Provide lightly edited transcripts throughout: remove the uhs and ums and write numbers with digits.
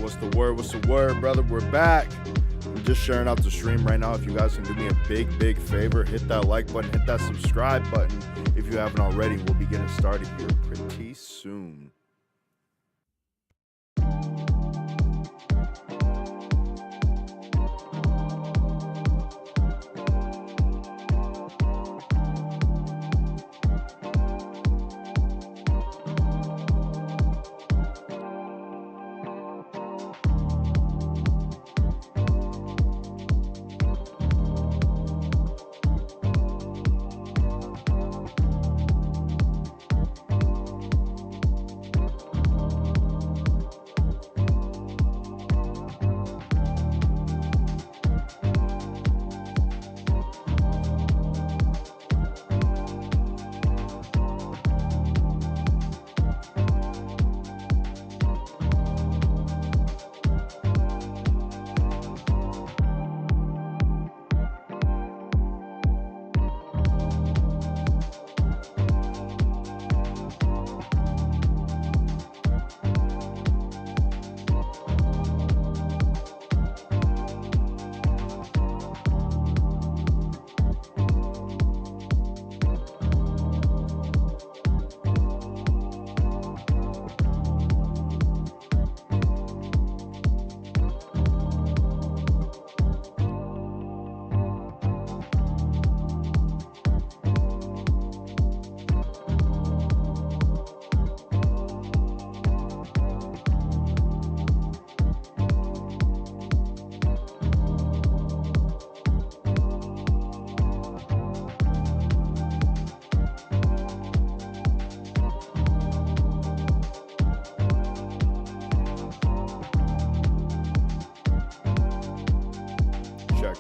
What's the word? What's the word, brother? We're back. I'm just sharing out the stream right now. If you guys can do me a big favor, hit that like button, hit that subscribe button. If you haven't already, we'll be getting started here pretty soon.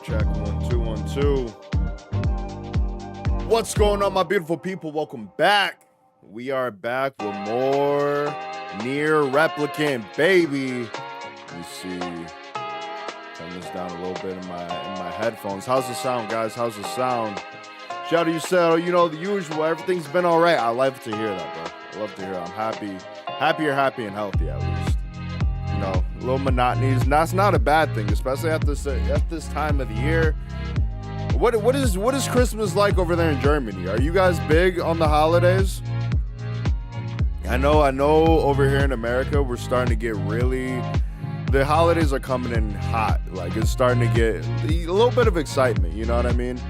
Check 1 2 1 2. What's going on, my beautiful people? Welcome back. We are back with more Nier Replicant, baby. Let me see. Turn this down a little bit in my headphones. How's the sound, guys? How's the sound? Shout out you said, you know, the usual. Everything's been all right. I love to hear that, bro. I love to hear that. I'm happy and healthy at least. You know, a little monotony. That's not a bad thing, especially at this time of the year. What is Christmas like over there in Germany? Are you guys big on the holidays? I know over here in America we're starting to get the holidays are coming in hot. Like, it's starting to get a little bit of excitement, you know what I mean?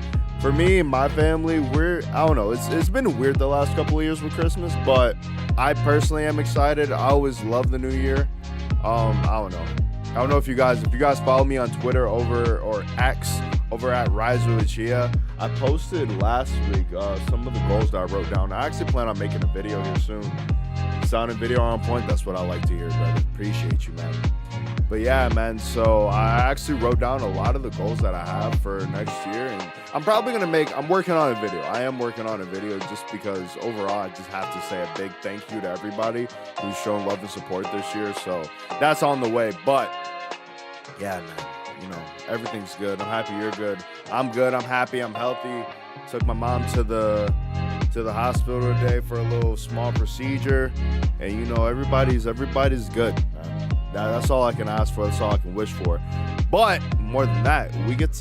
For me and my family, I don't know, it's been weird the last couple of years with Christmas, but I personally am excited. I always love the new year. I don't know if you guys follow me on Twitter or X over at Rise with Chia. I posted last week some of the goals that I wrote down. I actually plan on making a video here soon. Sound and video on point. That's what I like to hear, brother. Appreciate you, man. But yeah, man, so I actually wrote down a lot of the goals that I have for next year, and I'm working on a video. I am working on a video just because overall I just have to say a big thank you to everybody who's shown love and support this year. So that's on the way. But yeah, man, you know, everything's good. I'm happy you're good. I'm good. I'm happy. I'm healthy. Took my mom to the hospital today for a little small procedure, and you know, everybody's good, man. That's all I can ask for. That's all I can wish for. But more than that, we get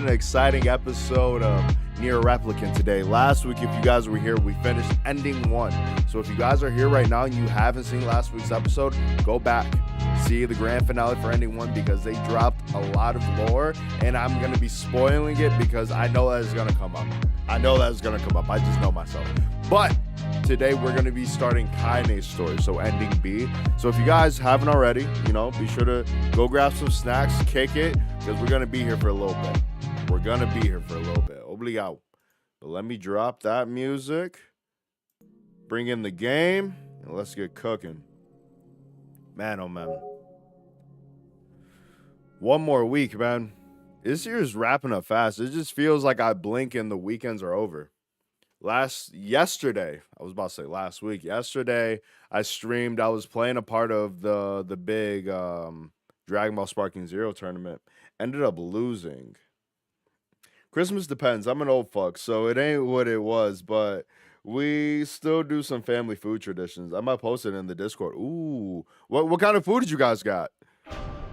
an exciting episode of Nier Replicant today. Last week, if you guys were here, we finished ending 1. So if you guys are here right now and you haven't seen last week's episode, go back, see the grand finale for ending 1, because they dropped a lot of lore, and I'm gonna be spoiling it because I know that is gonna come up. I just know myself. But today we're going to be starting Kaine's story, so ending B. So if you guys haven't already, you know, be sure to go grab some snacks, kick it, because we're going to be here for a little bit. Obrigado. But let me drop that music, bring in the game, and let's get cooking. Man, oh man. One more week, man. This year's wrapping up fast. It just feels like I blink and the weekends are over. Yesterday, I was about to say last week. Yesterday, I streamed. I was playing a part of the big Dragon Ball Sparking Zero tournament. Ended up losing. Christmas depends. I'm an old fuck, so it ain't what it was, but we still do some family food traditions. I might post it in the Discord. Ooh, what kind of food did you guys got?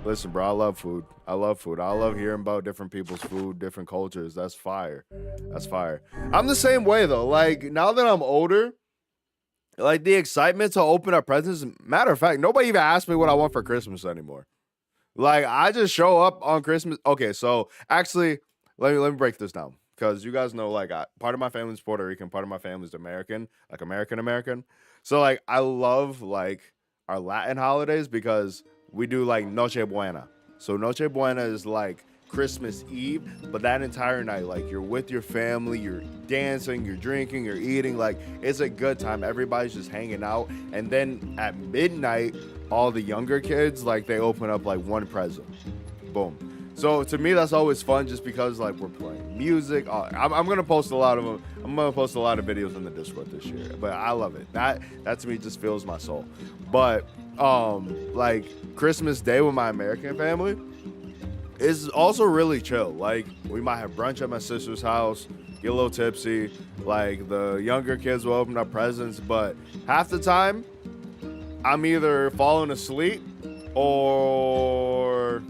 Listen, bro, I love food. I love food. I love hearing about different people's food, different cultures. That's fire. That's fire. I'm the same way though. Like now that I'm older, like the excitement to open up presents. Matter of fact, nobody even asks me what I want for Christmas anymore. Like I just show up on Christmas. Okay, so actually, let me break this down because you guys know like part of my family's Puerto Rican, part of my family's American, like American. So like I love like our Latin holidays because we do like Noche Buena. So Noche Buena is like Christmas Eve, but that entire night, like you're with your family, you're dancing, you're drinking, you're eating, like it's a good time. Everybody's just hanging out. And then at midnight, all the younger kids, like they open up like one present. Boom. So to me, that's always fun just because like we're playing music. I'm gonna post a lot of them. I'm gonna post a lot of videos in the Discord this year, but I love it. That to me just fills my soul. But like Christmas Day with my American family is also really chill. Like we might have brunch at my sister's house, get a little tipsy. Like the younger kids will open up presents, but half the time I'm either falling asleep or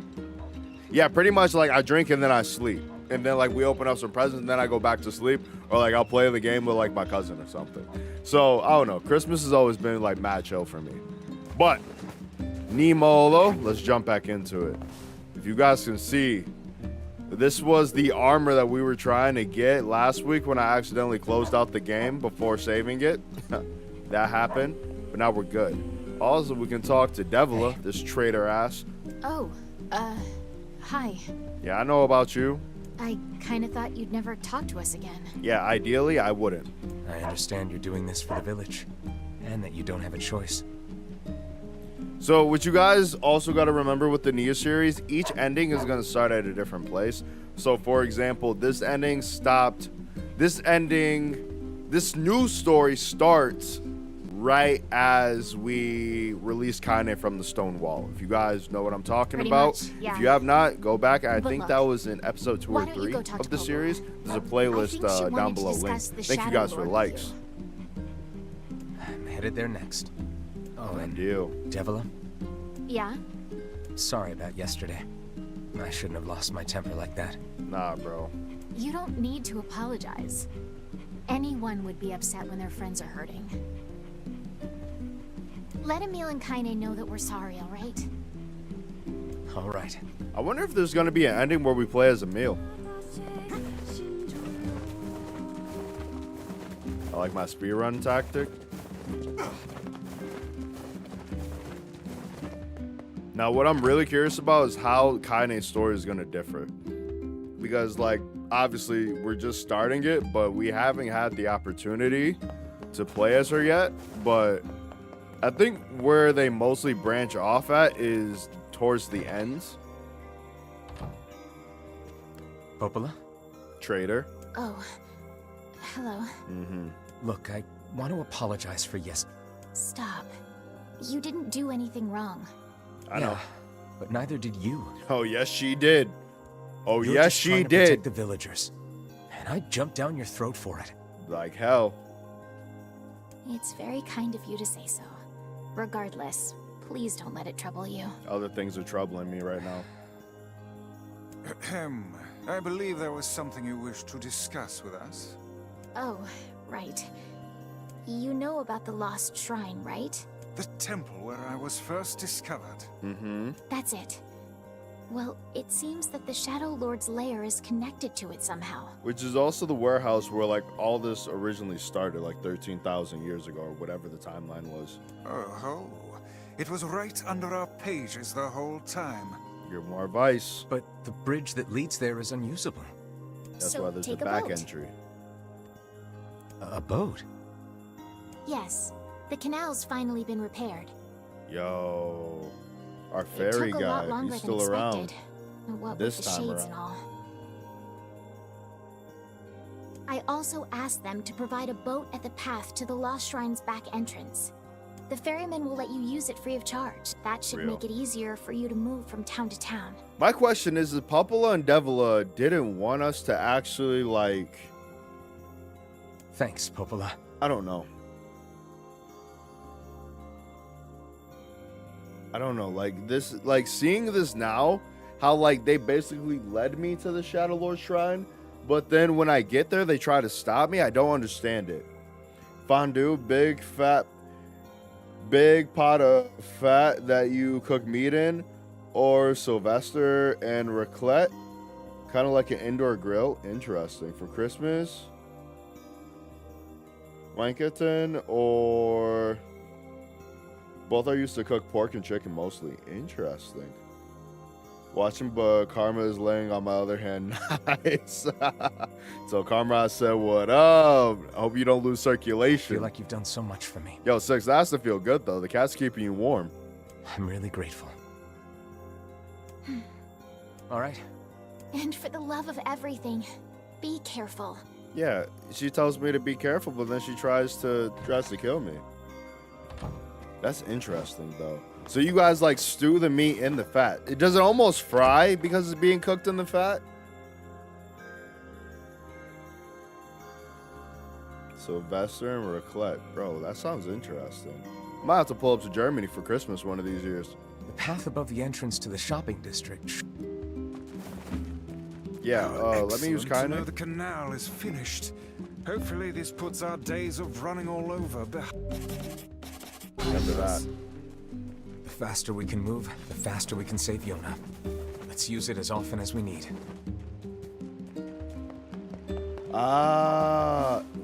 yeah, pretty much like I drink and then I sleep. And then like we open up some presents and then I go back to sleep, or like I'll play the game with like my cousin or something. So I don't know. Christmas has always been like mad chill for me. But Nimolo, let's jump back into it. If you guys can see, this was the armor that we were trying to get last week when I accidentally closed out the game before saving it. That happened, but now we're good. Also, we can talk to Devila, this traitor ass. Oh, hi. Yeah, I know about you. I kind of thought you'd never talk to us again. Yeah, ideally, I wouldn't. I understand you're doing this for the village, and that you don't have a choice. So what you guys also got to remember with the Nier series, each ending is going to start at a different place. So for example, this new story starts right as we release Kaine from the stone wall. If you guys know what I'm talking Pretty about. much, yeah. If you have not, go back. I think Look, that was in episode 2 or 3 of the series. There's a playlist down below link. Thank you guys for the likes. I'm headed there next. Oh, and you. Devila? Yeah? Sorry about yesterday. I shouldn't have lost my temper like that. Nah, bro. You don't need to apologize. Anyone would be upset when their friends are hurting. Let Emil and Kaine know that we're sorry, all right? All right. I wonder if there's going to be an ending where we play as Emil. I like my speedrun tactic. Now, what I'm really curious about is how Kaine's story is going to differ. Because, like, obviously, we're just starting it, but we haven't had the opportunity to play as her yet. But I think where they mostly branch off at is towards the ends. Popola? Traitor. Oh, hello. Look, I want to apologize for Stop. You didn't do anything wrong. I know. But neither did you. Oh, yes, she did. Oh, You're yes, just she trying to did. protect the villagers. And I jumped down your throat for it. Like hell. It's very kind of you to say so. Regardless, please don't let it trouble you. Other things are troubling me right now. Ahem. I believe there was something you wished to discuss with us. Oh, right. You know about the lost shrine, right? The temple where I was first discovered. That's it. Well, it seems that the Shadow Lord's lair is connected to it somehow. Which is also the warehouse where, like, all this originally started, like 13,000 years ago, or whatever the timeline was. Oh, it was right under our pages the whole time. Give more advice. But the bridge that leads there is unusable. That's So why there's a take a back boat. entry. A boat? Yes, the canal's finally been repaired. Yo, our It ferry took a lot guy, longer he's than still around. expected. What This with the time shades around. and all. I also asked them to provide a boat at the path to the Lost Shrine's back entrance. The ferryman will let you use it free of charge. That should Real. make it easier for you to move from town to town. My question is, if Popola and Devila didn't want us to actually, like, Thanks, Popola. I don't know. I don't know, like this, like seeing this now, how like they basically led me to the Shadow Lord Shrine, but then when I get there, they try to stop me. I don't understand it. Fondue, big pot of fat that you cook meat in, or Sylvester and raclette, kind of like an indoor grill. Interesting. For Christmas, Wankerton, or both are used to cook pork and chicken mostly. Interesting. Watching, but Karma is laying on my other hand. Nice. So Karma said, what up? I hope you don't lose I circulation. feel like you've done so much for me. Yo, Six, that has to feel good, though. The cat's keeping you warm. I'm really grateful. All right. And for the love of everything, be careful. Yeah, she tells me to be careful, but then she tries to kill me. That's interesting, though. So you guys, like, stew the meat in the fat. Does it almost fry because it's being cooked in the fat? Sylvester and raclette. Bro, that sounds interesting. I might have to pull up to Germany for Christmas one of these years. The path above the entrance to the shopping district. Yeah, let me use Excellent to know Kaine. the canal is finished. Hopefully this puts our days of running all over behind. Remember that. The faster we can move, the faster we can save Yona. Let's use it as often as we need.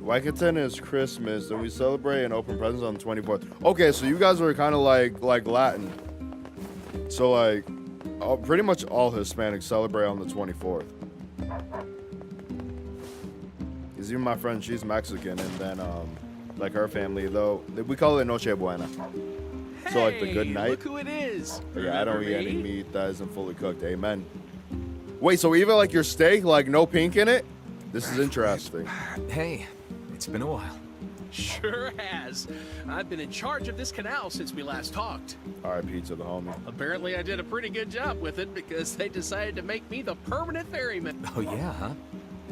Wankerton is Christmas, and we celebrate and open presents on the 24th. Okay, so you guys were kind of like Latin. So like, pretty much all Hispanics celebrate on the 24th. Because even my friend, she's Mexican, and then like her family, though, we call it Noche Buena. Hey, So like the good night. Look who it is. But yeah, I don't eat Remember any me? meat that isn't fully cooked. Amen. Wait, so even like your steak, like no pink in it? This is interesting. Hey, it's been a while. Sure has. I've been in charge of this canal since we last talked. R.I.P. to the homie. Apparently I did a pretty good job with it because they decided to make me the permanent ferryman. Oh yeah, huh?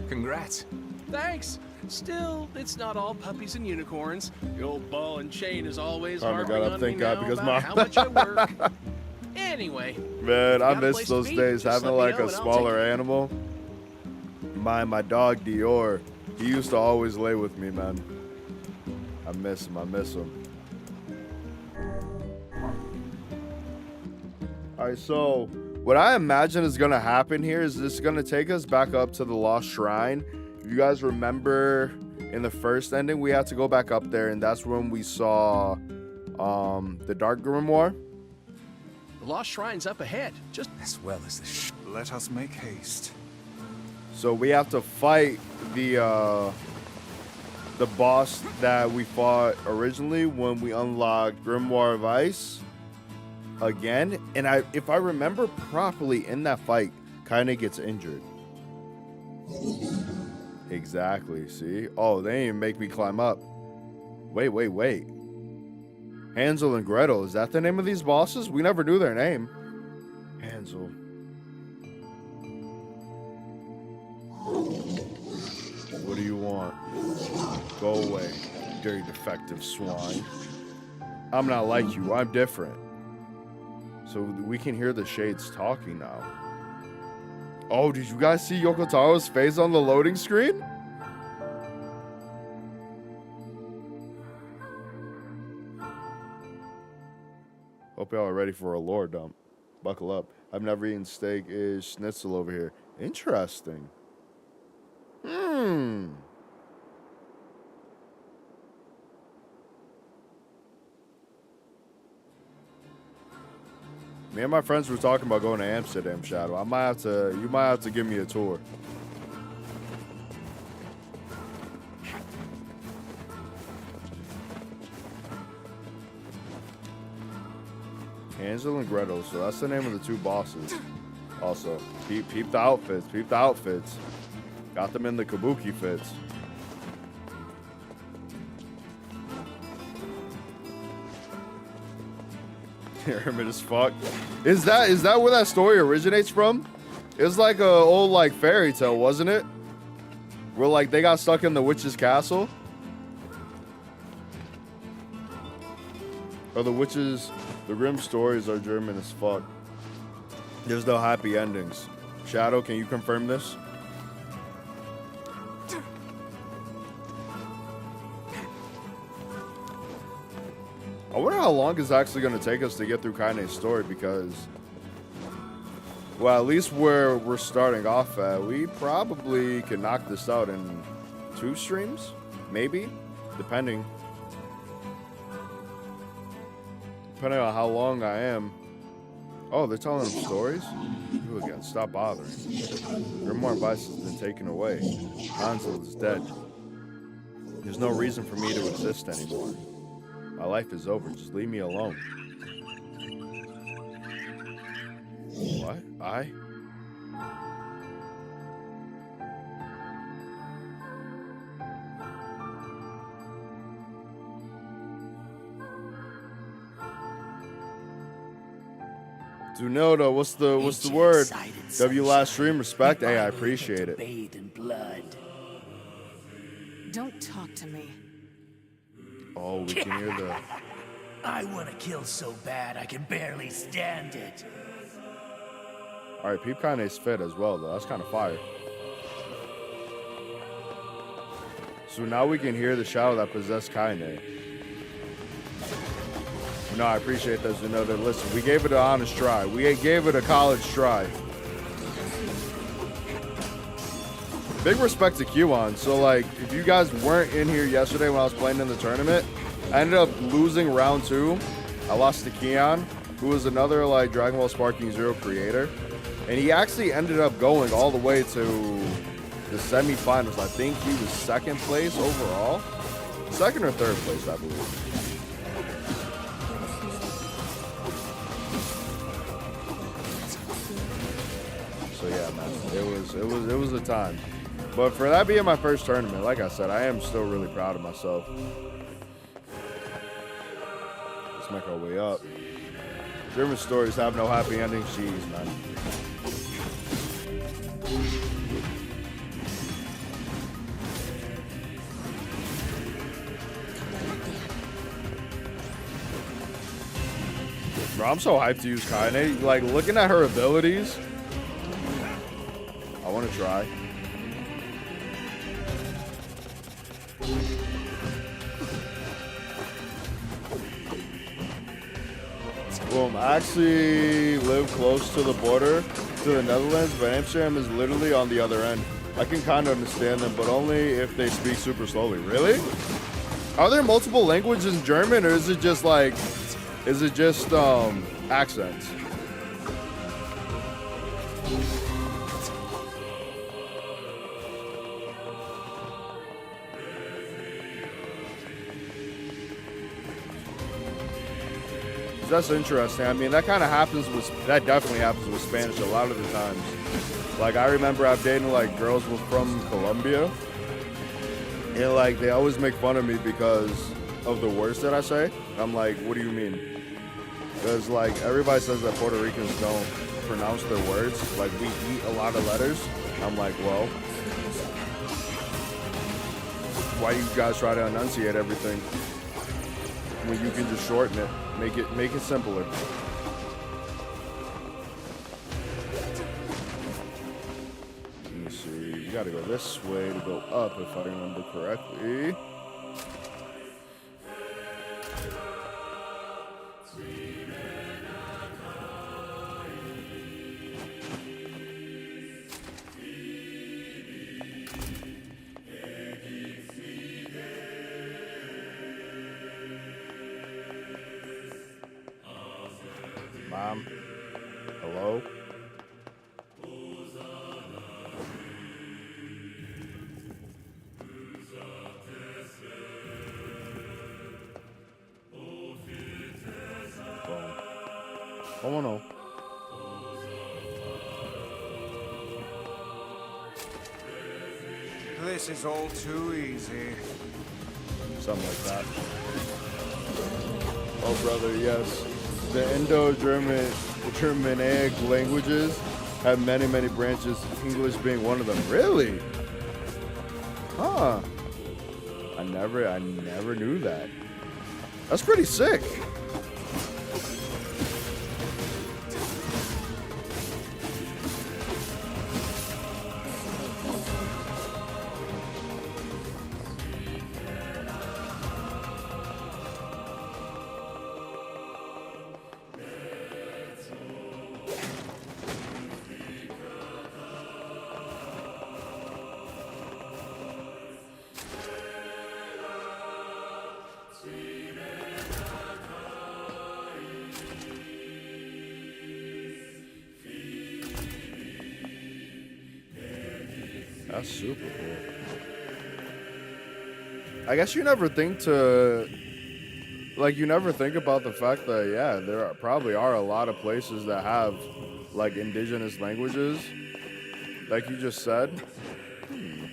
Congrats. Thanks. Still, it's not all puppies and unicorns. The old ball and chain is always Oh my harping God, on thank me God, now because about my- how much I work. Anyway, Man, I got a miss place to those be? days Just having let me like know a and I'll smaller take animal. My dog Dior, he used to always lay with me, man. I miss him. All right, so what I imagine is gonna happen here is this is gonna take us back up to the Lost Shrine. If you guys remember in the first ending, we had to go back up there, and that's when we saw the Dark Grimoire. the Lost Shrine's up ahead. Just As well as the Let us make haste. So we have to fight the boss that we fought originally when we unlocked Grimoire of Ice again. And if I remember properly, in that fight, Kaine gets injured. Exactly. See? Oh, they didn't even make me climb up. Wait. Hansel and Gretel. Is that the name of these bosses? We never knew their name. Hansel. What do you want? Go away, dirty defective swine. I'm not like you. I'm different. So we can hear the shades talking now. Oh, did you guys see Yoko Taro's face on the loading screen? Hope y'all are ready for a lore dump. Buckle up. I've never eaten steak. Is schnitzel over here. Interesting. Me and my friends were talking about going to Amsterdam, Shadow. You might have to give me a tour. Hansel and Gretel, so that's the name of the two bosses. Also, peep the outfits. Got them in the kabuki fits. Hermit as fuck. Is that where that story originates from? It's like a old like fairy tale, wasn't it? Where like they got stuck in the witch's castle. Or the witches. The grim stories are German as fuck. There's no happy endings. Shadow, can you confirm this? I wonder how long it's actually going to take us to get through Kaine's story, because, well, at least where we're starting off at, we probably can knock this out in 2 streams, maybe, depending on how long I am. Oh, they're telling them stories? You again, stop bothering. Grimoire Vice has been taken away. Hansel is dead. There's no reason for me to exist anymore. My life is over. Just leave me alone. What? I? Zunoda, what's the word? W last stream, respect. Hey, I appreciate it. Bathed in blood. Don't talk to me. Oh, we can hear the. I want to kill so bad I can barely stand it. All right, Peep Kaine's fit as well, though. That's kind of fire. So now we can hear the shadow that possessed Kaine. No, I appreciate that, Zunoda. Listen, we gave it an honest try. We gave it a college try. Big respect to Q-On. So, like, if you guys weren't in here yesterday when I was playing in the tournament, I ended up losing round 2. I lost to Keon, who was another, like, Dragon Ball Sparking Zero creator. And he actually ended up going all the way to the semifinals. I think he was 2nd place overall. 2nd or 3rd place, I believe. So yeah, man, it was a time. But for that being my first tournament, like I said, I am still really proud of myself. Let's make our way up. German stories have no happy endings. Jeez, man. Bro, I'm so hyped to use Kaine. Like, looking at her abilities, I want to try. Boom. I actually live close to the border to the Netherlands, but Amsterdam is literally on the other end. I can kind of understand them, but only if they speak super slowly. Really? Are there multiple languages in German, or is it just like, accents? That's interesting. I mean, that kind of happens with, that definitely happens with Spanish a lot of the times. Like, I remember I've dated, like, girls from Colombia, and, like, they always make fun of me because of the words that I say. I'm like, what do you mean? Because, like, everybody says that Puerto Ricans don't pronounce their words. Like, we eat a lot of letters. I'm like, well, why do you guys try to enunciate everything when you can just shorten it? Make it simpler. Let me see. You gotta go this way to go up, if I remember correctly. Mom? Hello? Oh no. This is all too easy. Something like that. Oh brother, yes. The Indo-Germanic languages have many, many branches, English being one of them. Really? Huh. I never knew that. That's pretty sick. That's super cool. I guess you never think to, like, you never think about the fact that, yeah, there probably are a lot of places that have, like, indigenous languages, like you just said. You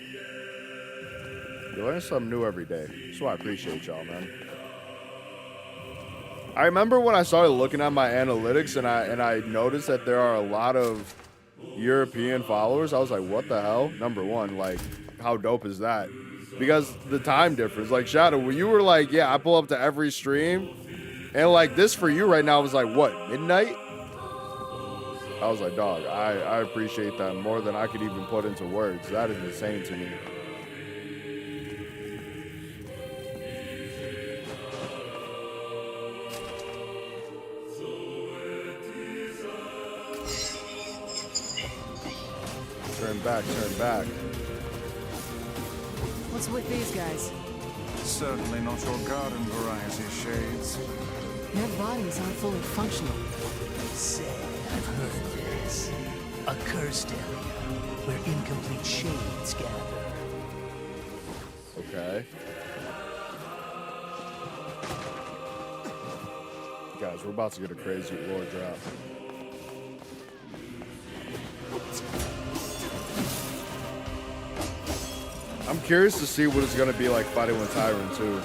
learn something new every day. That's why I appreciate y'all, man. I remember when I started looking at my analytics and I noticed that there are a lot of European followers. I was like, what the hell? Number one, like, how dope is that? Because the time difference, like Shadow, when you were like, yeah, I pull up to every stream, and like this for you right now was like, what, midnight? I was like, dog, I appreciate that more than I could even put into words. That is insane to me. Turn back, turn back. What's with these guys? Certainly not your garden variety, Shades. Their bodies aren't fully functional. Say, I've heard this. A cursed area where incomplete shades gather. Okay. Guys, we're about to get a crazy lore drop. I'm curious to see what it's gonna be like fighting with Tyrant too.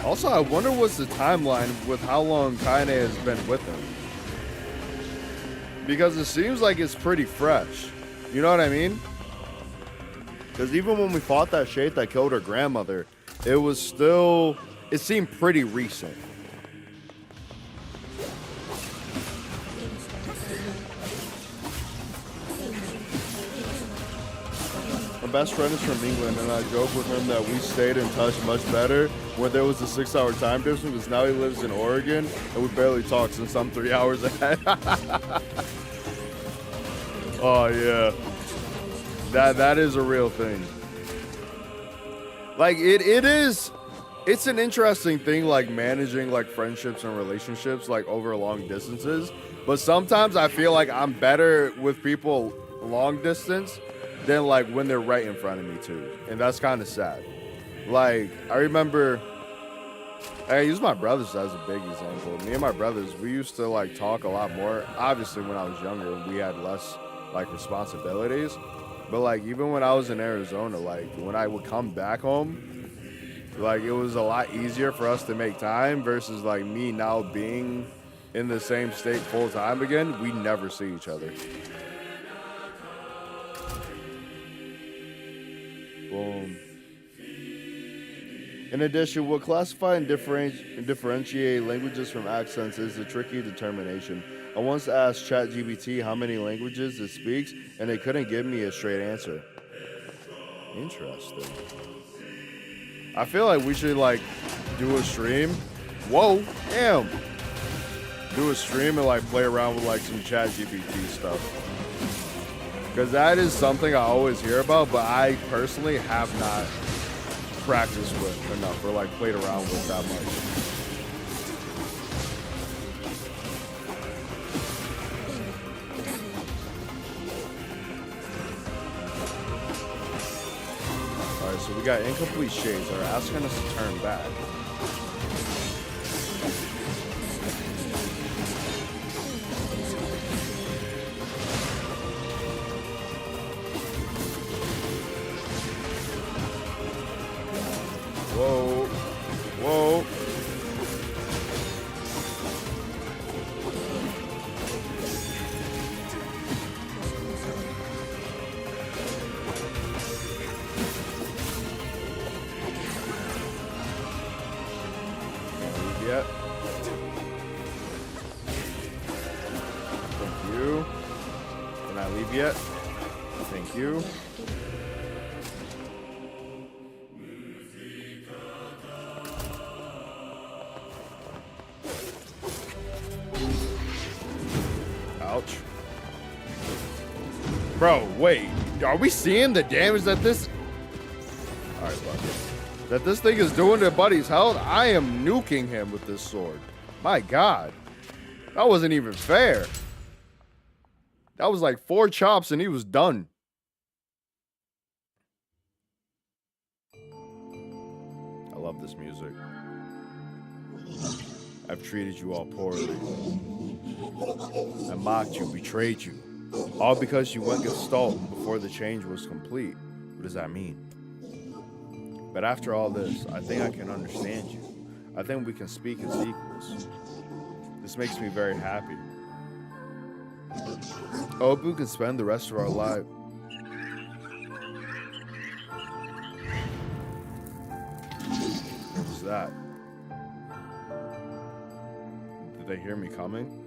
Also, I wonder what's the timeline with how long Kaine has been with him. Because it seems like it's pretty fresh. You know what I mean? Because even when we fought that shade that killed her grandmother, it was still, it seemed pretty recent. My best friend is from England, and I joke with him that we stayed in touch much better when there was a 6-hour time difference, because now he lives in Oregon, and we barely talk since I'm 3 hours ahead. Oh, yeah. That is a real thing. Like, it's an interesting thing, like, managing, like, friendships and relationships, like, over long distances. But sometimes I feel like I'm better with people long distance than, like, when they're right in front of me, too. And that's kind of sad. Like, I remember, I use my brothers as a big example. Me and my brothers, we used to, like, talk a lot more. Obviously, when I was younger, we had less, like, responsibilities. But, like, even when I was in Arizona, like, when I would come back home, like, it was a lot easier for us to make time versus, like, me now being in the same state full time again. We never see each other. Boom. In addition, what classify and differentiate languages from accents is a tricky determination. I once asked ChatGPT how many languages it speaks, and they couldn't give me a straight answer. Interesting. I feel like we should, like, do a stream. Whoa, damn. Do a stream and, like, play around with, like, some ChatGPT stuff. Because that is something I always hear about, but I personally have not practiced with enough or, like, played around with that much. Alright, so we got incomplete shades. They're asking us to turn back. Whoa. Whoa. Yet. Thank you. Can I leave yet? Thank you. Ouch. Bro, wait. Are we seeing the damage that this... Alright, fuck it. That this thing is doing to Buddy's health? I am nuking him with this sword. My God. That wasn't even fair. That was like 4 chops and he was done. I love this music. I've treated you all poorly. I mocked you, betrayed you. All because you went gestalt before the change was complete. What does that mean? But after all this, I think I can understand you. I think we can speak as equals. This makes me very happy. I hope we can spend the rest of our life. What was that? Did they hear me coming?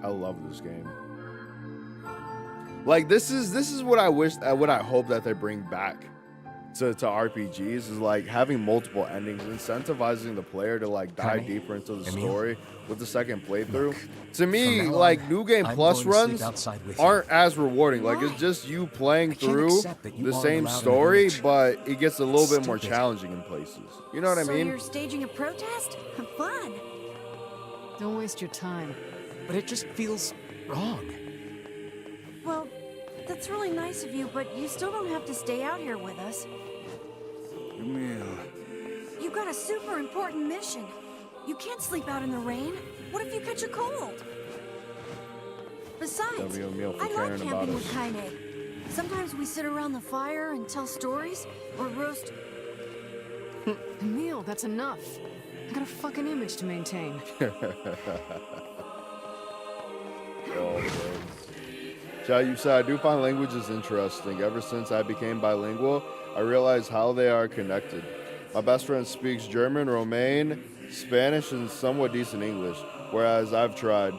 I love this game. Like this is what I wish, what I hope that they bring back to RPGs, is like having multiple endings, incentivizing the player to like dive deeper into the story with the second playthrough. Look, to me, from now like on, New Game I'm Plus going to sleep runs outside with you. aren't as rewarding. Like it's just you playing through accept that you the aren't same allowed in the story, village. but it gets a little bit more Stupid. challenging in places. You know what I So mean? you're staging a protest? Fun. Don't waste your time. But it just feels wrong. Well, that's really nice of you, but you still don't have to stay out here with us. Emil. You got a super important mission. You can't sleep out in the rain. What if you catch a cold? Besides, W. Emil for I like caring about camping us. with Kaine. Sometimes we sit around the fire and tell stories, or roast. Emil, that's enough. I got a fucking image to maintain. Oh, man. Chad, you said, I do find languages interesting. Ever since I became bilingual, I realized how they are connected. My best friend speaks German, Romanian, Spanish, and somewhat decent English, whereas I've tried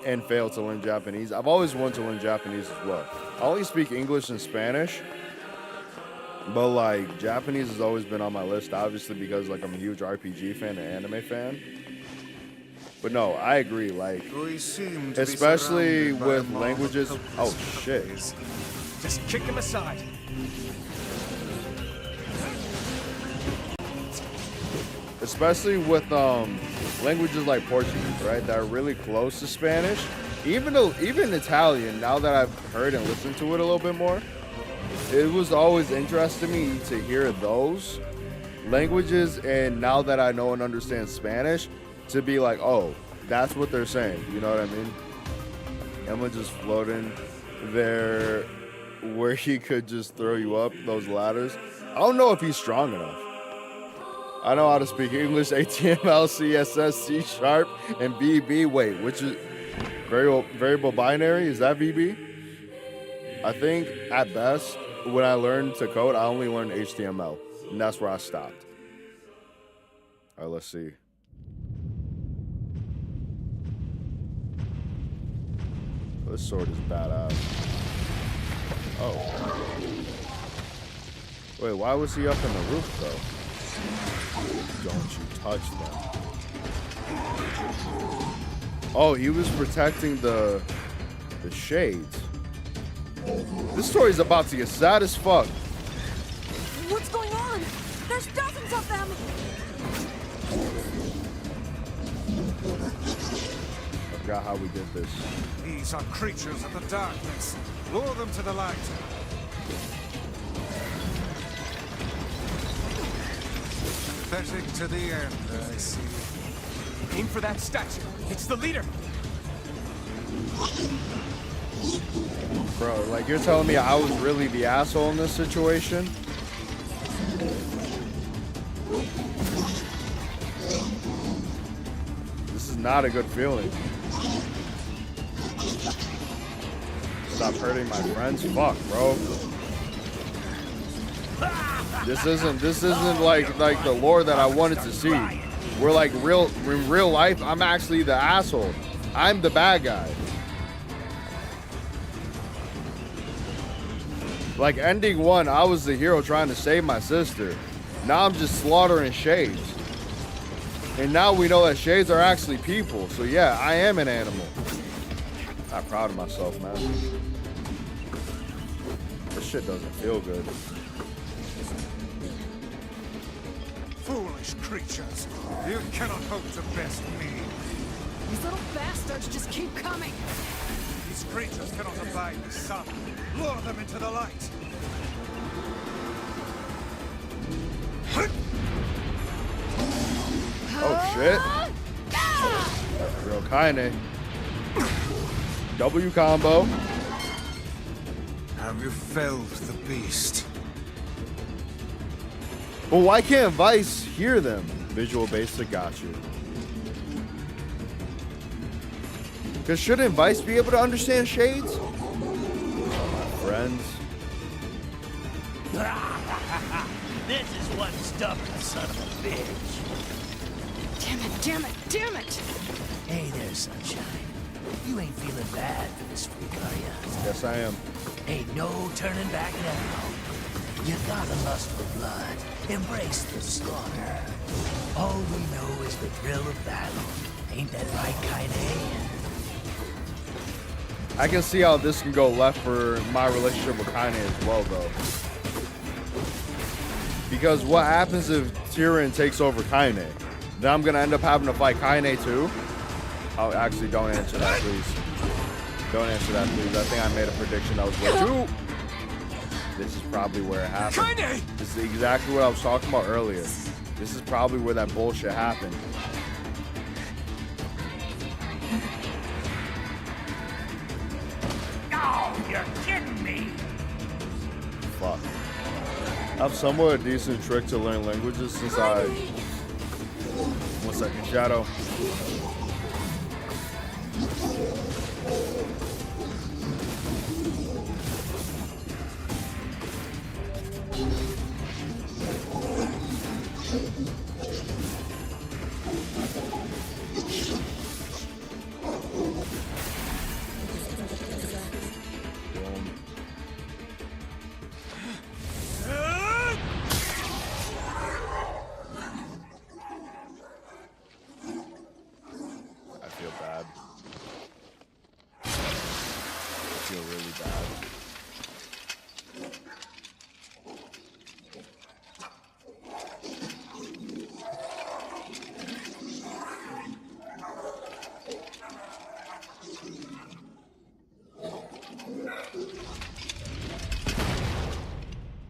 and failed to learn Japanese. I've always wanted to learn Japanese as well. I only speak English and Spanish, but like Japanese has always been on my list, obviously because like I'm a huge RPG fan and anime fan. But no, I agree, like, We seem to be especially surrounded by a with mob of languages. Oh hopeless shit. companies. Just kick him aside. Especially with languages like Portuguese, right, that are really close to Spanish. Even Italian, now that I've heard and listened to it a little bit more, it was always interesting to me to hear those languages, and now that I know and understand Spanish, to be like, oh, that's what they're saying. You know what I mean? Emma just floating there where he could just throw you up those ladders. I don't know if he's strong enough. I know how to speak English, HTML, CSS, C#, and VB. Wait, which is variable binary? Is that VB? I think at best, when I learned to code, I only learned HTML, and that's where I stopped. All right, let's see. This sword is badass. Oh. Wait, why was he up in the roof, though? Don't you touch them. Oh, he was protecting the shades. This story's about to get sad as fuck. What's going on? There's dozens of them! I forgot how we did this. These are creatures of the darkness. Lure them to the light. Pathetic to the end, I see. Aim for that statue. It's the leader. Bro, like, you're telling me I was really the asshole in this situation? This is not a good feeling. Stop hurting my friends. Fuck, bro. This isn't like the lore that I wanted to see. We're like in real life, I'm actually the asshole. I'm the bad guy. Like ending 1, I was the hero trying to save my sister. Now I'm just slaughtering shades. And now we know that shades are actually people. So yeah, I am an animal. Not proud of myself, man. This shit doesn't feel good. foolish creatures. You cannot hope to best me. These little bastards just keep coming. These creatures cannot abide the sun. Lure them into the light. Oh shit. Real Kaine. W combo. Have you felled the beast? But why can't Vice hear them? Visual basic, got you. Because shouldn't Vice be able to understand shades? My friends. This is one stubborn son of a bitch. Damn it, damn it, damn it! Hey there, Sunshine. You ain't feeling bad for this freak, are ya? Yes, I am. Ain't no turning back now. You got a lust for blood. Embrace the slaughter. All we know is the thrill of battle. Ain't that right, Kaine? I can see how this can go left for my relationship with Kaine as well, though. Because what happens if Tyrion takes over Kaine? Then I'm going to end up having to fight Kaine too? Oh, actually, don't answer that, please. Don't answer that, please. I think I made a prediction that was way too... This is probably where it happened. Kaine! This is exactly what I was talking about earlier. This is probably where that bullshit happened. Oh, you're kidding me! Fuck. I have somewhat a decent trick to learn languages since I... 1 second, Shadow.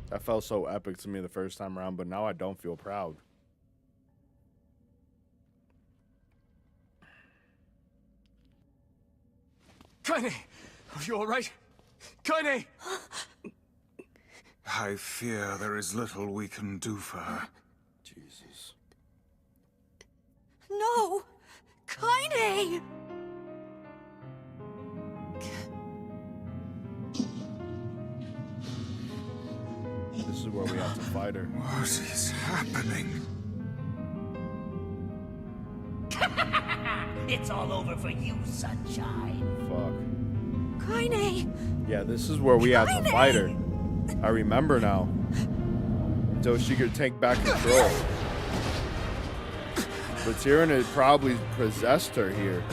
That felt so epic to me the first time around, but now I don't feel proud. Kaine! Are you alright? Kaine! I fear there is little we can do for her. Jesus. No! Kaine! This is where we have to fight her. What is happening? It's all over for you, Sunshine. Fuck. Kaine! Yeah, this is where we have to fight her. I remember now. Until she could take back control. But Tyrion had probably possessed her here.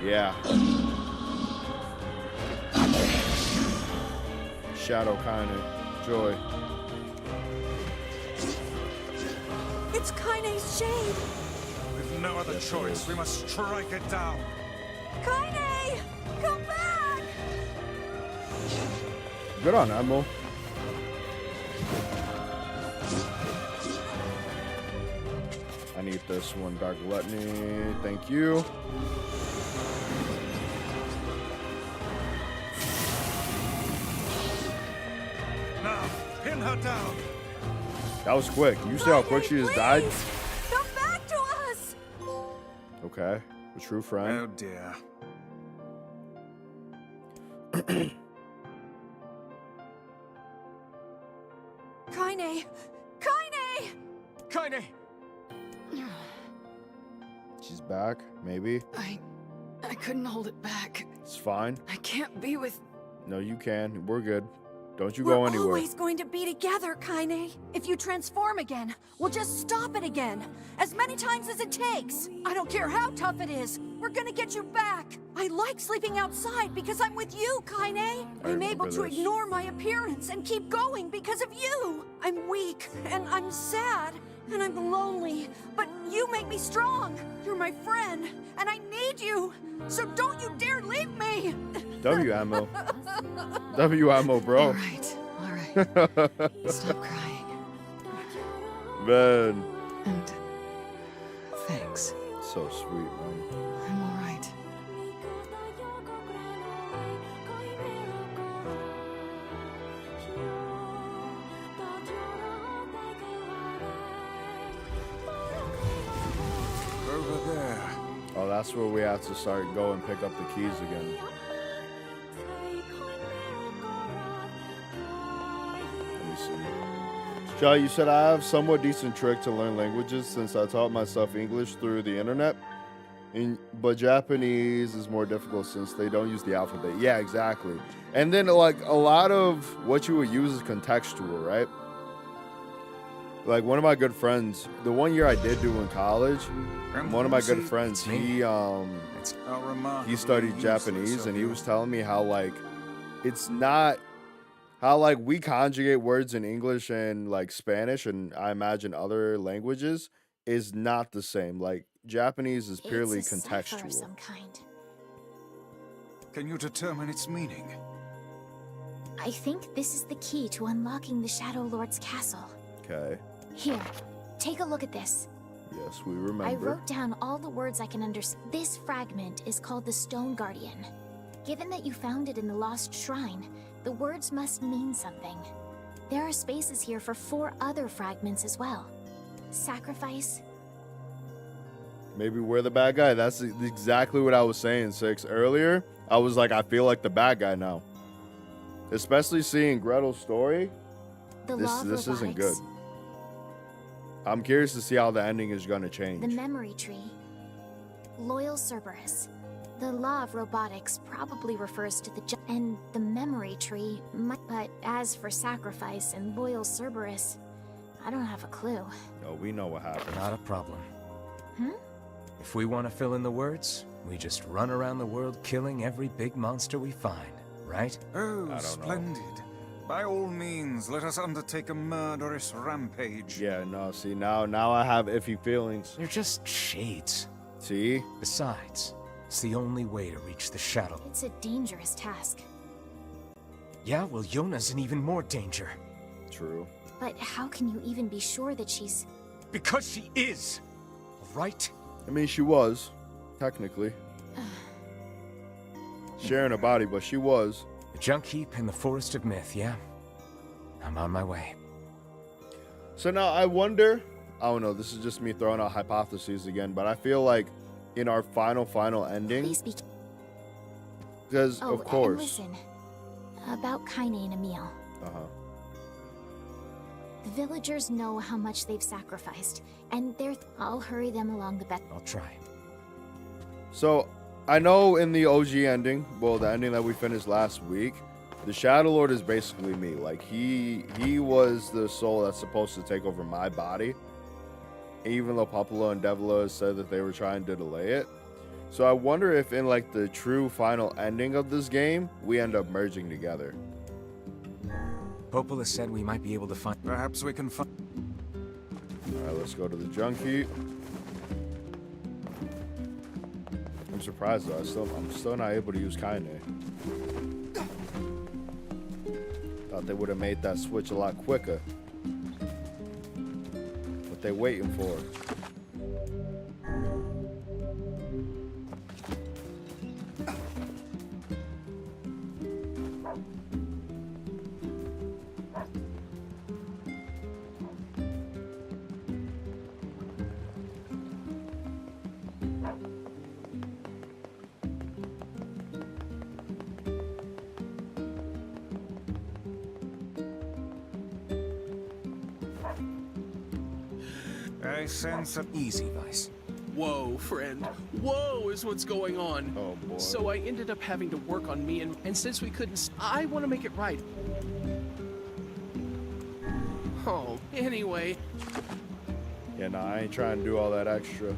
Yeah. Shadow Kaine. Joy. It's Kaine's shade! With no other choice, we must strike it down. Kaine! Come back! Good on Admiral. I need this one, Dark Gluttony. Thank you. Now, pin her down. That was quick. You see how quick she just died? Come back to us! Okay. A true friend. Oh dear. Kaine! Kaine! Kaine! She's back, maybe. I couldn't hold it back. It's fine. I can't be with... No, you can. We're good. Don't you We're go anywhere. always going to be together, Kaine. If you transform again, we'll just stop it again. As many times as it takes. I don't care how tough it is. We're gonna get you back. I like sleeping outside because I'm with you, Kaine. I'm able to this. ignore my appearance and keep going because of you. I'm weak, and I'm sad, and I'm lonely, but you make me strong. You're my friend, and I need you. So don't you dare leave me. W ammo. W ammo, bro. All right. Stop crying. Man. And thanks. So sweet, man. I'm all right. Over there. Oh, that's where we have to start go and pick up the keys again. Let me see. Jai, you said I have somewhat decent trick to learn languages since I taught myself English through the internet. But Japanese is more difficult since they don't use the alphabet. Yeah, exactly. And then like a lot of what you would use is contextual, right? Like one of my good friends, the one year I did do in college, one of my good friends, he studied Japanese, and he was telling me how like it's not how like we conjugate words in English and like Spanish and I imagine other languages is not the same. Like Japanese is purely It's a cipher of contextual. some kind. Can you determine its meaning? I think this is the key to unlocking the Shadow Lord's castle. Okay. Here, take a look at this. Yes, we remember. I wrote down all the words I can understand. This fragment is called the Stone Guardian. Given that you found it in the Lost Shrine, the words must mean something. There are spaces here for 4 other fragments as well. Sacrifice. Maybe we're the bad guy. That's exactly what I was saying, Six. Earlier, I was like, I feel like the bad guy now. Especially seeing Gretel's story. The law of This isn't good. robotics, I'm curious to see how the ending is going to change. The memory tree. Loyal Cerberus. The law of robotics probably refers to and the memory tree but as for sacrifice and loyal Cerberus, I don't have a clue. No, we know what happened. Not a problem. Hmm? If we want to fill in the words, we just run around the world killing every big monster we find, right? Oh, know. splendid. By all means, let us undertake a murderous rampage. Yeah, no, see, now I have iffy feelings. They're just shades. See? Besides, it's the only way to reach the shadow. It's a dangerous task. Yeah, well, Yona's in even more danger. True. But how can you even be sure that she's... Because she is! Right? I mean, she was, technically. Sharing a body, but she was. The junk heap in the Forest of Myth, yeah? I'm on my way. So now I wonder, I don't know, this is just me throwing out hypotheses again, but I feel like in our final ending, Please be... because Oh, of course. and listen. About Kaine and Emil. Uh-huh. The villagers know how much they've sacrificed, and I'll hurry them along the best. I'll try. So I know in the OG ending, well, the ending that we finished last week, the Shadow Lord is basically me. Like he was the soul that's supposed to take over my body. Even though Popolo and Devila said that they were trying to delay it. So I wonder if in like the true final ending of this game, we end up merging together. Popola said we might be able to find... Perhaps we can find... Alright, let's go to the junkie. I'm surprised though, I'm still not able to use Kaine. Thought they would have made that switch a lot quicker. What they waiting for? I sense a... Easy, Vice. Whoa, friend. Whoa is what's going on. Oh boy. So I ended up having to work on me, and since we couldn't, I want to make it right. Oh, anyway. Yeah, nah, I ain't trying to do all that extra.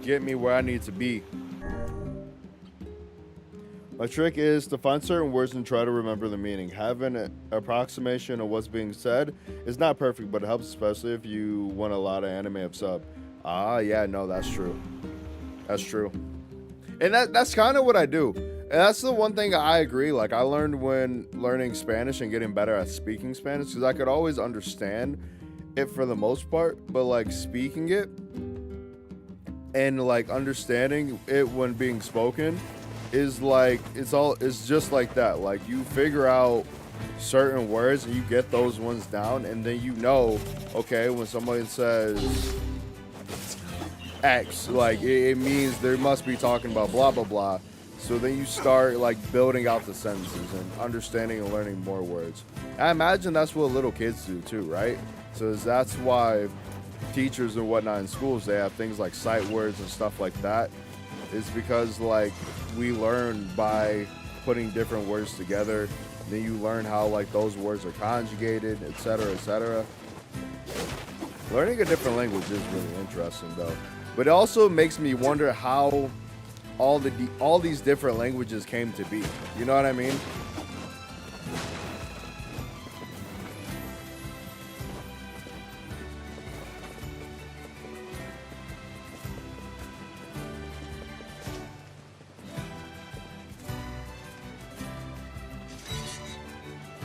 get me where I need to be. My trick is to find certain words and try to remember the meaning. Having an approximation of what's being said is not perfect, but it helps, especially if you want a lot of anime of sub. Ah, yeah, no, that's true. That's true. And that's kind of what I do. And that's the one thing I agree. Like, I learned when learning Spanish and getting better at speaking Spanish, because I could always understand it for the most part, but like speaking it and like understanding it when being spoken is like, it's just like that. Like, you figure out certain words and you get those ones down, and then you know, okay, when somebody says X, like it means they must be talking about blah blah blah. So then you start like building out the sentences and understanding and learning more words. I imagine that's what little kids do too, right? So that's why teachers and whatnot in schools, they have things like sight words and stuff like that. It's because like we learn by putting different words together. Then you learn how like those words are conjugated, etc., etc. Learning a different language is really interesting though. But it also makes me wonder how all these different languages came to be. You know what I mean?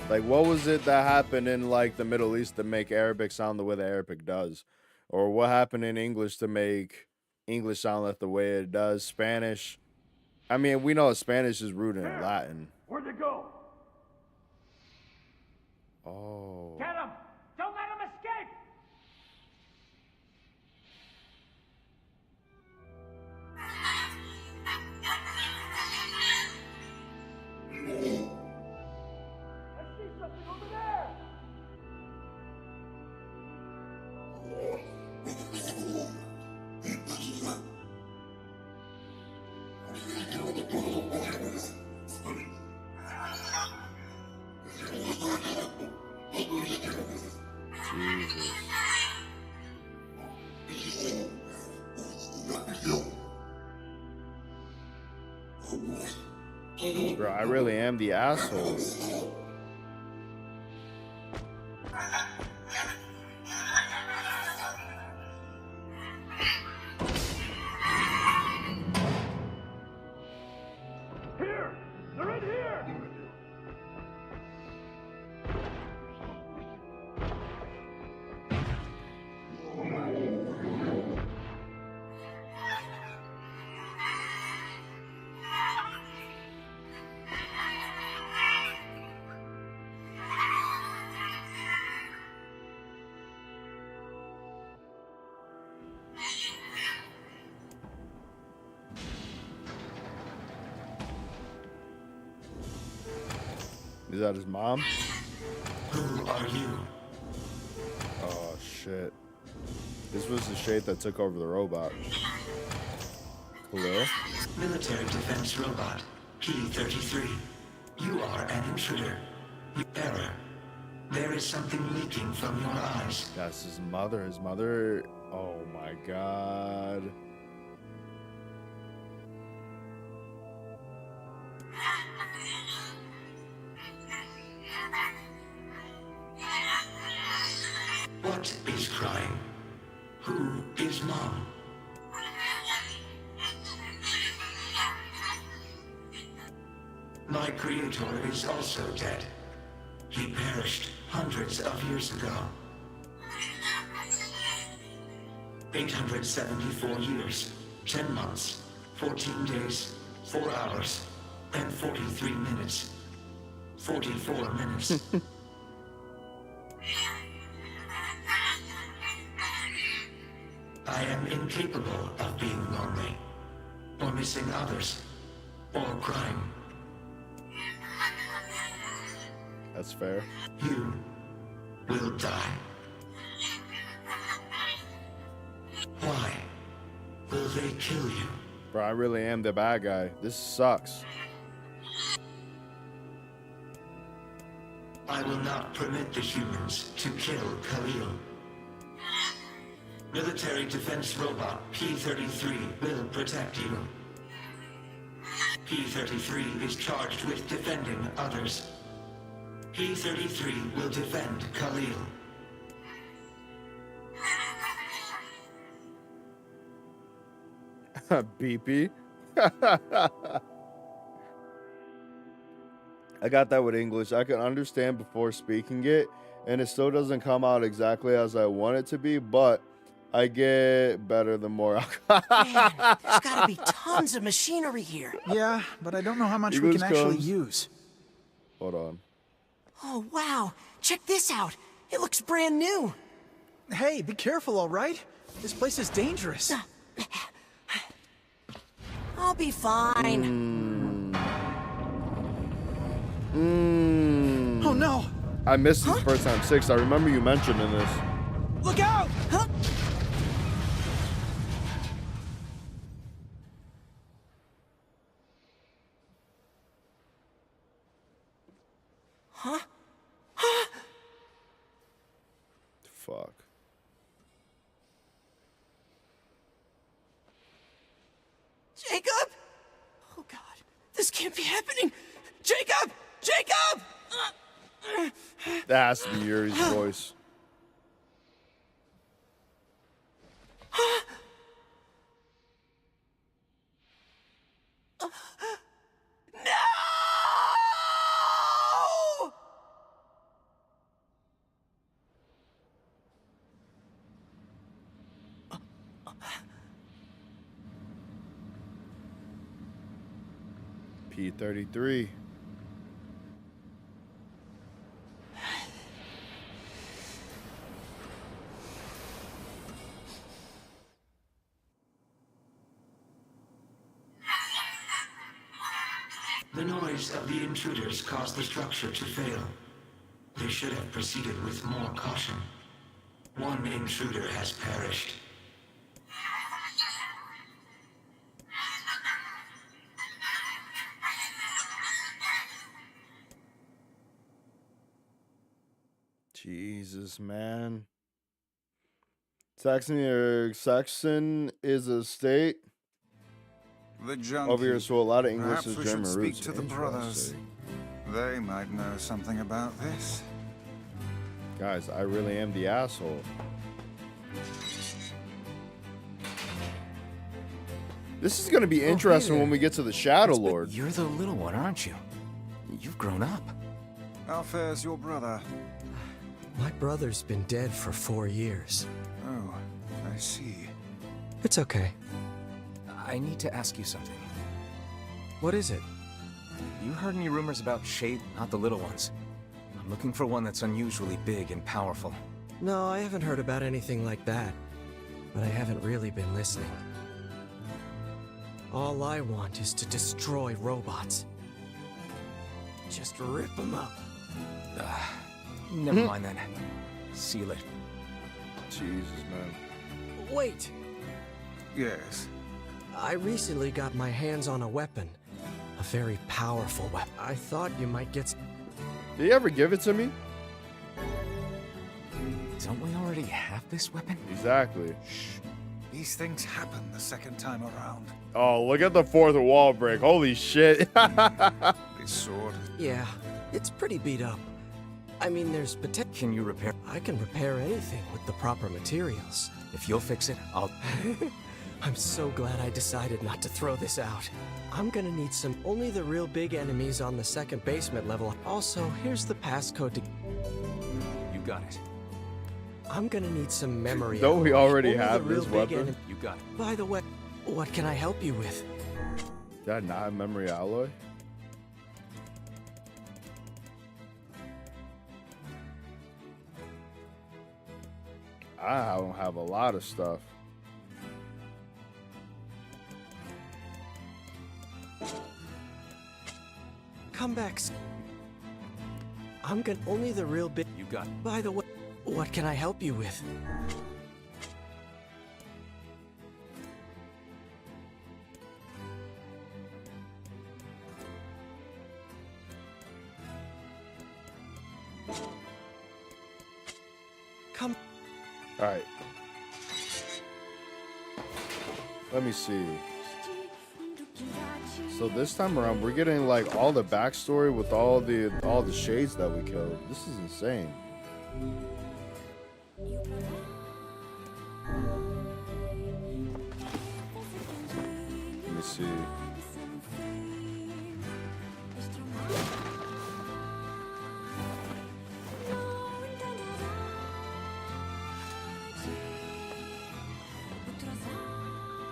Like, what was it that happened in like the Middle East to make Arabic sound the way the Arabic does? Or what happened in English to make English sound like the way it does? Spanish. I mean, we know Spanish is rooted in Latin. Where'd they go? Oh. Get him! Don't let him escape! I see something over there! Bro, I really am the asshole. Here! They're in here! Is that his mom? Who are you? Oh, shit. This was the shape that took over the robot. Hello? Military defense robot, P-33. You are an intruder. Error. There is something leaking from your eyes. That's his mother. His mother. Oh my god. What is crying? Who is mom? My creator is also dead. He perished hundreds of years ago. 874 years, 10 months, 14 days, 4 hours, and 43 minutes. 44 minutes. I am incapable of being lonely, or missing others, or crying. That's fair. You will die. Why will they kill you? Bro, I really am the bad guy. This sucks. I will not permit the humans to kill Khalil. Military defense robot P-33 will protect you. P-33 is charged with defending others. P-33 will defend Khalil. BP. I got that with English. I can understand before speaking it, and it still doesn't come out exactly as I want it to be, but I get better the more. Man, there's gotta be tons of machinery here. Yeah, but I don't know how much we can actually use. Hold on. Oh, wow. Check this out. It looks brand new. Hey, be careful, all right? This place is dangerous. I'll be fine. Oh, no. I missed this first time 6. I remember you mentioning this. Look out! Huh? Huh? Huh? Fuck. Jacob? Oh, God. This can't be happening. Jacob! Jacob! That has to be Yuri's voice. No! P-33. The noise of the intruders caused the structure to fail. They should have proceeded with more caution. One intruder has perished. Jesus, man. Saxon is a state The junkie. over here, so a lot of English Perhaps is we German should roots. speak to the brothers. They might know something about this. Guys, I really am the asshole. This is going to be interesting when we get to the Shadow Lord. You're the little one, aren't you? You've grown up. How fares your brother? My brother's been dead for 4 years. Oh, I see. It's okay. I need to ask you something. What is it? You heard any rumors about Shade, not the little ones? I'm looking for one that's unusually big and powerful. No, I haven't heard about anything like that. But I haven't really been listening. All I want is to destroy robots. Just rip them up. Never mind then. Seal it. Jesus, man. Wait! Yes. I recently got my hands on a weapon. A very powerful weapon. I thought you might get... Did he ever give it to me? Don't we already have this weapon? Exactly. Shh. These things happen the second time around. Oh, look at the fourth wall break. Holy shit. This sword. Yeah, it's pretty beat up. I mean, there's potential. Can you repair? I can repair anything with the proper materials. If you'll fix it, I'll... I'm so glad I decided not to throw this out. I'm gonna need some... Only the real big enemies on the second basement level. Also, here's the passcode to... You got it. I'm gonna need some memory. Don't we already Only have the real this big weapon? You got it. By the way, what can I help you with? Did I not have memory alloy? I don't have a lot of stuff. Come back. I'm gonna... Only the real big... You got it. By the way, what can I help you with? Come. All right. Let me see. So this time around, we're getting like all the backstory with all the shades that we killed. This is insane. Let me see.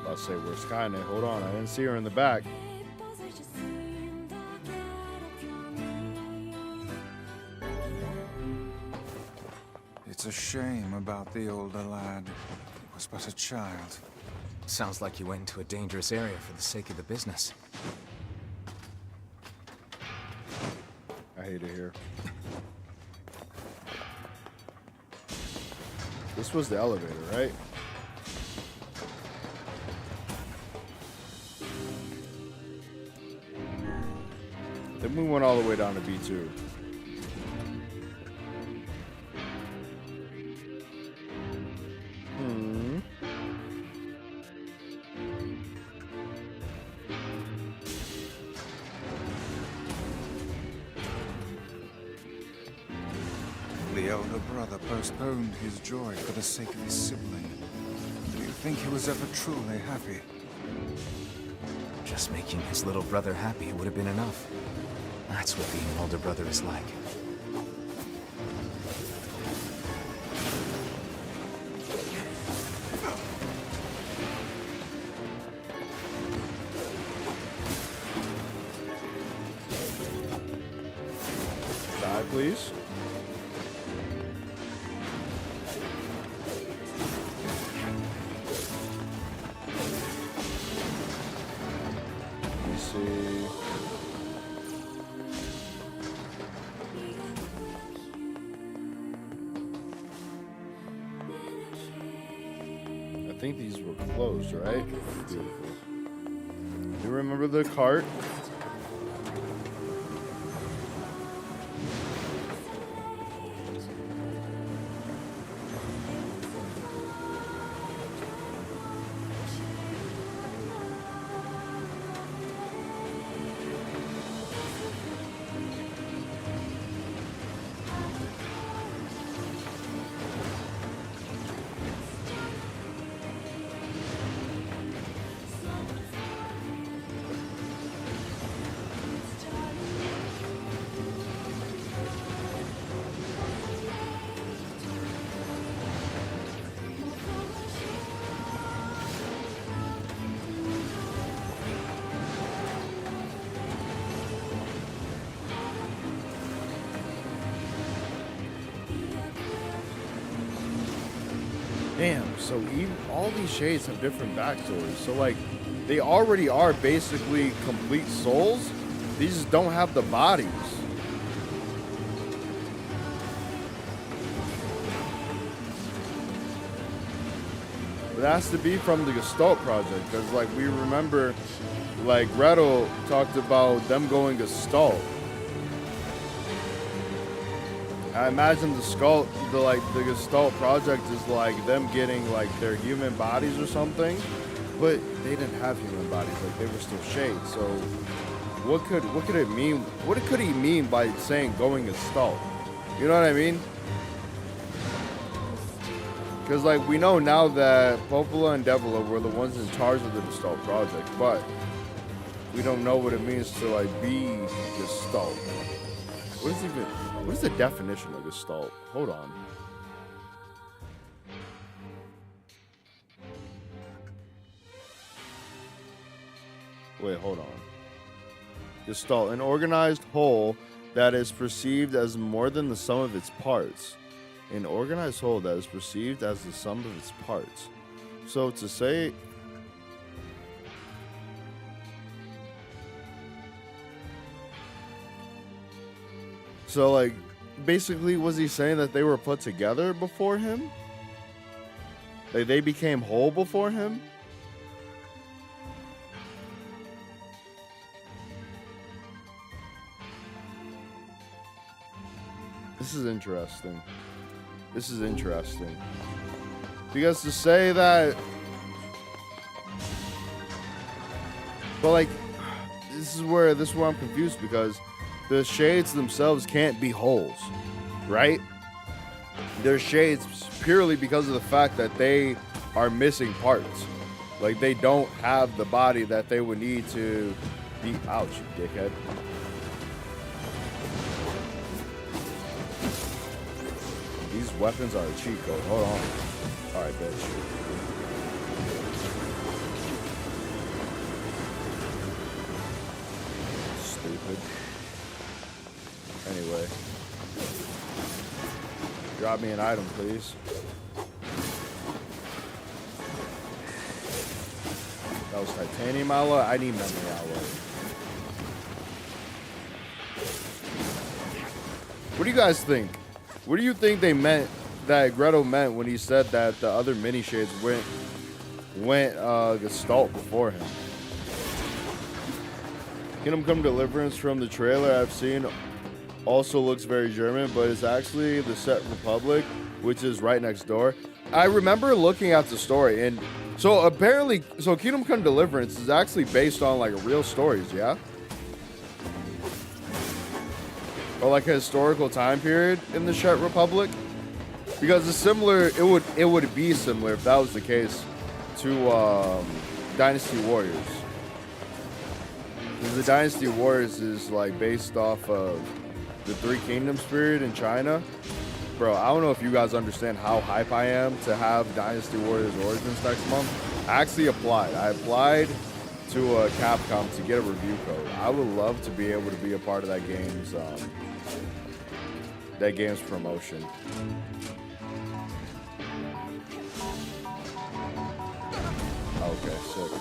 I'll say where's Kaine? Hold on, I didn't see her in the back. It's a shame about the older lad. He was but a child. Sounds like you went into a dangerous area for the sake of the business. I hate it here. This was the elevator, right? Then we went all the way down to B2. The elder brother postponed his joy for the sake of his sibling. Do you think he was ever truly happy? Just making his little brother happy would have been enough. That's what being an older brother is like. Die, please. Let me see. I think these were closed, right? Beautiful. Do you remember the cart? Damn, so even all these shades have different backstories. So like, they already are basically complete souls. These just don't have the bodies. It has to be from the Gestalt project, because like we remember, like Gretel talked about them going Gestalt. I imagine the Gestalt project is like them getting like their human bodies or something, but they didn't have human bodies. Like they were still shades. So what could it mean? What could he mean by saying going Gestalt? You know what I mean? Because like we know now that Popola and Devila were the ones in charge of the Gestalt project, but we don't know what it means to like be Gestalt. What is the definition of Gestalt? Hold on. Wait, hold on. Gestalt, an organized whole that is perceived as more than the sum of its parts. An organized whole that is perceived as the sum of its parts. So to say... So, like, basically, was he saying that they were put together before him? Like, they became whole before him? This is interesting. This is interesting. Because to say that... But like, this is where I'm confused, because the shades themselves can't be holes, right? They're shades purely because of the fact that they are missing parts. Like, they don't have the body that they would need to be. Ouch, you dickhead. These weapons are a cheat code. Hold on. All right, bitch. Stupid. Anyway. Drop me an item, please. That was titanium alloy. I need memory alloy. What do you guys think? What do you think they meant, that Gretel meant, when he said that the other mini shades went Gestalt before him? Kingdom Come Deliverance from the trailer I've seen also looks very German, but it's actually the Set Republic, which is right next door. I remember looking at the story, and so apparently, Kingdom Come Deliverance is actually based on like real stories, yeah? Or like a historical time period in the Czech Republic, because it's similar. It would be similar if that was the case to Dynasty Warriors, because the Dynasty Warriors is like based off of the Three Kingdoms period in China. Bro, I don't know if you guys understand how hype I am to have Dynasty Warriors Origins next month. I actually applied. I applied to Capcom to get a review code. I would love to be able to be a part of that game's promotion. Okay, sick.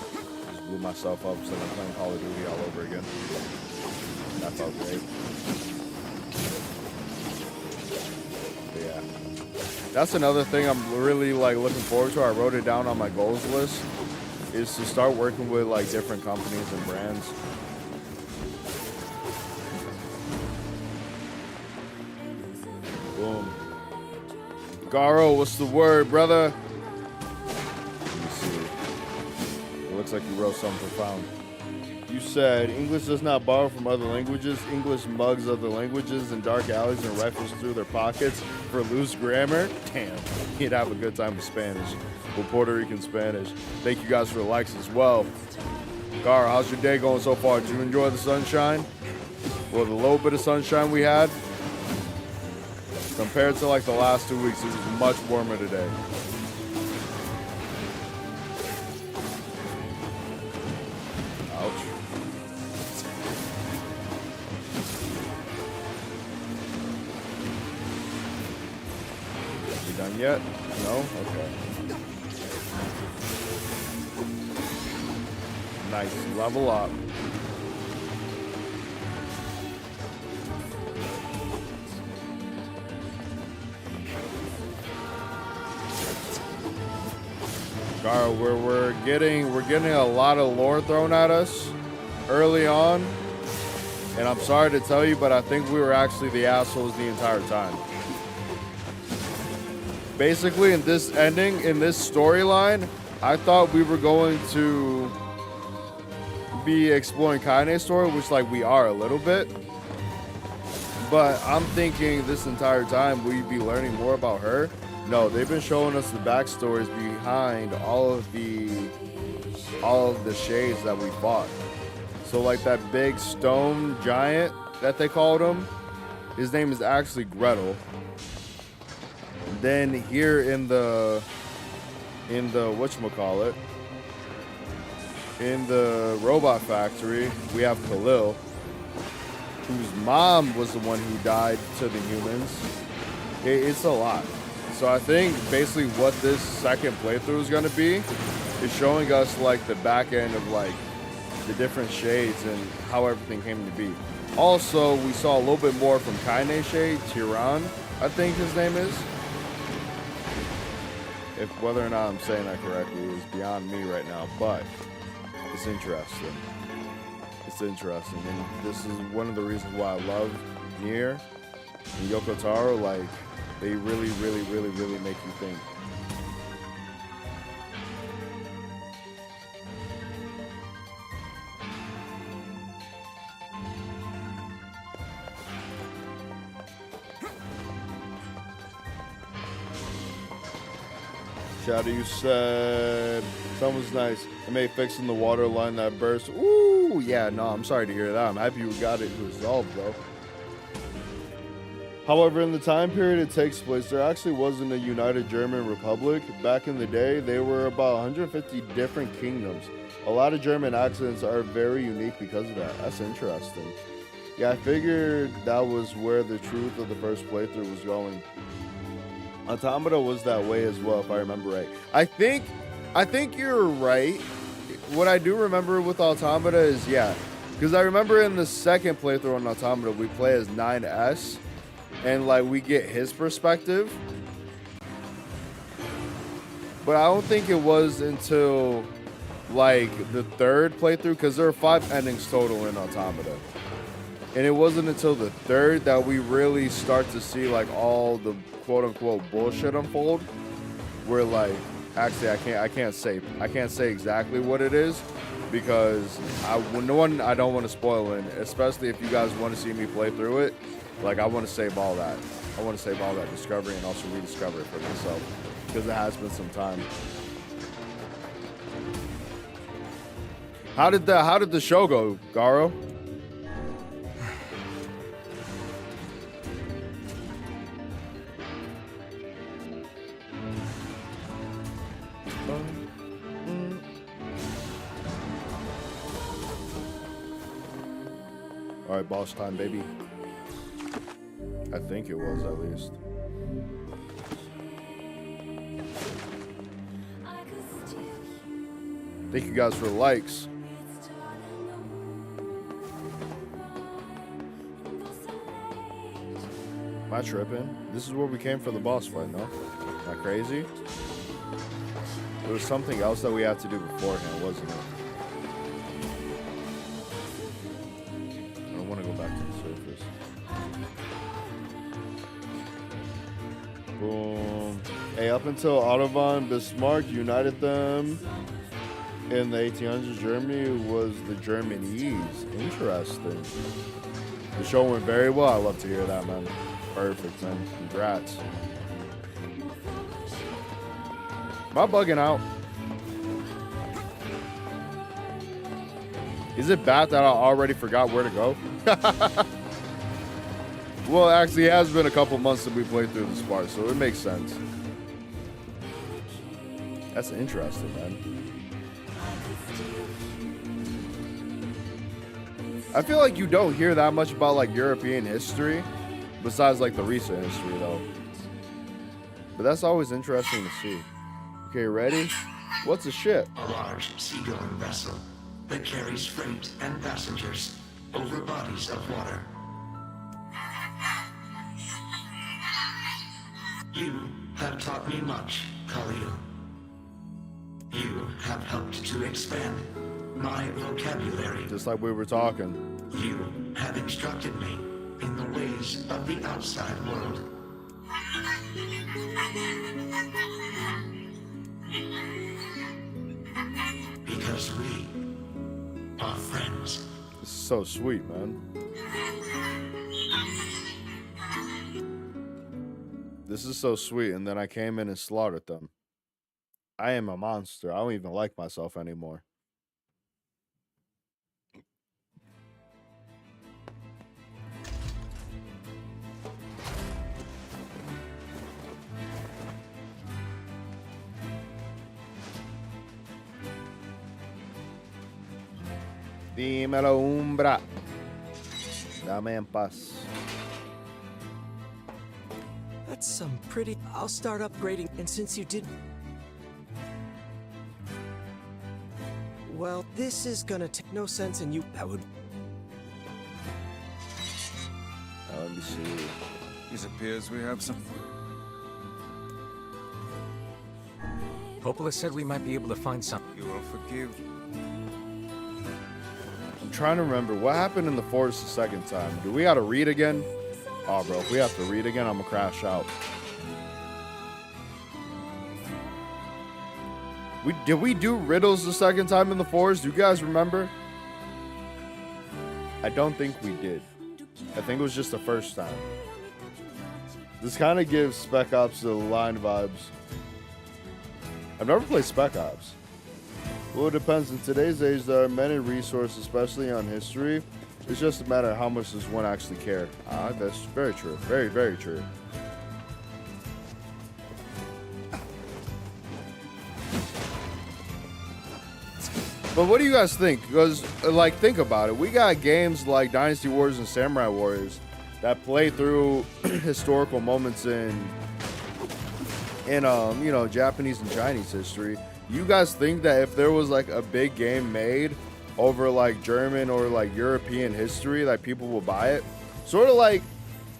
Just blew myself up so I'm playing Call of Duty all over again. That felt great. But yeah. That's another thing I'm really like looking forward to. I wrote it down on my goals list, is to start working with like different companies and brands. Boom. Garo, what's the word, brother? Let me see. It looks like you wrote something profound. You said, English does not borrow from other languages. English mugs other languages in dark alleys and rifles through their pockets for loose grammar. Damn, he'd have a good time with Spanish. With Puerto Rican Spanish. Thank you guys for the likes as well. Garo, how's your day going so far? Did you enjoy the sunshine? Well, the little bit of sunshine we had, compared to like the last 2 weeks, it was much warmer today. Ouch. You done yet? No? Okay. Nice. Level up. Garo, we're getting a lot of lore thrown at us early on, and I'm sorry to tell you, but I think we were actually the assholes the entire time. Basically, in this ending, in this storyline, I thought we were going to be exploring Kaine's story, which like we are a little bit, but I'm thinking this entire time we'd be learning more about her. No, they've been showing us the backstories behind all of the shades that we fought. So like that big stone giant that they called him, his name is actually Gretel. Then here in the whatchamacallit, in the robot factory, we have Khalil, whose mom was the one who died to the humans. It's a lot. So I think basically what this second playthrough is going to be is showing us like the back end of like the different shades and how everything came to be. Also, we saw a little bit more from Kaine shade, Tiran, I think his name is. If whether or not I'm saying that correctly is beyond me right now, but it's interesting. It's interesting, and this is one of the reasons why I love Nier and Yoko Taro. Like, they really make you think. Shadow, you said someone's nice. It may fixing the water line that burst. Ooh, yeah, no, I'm sorry to hear that. I'm happy you got it resolved, though. However, in the time period it takes place, there actually wasn't a united German republic. Back in the day, there were about 150 different kingdoms. A lot of German accents are very unique because of that. That's interesting. Yeah, I figured that was where the truth of the first playthrough was going. Automata was that way as well, if I remember right. I think you're right. What I do remember with Automata is, yeah, because I remember in the second playthrough on Automata, we play as 9S, and like we get his perspective. But I don't think it was until like the third playthrough, because there are 5 endings total in Automata. And it wasn't until the third that we really start to see like all the quote unquote bullshit unfold. Where like, actually I can't say exactly what it is, because I don't want to spoil it, especially if you guys want to see me play through it. Like, I want to save all that. I want to save all that discovery and also rediscover it for myself, because it has been some time. How did the show go, Garo? All right, boss time, baby. I think it was, at least. Thank you guys for the likes. Am I tripping? This is where we came for the boss fight, no? Am I crazy? There was something else that we had to do beforehand, wasn't it? I don't want to go back to the surface. Boom. Hey, up until Otto Bismarck united them in the 1800s, Germany was the Germanese. Interesting. The show went very well. I love to hear that, man. Perfect, man. Congrats. Am I bugging out? Is it bad that I already forgot where to go? Well, actually, it has been a couple months since we played through this part, so it makes sense. That's interesting, man. I feel like you don't hear that much about, like, European history, besides, like, the recent history, though. But that's always interesting to see. Okay, ready? What's a ship? A large seagoing vessel that carries freight and passengers over bodies of water. You have taught me much, Khalil. You have helped to expand my vocabulary. Just like we were talking. You have instructed me in the ways of the outside world. Because we are friends. This is so sweet, man. This is so sweet, and then I came in and slaughtered them. I am a monster. I don't even like myself anymore. Dímelo, Umbra. Dame en paz. That's some pretty... I'll start upgrading, and since you did... Well, this is gonna take no sense in you. That would... Let me see. It appears we have some... Popola said we might be able to find something. You will forgive... I'm trying to remember. What happened in the forest the second time? Do we gotta read again? Oh, bro, if we have to read again, I'm gonna crash out. Did we do riddles the second time in the forest? Do you guys remember? I don't think we did. I think it was just the first time. This kind of gives Spec Ops the line vibes. I've never played Spec Ops. Well, it depends. In today's age, there are many resources, especially on history. It's just a matter of how much does one actually care. That's very true. Very, very true. But what do you guys think? Because, like, think about it. We got games like Dynasty Warriors and Samurai Warriors that play through historical moments in you know, Japanese and Chinese history. You guys think that if there was like a big game made over like German or like European history, that people will buy it? Sort of like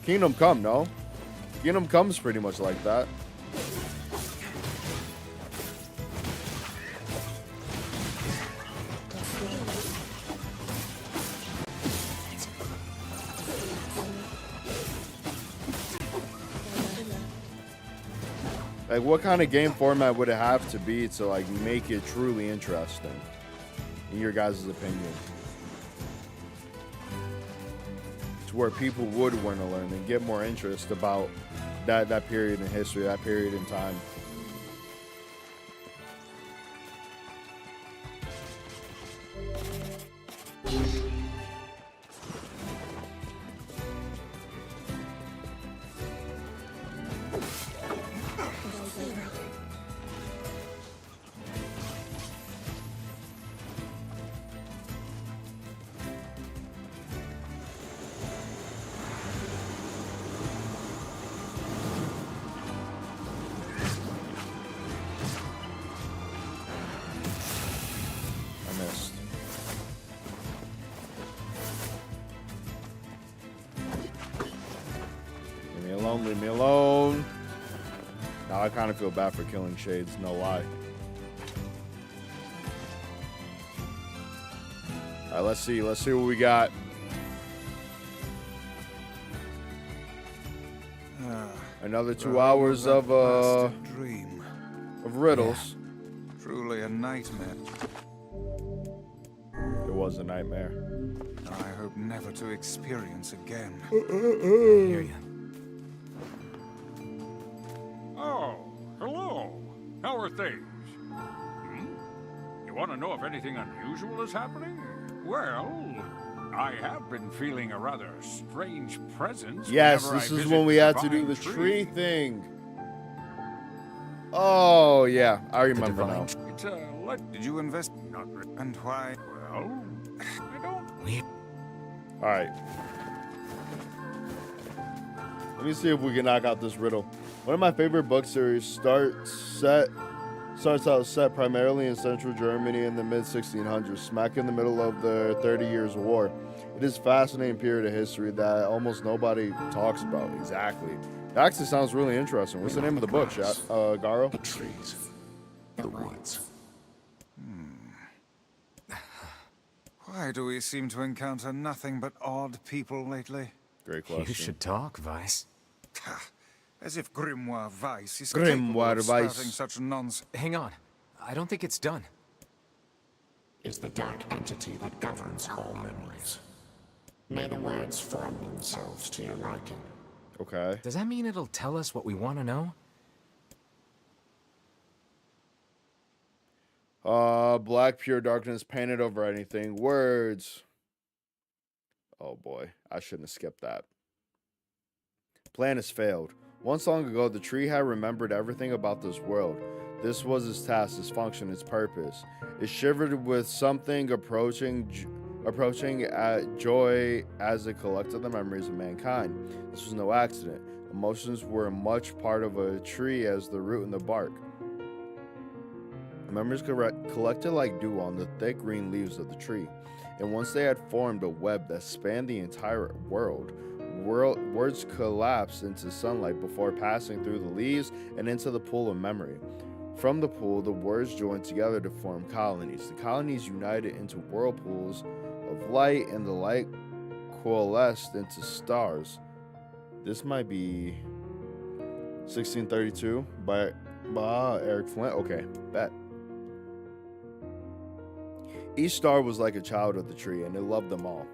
Kingdom Come, no? Kingdom Come's pretty much like that. Like, what kind of game format would it have to be to like make it truly interesting, in your guys' opinion? To where people would want to learn and get more interest about that period in history, that period in time. Leave me alone. Now I kind of feel bad for killing Shades, no lie. Alright, let's see what we got. Another 2 hours of dream. Of riddles. Yeah. Truly a nightmare. It was a nightmare. I hope never to experience again. I hear you. Oh, hello. How are things? You want to know if anything unusual is happening? Well, I have been feeling a rather strange presence. Yes, this is when we had to do the tree thing. Oh, yeah, I remember now. It's, did you invest? Not really. And why? Well, I don't. All right. Let me see if we can knock out this riddle. One of my favorite book series starts out set primarily in central Germany in the mid-1600s, smack in the middle of the 30 Years' War. It is a fascinating period of history that almost nobody talks about. Exactly. That actually sounds really interesting. What's the name of the book, Garo? The trees. The woods. Why do we seem to encounter nothing but odd people lately? Great question. You should talk, Vice. As if Grimoire Vice is Grimoire capable of Vice. spouting such nonsense. Hang on. I don't think it's done. Is the dark entity that governs all memories. May the words form themselves to your liking. Okay. Does that mean it'll tell us what we want to know? Black pure darkness painted over anything. Words. Oh boy, I shouldn't have skipped that. Plan has failed. Once long ago, the tree had remembered everything about this world. This was its task, its function, its purpose. It shivered with something approaching at joy as it collected the memories of mankind. This was no accident. Emotions were much part of a tree as the root and the bark. Memories collected like dew on the thick green leaves of the tree. And once they had formed a web that spanned the entire world, words collapsed into sunlight before passing through the leaves and into the pool of memory. From the pool, the words joined together to form colonies. The colonies united into whirlpools of light, and the light coalesced into stars. This might be 1632 by Eric Flint. Okay, bet. Each star was like a child of the tree, and it loved them all.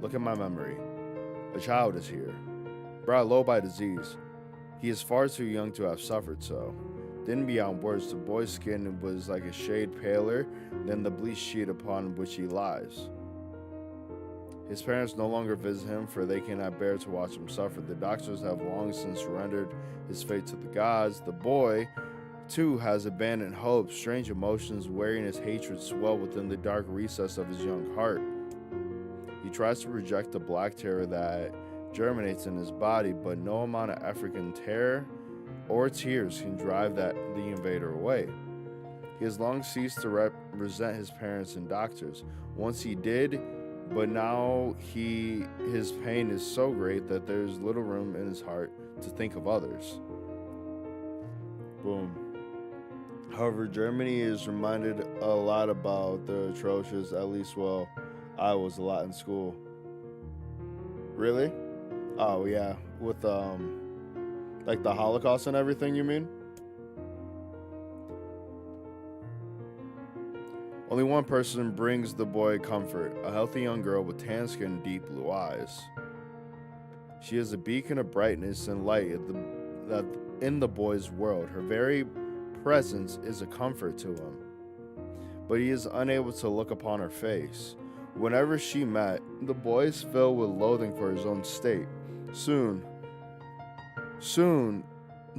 Look at my memory. A child is here, brought low by disease. He is far too young to have suffered so. Then beyond words, the boy's skin was like a shade paler than the bleached sheet upon which he lies. His parents no longer visit him, for they cannot bear to watch him suffer. The doctors have long since surrendered his fate to the gods. The boy, too, has abandoned hope. Strange emotions, weariness, hatred swell within the dark recess of his young heart. He tries to reject the black terror that germinates in his body, but no amount of effort can tear or tears can drive the invader away. He has long ceased to resent his parents and doctors. Once he did, but now his pain is so great that there's little room in his heart to think of others. Boom. However, Germany is reminded a lot about the atrocious, at least, well, I was a lot in school. Really? Oh, yeah. With, like the Holocaust and everything, you mean? Only one person brings the boy comfort, a healthy young girl with tan skin and deep blue eyes. She is a beacon of brightness and light in the boy's world. Her very presence is a comfort to him, but he is unable to look upon her face. Whenever she met, the boy is filled with loathing for his own state. Soon,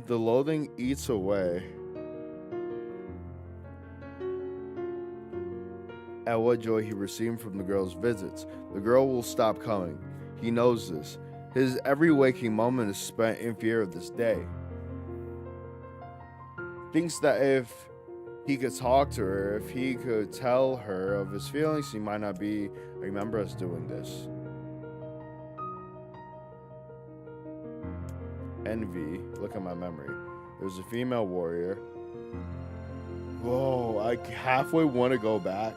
the loathing eats away at what joy he received from the girl's visits. The girl will stop coming. He knows this. His every waking moment is spent in fear of this day. Thinks that if he could talk to her, if he could tell her of his feelings, he might not remember us doing this. Envy. Look at my memory. There's a female warrior. Whoa, I halfway want to go back.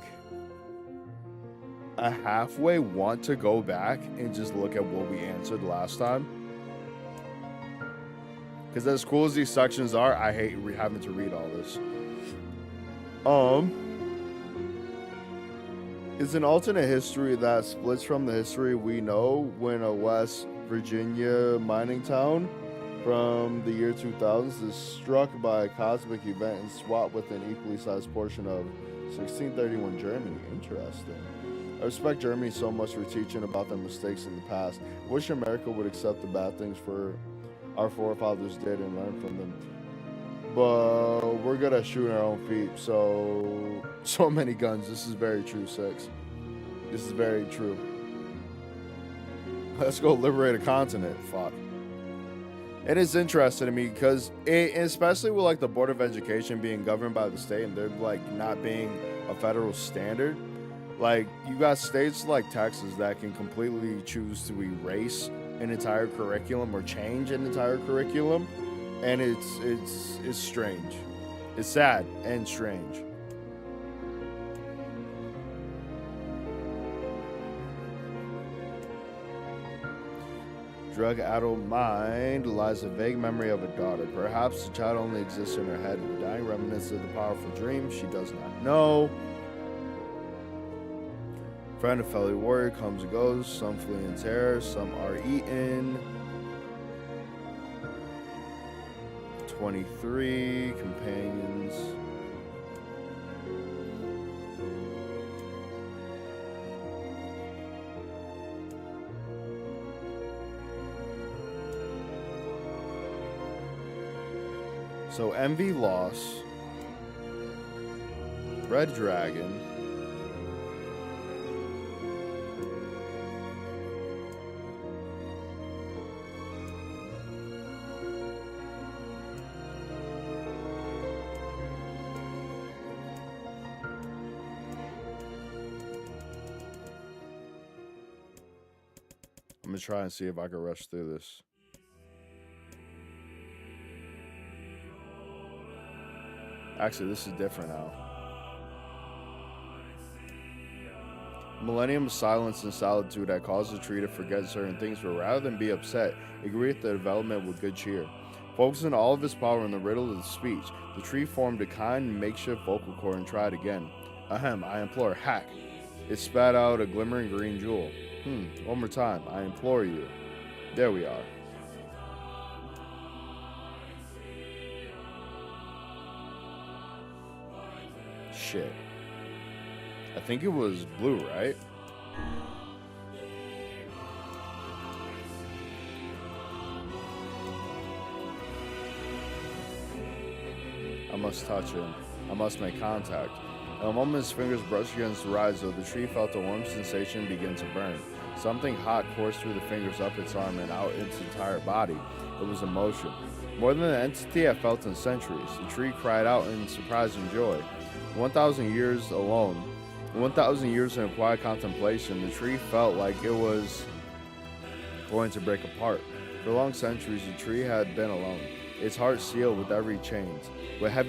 I halfway want to go back and just look at what we answered last time. Because as cool as these sections are, I hate having to read all this. It's an alternate history that splits from the history we know when a West Virginia mining town from the year 2000 is struck by a cosmic event and swapped with an equally sized portion of 1631 Germany. Interesting. I respect Germany so much for teaching about their mistakes in the past. I wish America would accept the bad things our forefathers did and learn from them. But we're good at shooting our own feet, so many guns. This is very true, Six. This is very true. Let's go liberate a continent. Fuck. And it's interesting to me because especially with like the Board of Education being governed by the state and there like not being a federal standard. Like, you got states like Texas that can completely choose to erase an entire curriculum or change an entire curriculum, and it's strange. It's sad and strange. Drug-addled mind lies a vague memory of a daughter. Perhaps the child only exists in her head, the dying remnants of the powerful dream she does not know. Friend of fellow warrior comes and goes, some flee in terror, some are eaten. 23 companions. So Envy loss. Red Dragon. I'm gonna try and see if I can rush through this. Actually, this is different now. Millennium of silence and solitude had caused the tree to forget certain things, but rather than be upset, it greeted the development with good cheer. Focusing all of its power on the riddle of the speech, the tree formed a kind makeshift vocal cord and tried again. Ahem, I implore, hack. It spat out a glimmering green jewel. One more time, I implore you. There we are. shit. I think it was blue, right? I must touch him. I must make contact. At the moment his fingers brushed against the riser, the tree felt a warm sensation begin to burn. Something hot coursed through the fingers up its arm and out its entire body. It was emotion. More than an entity I felt in centuries. The tree cried out in surprise and joy. 1,000 years alone, 1,000 years in quiet contemplation, the tree felt like it was going to break apart. For long centuries, the tree had been alone. Its heart sealed with heavy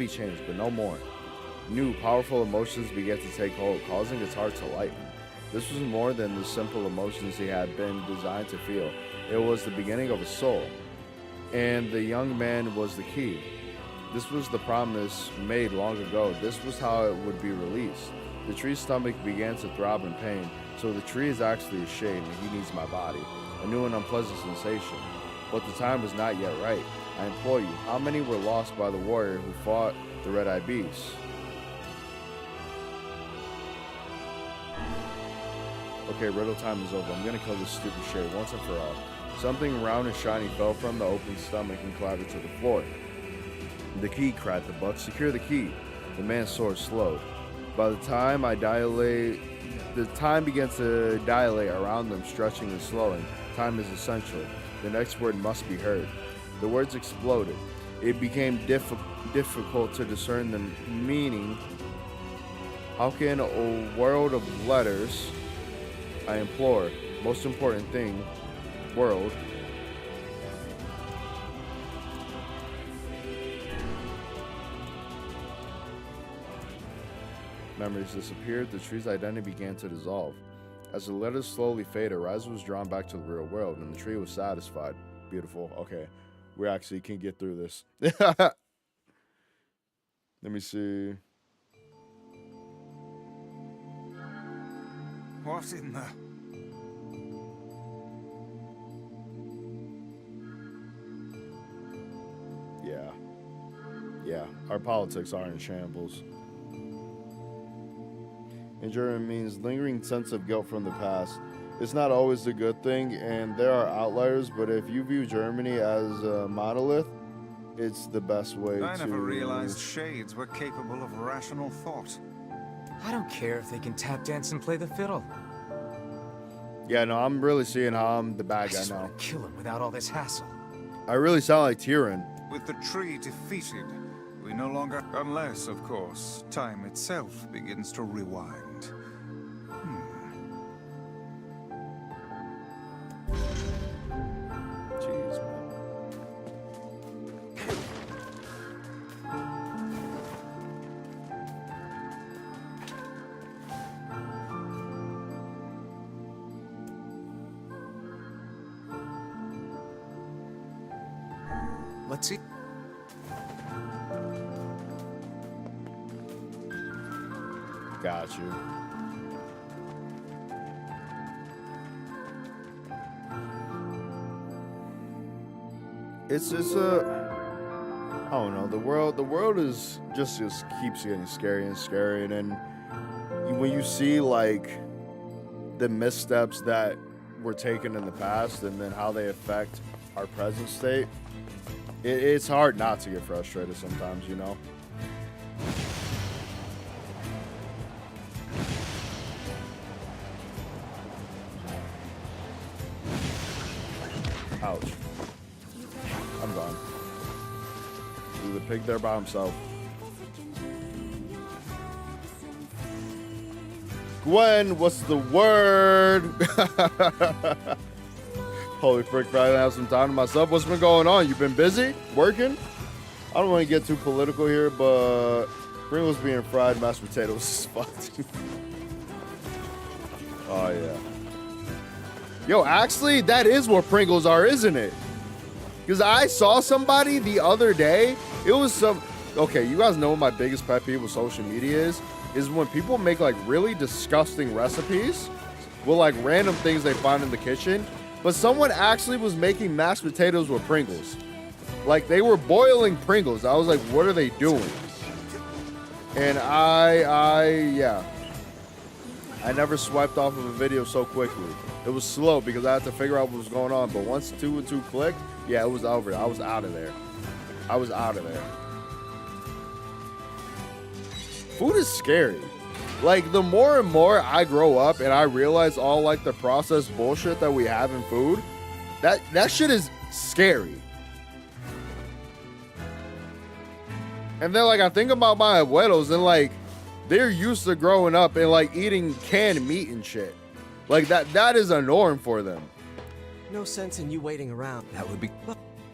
chains, but no more. New, powerful emotions began to take hold, causing its heart to lighten. This was more than the simple emotions he had been designed to feel. It was the beginning of a soul. And the young man was the key. This was the promise made long ago. This was how it would be released. The tree's stomach began to throb in pain. So the tree is actually a shade and he needs my body. A new and unpleasant sensation. But the time was not yet right. I implore you, how many were lost by the warrior who fought the red-eyed beast? Okay, riddle time is over. I'm gonna kill this stupid shade once and for all. Something round and shiny fell from the open stomach and clattered to the floor. The key, cried the buck. Secure the key. The man's sword slowed. By the time the time began to dilate around them, stretching and slowing. Time is essential. The next word must be heard. The words exploded. It became difficult to discern the meaning. How can a world of letters, I implore, most important thing, world, memories disappeared, the tree's identity began to dissolve. As the letters slowly faded, Rise was drawn back to the real world, and the tree was satisfied. Beautiful. Okay, we actually can get through this. Let me see. What in the... Yeah, our politics are in shambles. Enduring means lingering sense of guilt from the past. It's not always a good thing, and there are outliers, but if you view Germany as a monolith, it's the best way I never realized shades were capable of rational thought. I don't care if they can tap dance and play the fiddle. Yeah, no, I'm really seeing how I'm the bad guy I just now. want to kill him without all this hassle. I really sound like Tyrion. With the tree defeated, we no longer... Unless, of course, time itself begins to rewind. Jeez, man. Let's see. Got you. It's just I don't know. The world is just keeps getting scary and scary, and then when you see like the missteps that were taken in the past, and then how they affect our present state, it's hard not to get frustrated sometimes, you know. Ouch. I'm gone. There's a pig there by himself. Gwen, what's the word? Holy frick, Friday, I have some time to myself. What's been going on? You been busy? Working? I don't want to get too political here, but Pringles being fried mashed potatoes is fucked. Oh, yeah. Yo, actually, that is what Pringles are, isn't it? Because I saw somebody the other day. It was some... Okay, you guys know what my biggest pet peeve with social media is when people make, like, really disgusting recipes with, like, random things they find in the kitchen. But someone actually was making mashed potatoes with Pringles. Like, they were boiling Pringles. I was like, what are they doing? And yeah. I never swiped off of a video so quickly. It was slow because I had to figure out what was going on. But once 2 and 2 clicked, yeah, it was over. I was out of there. I was out of there. Food is scary. Like, the more and more I grow up and I realize all, like, the processed bullshit that we have in food, that shit is scary. And then, like, I think about my abuelos and, like, they're used to growing up and, like, eating canned meat and shit. Like, that is a norm for them. No sense in you waiting around. That would be...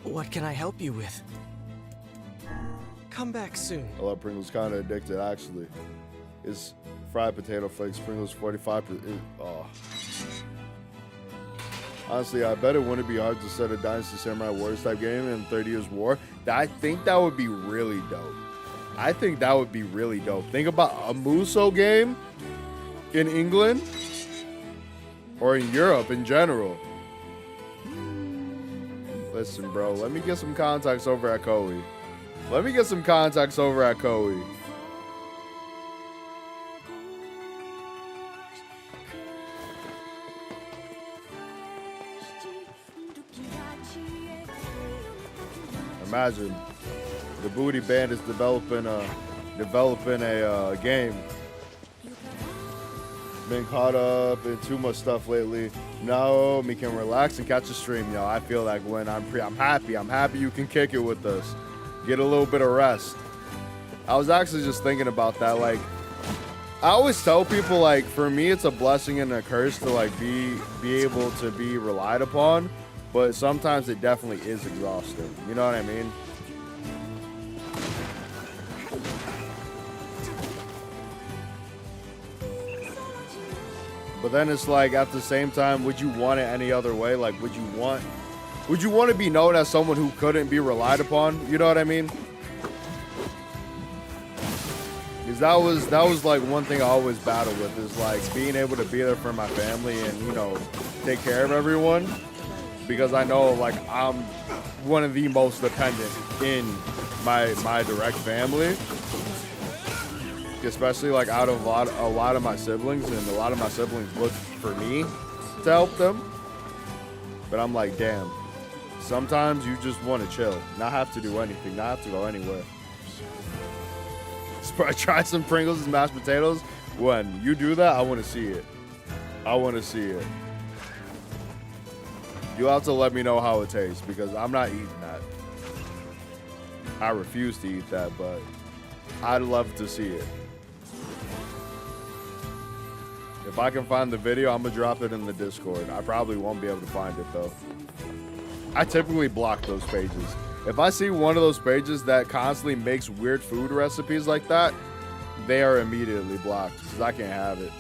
What can I help you with? Come back soon. I love Pringles, kind of addicted, actually. It's fried potato flakes, Pringles 45%. Oh. Honestly, I bet it wouldn't be hard to set a Dynasty Samurai Warriors type game in 30 Years War. I think that would be really dope. I think that would be really dope. Think about a Muso game in England or in Europe in general. Listen, bro, let me get some contacts over at Koei. Let me get some contacts over at Koei. Imagine the Booty Band is developing a game. Been caught up in too much stuff lately. No, me can relax and catch a stream, yo. I feel like when I'm happy. I'm happy you can kick it with us. Get a little bit of rest. I was actually just thinking about that. Like, I always tell people, like, for me, it's a blessing and a curse to, like, be able to be relied upon. But sometimes it definitely is exhausting. You know what I mean? But then it's like, at the same time, would you want it any other way? Like, would you want to be known as someone who couldn't be relied upon? You know what I mean? Because that was like one thing I always battled with, is like being able to be there for my family and, you know, take care of everyone. Because I know, like, I'm one of the most dependent in my direct family, especially like out of a lot of my siblings, and a lot of my siblings look for me to help them. But I'm like, damn, sometimes you just want to chill, not have to do anything, not have to go anywhere. Try some Pringles and mashed potatoes. When you do that, I want to see it. I want to see it. You'll have to let me know how it tastes, because I'm not eating that. I refuse to eat that, but I'd love to see it. If I can find the video, I'm going to drop it in the Discord. I probably won't be able to find it, though. I typically block those pages. If I see one of those pages that constantly makes weird food recipes like that, they are immediately blocked, because I can't have it.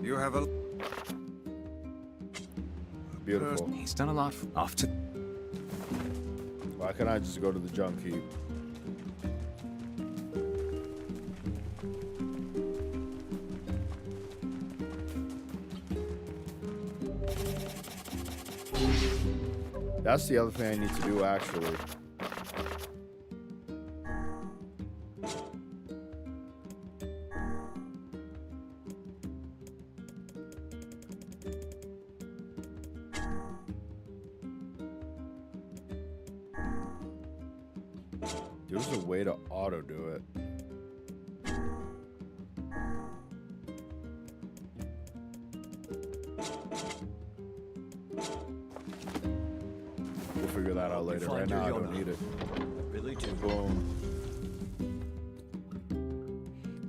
You have a... Beautiful. He's done a lot off to... Why can't I just go to the junk heap? That's the other thing I need to do, actually. There's a way to auto do it. We'll figure that out later. Right now, I don't need it. Really do. Boom.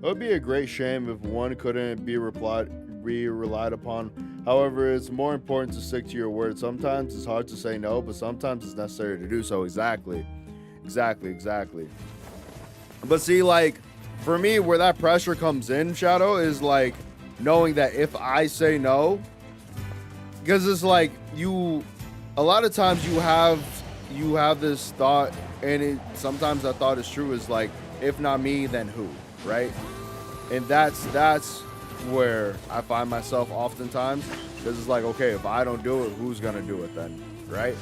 It would be a great shame if one couldn't be relied upon. However, it's more important to stick to your word. Sometimes it's hard to say no, but sometimes it's necessary to do so. Exactly. But see, like, for me, where that pressure comes in, Shadow, is like knowing that if I say no, because it's like a lot of times you have this thought, and sometimes that thought is true, is like, if not me, then who, right? And that's where I find myself oftentimes, because it's like, okay, if I don't do it, who's gonna do it then, right?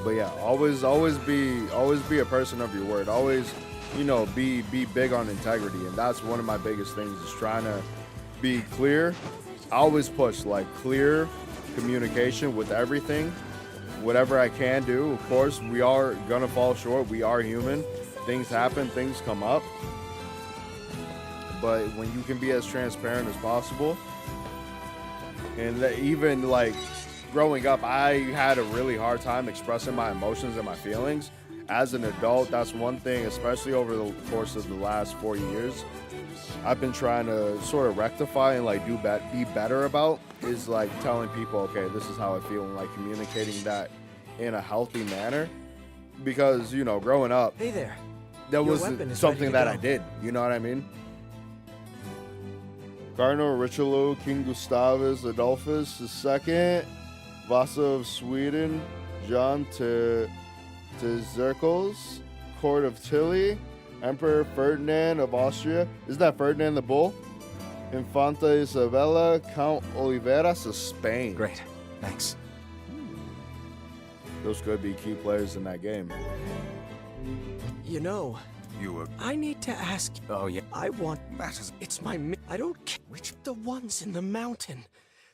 But yeah, always be a person of your word. Always, you know, be big on integrity, and that's one of my biggest things, is trying to be clear. I always push like clear communication with everything, whatever I can do. Of course, we are gonna fall short. We are human. Things happen. Things come up. But when you can be as transparent as possible, and even like growing up, I had a really hard time expressing my emotions and my feelings. As an adult, that's one thing, especially over the course of the last 4 years, I've been trying to sort of rectify and like be better about, is like telling people, okay, this is how I feel, and like communicating that in a healthy manner. Because, you know, growing up, Hey there. that Your was weapon is something ready to that go. I did. You know what I mean? Cardinal Richelieu, King Gustavus Adolphus II, Vasa of Sweden, John Tzerkles, Court of Tilly, Emperor Ferdinand of Austria. Isn't that Ferdinand the Bull? Infanta Isabella, Count Oliveras of Spain. Great, thanks. Those could be key players in that game. You know, I need to ask. Oh yeah. I want matters. It's my. I don't care which the ones in the mountain.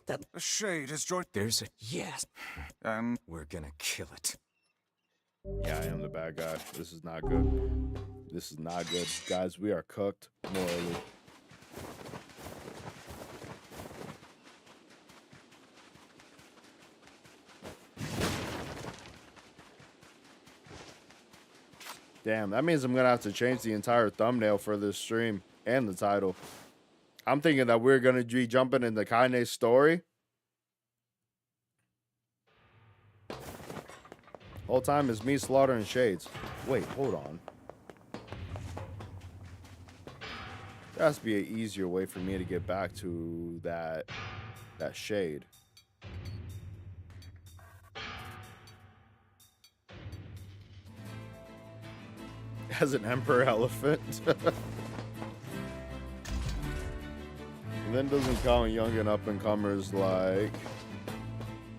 That A shade has joined. There's a. Yes. We're gonna kill it. Yeah, I am the bad guy. This is not good. This is not good. Guys, we are cooked morally. Damn, that means I'm gonna have to change the entire thumbnail for this stream and the title. I'm thinking that we're gonna be jumping into Kaine's story. Whole time is me slaughtering shades. Wait, hold on. There has to be an easier way for me to get back to that shade. As an emperor elephant. And then doesn't count young and up and comers like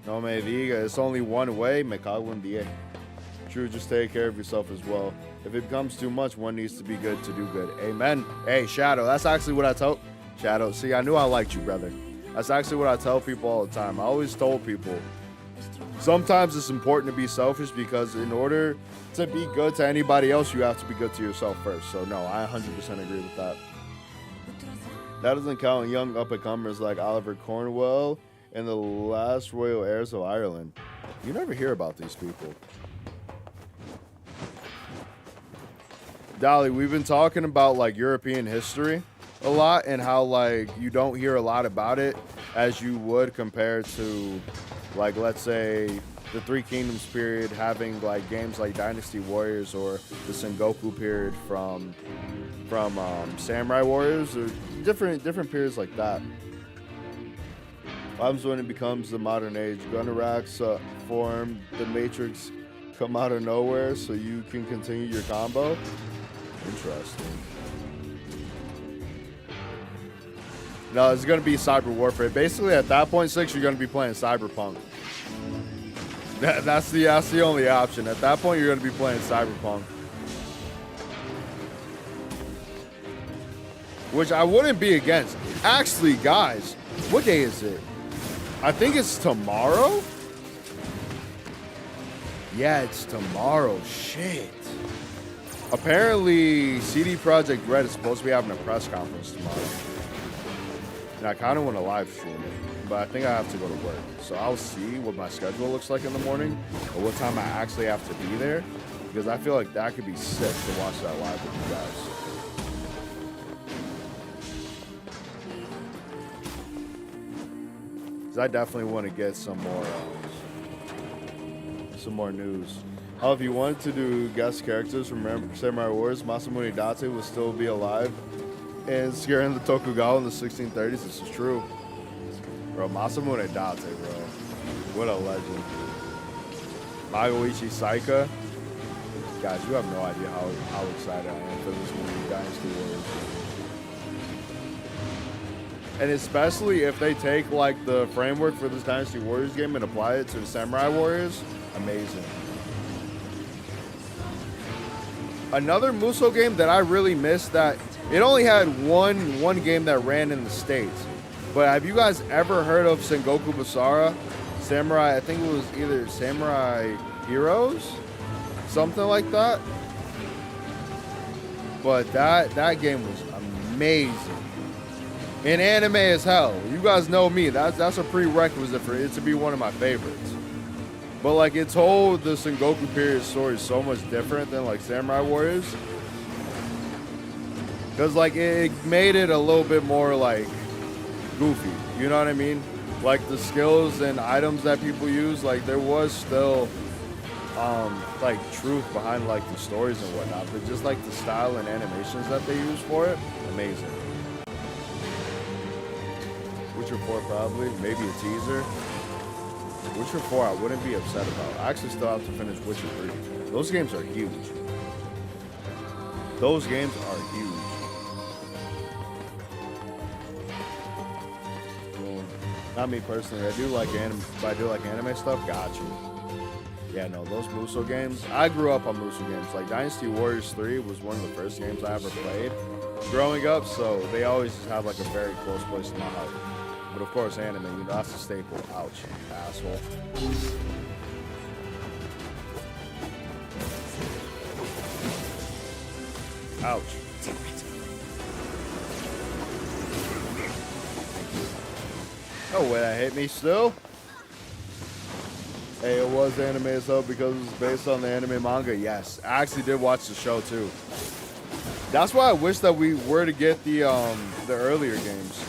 no me diga, it's only one way, me cago en 10. True, just take care of yourself as well. If it becomes too much, one needs to be good to do good. Amen. Hey, Shadow, that's actually what I tell Shadow. See, I knew I liked you, brother. That's actually what I tell people all the time. I always told people, sometimes it's important to be selfish, because in order to be good to anybody else, you have to be good to yourself first. So no, I 100% agree with that. That doesn't count young up-and-comers like Oliver Cornwell and the last royal heirs of Ireland. You never hear about these people. Dolly, we've been talking about like European history a lot, and how like you don't hear a lot about it as you would compared to, like, let's say the Three Kingdoms period, having like games like Dynasty Warriors, or the Sengoku period from Samurai Warriors, or different periods like that. What happens when it becomes the modern age? Gunnaraks form, the Matrix come out of nowhere so you can continue your combo? Interesting. No, it's going to be Cyber Warfare. Basically, at that point, 6, you're going to be playing Cyberpunk. That's the only option. At that point, you're going to be playing Cyberpunk. Which I wouldn't be against. Actually, guys, what day is it? I think it's tomorrow? Yeah, it's tomorrow. Shit. Apparently, CD Projekt Red is supposed to be having a press conference tomorrow. And I kind of want to live stream it, but I think I have to go to work. So I'll see what my schedule looks like in the morning, or what time I actually have to be there, because I feel like that could be sick to watch that live with you guys. Because I definitely want to get some more news. Oh, if you wanted to do guest characters from Samurai Wars, Masamune Date would still be alive and scaring the Tokugawa in the 1630s. This is true. Bro, Masamune Date, bro. What a legend. Magoichi Saika. Guys, you have no idea how excited I am for this movie, Dynasty Warriors. And especially if they take like the framework for this Dynasty Warriors game and apply it to the Samurai Warriors, amazing. Another Musou game that I really missed, that it only had one game that ran in the States. But have you guys ever heard of Sengoku Basara? Samurai, I think it was either Samurai Heroes? Something like that. But that game was amazing. And anime as hell. You guys know me. That's a prerequisite for it to be one of my favorites. But like, it told the Sengoku period story so much different than like Samurai Warriors. Because like it made it a little bit more like goofy. You know what I mean? Like the skills and items that people use, like there was still like truth behind like the stories and whatnot, but just like the style and animations that they use for it, amazing. Witcher 4 probably, maybe a teaser. Witcher 4 I wouldn't be upset about. I actually still have to finish Witcher 3. Those games are huge. Those games are huge. Well, not me personally. I do like anime stuff. Got you. Yeah, no, those Musou games. I grew up on Musou games. Like Dynasty Warriors 3 was one of the first games I ever played growing up, so they always just have like a very close place in my heart. But of course, anime, you know, that's a staple. Ouch, asshole. Ouch. Oh, way that hit me still. Hey, it was anime as hell because it was based on the anime manga. Yes, I actually did watch the show too. That's why I wish that we were to get the earlier games.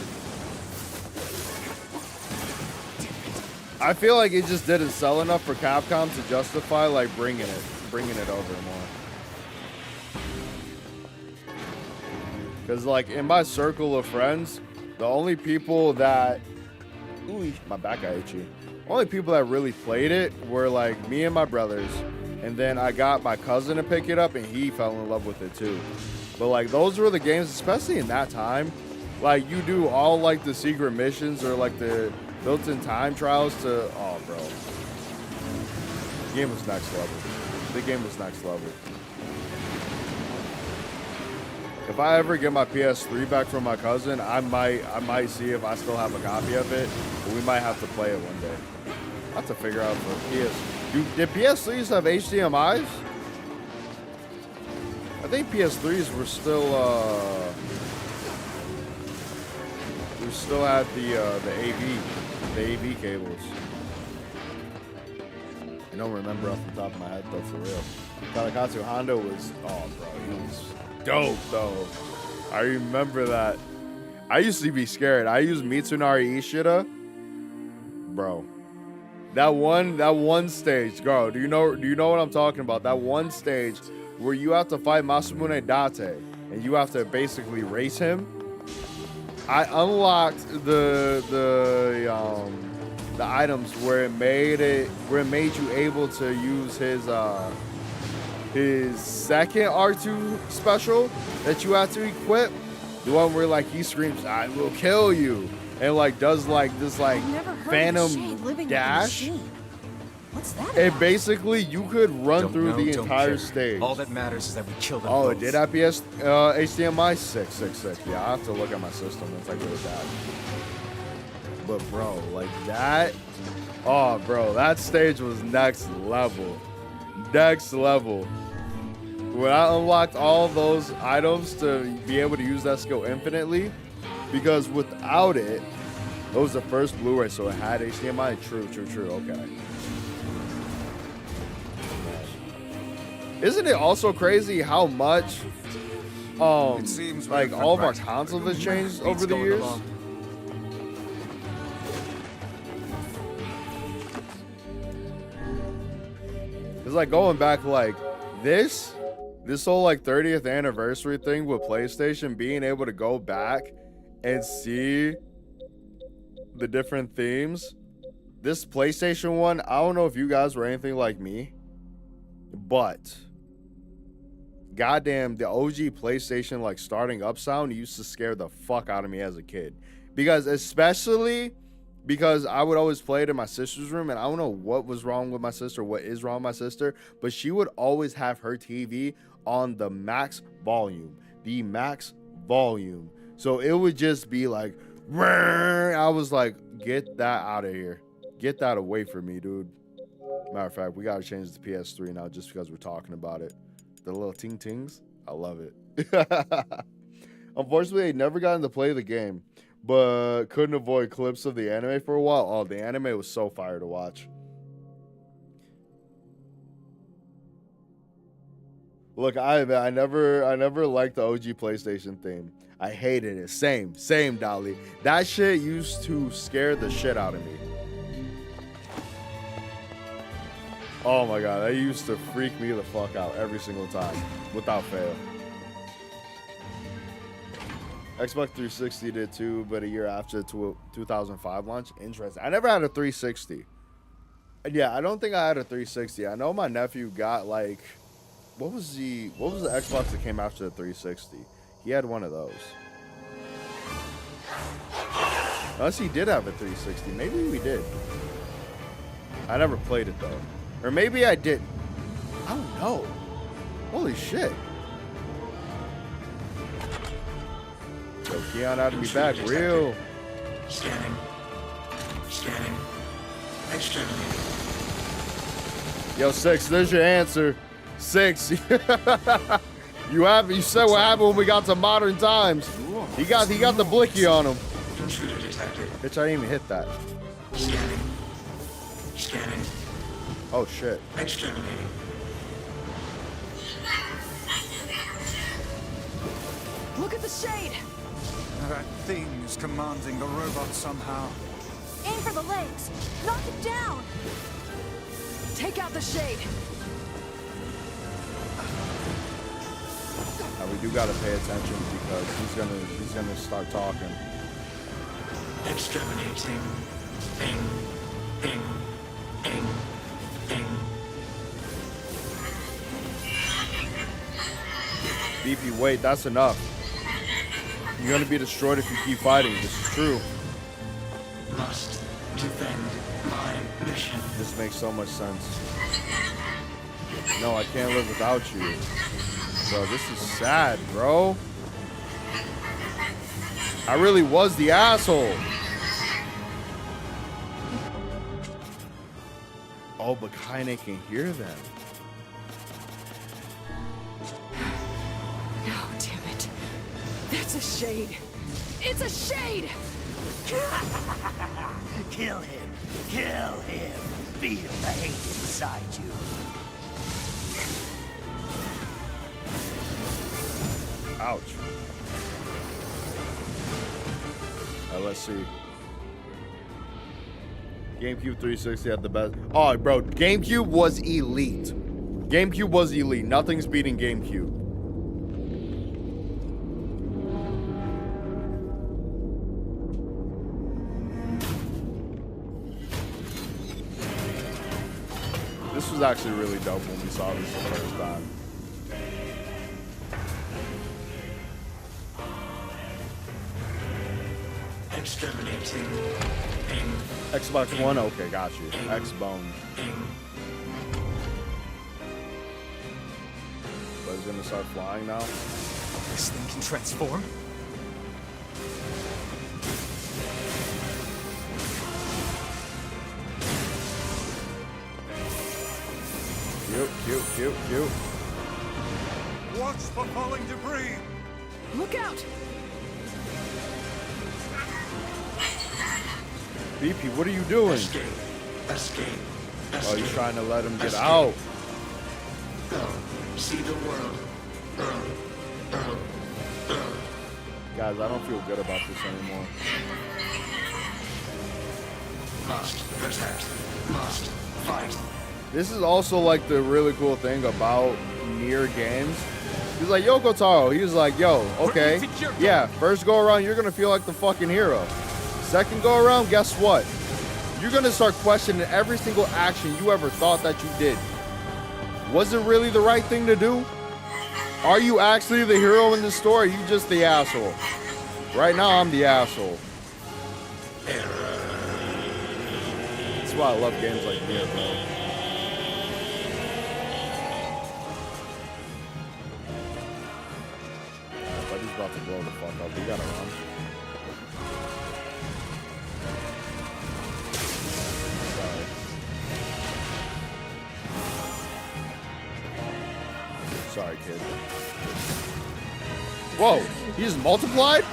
I feel like it just didn't sell enough for Capcom to justify like bringing it over more. Because like in my circle of friends, the only people that, ooh, my back got itchy. Only people that really played it were like me and my brothers, and then I got my cousin to pick it up and he fell in love with it too. But like those were the games, especially in that time, like you do all like the secret missions or like the built-in time trials to, oh bro, the game was next level. The game was next level. If I ever get my PS3 back from my cousin, I might see if I still have a copy of it, but we might have to play it one day. I have to figure out for PS. Did PS3s have HDMIs? I think PS3s were still we still had the AV cables. I don't remember off the top of my head though, for real. Tadakatsu Hondo was, oh bro, he was dope though. I remember that. I used to be scared. I used Mitsunari Ishida. Bro. That one stage, girl, do you know what I'm talking about? That one stage where you have to fight Masamune Date and you have to basically race him. I unlocked the items where it made you able to use his second R2 special that you have to equip. The one where like he screams, "I will kill you," and like does like this like phantom dash. What's that? And basically you could run through the entire care. stage. All that matters is that we killed them. Oh, both. it did have HDMI? Sick. Yeah, I have to look at my system once I go to that. But bro, like that, oh bro, that stage was next level. Next level. When I unlocked all those items to be able to use that skill infinitely, because without it, it was the first Blu-ray, so it had HDMI. True, okay. Isn't it also crazy how much like all of our consoles have changed over the years? It's like going back like this whole like 30th anniversary thing with PlayStation, being able to go back and see the different themes. This PlayStation one, I don't know if you guys were anything like me, but goddamn, the OG PlayStation like starting up sound used to scare the fuck out of me as a kid. Especially because I would always play it in my sister's room, and I don't know what was wrong with my sister, what is wrong with my sister, but she would always have her TV on the max volume. So it would just be like, I was like, get that out of here. Get that away from me, dude. Matter of fact, we gotta change the PS3 now just because we're talking about it. The little ting-tings, I love it. Unfortunately, I never got to play the game, but couldn't avoid clips of the anime for a while. Oh, the anime was so fire to watch. Look, I never liked the OG PlayStation theme. I hated it. Same, Dolly. That shit used to scare the shit out of me. Oh my god, that used to freak me the fuck out every single time, without fail. Xbox 360 did too, but a year after the 2005 launch. Interesting. I never had a 360. Yeah, I don't think I had a 360. I know my nephew got like, what was the Xbox that came after the 360? He had one of those. Unless he did have a 360. Maybe we did. I never played it though. Or maybe I didn't. I don't know. Holy shit. Yo, Keon had to be back real. Scanning. Exterminating. Yo, 6, there's your answer. 6. You said what happened when we got to modern times. He got the blicky on him. Intruder detected. Bitch, I didn't even hit that. Scanning. Oh shit. Exterminating. Look at the shade! That thing is commanding the robot somehow. Aim for the legs! Knock it down! Take out the shade! Now we do gotta pay attention because he's gonna start talking. Exterminating. Ping. BP, wait, that's enough. You're gonna be destroyed if you keep fighting. This is true. Must defend my mission. This makes so much sense. No, I can't live without you. Bro, this is sad, bro. I really was the asshole. Oh, but Kaine can hear them. No, damn it. That's a shade. It's a shade! Kill him. Feel the hate inside you. Ouch. Let's see. GameCube 360 had the best. Oh, bro, GameCube was elite. GameCube was elite. Nothing's beating GameCube. This was actually really dope when we saw this the first time. Exterminating. Xbox One? Okay, got you. X-Bone. But it's gonna start flying now. This thing can transform? Cute. Watch for falling debris. Look out! BP, what are you doing? Escape. Oh, you're trying to let him get out. Go. See the world. Earl. Guys, I don't feel good about this anymore. Must protect. Must fight. This is also like the really cool thing about Nier games. He's like, yo, Kotaro. He was like, yo, okay. Yeah, first go around, you're going to feel like the fucking hero. second go around, guess what? You're gonna start questioning every single action you ever thought that you did. Was it really the right thing to do? Are you actually the hero in the story? Or are you just the asshole? Right now, I'm the asshole. That's why I love games like Nier, bro. Buddy's about to blow the fuck up. We gotta run. Sorry, kid. Whoa, he just multiplied?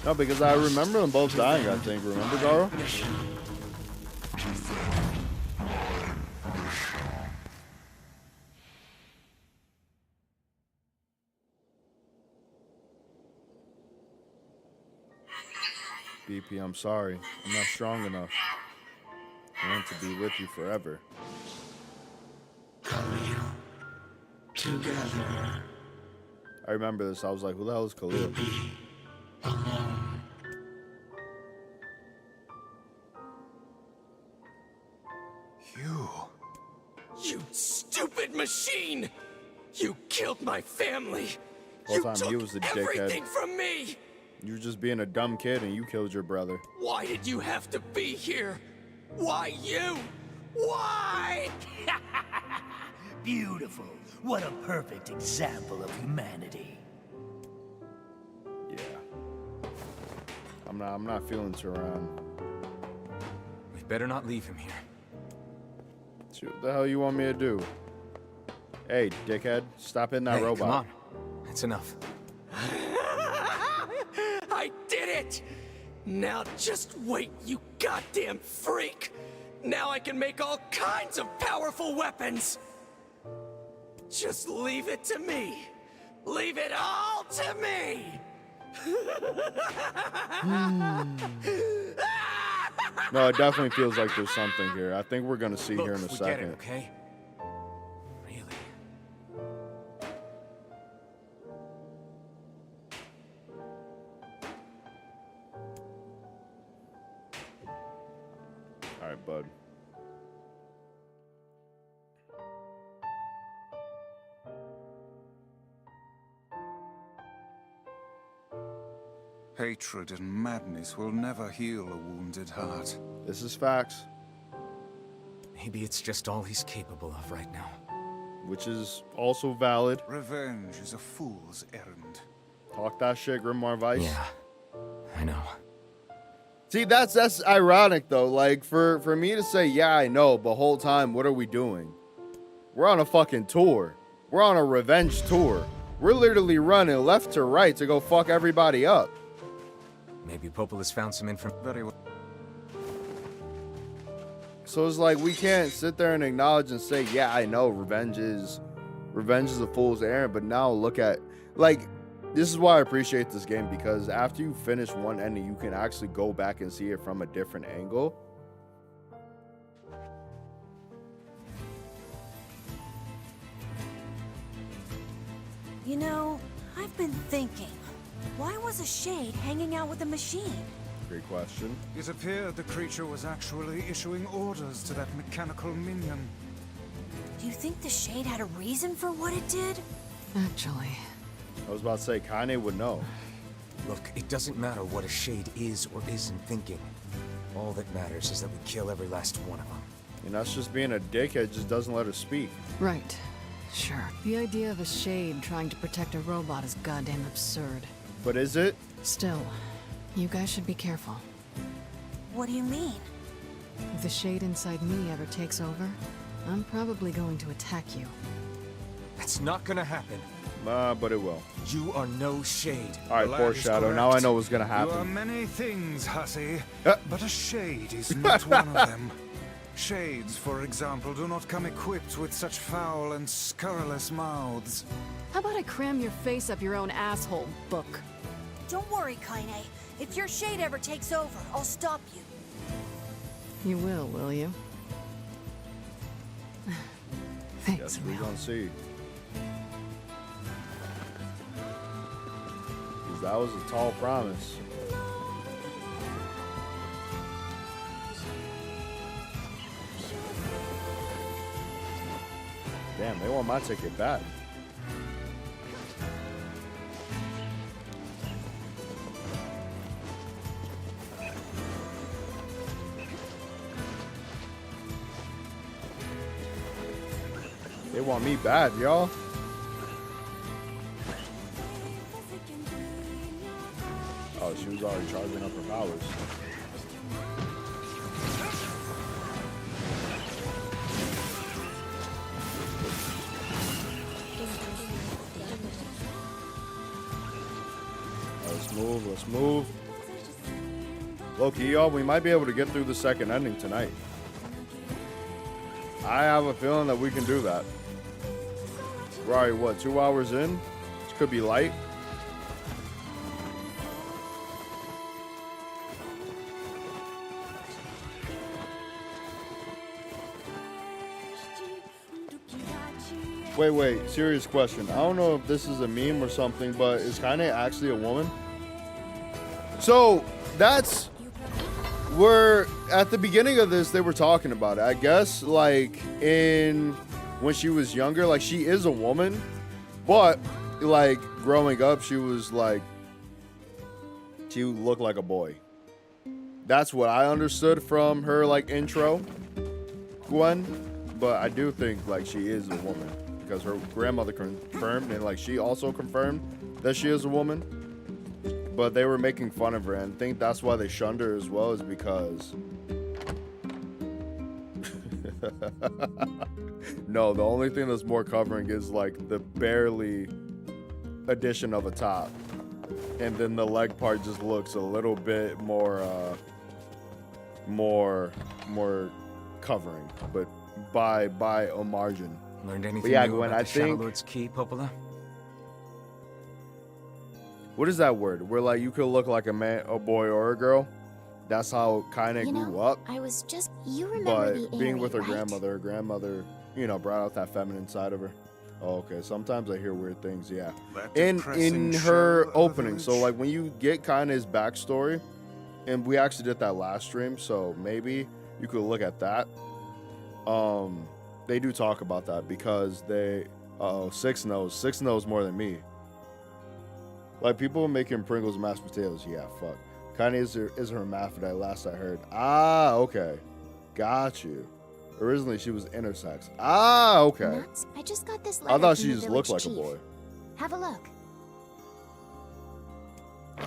No, because I remember them both dying, I think. Remember, Garo? BP, I'm sorry. I'm not strong enough. I want to be with you forever. Together. I remember this. I was like, who the hell is Khalil? You stupid machine! You killed my family! Whole time he was the Everything dickhead. from me! You were just being a dumb kid and you killed your brother. Why did you have to be here? Why you? Why? Beautiful. What a perfect example of humanity. Yeah. I'm not feeling Tehran. We better not leave him here. Shoot, what the hell you want me to do? Hey, dickhead, stop hitting that robot. Come on. That's enough. I did it! Now just wait, you goddamn freak! Now I can make all kinds of powerful weapons! Just leave it to me! Leave it all to me! No, it definitely feels like there's something here. I think we're gonna see Look, here in a we get second. it, okay? Really? All right, bud. Hatred and madness will never heal a wounded heart. This is facts. Maybe it's just all he's capable of right now. Which is also valid. Revenge is a fool's errand. Talk that shit, Grimoire Vice. Yeah, I know. See, that's ironic though. Like for me to say, yeah, I know, but whole time, what are we doing? We're on a fucking tour. We're on a revenge tour. We're literally running left to right to go fuck everybody up. Maybe Popol has found some information. Very well. So it's like we can't sit there and acknowledge and say, yeah, I know, revenge is a fool's errand. But now look at, like, this is why I appreciate this game, because after you finish one ending, you can actually go back and see it from a different angle. You know, I've been thinking, why was a shade hanging out with a machine? Great question. It appeared the creature was actually issuing orders to that mechanical minion. Do you think the shade had a reason for what it did? Actually, I was about to say, Kaine would know. Look, it doesn't matter what a shade is or isn't thinking. All that matters is that we kill every last one of them. And us just being a dickhead just doesn't let her speak. right. Sure. The idea of a shade trying to protect a robot is goddamn absurd. But is it? Still, you guys should be careful. What do you mean? If the shade inside me ever takes over, I'm probably going to attack you. That's not gonna happen. But it will. You are no shade. All right, The lad foreshadow. is Now I correct. know what's gonna You are happen. many things, hussy, but a shade is not one of them. Shades, for example, do not come equipped with such foul and scurrilous mouths. How about I cram your face up your own asshole, book? Don't worry, Kaine. If your shade ever takes over, I'll stop you. You will you? Thanks, Guess we're gonna see. 'Cause that was a tall promise. Damn, they want my ticket back. They want me bad, y'all. Oh, she was already charging up her powers. Let's move. Low-key, y'all, we might be able to get through the second ending tonight. I have a feeling that we can do that. We're already, what, 2 hours in? This could be light. Wait, serious question. I don't know if this is a meme or something, but is Kaine actually a woman? So, that's where, at the beginning of this, they were talking about it. I guess, like, when she was younger, like, she is a woman, but, like, growing up, she was, like, she looked like a boy. That's what I understood from her, like, intro, Gwen, but I do think, like, she is a woman, because her grandmother confirmed, and, like, she also confirmed that she is a woman. But they were making fun of her, and I think that's why they shunned her as well, is because... No, the only thing that's more covering is, like, the barely addition of a top. And then the leg part just looks a little bit more covering, but by a margin. Learned anything yeah, new Gwen, about I the Shadow think... Lord's key, Popola? What is that word? Where, like, you could look like a man, a boy, or a girl? That's how Kaine grew up. I was just... You remember the But being Aerie, with her right? grandmother, you know, brought out that feminine side of her. Oh, okay. Sometimes I hear weird things, yeah. That In depressing her show of the opening. So, village. like, when you get Kaine's backstory, and we actually did that last stream, so maybe you could look at that. They do talk about that because they... Uh-oh, Six knows more than me. Like, people making Pringles mashed potatoes. Yeah, fuck. Kaine is a hermaphrodite, last I heard. Ah, okay. Got you. Originally, she was intersex. Ah, okay. Nuts. I just got this letter I thought from she the just village looked like chief. a boy. Have a look.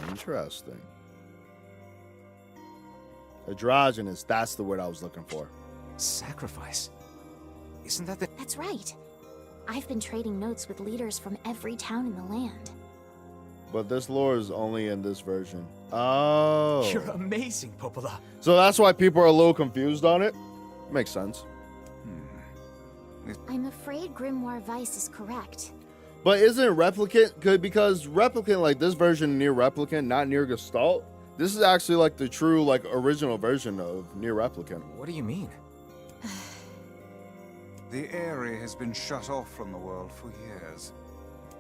Interesting. Androgynous. That's the word I was looking for. Sacrifice? Isn't that the... That's right. I've been trading notes with leaders from every town in the land. But this lore is only in this version. Oh. You're amazing, Popola. So that's why people are a little confused on it? Makes sense. I'm afraid Grimoire Weiss is correct. But isn't Replicant good? Because Replicant, like this version, Nier Replicant, not Nier Gestalt, this is actually like the true, like, original version of Nier Replicant. What do you mean? The Aerie has been shut off from the world for years.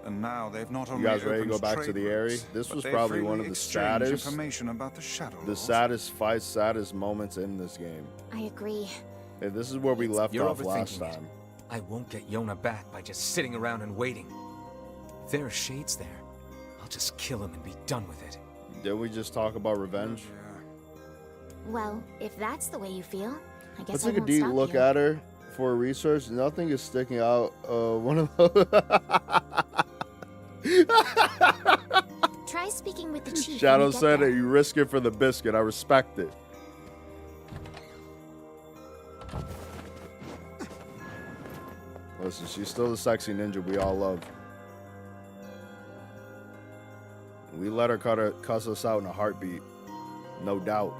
And now they've not only You guys ready to go opened back to trade the Aerie? routes, This but was they probably one freely of the exchange saddest, information about the Shadow Lords. saddest moments in this game. I agree. And this is where we left You're off last overthinking it. time. I won't get Yona back by just sitting around and waiting. If there are shades there, I'll just kill him and be done with it. Did we just talk about revenge? Well, if that's the way you feel, I guess Let's I take a won't deep stop look you. at her for research. Nothing is sticking out. One of those. Try speaking with the chief. when Shadow you get said there. that you risk it for the biscuit. I respect it. Listen, she's still the sexy ninja we all love. We let her cuss us out in a heartbeat. No doubt.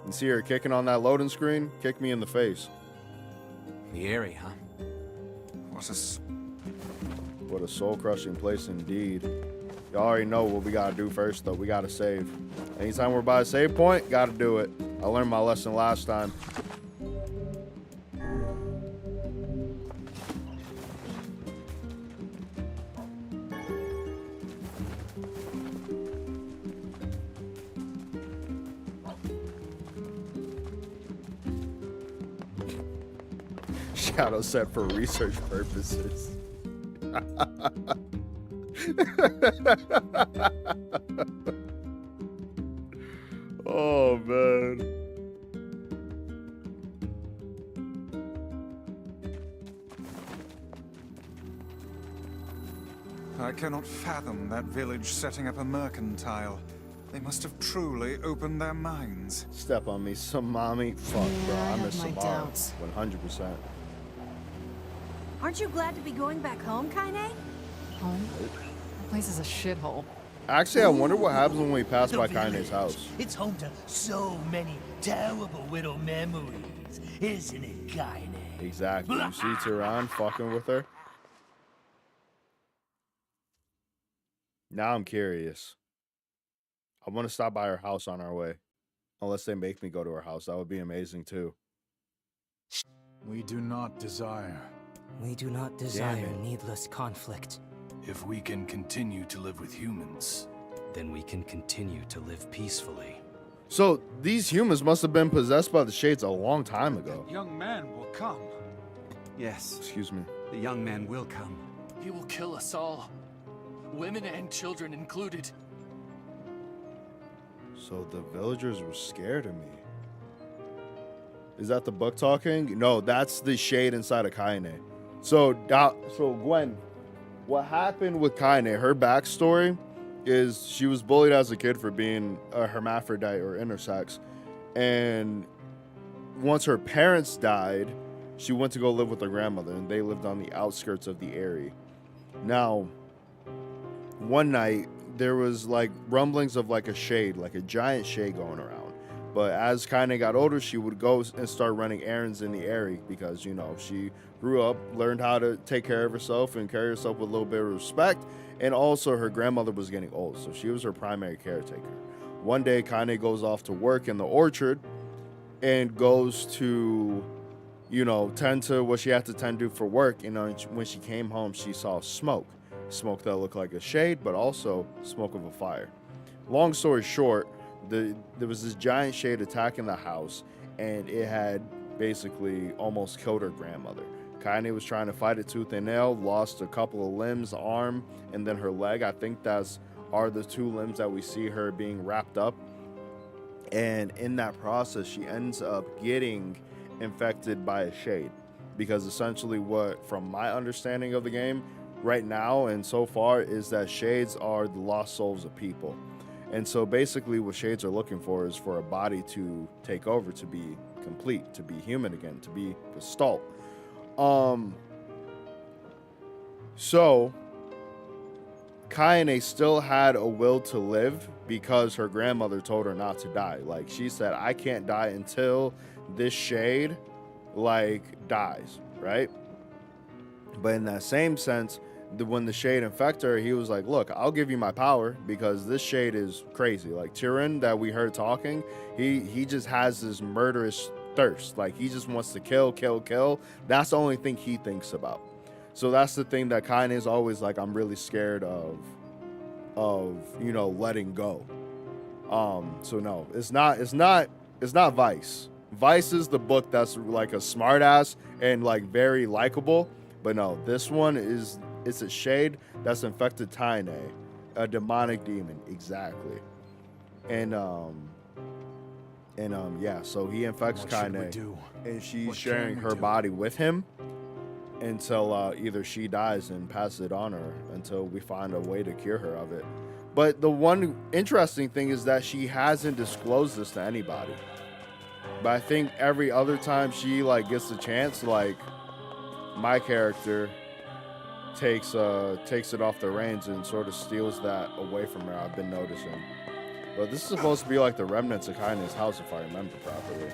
You see her kicking on that loading screen? Kick me in the face. The area, huh? What a soul-crushing place indeed. You already know what we gotta do first, though. We gotta save. Anytime we're by a save point, gotta do it. I learned my lesson last time. Shadow set for research purposes. Oh man. I cannot fathom that village setting up a mercantile. They must have truly opened their minds. Step on me, some mommy. Fuck, bro. I miss my Samara. doubts. 100%. Aren't you glad to be going back home, Kaine? Home? That place is a shithole. Actually, I wonder what happens when we pass The by village. Kaine's house. It's home to so many terrible little memories, isn't it, Kaine? Exactly. You see Tyrann fucking with her? Now I'm curious. I want to stop by her house on our way. Unless they make me go to her house. That would be amazing too. We do not desire. We do not desire needless conflict. If we can continue to live with humans, then we can continue to live peacefully. So these humans must have been possessed by the Shades a long time ago. Young man will come. Yes. Excuse me. The young man will come. He will kill us all. Women and children included. So the villagers were scared of me. Is that the book talking? No, that's the Shade inside of Kaine. So Gwen, what happened with Kaine, her backstory is she was bullied as a kid for being a hermaphrodite or intersex. And once her parents died, she went to go live with her grandmother, and they lived on the outskirts of the area. Now, one night, there was like rumblings of like a shade, like a giant shade going around. But as Kaine got older, she would go and start running errands in the area because, you know, she grew up, learned how to take care of herself and carry herself with a little bit of respect. And also her grandmother was getting old, so she was her primary caretaker. One day, Kaine goes off to work in the orchard and goes to, you know, tend to what she had to tend to for work. You know, when she came home, she saw smoke that looked like a shade, but also smoke of a fire. Long story short, there was this giant shade attacking the house, and it had basically almost killed her grandmother. Kaine was trying to fight it tooth and nail, lost a couple of limbs, arm, and then her leg. I think are the two limbs that we see her being wrapped up. And in that process, she ends up getting infected by a shade, because essentially what, from my understanding of the game right now and so far, is that shades are the lost souls of people. And so basically what shades are looking for is for a body to take over, to be complete, to be human again, to be gestalt. So Kaine still had a will to live because her grandmother told her not to die. Like, she said, I can't die until this shade like dies, right? But in that same sense, when the shade infected her, he was like, look, I'll give you my power because this shade is crazy. Like Tyrann that we heard talking, he just has this murderous thirst. Like, he just wants to kill, kill, kill. That's the only thing he thinks about. So that's the thing that Kaine is always like, I'm really scared of, you know, letting go. So no, it's not Vice. Vice is the book that's like a smart ass and like very likable. But no, this one it's a shade that's infected Kaine, a demonic demon, exactly. And yeah, so he infects Kaine, and she's sharing her body with him until either she dies and passes it on her until we find a way to cure her of it. But the one interesting thing is that she hasn't disclosed this to anybody. But I think every other time she like gets a chance, like my character takes it off the reins and sort of steals that away from her. I've been noticing. But this is supposed to be like the remnants of Kaine's house, if I remember properly.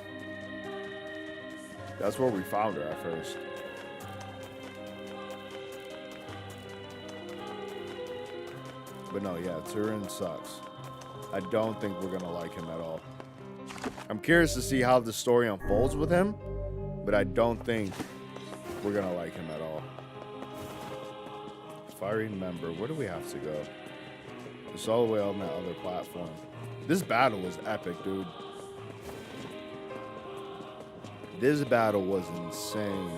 That's where we found her at first. But no, yeah, Turin sucks. I don't think we're gonna like him at all. I'm curious to see how the story unfolds with him, but I don't think we're gonna like him at all. If I remember, where do we have to go? It's all the way on that other platform. This battle was epic, dude. This battle was insane.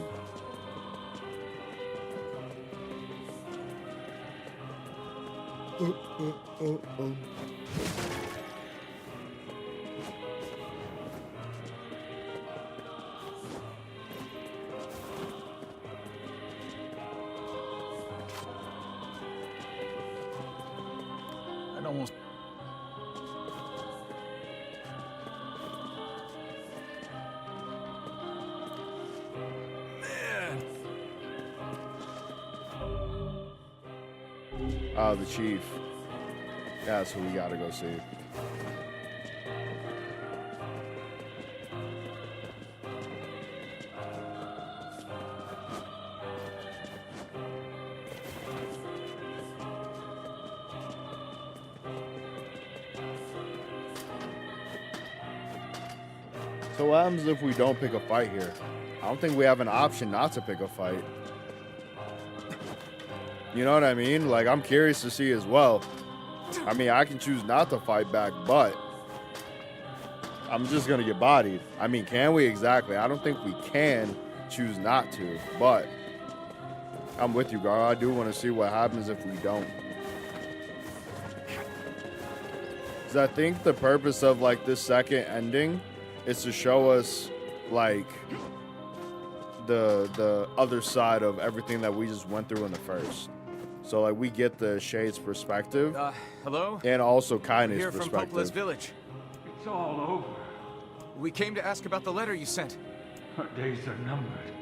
I'd almost... Oh, the chief. That's who we gotta go see. So what happens if we don't pick a fight here? I don't think we have an option not to pick a fight. You know what I mean? Like, I'm curious to see as well. I mean, I can choose not to fight back, but I'm just going to get bodied. I mean, can we? Exactly. I don't think we can choose not to, but I'm with you, Gar. I do want to see what happens if we don't. Because I think the purpose of, like, this second ending is to show us, like, the other side of everything that we just went through in the first. So, like, we get the Shade's perspective. Hello? And also Kaine's Here from perspective. Poplar's village. It's all over. We came to ask about the letter you sent. Our days are numbered.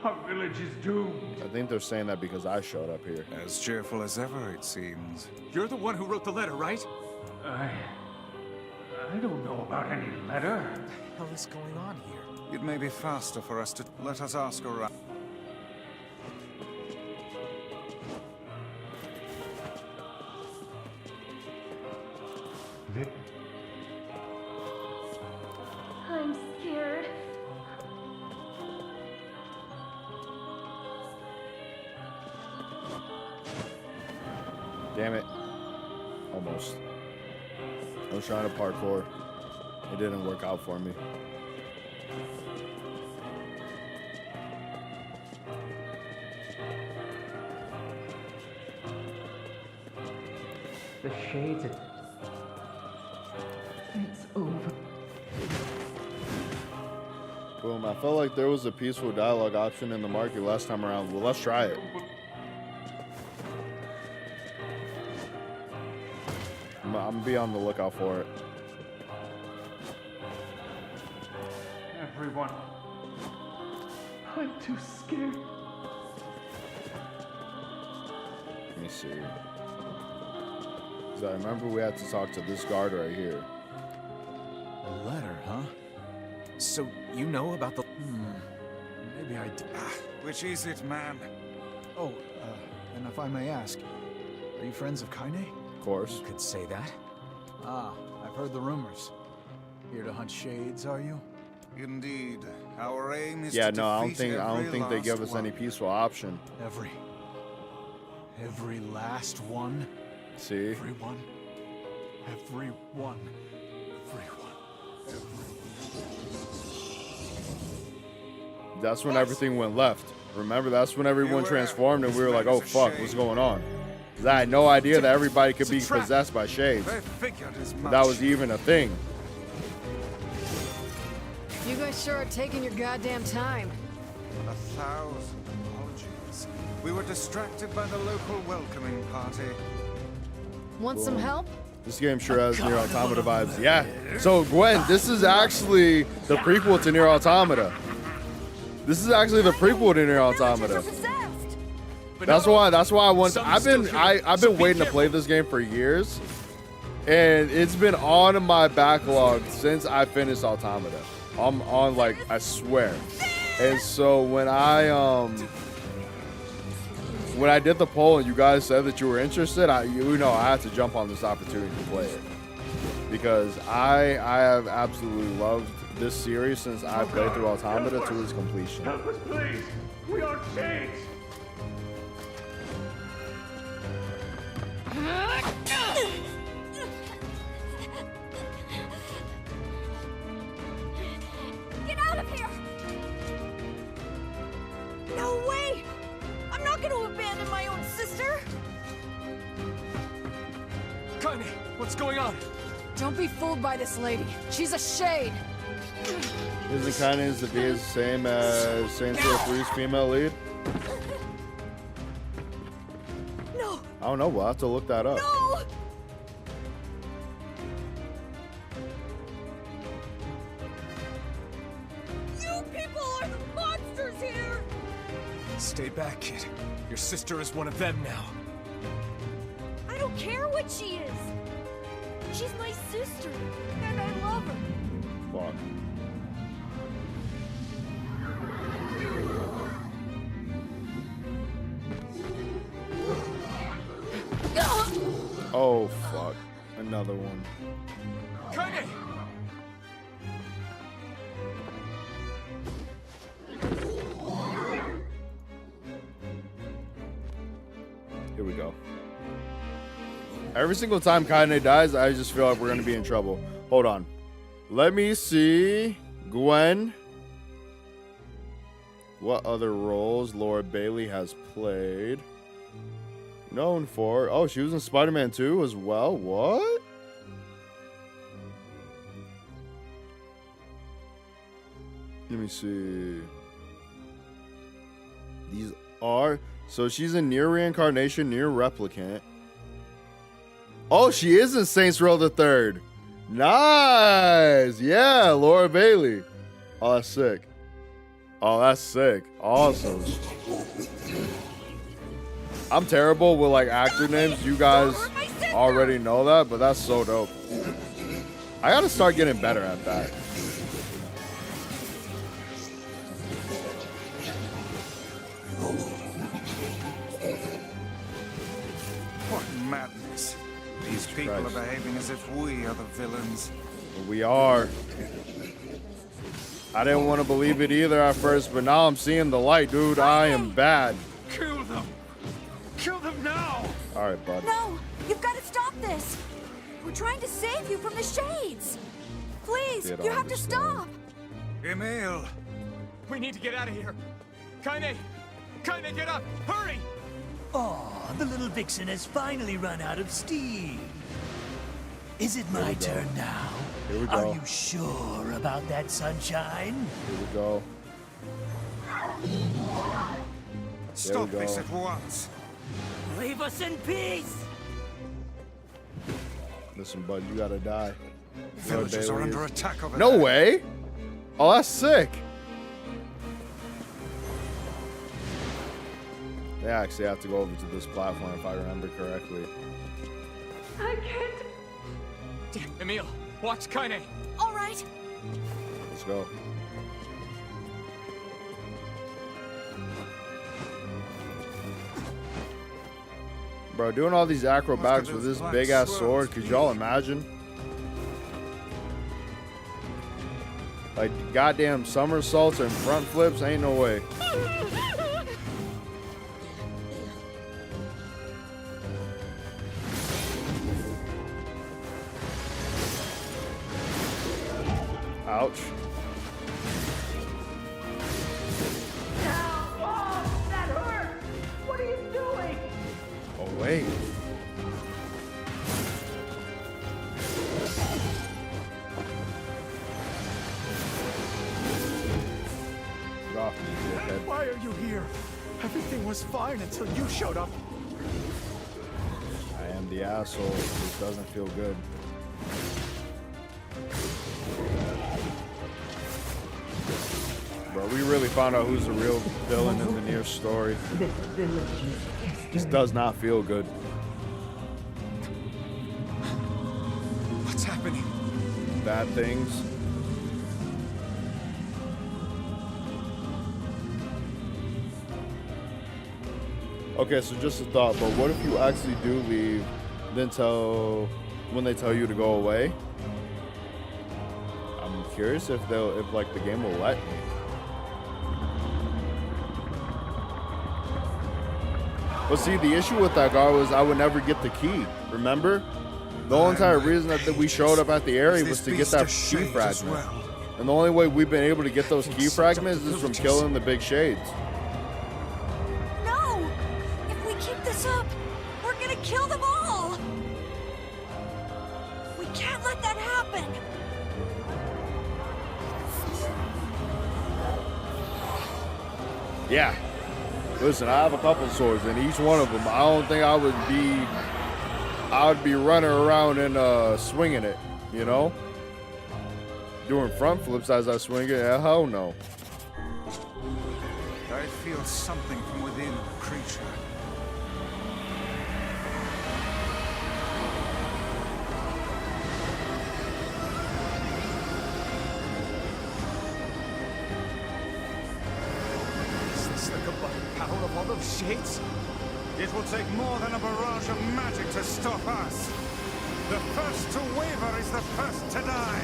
Our village is doomed. I think they're saying that because I showed up here. As cheerful as ever, it seems. You're the one who wrote the letter, right? I don't know about any letter. What the hell is going on here? It may be faster for us to let us ask around. I'm scared. Damn it. Almost. I was trying to parkour. It didn't work out for me. The shades are... It's over. Boom. I felt like there was a peaceful dialogue option in the market last time around. Well, let's try it. I'm gonna be on the lookout for it. Everyone. I'm too scared. Let me see. 'Cause I remember we had to talk to this guard right here. A letter, huh? So, you know about the... Maybe I d- Which is it, man? Oh, and if I may ask, are you friends of Kaine? Of course. You could say that. Ah, I've heard the rumors. Here to hunt shades, are you? Indeed. Our aim is Yeah, to no, I don't defeat think they every give us last any one. peaceful option. Every last one? See? Everyone. Everyone. That's when everything went left. Remember, that's when everyone transformed and we were like, oh fuck, what's going on? 'Cause I had no idea that everybody could be possessed by shades. That was even a thing. You guys sure are taking your goddamn time. 1,000 apologies. We were distracted by the local welcoming party. Want some help? This game sure has Nier Automata vibes. Yeah. So Gwen, this is actually the prequel to Nier Automata. This is actually the prequel to Nier Automata. That's why I want. I've been waiting to play this game for years, And it's been on my backlog since I finished Automata. I'm on, like, I swear. And so when I did the poll and you guys said that you were interested, I had to jump on this opportunity to play it. Because I have absolutely loved this series since I played through Automata to its completion. Help us, please! We are chained! Get out of here! No way! I'm not going to abandon my own sister! Kaine, what's going on? Don't be fooled by this lady. She's a shade. Isn't Kaine to be the same as Saints Row 3's female lead? No! I don't know. We'll have to look that up. No! You people are the monsters here! Stay back, kid. Your sister is one of them now. I don't care what she is! She's my sister, and I love her. Fuck. Oh, fuck. Another one. Kaine! Here we go. Every single time Kaine dies, I just feel like we're going to be in trouble. Hold on. Let me see. Gwen. What other roles Laura Bailey has played? Known for. Oh, she was in Spider-Man 2 as well. What? Let me see. These are. So she's in Nier Reincarnation, Nier Replicant. Oh, she is in Saints Row the Third. Nice. Yeah, Laura Bailey. Oh, that's sick. Oh, that's sick. Awesome. I'm terrible with like actor names. You guys already know that, but that's so dope. I gotta start getting better at that. What madness. These people are behaving as if we are the villains. We are. I didn't want to believe it either at first, but now I'm seeing the light, dude. I am bad. Kill them! Kill them now! All right, bud. No! You've got to stop this! We're trying to save you from the shades! Please, you have to stop! Emil! We need to get out of here. Kaine! Kaine, get up! Hurry! Aw, the little vixen has finally run out of steam. Is it my turn now? Here we go. Are you sure about that, sunshine? Here we go. Stop this at once. Leave us in peace! Listen, bud, you gotta die. Villagers are under attack over No there. way. Oh, that's sick. They actually have to go over to this platform if I remember correctly. I can't. Damn, Emil, watch Kaine. All right. Let's go. Bro, doing all these acrobatics with this big ass sword, could y'all imagine? Like goddamn somersaults and front flips, ain't no way. Ouch. Oh, that hurt! What are you doing? Oh, wait. Get off me, dickhead. Why are you here? Everything was fine until you showed up. I am the asshole. This doesn't feel good. Bro, we really found out who's the real villain in the Nier story. This does not feel good. bad things. Okay, so just a thought, but what if you actually do leave, then when they tell you to go away? I'm curious if like the game will let me. But see, the issue with that guy was I would never get the key. Remember? The whole entire reason that we showed up at the area was to get that key fragment. And the only way we've been able to get those key fragments is from killing the big shades. No! If we keep this up, we're gonna kill them all! We can't let that happen! Yeah. Listen, I have a couple swords, and each one of them, I don't think I would be running around and swinging it, you know? Doing front flips as I swing it, hell no. I feel something from within the creature. Is this the combined power of all of shades? It will take more than a barrage of magic to stop us. The first to waver is the first to die.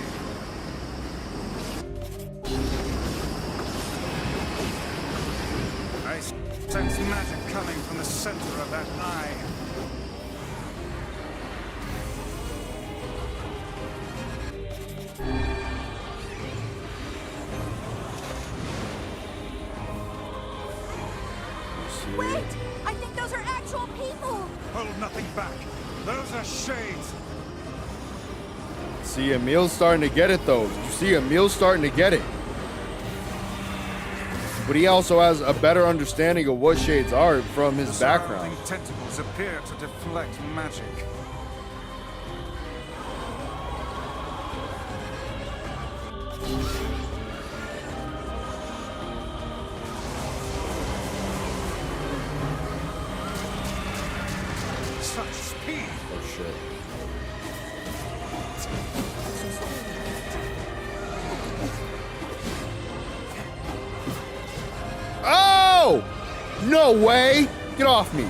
I sense magic coming from the center of that eye. Wait! I think those are actual people! Hold nothing back. Those are shades. See, Emil's starting to get it, though. You see, Emil's starting to get it. But he also has a better understanding of what shades are from his background. The tentacles appear to deflect magic. Such speed! Oh shit. Oh! No way! Get off me!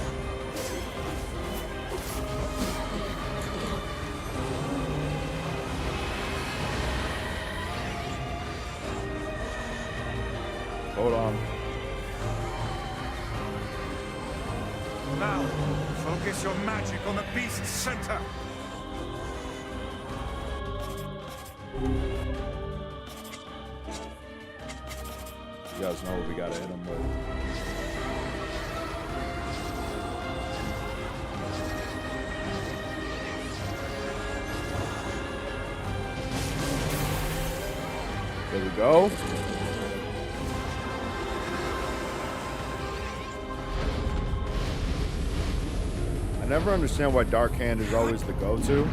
Hold on. Now, focus your magic on the beast's center. You guys know what we gotta hit him with. There we go. I never understand why Dark Hand is always the go-to.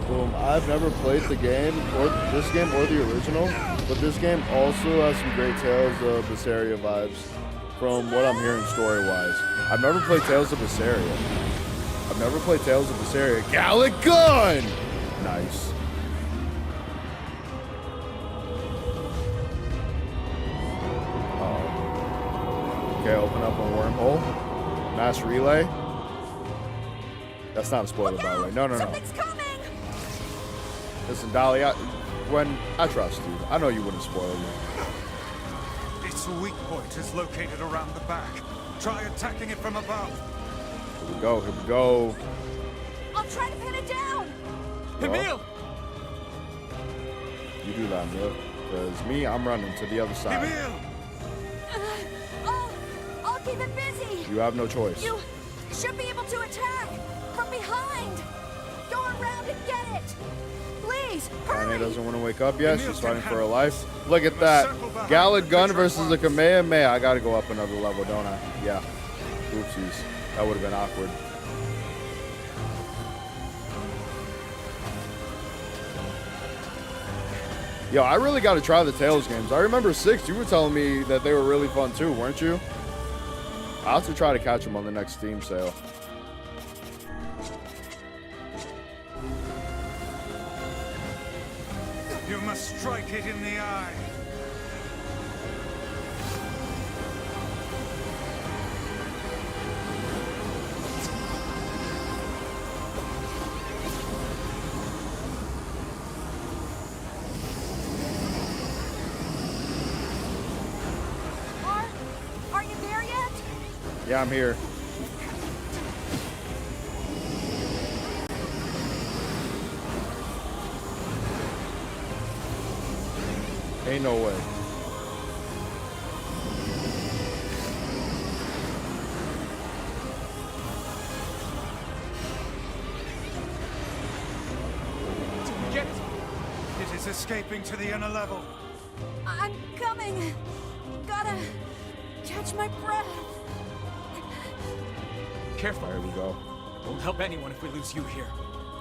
Boom. I've never played the game, or this game, or the original, but this game also has some great Tales of Berseria vibes from what I'm hearing story-wise. I've never played Tales of Berseria. I've never played Tales of Berseria. Gallic Gun! Nice. Okay, open up a wormhole. Mass relay. That's not a spoiler, by the way. No, no, no. Something's coming! Listen, Dolly, I trust you. I know you wouldn't spoil me. Its weak point is located around the back. Try attacking it from above. Here we go, here we go. I'll try to pin it down! Emil! You do that, Emil. Because me, I'm running to the other side. Emil! I'll keep it busy! You have no choice. You should be able to attack from behind! Go around and get it! Please, hurry! Kaine doesn't want to wake up yet. She's fighting for her life. Look at that. Gallic Gun versus a Kamehameha. I got to go up another level, don't I? Yeah. Oopsies. That would have been awkward. Yo, I really got to try the Tales games. I remember 6. You were telling me that they were really fun too, weren't you? I'll have to try to catch them on the next Steam sale. You must strike it in the eye. Are you there yet? Yeah, I'm here. Ain't no way. Get it! It is escaping to the inner level. I'm coming. Gotta catch my breath. Careful. There we go. Won't help anyone if we lose you here.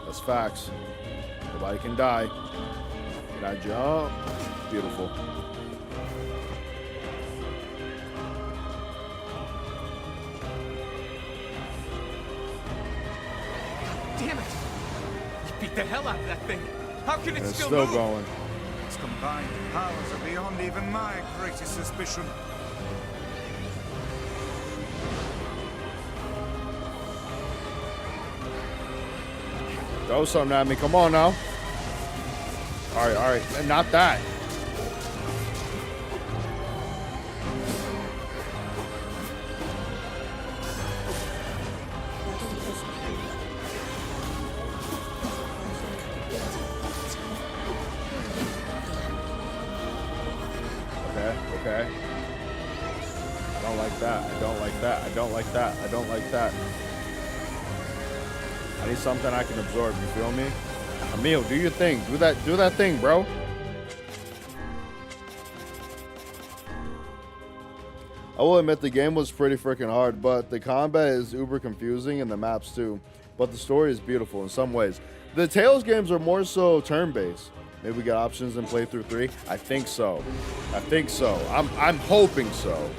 That's facts. Nobody can die. Can I jump? Beautiful. Damn it! You beat the hell out of that thing. How can it And it's still still move? going. Its combined powers are beyond even my greatest suspicion. Throw something at me. Come on now. All right. Not that. Okay. I don't like that. I don't like that. I don't like that. I don't like that. I need something I can absorb, you feel me? Emil, do your thing. Do that thing, bro. I will admit the game was pretty freaking hard, but the combat is uber confusing and the maps too. But the story is beautiful in some ways. The Tales games are more so turn-based. Maybe we got options in playthrough 3. I think so. I'm hoping so.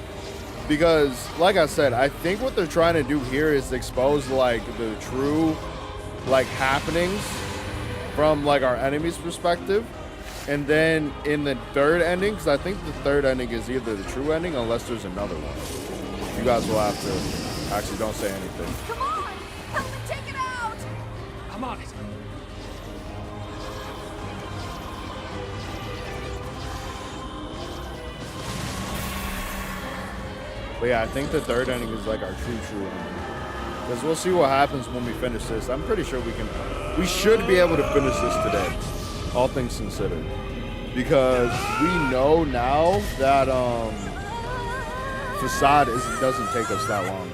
Because, like I said, I think what they're trying to do here is expose, like, the true, like, happenings from, like, our enemy's perspective. And then in the third ending, because I think the third ending is either the true ending unless there's another one. You guys will have to... Actually, don't say anything. Come on! Help me take it out! I'm on it. But yeah, I think the third ending is like our true ending. Because we'll see what happens when we finish this. I'm pretty sure we should be able to finish this today. All things considered. Because we know now that Facade doesn't take us that long.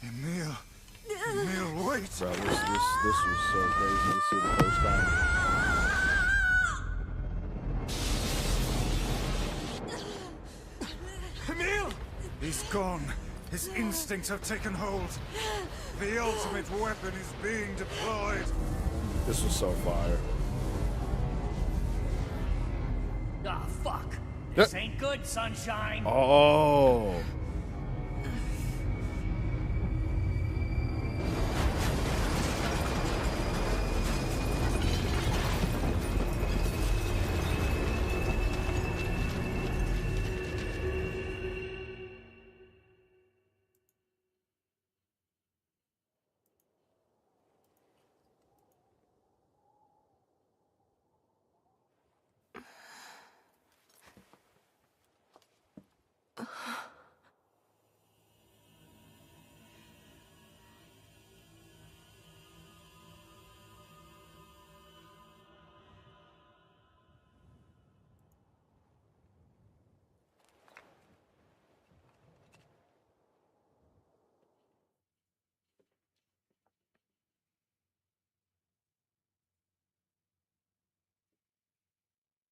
Emil, wait! Bro, this was so crazy to see the first time. Emil! He's gone. His instincts have taken hold. The ultimate weapon is being deployed. This was so fire. Ah, fuck. This ain't good, sunshine. Oh.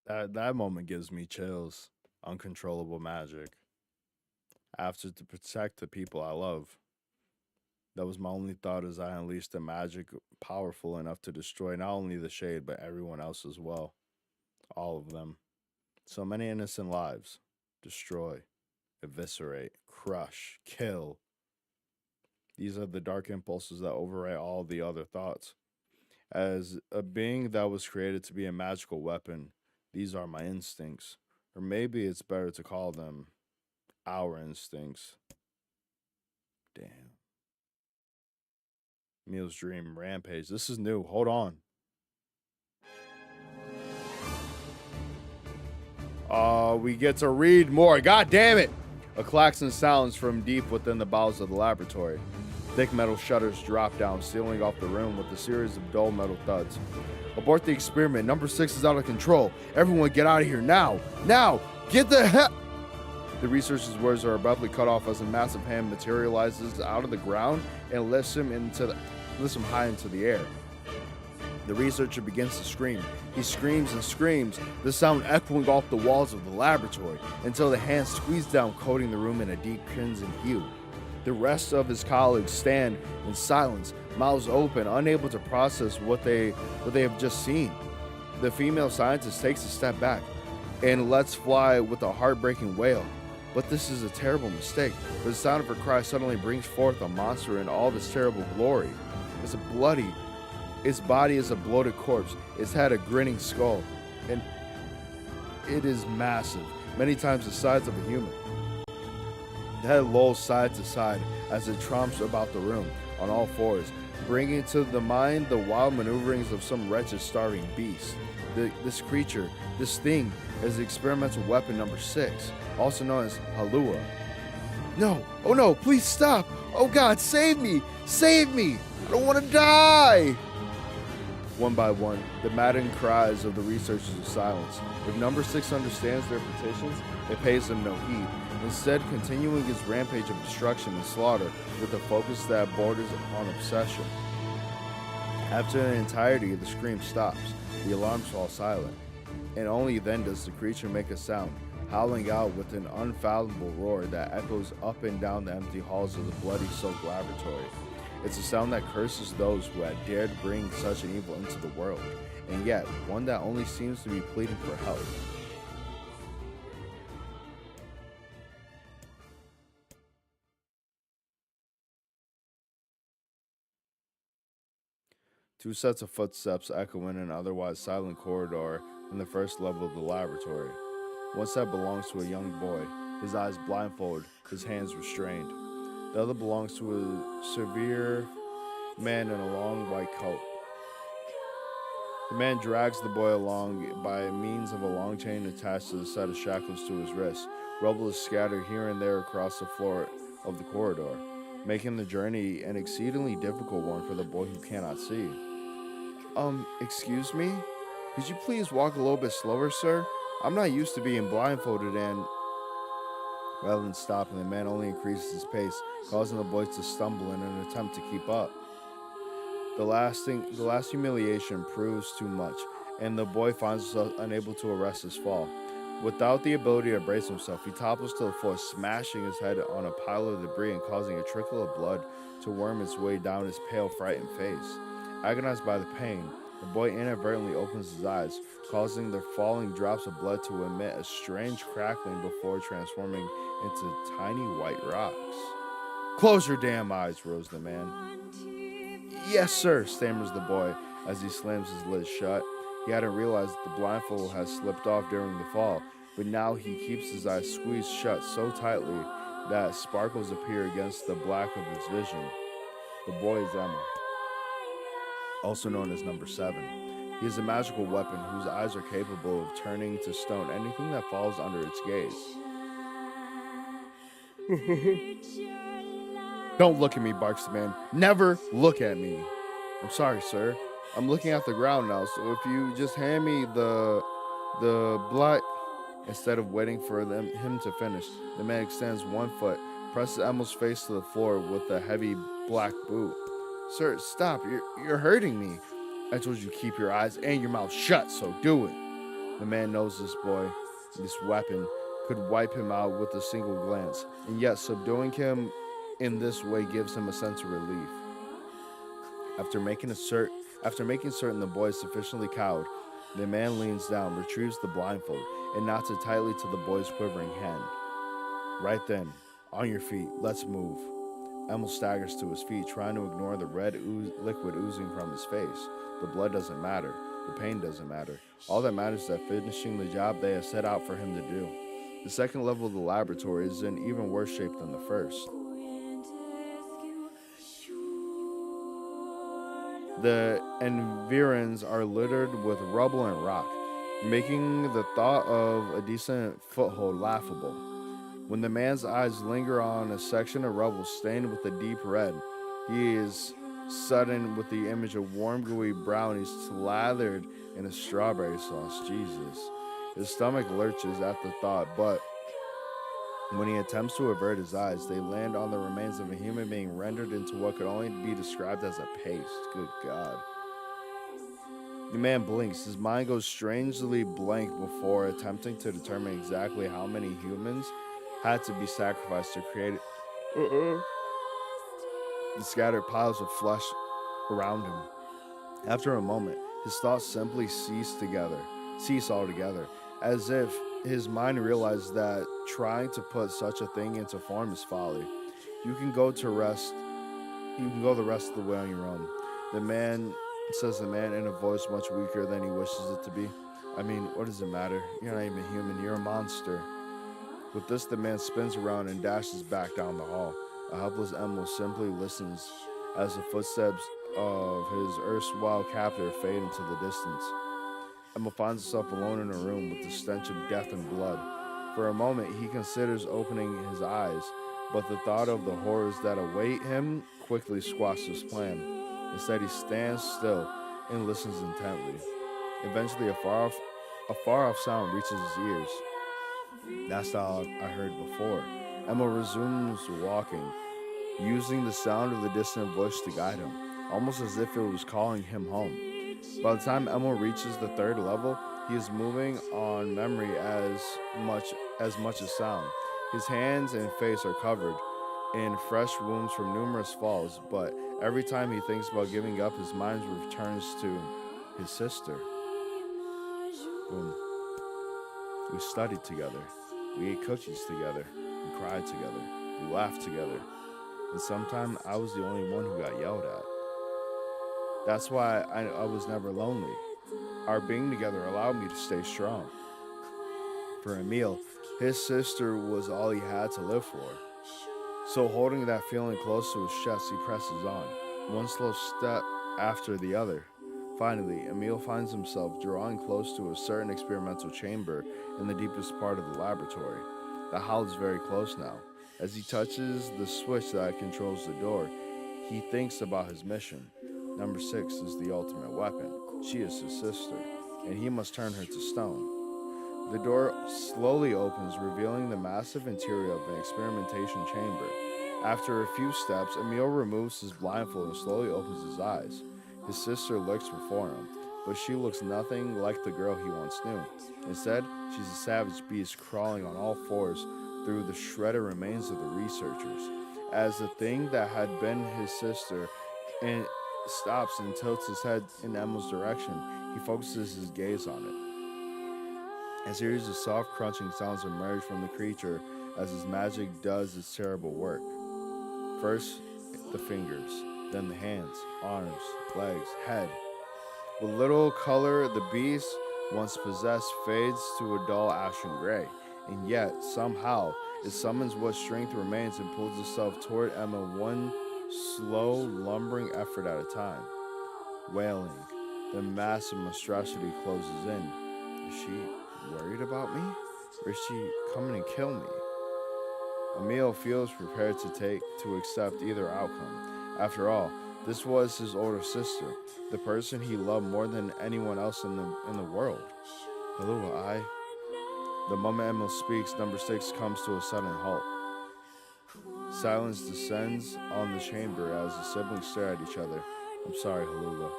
That moment gives me chills. Uncontrollable magic. I have to protect the people I love. That was my only thought as I unleashed the magic powerful enough to destroy not only the Shade, but everyone else as well. All of them. So many innocent lives. Destroy, eviscerate, crush, kill. These are the dark impulses that override all the other thoughts. As a being that was created to be a magical weapon, these are my instincts. Or maybe it's better to call them our instincts. Damn. Meal's Dream Rampage. This is new. Hold on. We get to read more. God damn it! A klaxon sounds from deep within the bowels of the laboratory. Thick metal shutters drop down, sealing off the room with a series of dull metal thuds. Abort the experiment. Number 6 is out of control. Everyone get out of here now! Now! Get the hell! The researcher's words are abruptly cut off as a massive hand materializes out of the ground and lifts him high into the air. The researcher begins to scream. He screams and screams, the sound echoing off the walls of the laboratory until the hand squeezes down, coating the room in a deep crimson hue. The rest of his colleagues stand in silence, mouths open, unable to process what they have just seen. The female scientist takes a step back and lets fly with a heartbreaking wail. But this is a terrible mistake, for the sound of her cry suddenly brings forth a monster in all of its terrible glory. Its body is a bloated corpse, its head a grinning skull, and it is massive, many times the size of a human. The head lolls side to side as it tromps about the room on all fours, bringing to the mind the wild maneuverings of some wretched starving beast. This creature, this thing, is the experimental weapon number 6, also known as Halua. No! Oh no! Please stop! Oh God, save me! Save me! I don't want to die! One by one, the maddened cries of the researchers are silenced. If number 6 understands their petitions, it pays them no heed, instead continuing its rampage of destruction and slaughter with a focus that borders on obsession. After the entirety, the scream stops, the alarms fall silent, and only then does the creature make a sound, howling out with an unfathomable roar that echoes up and down the empty halls of the bloody-soaked laboratory. It's a sound that curses those who had dared bring such an evil into the world, and yet one that only seems to be pleading for help. Two sets of footsteps echo in an otherwise silent corridor in the first level of the laboratory. One set belongs to a young boy, his eyes blindfolded, his hands restrained. The other belongs to a severe man in a long white coat. The man drags the boy along by means of a long chain attached to the set of shackles to his wrist. Rubble is scattered here and there across the floor of the corridor, making the journey an exceedingly difficult one for the boy who cannot see. Excuse me? Could you please walk a little bit slower, sir? I'm not used to being blindfolded and... Rather than stopping, the man only increases his pace, causing the boy to stumble in an attempt to keep up. The last humiliation proves too much, and the boy finds himself unable to arrest his fall. Without the ability to brace himself, he topples to the floor, smashing his head on a pile of debris and causing a trickle of blood to worm its way down his pale, frightened face. Agonized by the pain, the boy inadvertently opens his eyes, causing the falling drops of blood to emit a strange crackling before transforming into tiny white rocks. "Close your damn eyes," roars the man. "Yes, sir," stammers the boy as he slams his lids shut. He hadn't realized that the blindfold had slipped off during the fall, but now he keeps his eyes squeezed shut so tightly that sparkles appear against the black of his vision. The boy is Emma, also known as number 7. He is a magical weapon whose eyes are capable of turning to stone anything that falls under its gaze. "Don't look at me," barks the man. "Never look at me." "I'm sorry, sir. I'm looking at the ground now, so if you just hand me the black..." Instead of waiting for him to finish, the man extends one foot, presses Emma's face to the floor with a heavy black boot. "Sir, stop. You're hurting me. I told you to keep your eyes and your mouth shut, so do it." The man knows this boy, this weapon, could wipe him out with a single glance, and yet subduing him in this way gives him a sense of relief. After making certain the boy is sufficiently cowed, the man leans down, retrieves the blindfold, and knots it tightly to the boy's quivering hand. Right then, on your feet, let's move. Emil staggers to his feet, trying to ignore the red liquid oozing from his face. The blood doesn't matter. The pain doesn't matter. All that matters is that finishing the job they have set out for him to do. The second level of the laboratory is in even worse shape than the first. The environs are littered with rubble and rock, making the thought of a decent foothold laughable. When the man's eyes linger on a section of rubble stained with a deep red, he is sudden with the image of warm, gooey brownies slathered in a strawberry sauce. Jesus. His stomach lurches at the thought, but when he attempts to avert his eyes, they land on the remains of a human being rendered into what could only be described as a paste. Good God. The man blinks. His mind goes strangely blank before attempting to determine exactly how many humans had to be sacrificed to create the scattered piles of flesh around him. After a moment, his thoughts simply cease altogether, as if his mind realized that trying to put such a thing into form is folly. You can go the rest of the way on your own. Says the man in a voice much weaker than he wishes it to be. I mean, what does it matter? You're not even human, you're a monster. With this, the man spins around and dashes back down the hall. A helpless Emil simply listens as the footsteps of his erstwhile captor fade into the distance. Emil finds himself alone in a room with the stench of death and blood. For a moment, he considers opening his eyes, but the thought of the horrors that await him quickly squashes his plan. Instead, he stands still and listens intently. Eventually, a far-off sound reaches his ears. That's how I heard before. Emil resumes walking, using the sound of the distant bush to guide him, almost as if it was calling him home. By the time Emil reaches the third level, he is moving on memory as much as sound. His hands and face are covered in fresh wounds from numerous falls, but every time he thinks about giving up, his mind returns to his sister. Boom. We studied together. We ate cookies together. We cried together. We laughed together. And sometimes I was the only one who got yelled at. That's why I was never lonely. Our being together allowed me to stay strong. For Emil, his sister was all he had to live for. So holding that feeling close to his chest, he presses on, one slow step after the other. Finally, Emil finds himself drawing close to a certain experimental chamber in the deepest part of the laboratory. The howl is very close now. As he touches the switch that controls the door, he thinks about his mission. Number 6 is the ultimate weapon. She is his sister, and he must turn her to stone. The door slowly opens, revealing the massive interior of an experimentation chamber. After a few steps, Emil removes his blindfold and slowly opens his eyes. His sister lurks before him, but she looks nothing like the girl he once knew. Instead, she's a savage beast crawling on all fours through the shredded remains of the researchers. As the thing that had been his sister stops and tilts his head in Emil's direction, he focuses his gaze on it. A series of soft crunching sounds emerge from the creature as his magic does its terrible work. First, the fingers, then the hands, arms, legs, head. With little color, the beast, once possessed, fades to a dull ashen gray, and yet, somehow, it summons what strength remains and pulls itself toward Emma one slow, lumbering effort at a time. Wailing, the massive monstrosity closes in. Is she worried about me? Or is she coming to kill me? Emil feels prepared to accept either outcome. After all, this was his older sister, the person he loved more than anyone else in the world. Hello, The moment Emil speaks, number 6 comes to a sudden halt. Silence descends on the chamber as the siblings stare at each other. I'm sorry, Haluga,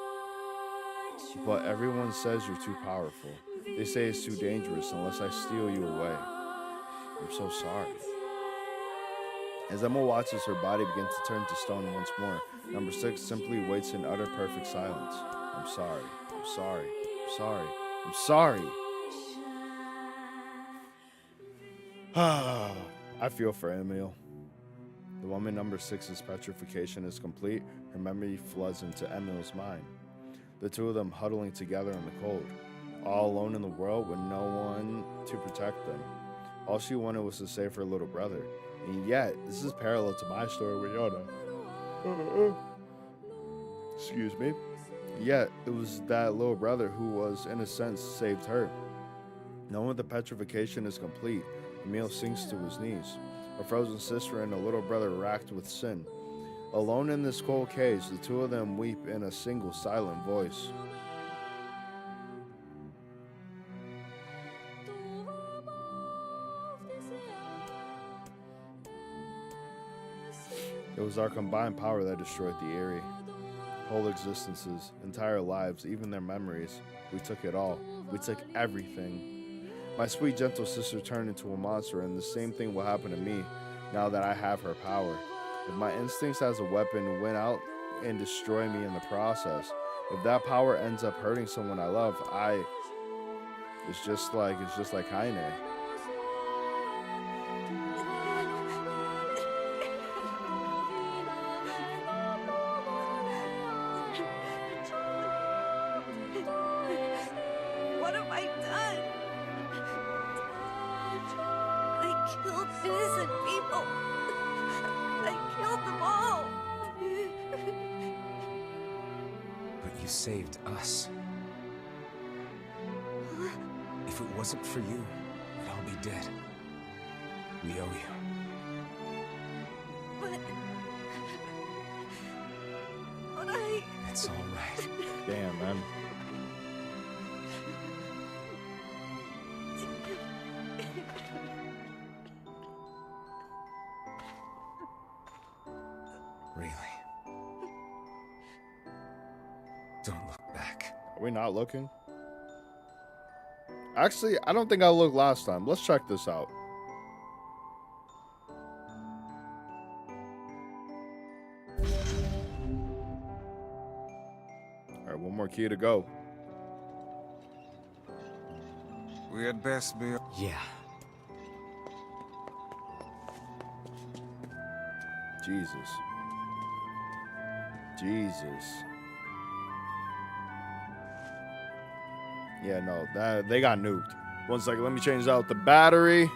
but everyone says you're too powerful. They say it's too dangerous unless I steal you away. I'm so sorry. As Emma watches her body begin to turn to stone once more, number 6 simply waits in utter perfect silence. I'm sorry. I'm sorry. I'm sorry. I'm sorry. I feel for Emil. The moment number 6's petrification is complete, her memory floods into Emil's mind. The two of them huddling together in the cold, all alone in the world with no one to protect them. All she wanted was to save her little brother. And yet, this is parallel to my story with Yona. Excuse me. Yet, it was that little brother who was, in a sense, saved her. Knowing the petrification is complete, Emil sinks to his knees. A frozen sister and a little brother racked with sin. Alone in this cold cage, the two of them weep in a single silent voice. It was our combined power that destroyed the Eyrie. Whole existences, entire lives, even their memories. We took it all. We took everything. My sweet, gentle sister turned into a monster, and the same thing will happen to me now that I have her power. If my instincts as a weapon win out and destroy me in the process, if that power ends up hurting someone I love, it's just like Kaine. What have I done? I killed innocent people. I killed them all. But you saved us. If it wasn't for you, we'd all be dead. We owe you. But I... It's all right. Damn, man. Really? Don't look back. Are we not looking? Actually, I don't think I looked last time. Let's check this out. All right, one more key to go. We had best be... Yeah. Jesus. Jesus. Yeah, no, they got nuked. 1 second, let me change out the battery.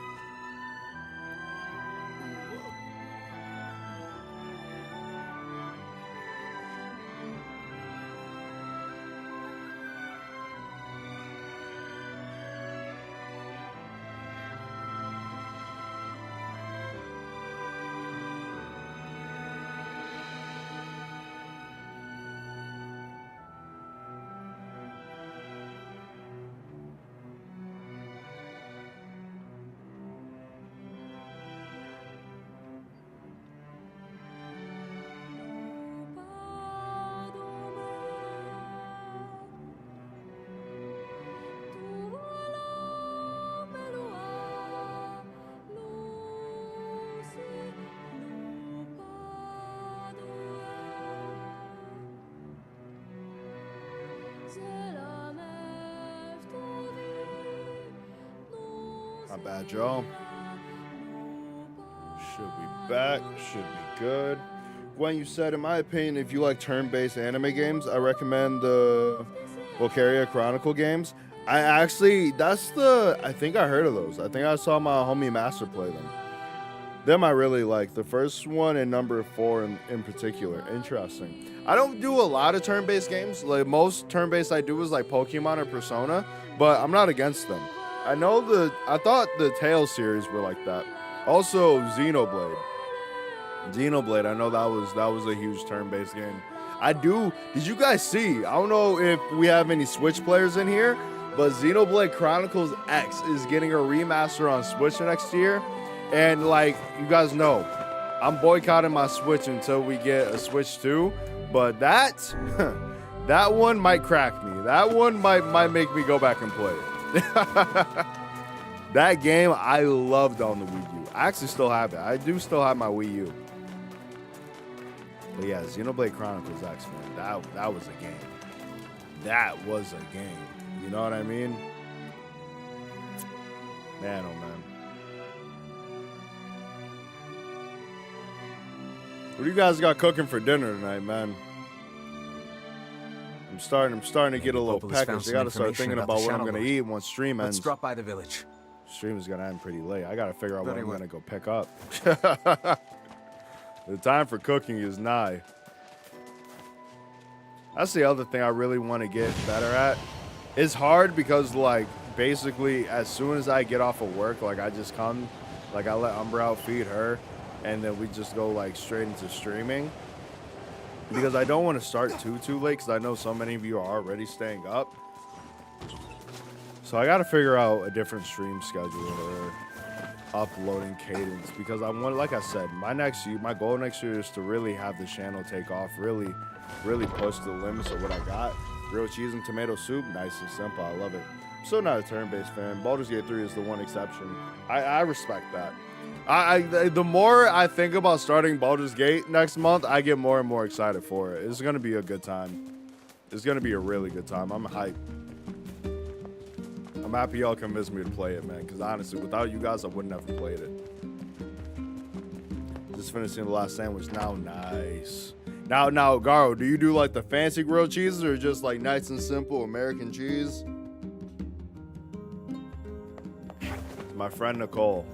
Not bad, y'all. Should be back. Should be good. Gwen, you said, in my opinion, if you like turn-based anime games, I recommend the Valkyria Chronicle games. I think I heard of those. I think I saw my homie Master play them. Them I really like. The first one and number 4 in particular. Interesting. I don't do a lot of turn-based games. Like most turn-based I do is like Pokemon or Persona, but I'm not against them. I thought the Tales series were like that. Also Xenoblade. Xenoblade, I know that was a huge turn-based game. Did you guys see? I don't know if we have any Switch players in here, but Xenoblade Chronicles X is getting a remaster on Switch next year. And like you guys know, I'm boycotting my Switch until we get a Switch 2. But that one might crack me. That one might make me go back and play it. That game I loved on the Wii U. I actually still have it. I do still have my Wii U. But yeah, Xenoblade Chronicles X, man, that was a game. That was a game. You know what I mean? Man, oh man. What do you guys got cooking for dinner tonight, man? I'm starting to get a little peckish. I gotta start thinking about what I'm gonna eat once stream ends. Let's drop by the village. Stream is gonna end pretty late. I gotta figure out what I'm gonna go pick up. The time for cooking is nigh. That's the other thing I really want to get better at. It's hard because, like, basically as soon as I get off of work, like, I just come, like, I let Umbra out, feed her, and then we just go, like, straight into streaming. Because I don't want to start too late, because I know so many of you are already staying up. So I got to figure out a different stream schedule or uploading cadence, because I want, like I said, my goal next year is to really have the channel take off, really push the limits of what I got. Grilled cheese and tomato soup, nice and simple. I love it. I'm still not a turn-based fan. Baldur's Gate 3 is the one exception. I respect that. The more I think about starting Baldur's Gate next month, I get more and more excited for it. It's gonna be a good time. It's gonna be a really good time. I'm hyped. I'm happy y'all convinced me to play it, man, because honestly, without you guys, I wouldn't have played it. Just finishing the last sandwich now. Nice. Now, Garo, do you do like the fancy grilled cheeses or just like nice and simple American cheese? My friend Nicole,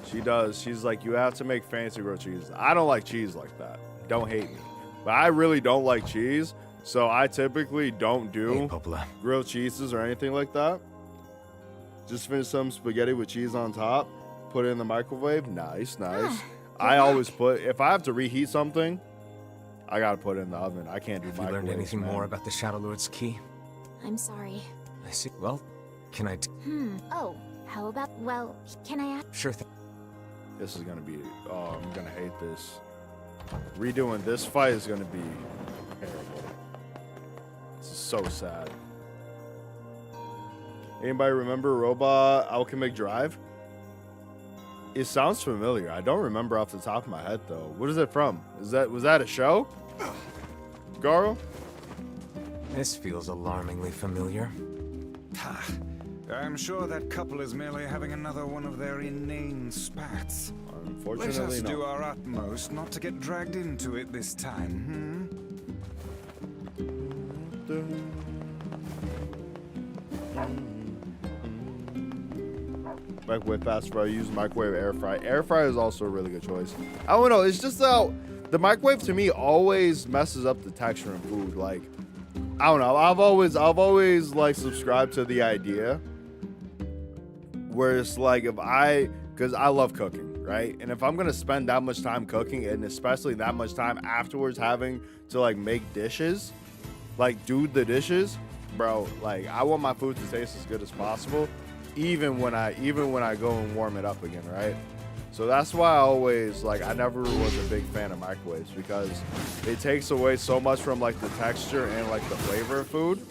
she does. She's like, you have to make fancy grilled cheese. I don't like cheese like that. Don't hate me. But I really don't like cheese, so I typically don't do grilled cheeses or anything like that. Just finish some spaghetti with cheese on top, put it in the microwave. Nice. I always put, if I have to reheat something, I gotta put it in the oven. I can't do microwaves. Have you learned anything more about the Shadow Lord's key? I'm sorry. I see. Well, can I? Oh, how about, well, can I ask? Sure thing. This is gonna be, oh, I'm gonna hate this. Redoing this fight is gonna be terrible. This is so sad. Anybody remember Robot Alchemic Drive? It sounds familiar. I don't remember off the top of my head though. What is it from? Was that a show? Garo? This feels alarmingly familiar. I'm sure that couple is merely having another one of their inane spats. Unfortunately, let us do our utmost not to get dragged into it this time, Microwave fast fry, use microwave air fry. Air fry is also a really good choice. I don't know, it's just how the microwave to me always messes up the texture in food. Like, I don't know, I've always like subscribed to the idea where it's like, because I love cooking, right? And if I'm gonna spend that much time cooking, and especially that much time afterwards having to like make dishes, like do the dishes, bro, like I want my food to taste as good as possible. Even when I go and warm it up again, right? So that's why I always, like, I never was a big fan of microwaves, because it takes away so much from like the texture and like the flavor of food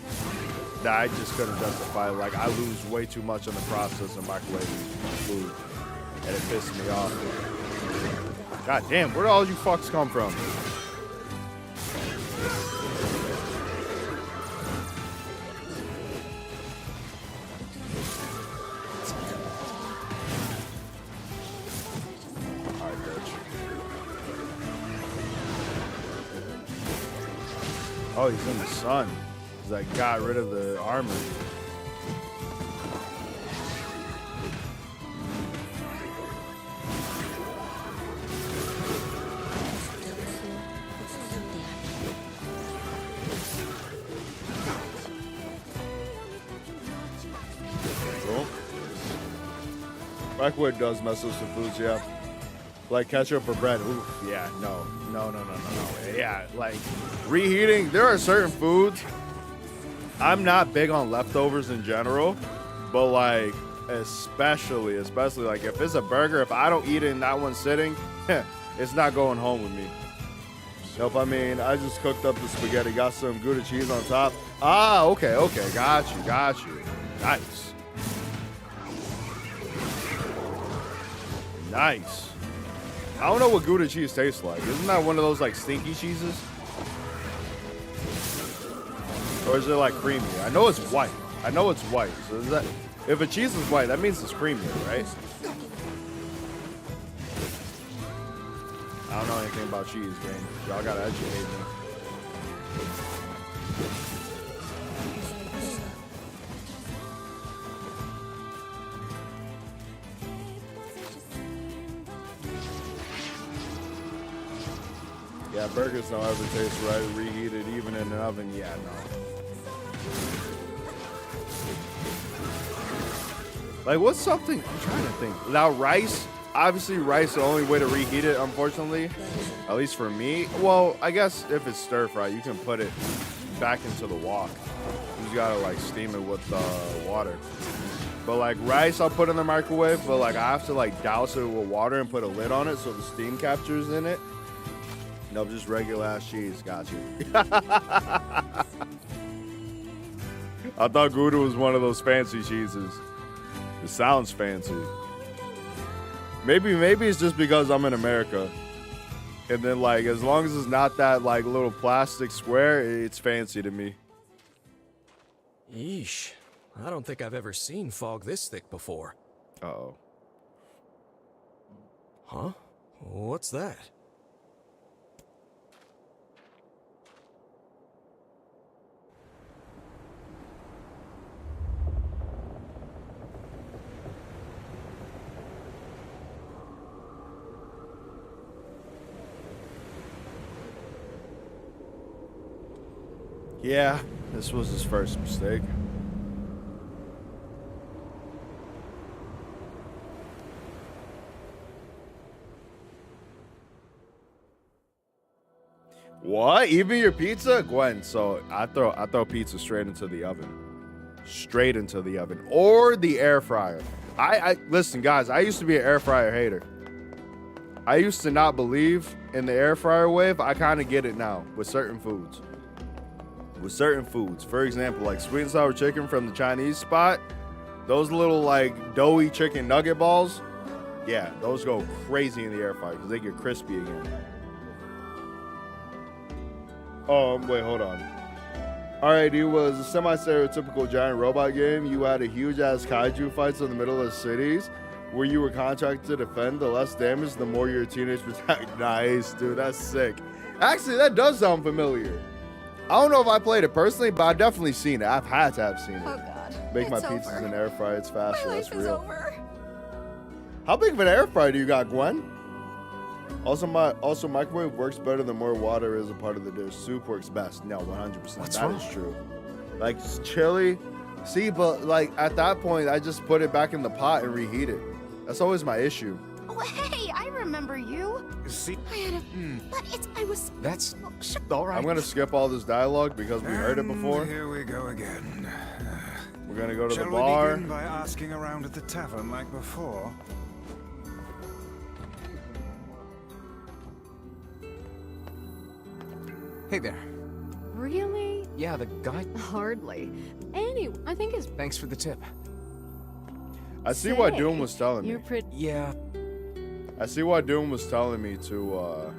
that I just couldn't justify. Like, I lose way too much in the process of microwave food, and it pisses me off. God damn, where do all you fucks come from? Oh, he's in the sun. He's like, got rid of the armor. Cool. Microwave does mess with some foods, yeah. Like ketchup or bread. Oof, yeah, no. Yeah, like reheating, there are certain foods. I'm not big on leftovers in general, but like especially like if it's a burger, if I don't eat it in that one sitting, it's not going home with me. Nope, I mean, I just cooked up the spaghetti, got some Gouda cheese on top. Ah, okay, got you. Nice. Nice. I don't know what Gouda cheese tastes like. Isn't that one of those like stinky cheeses? Or is it like creamy? I know it's white. I know it's white. So is that, if a cheese is white, that means it's creamier, right? I don't know anything about cheese, gang. Y'all gotta educate me. Yeah, burgers don't ever taste right reheated, even in an oven. Yeah, no. Like, what's something? I'm trying to think. Now, rice. Obviously, rice is the only way to reheat it, unfortunately. At least for me. Well, I guess if it's stir fry, you can put it back into the wok. You just gotta, like, steam it with water. But, like, rice, I'll put in the microwave. But, like, I have to, like, douse it with water and put a lid on it so the steam captures in it. Nope, just regular ass cheese. Got you. I thought Gouda was one of those fancy cheeses. It sounds fancy. Maybe it's just because I'm in America. And then, like, as long as it's not that, like, little plastic square, it's fancy to me. Yeesh. I don't think I've ever seen fog this thick before. Uh-oh. Huh? What's that? Yeah, this was his first mistake. What? Even your pizza? Gwen, so I throw pizza straight into the oven. Straight into the oven. Or the air fryer. I listen, guys, I used to be an air fryer hater. I used to not believe in the air fryer wave. I kind of get it now with certain foods. For example, like sweet and sour chicken from the Chinese spot, those little like doughy chicken nugget balls, yeah, those go crazy in the air fryer because they get crispy again. Oh, wait, hold on. RAD was a semi-stereotypical giant robot game. You had a huge-ass kaiju fights in the middle of cities where you were contracted to defend. The less damage, the more your teenage protect. Nice, dude, that's sick. Actually, that does sound familiar. I don't know if I played it personally, but I've definitely seen it. I've had to have seen it. Oh God. Make my It's pizzas over. in air fryer. It's faster. My That's life is real. over. How big of an air fryer do you got, Gwen? Also, microwave works better the more water is a part of the dish. Soup works best. No, 100%. That is true. Like chili. See, but like at that point, I just put it back in the pot and reheat it. That's always my issue. Oh, hey, I remember you. See, I had a... But I was... That's all right. I'm gonna skip all this dialogue because we heard it before. Here we go again. We're gonna go to Shall the bar. we begin by asking around at the tavern like before? Hey there. Really? Yeah, the guy. Hardly. Anyway, I think his... Thanks for the tip. I see what Doom was telling me. You're pretty... Yeah. I see what Doom was telling me to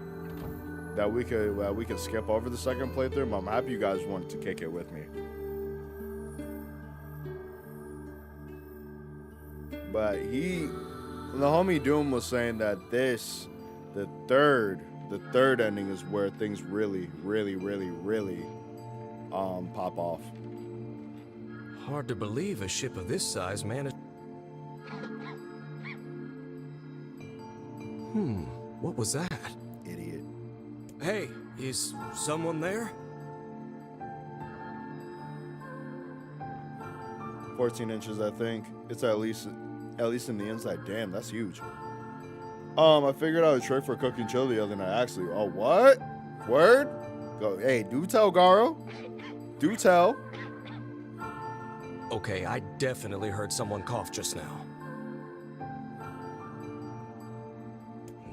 that we could skip over the second playthrough, but I'm happy you guys wanted to kick it with me. But the homie Doom was saying that the third ending is where things really pop off. Hard to believe a ship of this size managed... What was that? Idiot. Hey, is someone there? 14 inches, I think. It's at least in the inside. Damn, that's huge. I figured out a trick for cooking chili the other night. Actually, oh, what? Word? Go. Hey, do tell, Garo. Do tell. Okay, I definitely heard someone cough just now.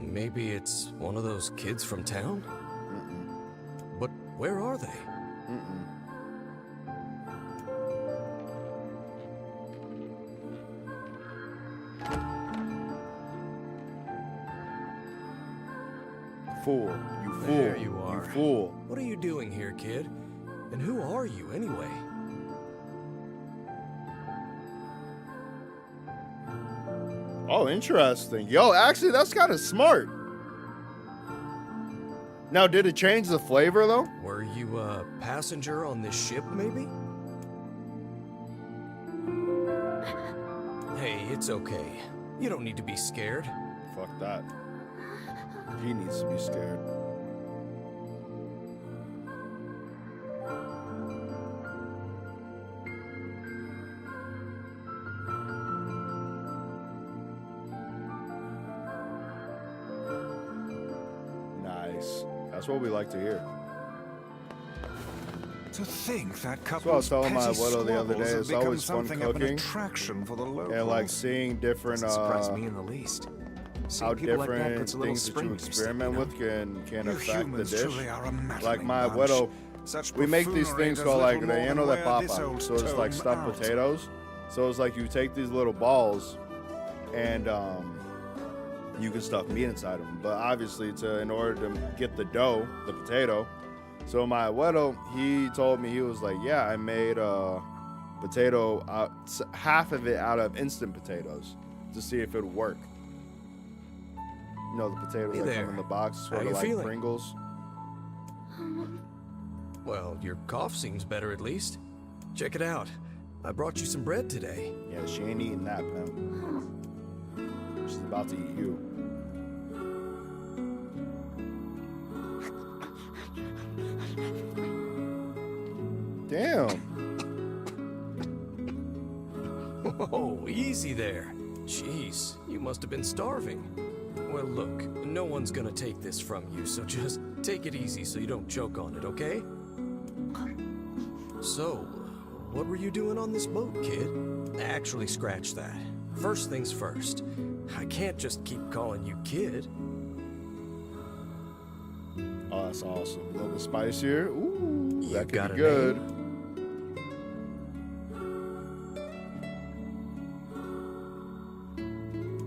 Maybe it's one of those kids from town? But where are they? fool. You fool. There you are. You fool. What are you doing here, kid? And who are you, anyway? Oh, interesting. Yo, actually, that's kind of smart. Now, did it change the flavor, though? Were you a passenger on this ship, maybe? Hey, it's okay. You don't need to be scared. Fuck that. He needs to be scared. Nice. That's what we like to hear. To think that That's what I was couple's telling my petty widow the other day. squabbles have It's become always fun something of an cooking attraction for the locals. and like seeing different Doesn't surprise me in the least. how Seeing people like that different puts a little things that spring you in your step, experiment you know? with can You affect the humans dish. truly are a Like meddling my bunch. widow, Such we make these buffoonery things does called like little more relleno than de wear this papa. old So it's like stone stuffed out. potatoes. So it's like you take these little balls and you can stuff meat inside them. But obviously, in order to get the dough, the potato. So my widow, he told me, he was like, yeah, I made potato, half of it out of instant potatoes to see if it would work. You know, the potatoes Hey that there. come in the box, How sort of you like feeling? Pringles. Well, your cough seems better at least. Check it out. I brought you some bread today. Yeah, she ain't eating that, man. She's about to eat you. Damn. Oh, easy there. Jeez, you must have been starving. Well, look, no one's gonna take this from you, so just take it easy so you don't choke on it, okay? So, what were you doing on this boat, kid? Actually, scratch that. First things first. I can't just keep calling you kid. Oh, that's awesome. A little bit spicier. Ooh, You that got could a be good. name?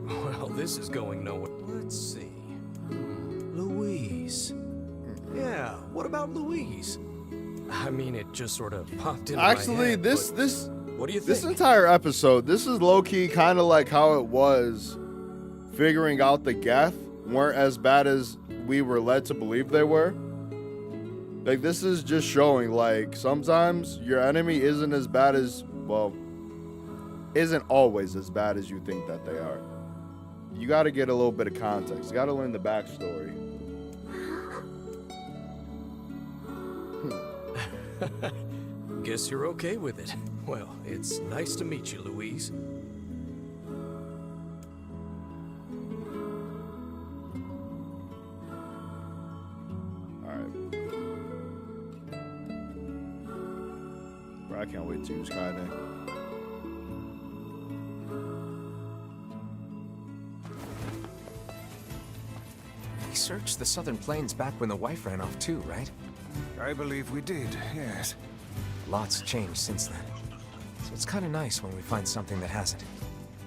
Well, this is going nowhere. Let's see. Louise. Yeah, what about Louise? I mean, it just sort of popped in my Actually, head, this but what do you this think? entire episode, this is low-key kind of like how it was figuring out the Geth weren't as bad as we were led to believe they were. Like, this is just showing, like, sometimes your enemy isn't as bad as, well, isn't always as bad as you think that they are. You got to get a little bit of context. You got to learn the backstory. Guess you're okay with it. Well, it's nice to meet you, Louise. Alright. Bro, I can't wait to use Kaine. We searched the southern plains back when the wife ran off too, right? I believe we did, yes. Lots changed since then. So it's kind of nice when we find something that hasn't.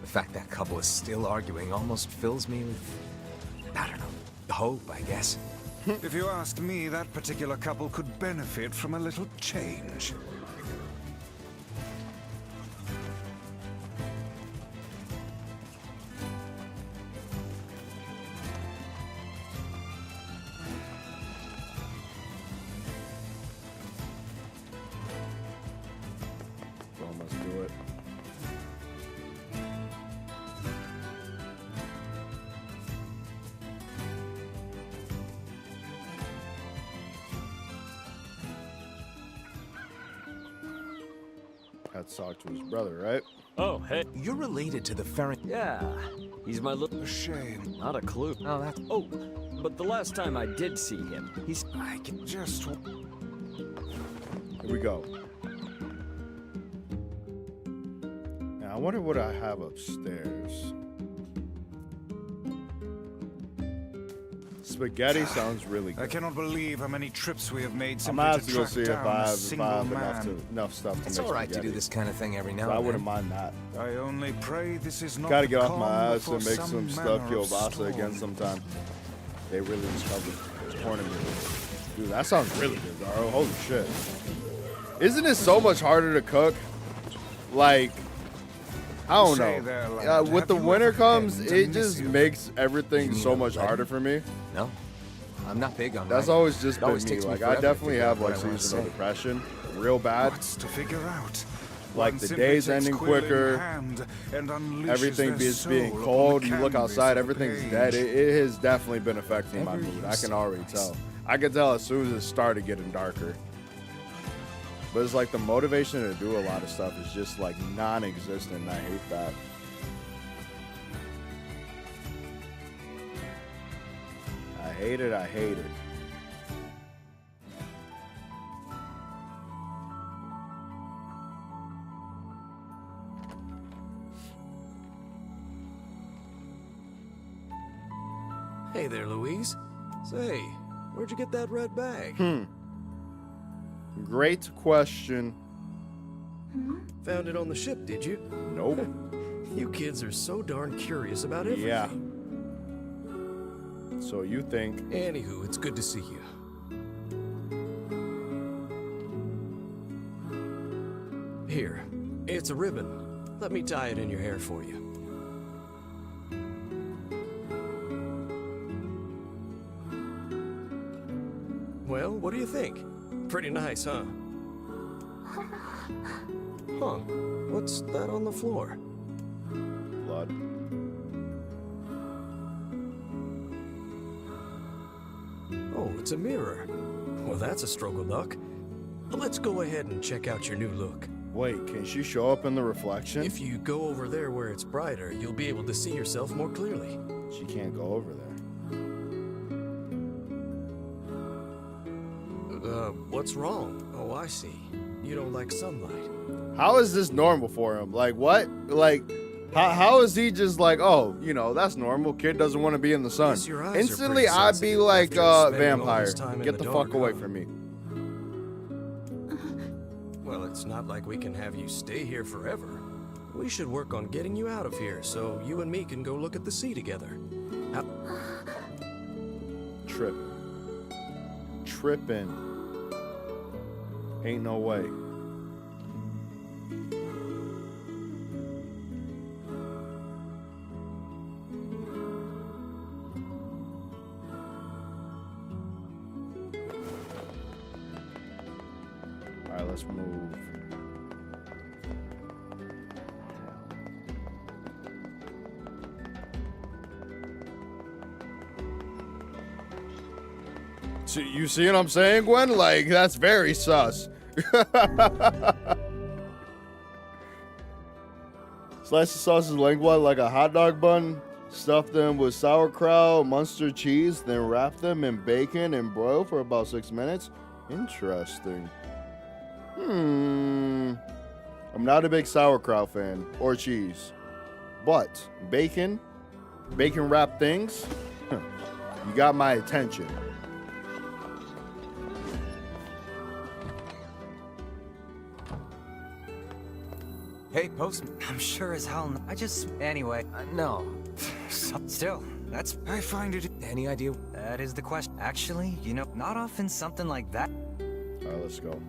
The fact that couple is still arguing almost fills me with, I don't know, hope, I guess. If you ask me, that particular couple could benefit from a little change. Well, let's do it. Had to talk to his brother, right? Oh, hey. You're related to the Ferret. Yeah, he's my little... A shame. Not a clue. Oh, that's... Oh, but the last time I did see him, he's... I can just... Here we go. Now, I wonder what I have upstairs. Spaghetti sounds really good. I cannot believe how many trips we have made I'm simply gonna have to to go track see if down I a have single enough, man. enough stuff to It's make all right to spaghetti. do this kind of thing every now So I and wouldn't then. mind that. I only pray this is not Gotta the get off my calm ass and before make some stuffed manner of kielbasa storm. again sometime. They really discovered. cornmeal. Dude, that sounds really good, Garo. Holy shit. Isn't it so much harder to cook? Like, I don't know. With the winter comes, it just makes everything so much harder for me. No, I'm not big on That's writing. always just It been always me. takes me Like, I forever to definitely figure out have what like I wanna seasonal say. depression, real bad. What's to figure out? Like One the simply days takes ending quill in quicker, hand and unleashes everything their is being soul upon cold. the You look canvas outside, of the everything's page. dead. It has definitely been affecting my Ever mood. I use can already eyes. tell. I can tell as soon as it started getting darker. But it's like the motivation to do a lot of stuff is just like non-existent, and I hate that. I hate it. I hate it. Hey there, Louise. Say, where'd you get that red bag? Great question. Found it on the ship, did you? Nope. You kids are so darn curious about everything. Yeah. So you think? Anywho, it's good to see you. Here, it's a ribbon. Let me tie it in your hair for you. Well, what do you think? Pretty nice, huh? Huh. What's that on the floor? Blood. Oh, it's a mirror. Well, that's a stroke of luck. Let's go ahead and check out your new look. Wait, can she show up in the reflection? If you go over there where it's brighter, you'll be able to see yourself more clearly. She can't go over there. What's wrong? Oh, I see. You don't like sunlight. How is this normal for him? Like, what? Like, how is he just like, oh, you know, that's normal. Kid doesn't want to be in the sun. Guess your eyes are Instantly, pretty I'd be sensitive like, after spending all vampire. this time in Get the the dark, fuck away huh? from me. Well, it's not like we can have you stay here forever. We should work on getting you out of here so you and me can go look at the sea together. Tripping. Ain't no way. All right, let's move. So you see what I'm saying, Gwen? Like, that's very sus. Slice the sausage lengthwise like a hot dog bun. Stuff them with sauerkraut, Munster cheese, then wrap them in bacon and broil for about 6 minutes. Interesting. I'm not a big sauerkraut fan or cheese, but bacon wrapped things, you got my attention. Hey, postman. I'm sure as hell. Anyway. No. Still, that's. I find it. Any idea? That is the question. Actually, you know, not often something like that. All right, let's go.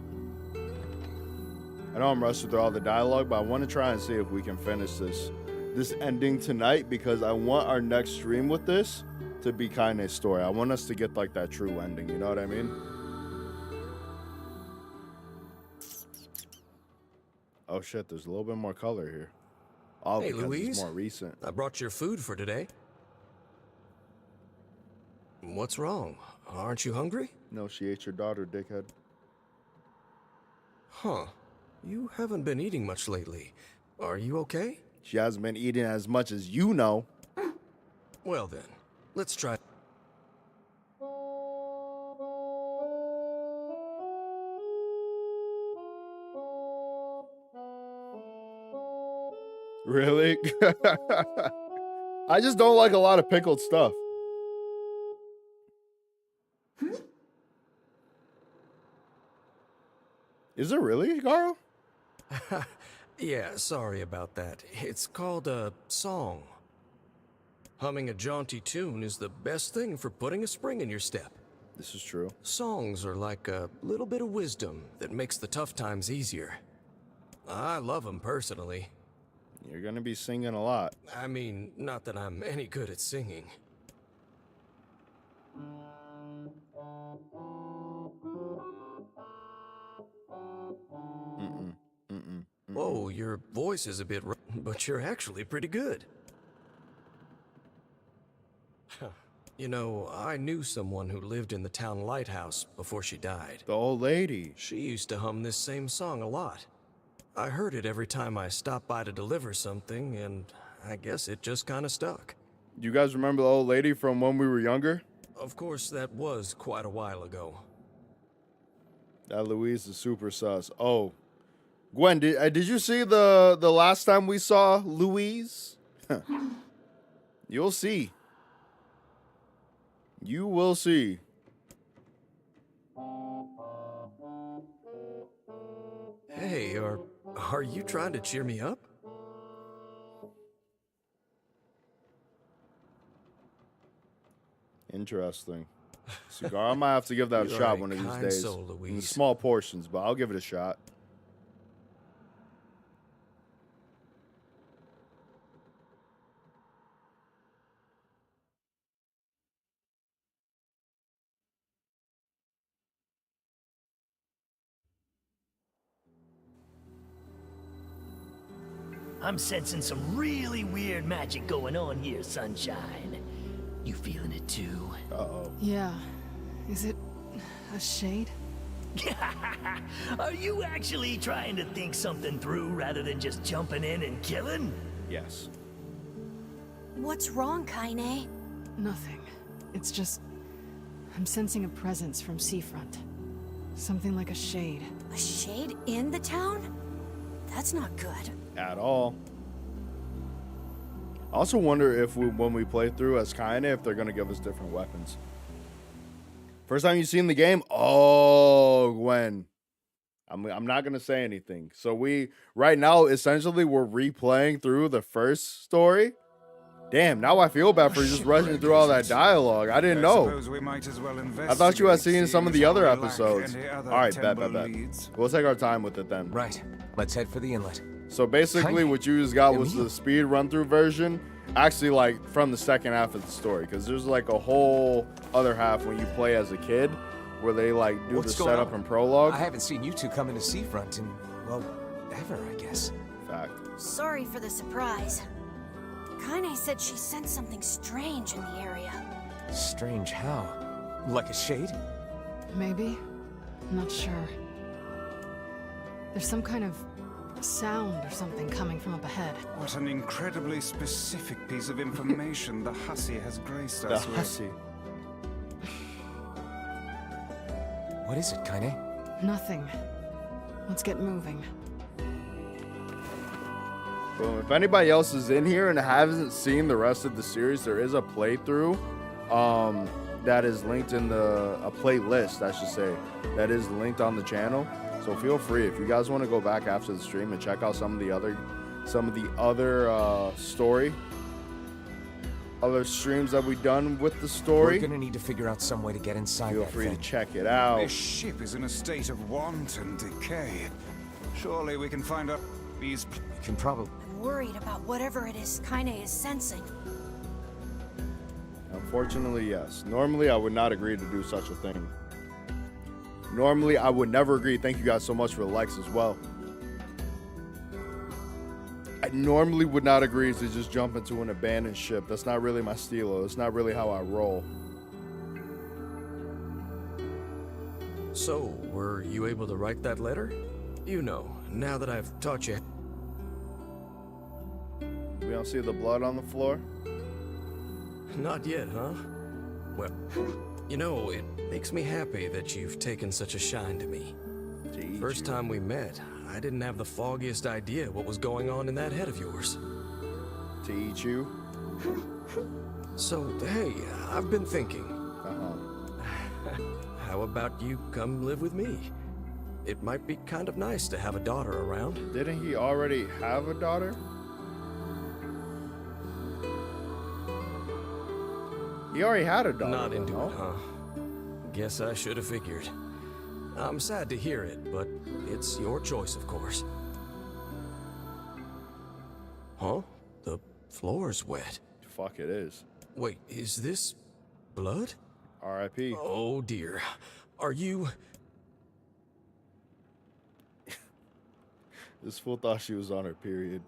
I know I'm rushing through all the dialogue, but I want to try and see if we can finish this ending tonight, because I want our next stream with this to be Kaine's story. I want us to get like that true ending. You know what I mean? Oh shit, there's a little bit more color here. Oh, Hey, because Louise. it's more recent. I brought your food for today. What's wrong? Aren't you hungry? No, she ate your daughter, dickhead. Huh. You haven't been eating much lately. Are you okay? She hasn't been eating as much as you know. Well then, let's try. Really? I just don't like a lot of pickled stuff. Is it really, Garo? Yeah, sorry about that. It's called a song. Humming a jaunty tune is the best thing for putting a spring in your step. This is true. Songs are like a little bit of wisdom that makes the tough times easier. I love them personally. You're gonna be singing a lot. I mean, not that I'm any good at singing. Whoa, your voice is a bit but you're actually pretty good. You know, I knew someone who lived in the town lighthouse before she died. The old lady. She used to hum this same song a lot. I heard it every time I stopped by to deliver something, and I guess it just kind of stuck. Do you guys remember the old lady from when we were younger? Of course, that was quite a while ago. That Louise is super sus. Oh, Gwen, did you see the last time we saw Louise? You'll see. You will see. Hey, are you trying to cheer me up? Interesting. Cigar, I might have to give that a You are shot a one of these kind days. soul, In Louise. small portions, but I'll give it a shot. I'm sensing some really weird magic going on here, Sunshine. You feeling it too? Uh-oh. Yeah. Is it a shade? Are you actually trying to think something through rather than just jumping in and killing? Yes. What's wrong, Kaine? Nothing. It's just... I'm sensing a presence from seafront. Something like a shade. A shade in the town? That's not good. At all. I also wonder if when we play through as Kaine, if they're going to give us different weapons. First time you've seen the game? Oh, Gwen. I'm not going to say anything. So right now, essentially, we're replaying through the first story. Damn, now I feel bad for just rushing through all that dialogue. I didn't know. We might as well I thought you had seen some of the other we lack episodes. any other All right, temple bet. leads. We'll take our time with it then. Right. Let's head for the inlet. So basically, what you just got was the speed run-through version. Actually, like, from the second half of the story. Because there's, like, a whole other half when you play as a kid. Where they, like, do What's the going setup on? and prologue. I haven't seen you two come into Seafront in, well, ever, I guess. Fact. Sorry for the surprise. Kaine said she sensed something strange in the area. Strange how? Like a shade? Maybe? I'm not sure. There's some kind of sound or something coming from up ahead. What an incredibly specific piece of information the hussy has graced us with. hussy. What is it, Kaine? Nothing. Let's get moving. Boom. If anybody else is in here and hasn't seen the rest of the series, there is a playthrough that is linked in a playlist, I should say, that is linked on the channel. So feel free if you guys want to go back after the stream and check out some of the other other streams that we've done with the story. We're gonna need to figure out some way to get inside. Feel free to check it out. This ship is in a state of wanton decay. Surely we can find out these. We can probably. I'm worried about whatever it is Kaine is sensing. Unfortunately, yes. Normally, I would not agree to do such a thing. Normally, I would never agree. Thank you guys so much for the likes as well. I normally would not agree to just jump into an abandoned ship. That's not really my stilo. It's not really how I roll. So, were you able to write that letter? You know, now that I've taught you. We don't see the blood on the floor? Not yet, huh? Well, you know, it makes me happy that you've taken such a shine to me. First time we met, I didn't have the foggiest idea what was going on in that head of yours. To eat you? So, hey, I've been thinking. How about you come live with me? It might be kind of nice to have a daughter around. Didn't he already have a daughter? He already had a daughter. Not into it, huh? Guess I should have figured. I'm sad to hear it, but it's your choice, of course. Huh? The floor's wet. Fuck, it is. Wait, is this blood? R.I.P. Oh dear. Are you... This fool thought she was on her period.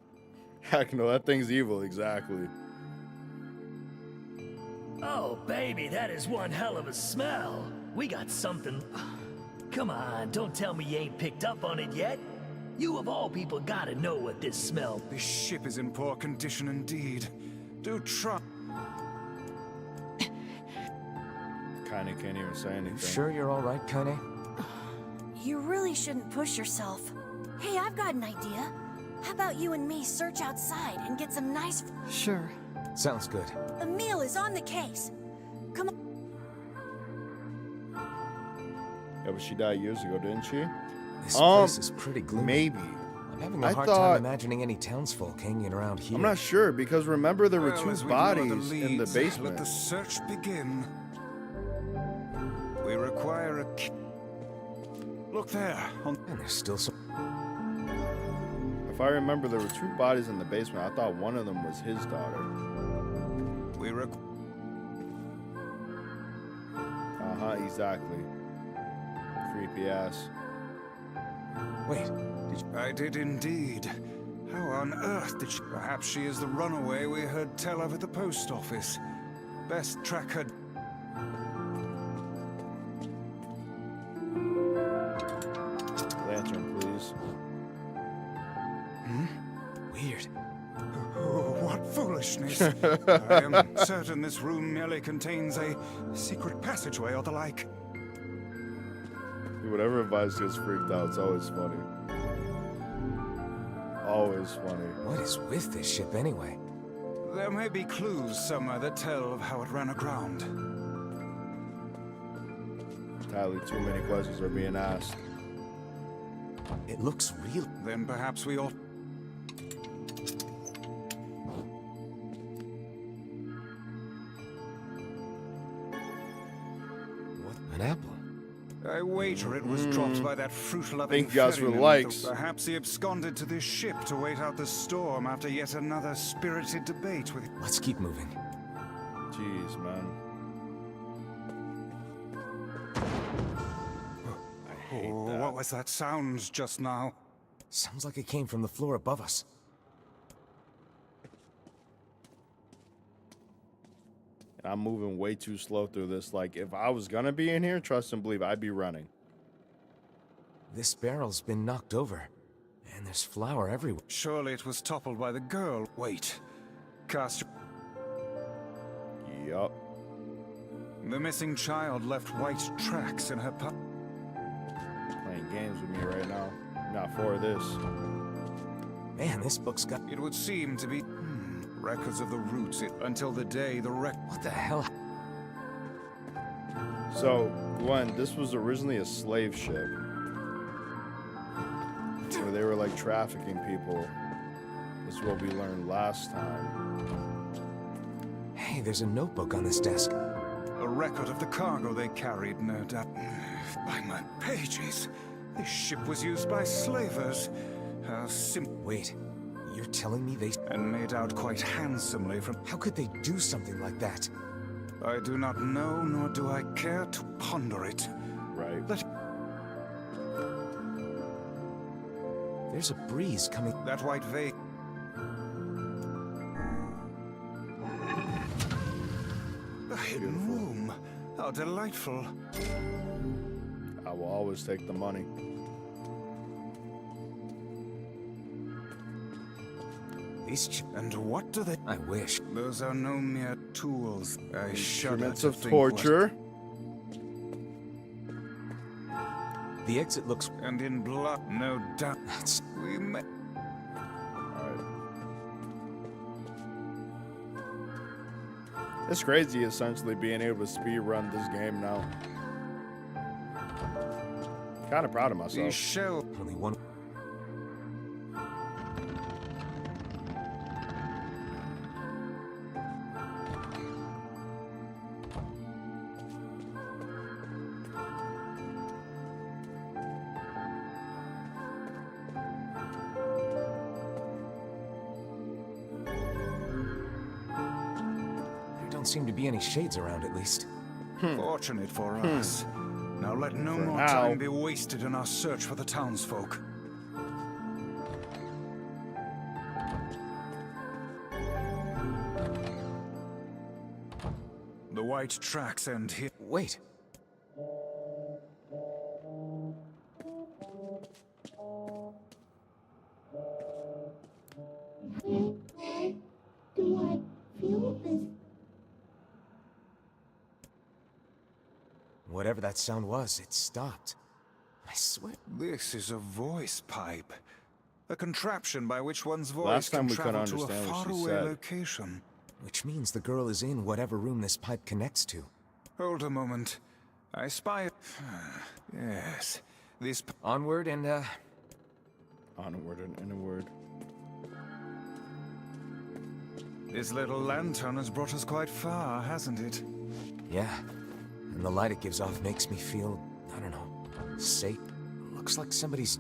Heck no, that thing's evil, exactly. Oh, baby, that is one hell of a smell. We got something. Come on, don't tell me you ain't picked up on it yet. You of all people gotta know what this smell. This ship is in poor condition indeed. Do try. Kaine can't even say anything. Sure you're all right, Kaine? You really shouldn't push yourself. Hey, I've got an idea. How about you and me search outside and get some nice... Sure. Sounds good. Emil is on the case. Come on. Yeah, but she died years ago, didn't she? This place is pretty gloomy. Maybe. I'm having a hard time imagining any townsfolk hanging around here. I'm not sure, because remember there were Well, two as we follow bodies in the leads, basement. Let the search begin. We require a... Look there. And there's still some... If I remember, there were two bodies in the basement. I thought one of them was his daughter. We Uh-huh, exactly. Creepy ass. Wait, did you... I did indeed. How on earth did she... Perhaps she is the runaway we heard tell of at the post office. Best track her... Lantern, please. Weird. Oh, what foolishness. I am certain this room merely contains a secret passageway or the like. Whatever advice gets freaked out, it's always funny. Always funny. What is with this ship anyway? There may be clues somewhere that tell of how it ran aground. Entirely too many questions are being asked. It looks real. Then perhaps we ought... What? An apple? I wager it was dropped by that fruit-loving Thank you guys for ferryman. likes. Perhaps he absconded to this ship to wait out the storm after yet another spirited debate with... Let's keep moving. Jeez, man. I hate that. What was that sound just now? Sounds like it came from the floor above us. I'm moving way too slow through this. Like, if I was gonna be in here, trust and believe, I'd be running. This barrel's been knocked over, and there's flour everywhere. Surely it was toppled by the girl. Wait. Cast... Yup. The missing child left white tracks in her Playing games with me right now. Not for this. Man, this book's got... It would seem to be... records of the roots until the day the wreck... What the hell? So, Gwen, this was originally a slave ship. Where they were like trafficking people. This is what we learned last time. Hey, there's a notebook on this desk. A record of the cargo they carried, no doubt. By my pages, this ship was used by slavers. How Wait, you're telling me they... And made out quite handsomely from... How could they do something like that? I do not know, nor do I care to ponder it. Right. There's a breeze coming... That white veil... A hidden room. How delightful. I will always take the money. And what do they... I wish. Those are no mere tools. I shudder Instruments to of think torture. The exit looks... And in blood, no doubt. We may... Alright. It's crazy essentially being able to speed run this game now. Kind of proud of myself. These shell... Only one... don't seem to be any shades around, at least. Fortunate for us. Now let no more time be wasted in our search for the townsfolk. The white tracks end here. Wait. Whatever that sound was, it stopped. I swear. This is a voice pipe. A contraption by which one's voice Last time can we couldn't travel to a understand what she faraway said. location. Which means the girl is in whatever room this pipe connects to. Hold a moment. I spy... yes. This... Onward and, Onward and inward. This little lantern has brought us quite far, hasn't it? Yeah. And the light it gives off makes me feel, I don't know, safe. Looks like somebody's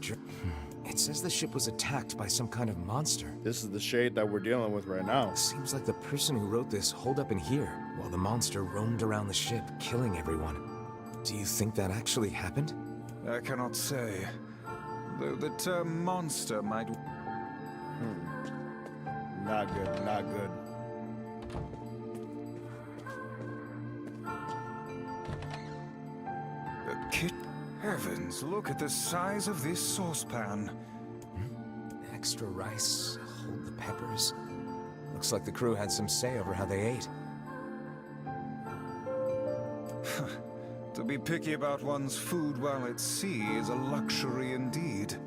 It says the ship was attacked by some kind of monster. This is the shade that we're dealing with right now. Seems like the person who wrote this holed up in here, while the monster roamed around the ship, killing everyone. Do you think that actually happened? I cannot say. Though the term monster might... Not good, not good. A kit... Heavens, look at the size of this saucepan. Extra rice, hold the peppers. Looks like the crew had some say over how they ate. To be picky about one's food while at sea is a luxury indeed.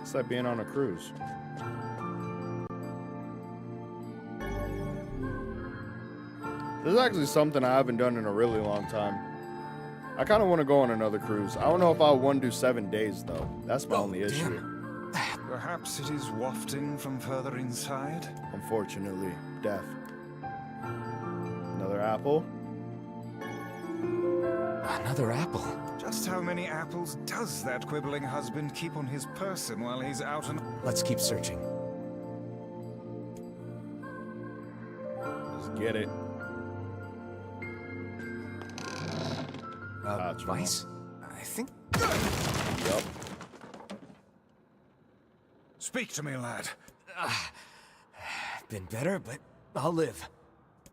It's like being on a cruise. This is actually something I haven't done in a really long time. I kind of want to go on another cruise. I don't know if I want to do 7 days, though. That's my only issue. Perhaps it is wafting from further inside? Unfortunately, death. Another apple? Another apple? Just how many apples does that quibbling husband keep on his person while he's out and... Let's keep searching. Let's get it. Vice? I think... Yup. Speak to me, lad. Been better, but I'll live.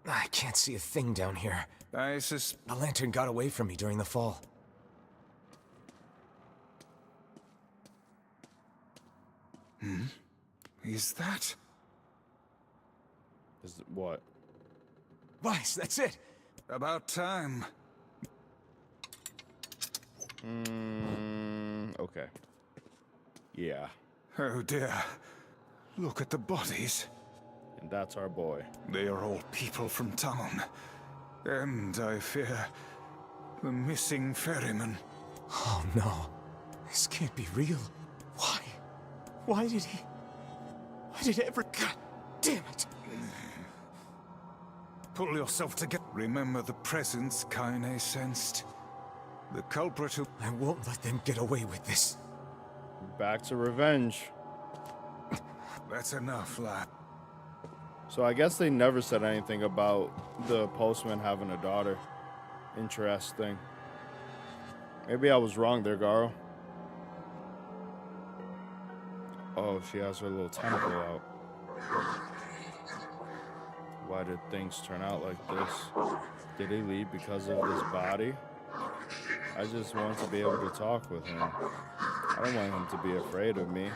I can't see a thing down here. The lantern got away from me during the fall. Is that... Is it what? Vice, that's it! About time. Okay. Yeah. Oh dear. Look at the bodies. And that's our boy. They are all people from town. And, I fear, the missing ferryman. Oh no. This can't be real. Why? Why did he... Why did ever... God damn it! Pull yourself together. Remember the presence Kaine sensed. The culprit who... I won't let them get away with this. Back to revenge. That's enough, lad. So I guess they never said anything about the postman having a daughter. Interesting. Maybe I was wrong there, Garo. Oh, she has her little tentacle out. Why did things turn out like this? Did he leave because of his body? I just want to be able to talk with him. I don't want him to be afraid of me.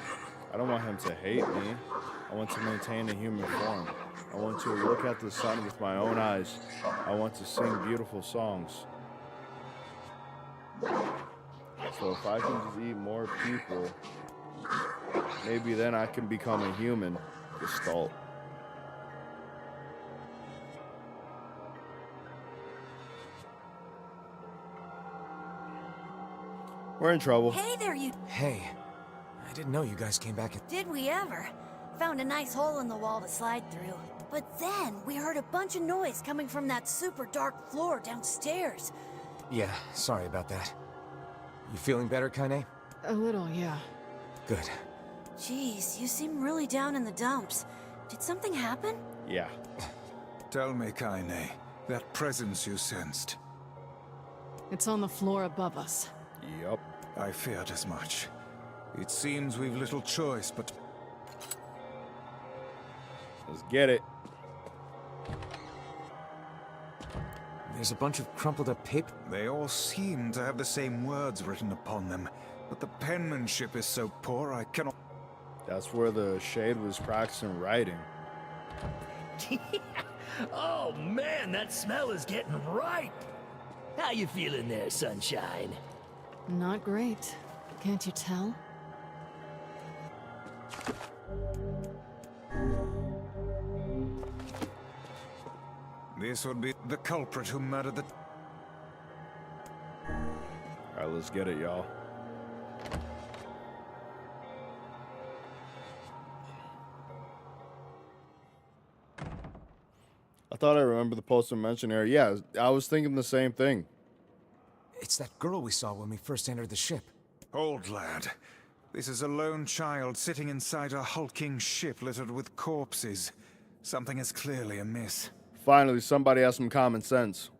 I don't want him to hate me. I want to maintain a human form. I want to look at the sun with my own eyes. I want to sing beautiful songs. So if I can just eat more people, maybe then I can become a human gestalt. We're in trouble. Hey there, you... Hey. I didn't know you guys came back. Did we ever? Found a nice hole in the wall to slide through. But then, we heard a bunch of noise coming from that super dark floor downstairs. Yeah, sorry about that. You feeling better, Kaine? A little, yeah. Good. Jeez, you seem really down in the dumps. Did something happen? Yeah. Tell me, Kaine, that presence you sensed. It's on the floor above us. Yup. I feared as much. It seems we've little choice but... Let's get it. There's a bunch of crumpled up paper. They all seem to have the same words written upon them, but the penmanship is so poor I cannot... That's where the Shade was practicing writing. Oh man, that smell is getting ripe. How you feeling there, Sunshine? Not great. Can't you tell? This would be the culprit who murdered the... Alright, let's get it, y'all. I thought I remember the poster mention here. Yeah, I was thinking the same thing. It's that girl we saw when we first entered the ship. Old lad, this is a lone child sitting inside a hulking ship littered with corpses. Something is clearly amiss. Finally, somebody has some common sense.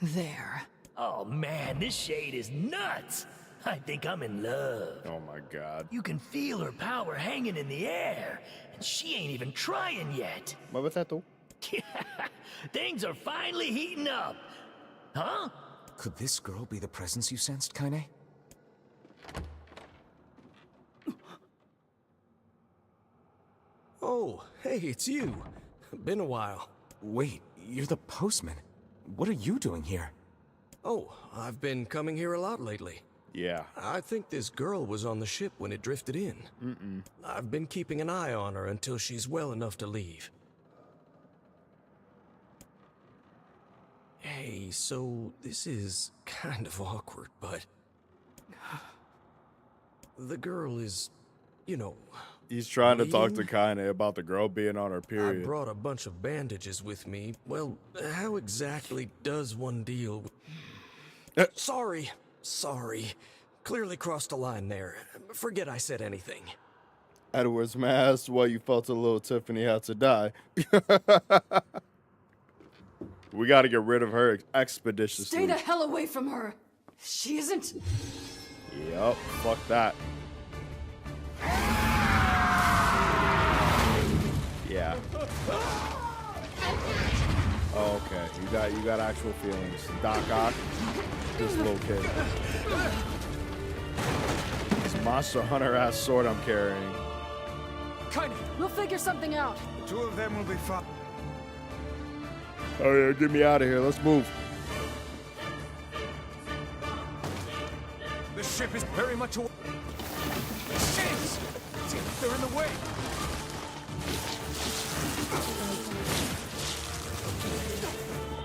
There. Oh man, this Shade is nuts. I think I'm in love. Oh my god. You can feel her power hanging in the air, and she ain't even trying yet. What was that though? Things are finally heating up. Huh? Could this girl be the presence you sensed, Kaine? Oh, hey, it's you. Been a while. Wait, you're the postman. What are you doing here? Oh, I've been coming here a lot lately. Yeah. I think this girl was on the ship when it drifted in. I've been keeping an eye on her until she's well enough to leave. Hey, so this is kind of awkward, but... the girl is, you know... He's trying to talk to bleeding. Kaine about the girl being on her period. I brought a bunch of bandages with me. Well, how exactly does one deal with... Sorry. Clearly crossed a line there. Forget I said anything. Edward's masked while you felt a little Tiffany had to die. We got to get rid of her expeditiously. Stay the hell away from her. She isn't... Yup, fuck that. Yeah. Oh, okay. You got actual feelings. Doc Ock, this little kid. This Monster Hunter ass sword I'm carrying. Kaine, we'll figure something out. The two of them will be fine. Oh yeah, get me out of here. Let's move. The ship is very much away. Shit! They're in the way.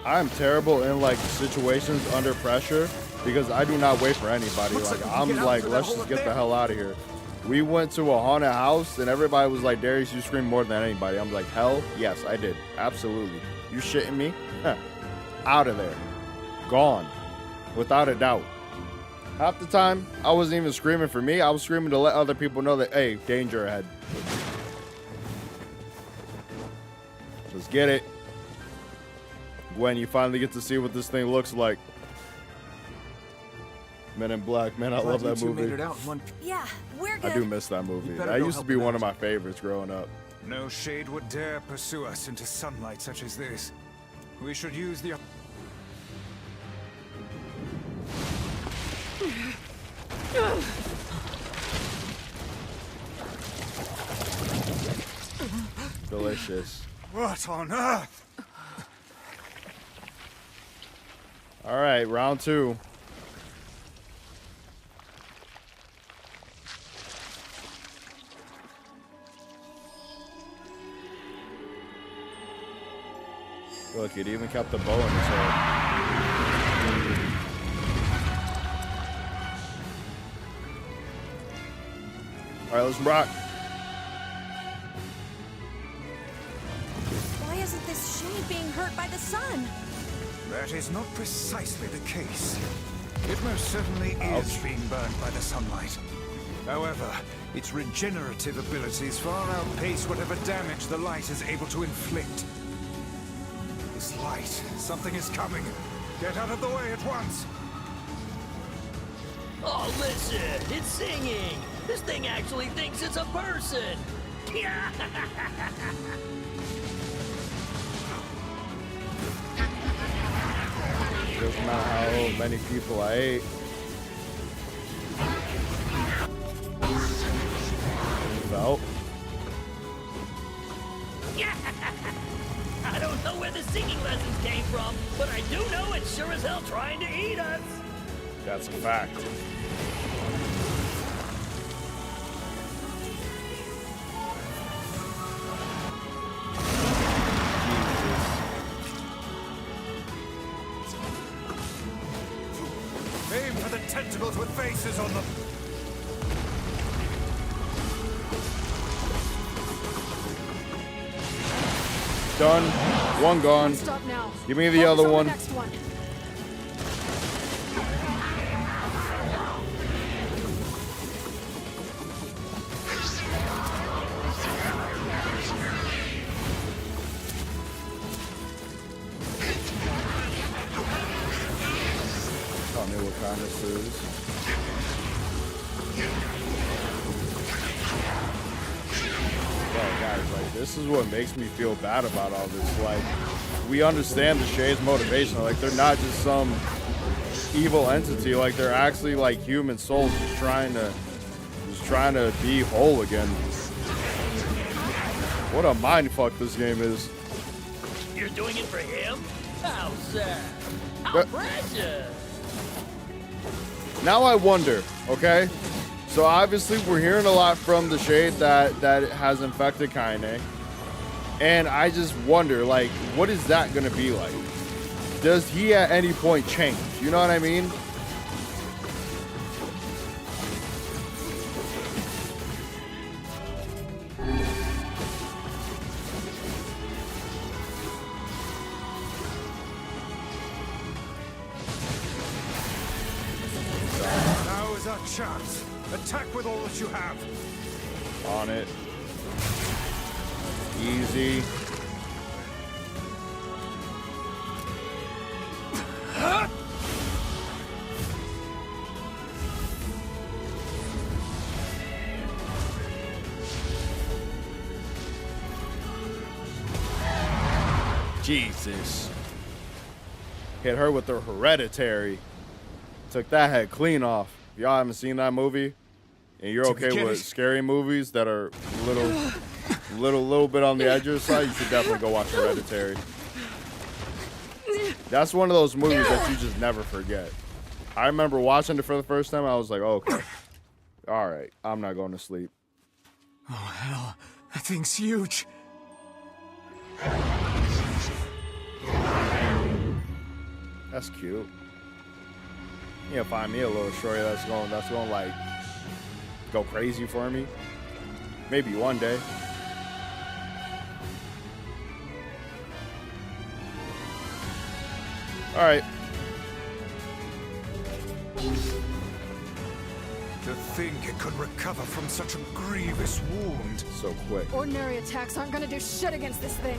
I'm terrible in like situations under pressure because I do not wait for anybody. Like I'm like, let's just get the hell out of here. We went to a haunted house and everybody was like, Darius, you scream more than anybody. I'm like, hell yes, I did. Absolutely. You shitting me? Huh. Out of there. Gone. Without a doubt. Half the time, I wasn't even screaming for me. I was screaming to let other people know that, hey, danger ahead. Let's get it. Gwen, you finally get to see what this thing looks like. Men in Black, man, I love that movie. Made it out in one... Yeah, we're good. I do miss that movie. That used to be one of my favorites growing up. No shade would dare pursue us into sunlight such as this. We should use the... Delicious. What on earth? All right, round two. Look, it even kept the bow in his head. All right, let's rock. Why isn't this Shade being hurt by the sun? That is not precisely the case. It most certainly is being burned by the sunlight. However, Its regenerative abilities far outpace whatever damage the light is able to inflict. This light, something is coming. Get out of the way at once. Oh, listen, it's singing. This thing actually thinks it's a person. Doesn't matter how many people I ate. Felt. I don't know where the singing lessons came from, but I do know it's sure as hell trying to eat us. That's a fact. Aim for the tentacles with faces on them. Done. One gone. Stop now. Give me the Focus other on the one. next one. Tell me what kind this is. Guys, like, this is what makes me feel bad about all this. Like, we understand the Shade's motivation. Like, they're not just some evil entity. Like, they're actually like human souls just trying to be whole again. What a mind fuck this game is. You're doing it for him? How sad. How precious. Now I wonder, okay? So obviously we're hearing a lot from the Shade that has infected Kaine. And I just wonder, like, what is that gonna be like? Does he at any point change? You know what I mean? Now is our chance. Attack with all that you have. On it. Easy. Jesus. Hit her with the hereditary. Took that head clean off. Y'all haven't seen that movie and you're okay with scary movies that are little bit on the edge of the side, you should definitely go watch Hereditary. That's one of those movies that you just never forget. I remember watching it for the first time. I was like, oh, okay, all right, I'm not going to sleep. Oh hell, that thing's huge. That's cute. You know, find me a little shorty that's going like go crazy for me. Maybe one day. All right. To think it could recover from such a grievous wound. So quick. Ordinary attacks aren't gonna do shit against this thing.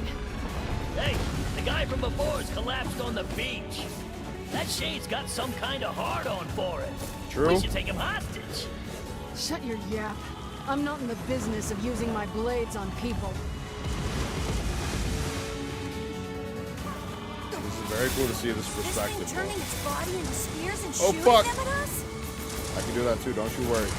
Hey, the guy from before's collapsed on the beach. That Shade's got some kind of hard-on for it. True. We should take him hostage. Shut your yap. I'm not in the business of using my blades on people. This is very cool to see this perspective. This thing turning its body into spears and Oh, shooting fuck. them at us? I can do that too, don't you worry.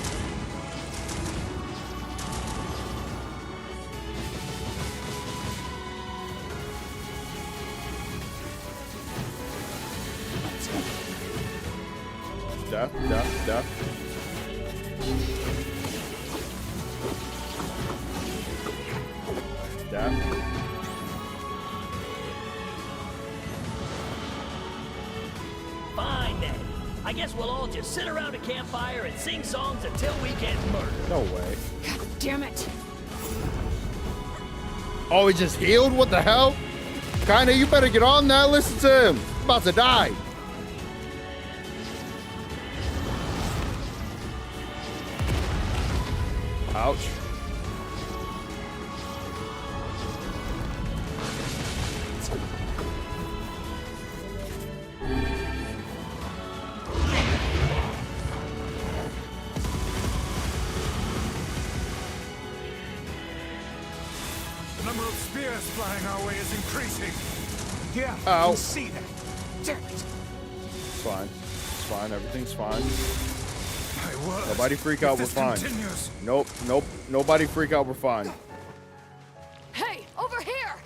Death, death, death. Death. Fine then. I guess we'll all just sit around a campfire and sing songs until we get murdered. No way. God damn it. Oh, he just healed? What the hell? Kaine, you better get on that. Listen to him. He's about to die. Ouch. The number of spears flying our way is increasing. Yeah, Ow. I can see that. Damn it. It's fine. It's fine. Everything's fine. My word. Nobody freak out. We're If this fine. continues- Nope. Nope. Nobody freak out. We're fine. Hey, over here!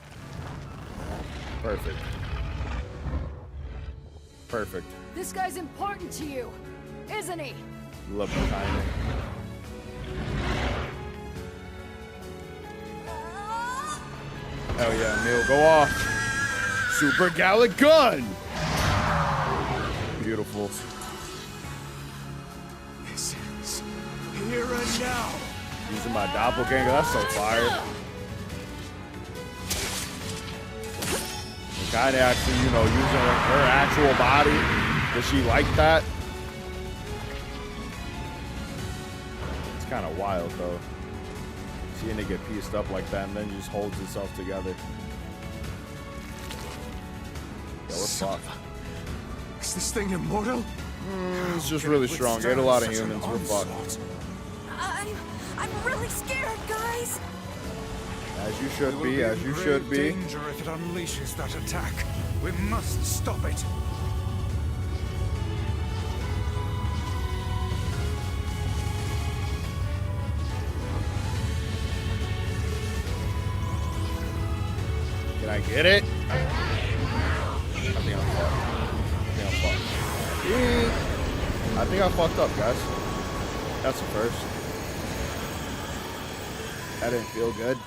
Perfect. Perfect. This guy's important to you, isn't he? Love the Kaine. Hell yeah, Neil, go off. Super Gallic gun. Beautiful. This is here and now. Using my doppelganger, that's so fire. Kind of actually, you know, using her actual body. Does she like that? It's kind of wild, though. Seeing it get pieced up like that and then just holds itself together. Yo, we're fucked. Is this thing immortal? It's just really strong. Ate a lot of humans. We're fucked. I'm really scared, guys. As you should be, as you should be. Danger if it unleashes that attack. We must stop it. Can I get it? I think I'm fucked. I think I fucked up, guys. That's the first. That didn't feel good.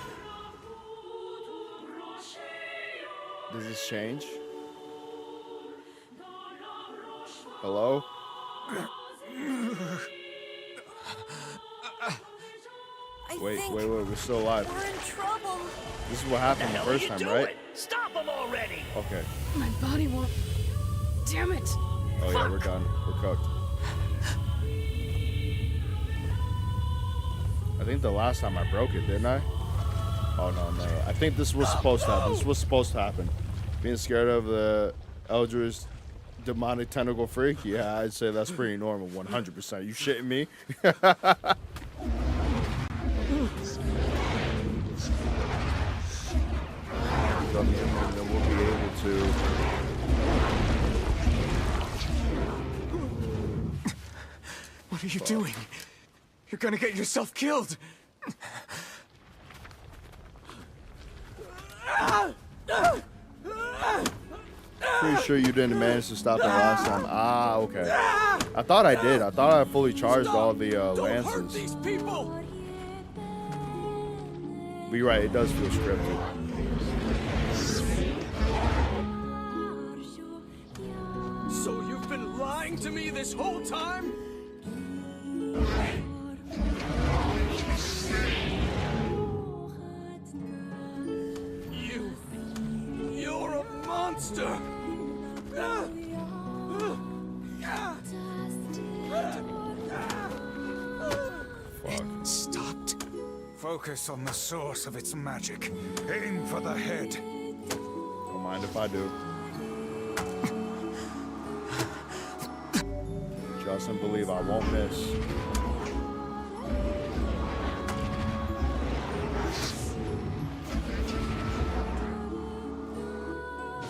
Does this change? Hello? Wait, we're still alive. We're in trouble. This is what happened the first time, right? Stop him already! Okay. My body won't. Damn it! Oh yeah, we're done. We're cooked. I think the last time I broke it, didn't I? Oh no. I think this was supposed to happen. This was supposed to happen. Being scared of the Eldritch demonic tentacle freak? Yeah, I'd say that's pretty normal. 100%. You shitting me? And then we'll be able to. What are you doing? You're gonna get yourself killed. Pretty sure you didn't manage to stop it last time. Ah, okay. I thought I did. I thought I fully charged all the lances. These people. But you're right, it does feel scripted. So you've been lying to me this whole time? You're a monster! Fuck. Stopped. Focus on the source of its magic. Aim for the head. Don't mind if I do. Trust and believe I won't miss.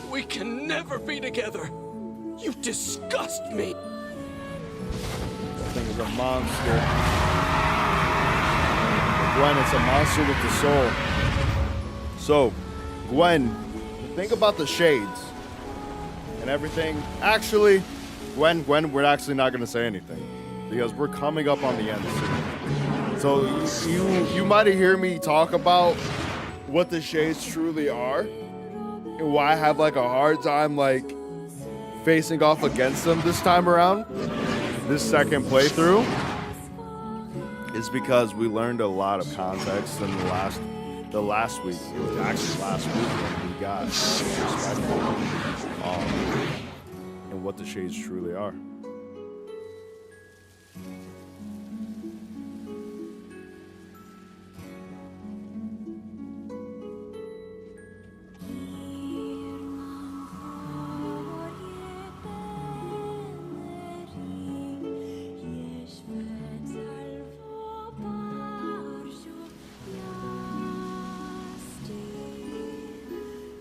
We can never be together! You disgust me! That thing is a monster. Gwen, it's a monster with the soul. So, Gwen, think about the shades and everything. Actually, Gwen, we're actually not going to say anything because we're coming up on the end soon. So you might hear me talk about what the shades truly are and why I have like a hard time like facing off against them this time around. This second playthrough is because we learned a lot of context in the last week. It was actually last week when we got and what the shades truly are.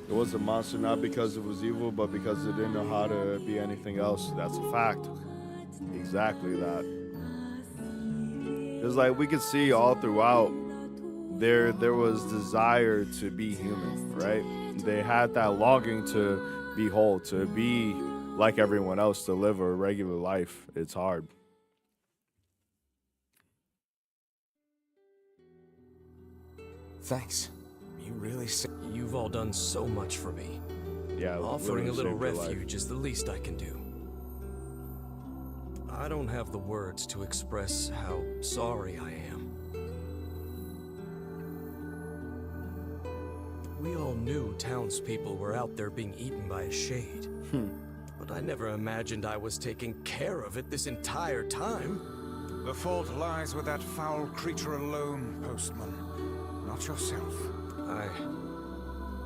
It was a monster not because it was evil, but because it didn't know how to be anything else. That's a fact. Exactly that. It's like we could see all throughout there was desire to be human, right? They had that longing to be whole, to be like everyone else, to live a regular life. It's hard. Thanks. You really You've all done so much for me. Yeah, offering a little saved your life. refuge is the least I can do. I don't have the words to express how sorry I am. We all knew townspeople were out there being eaten by a shade. But I never imagined I was taking care of it this entire time. The fault lies with that foul creature alone, Postman. Not yourself.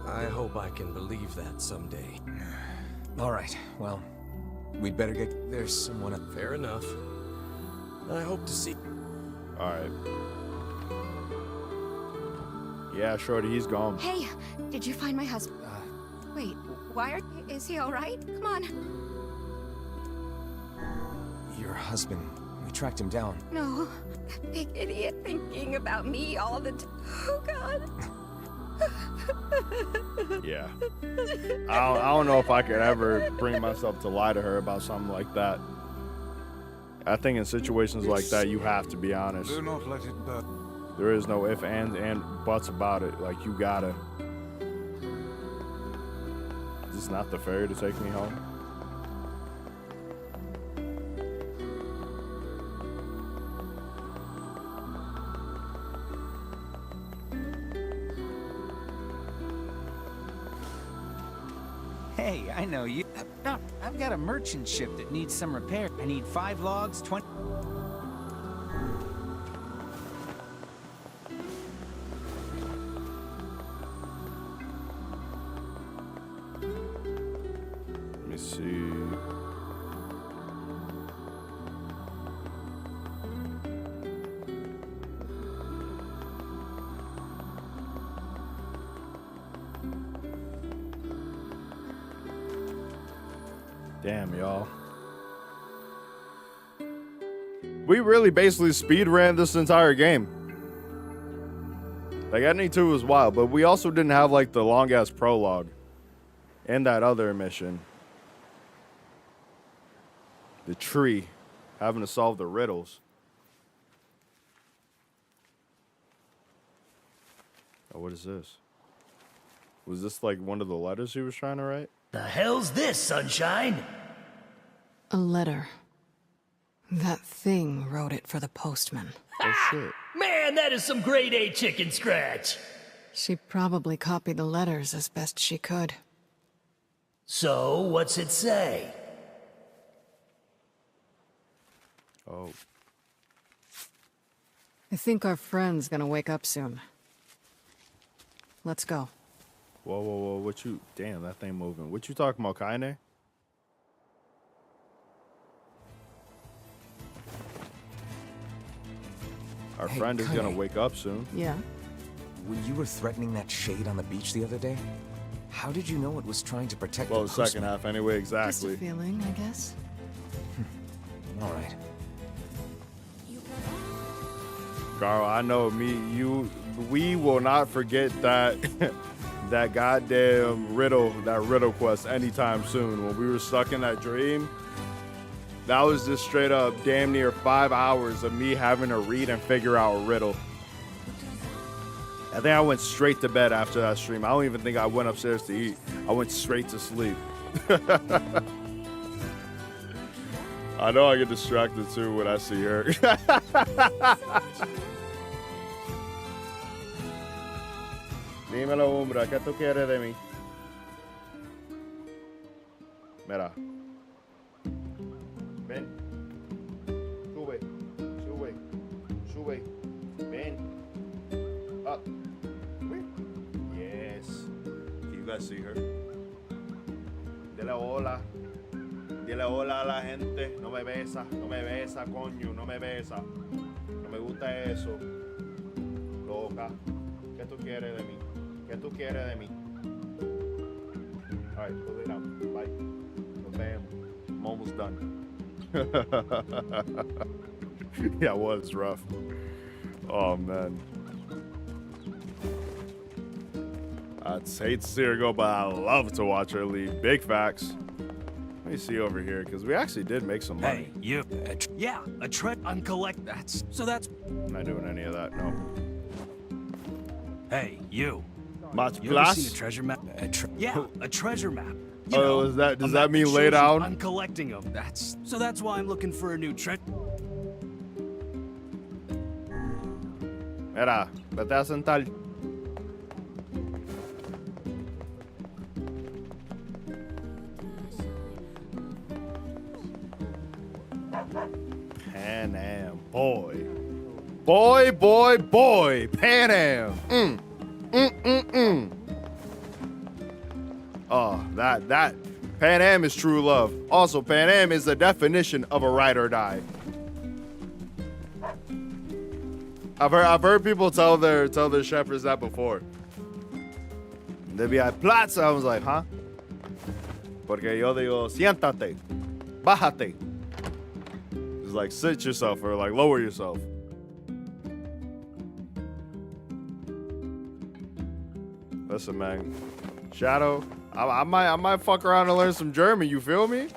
I hope I can believe that someday. All right, well, we'd better get... There's someone up... Fair enough. I hope to see... All right. Yeah, Shorty, he's gone. Hey, did you find my husband? Wait, why are... Is he all right? Come on. Your husband. We tracked him down. No, that big idiot thinking about me all the time. Oh, God. Yeah. I don't know if I could ever bring myself to lie to her about something like that. I think in situations like that, you have to be honest. Do not let it burn. There is no ifs, ands, and buts about it. Like, you gotta. Is this not the ferry to take me home? Hey, I know you. I've got a merchant ship that needs some repair. I need 5 logs, 20... Let me see. Damn, y'all. We really basically speed ran this entire game. Like, NE2 was wild, but we also didn't have, like, the long-ass prologue and that other mission. The tree, having to solve the riddles. Oh, what is this? Was this, like, one of the letters he was trying to write? The hell's this, Sunshine? A letter. That thing wrote it for the postman. Oh, shit. Man, that is some grade A chicken scratch. She probably copied the letters as best she could. So, what's it say? Oh. I think our friend's gonna wake up soon. Let's go. Whoa, whoa, whoa, what you... Damn, that thing moving. What you talking about, Kaine? Our friend is gonna wake up soon. Yeah? When you were threatening that shade on the beach the other day, how did you know it was trying to protect Well, the the postman? second half anyway, exactly. Just a feeling, I guess. All right. Carl, I know we will not forget that that goddamn riddle quest anytime soon. When we were stuck in that dream, that was just straight up damn near 5 hours of me having to read and figure out a riddle. I think I went straight to bed after that stream. I don't even think I went upstairs to eat. I went straight to sleep. I know I get distracted too when I see her. Dímelo, Umbra, ¿qué tú quieres de mí? Mira. Ven. Sube. Sube. Sube. Ven. Up. Yes. Can you guys see her? Dile hola. Dile hola a la gente. No me besa. No me besa, coño. No me besa. No me gusta eso. Loca. ¿Qué tú quieres de mí? ¿Qué tú quieres de mí? All right, pull it out. Bye. Bam. I'm almost done. Yeah, it was rough. Oh, man. I'd hate to see her go, but I love to watch her leave. Big facts. Let me see over here, because we actually did make some money. Hey, you. I'm collect. That's I'm not doing any of that, no. Hey, you. Much You ever seen a glass? treasure map? A treasure map. Oh, does that map mean shows lay you down? I'm collecting them. That's why I'm looking for a new treasure. Mira, vete a sentar. Pan Am, boy. Boy, Pan Am. Oh, that Pan Am is true love. Also, Pan Am is the definition of a ride or die. I've heard people tell their shepherds that before. They'd be like, Plaza. I was like, huh? Porque yo digo, siéntate, bájate. It's like, sit yourself or like lower yourself. Listen, man. Shadow, I might fuck around and learn some German, you feel me?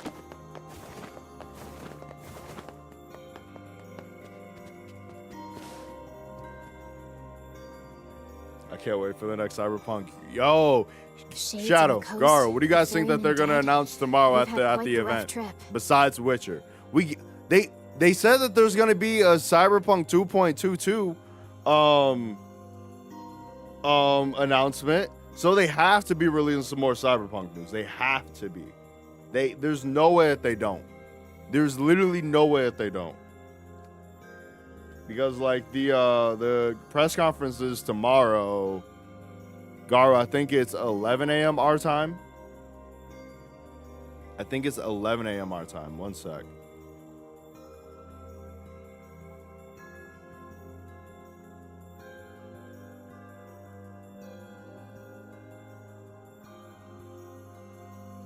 I can't wait for the next Cyberpunk. Yo, Shades Shadow, on the coast, Garo, what do you guys think that ferryman they're gonna dead. announce tomorrow We've at had the quite the rough event? trip. Besides Witcher, they said that there's gonna be a Cyberpunk 2.22 announcement, so they have to be releasing some more Cyberpunk news. They have to be. There's no way that they don't. There's literally no way that they don't. Because like the press conference is tomorrow. Garo, I think it's 11 a.m. our time. I think it's 11 a.m. our time. One sec.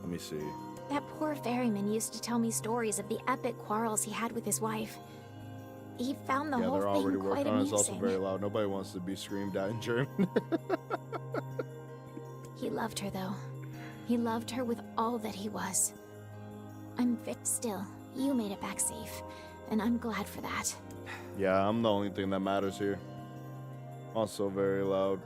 Let me see. That poor ferryman used to tell me stories of the epic quarrels he had with his wife. He found the Yeah, whole they're already thing quite working on it. It's also amusing. very loud. Nobody wants to be screamed at in German. He loved her, though. He loved her with all that he was. Still, you made it back safe, and I'm glad for that. Yeah, I'm the only thing that matters here. Also very loud.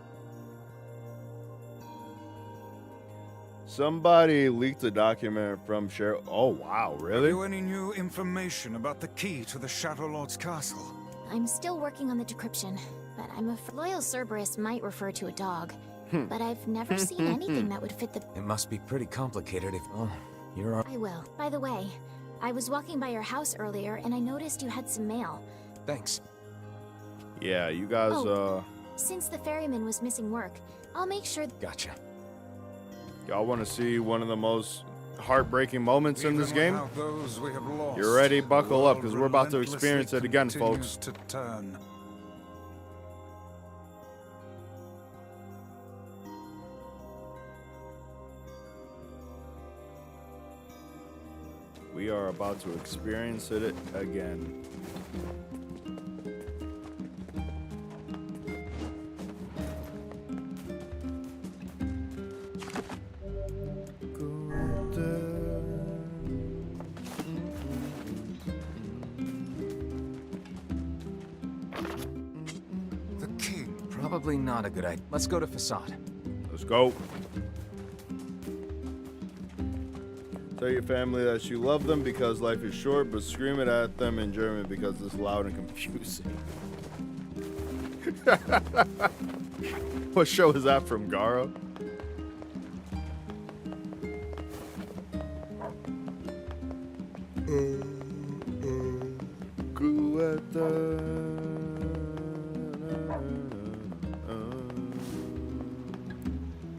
Somebody leaked a document from Cheryl. Oh, wow, really? Have you any new information about the key to the Shadow Lord's castle? I'm still working on the decryption, but I'm afraid loyal Cerberus might refer to a dog. But I've never seen anything that would fit the... It must be pretty complicated if... Oh, you're... I will. By the way, I was walking by your house earlier, and I noticed you had some mail. Thanks. Yeah, you guys, Since the ferryman was missing work, I'll make sure... Gotcha. Y'all want to see one of the most heartbreaking moments in this game? Those we have lost, You're ready? Buckle up, because the we're about to world experience it again, continues folks. to turn. We are about to experience it again. The key. Probably not a good idea. Let's go to Facade. Let's go. Tell your family that you love them because life is short, but scream it at them in German because it's loud and confusing. What show is that from, Garo?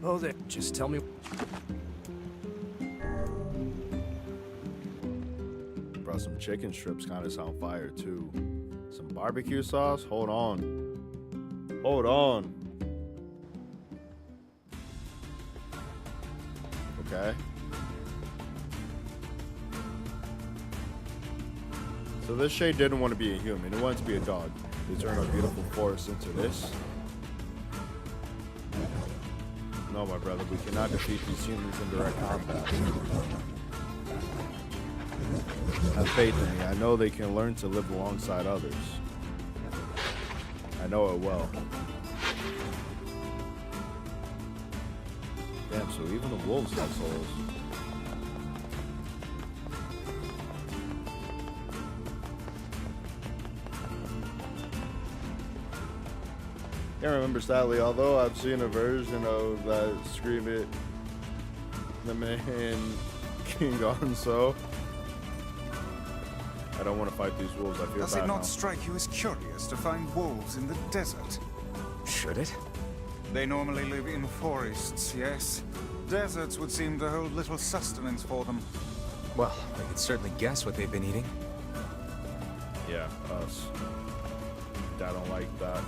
Oh, there. Just tell me. Bro, some chicken strips kind of sound fire too. Some barbecue sauce? Hold on. Hold on. Okay. So this shade didn't want to be a human. It wanted to be a dog. They turned our beautiful forest into this. No, my brother, we cannot defeat these humans in direct combat. Have faith in me. I know they can learn to live alongside others. I know it well. Damn, so even the wolves have souls. Can't remember sadly, although I've seen a version of that Scream It, the man King Gonzo. I don't want to fight these wolves. I feel Does bad it not now. strike you as curious to find wolves in the desert? Should it? They normally live in forests, yes. Deserts would seem to hold little sustenance for them. Well, I could certainly guess what they've been eating. Yeah, us. I don't like that.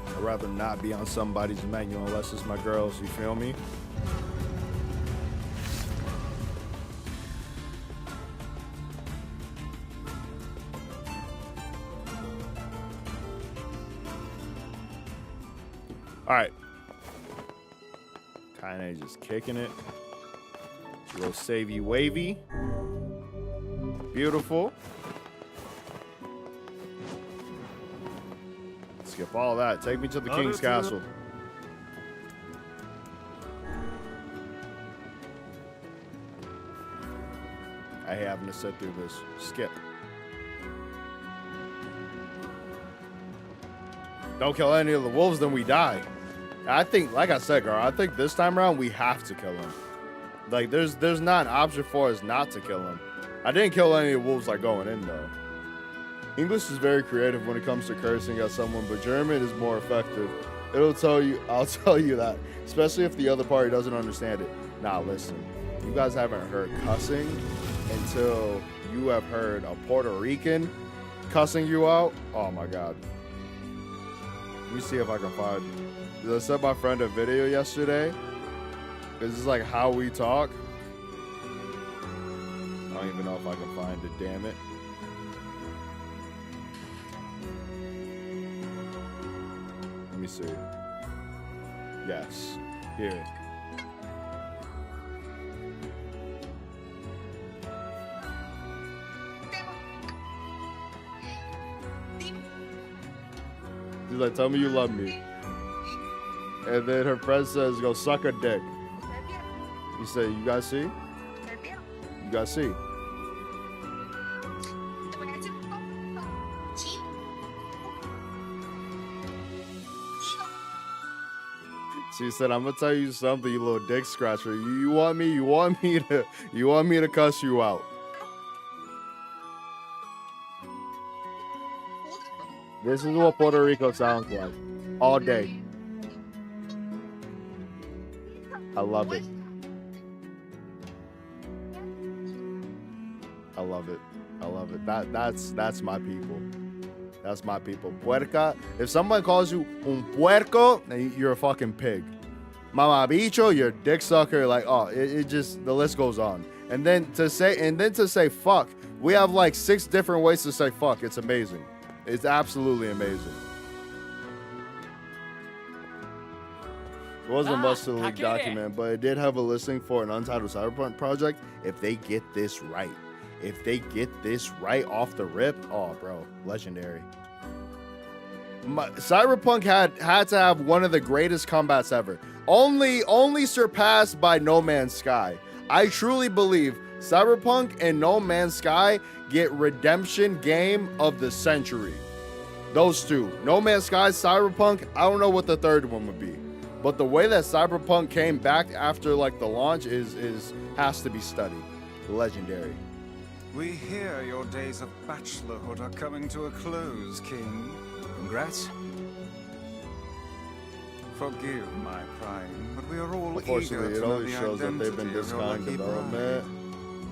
I'd rather not be on somebody's menu unless it's my girls, you feel me? Alright. Kaine just kicking it. Little savey wavy. Beautiful. Skip all that. Take me to the King's Castle. I hate having to sit through this. Skip. Don't kill any of the wolves, then we die. I think, like I said, girl, I think this time around we have to kill him. Like, there's not an option for us not to kill him. I didn't kill any of the wolves like going in though. English is very creative when it comes to cursing at someone, but German is more effective. It'll tell you, I'll tell you that, especially if the other party doesn't understand it. Now listen, you guys haven't heard cussing until you have heard a Puerto Rican cussing you out. Oh my God. Let me see if I can find. I sent my friend a video yesterday. This is like how we talk. I don't even know if I can find it, damn it. Let me see. Yes, here. She's like, tell me you love me. And then her friend says, go suck a dick. You say, you guys see? You guys see? She said, I'm gonna tell you something, you little dick scratcher. You want me to cuss you out. This is what Puerto Rico sounds like. All day. I love it. I love it. I love it. That's my people. That's my people. Puerca. If somebody calls you un puerco, then you're a fucking pig. Mamabicho, you're a dick sucker. Like, oh, it just, the list goes on. And then to say fuck, we have like 6 different ways to say fuck. It's amazing. It's absolutely amazing. It wasn't much to the leaked document, but it did have a listing for an untitled Cyberpunk project. If they get this right, off the rip, oh, bro, legendary. Cyberpunk had to have one of the greatest combats ever. Only surpassed by No Man's Sky. I truly believe Cyberpunk and No Man's Sky get redemption game of the century. Those two. No Man's Sky, Cyberpunk, I don't know what the third one would be. But the way that Cyberpunk came back after like the launch has to be studied. Legendary. We hear your days of bachelorhood are coming to a close, King. Congrats. Forgive my prying, but we are all Unfortunately, eager it to know only the shows that they've been identity this of your kind of lucky development. bride.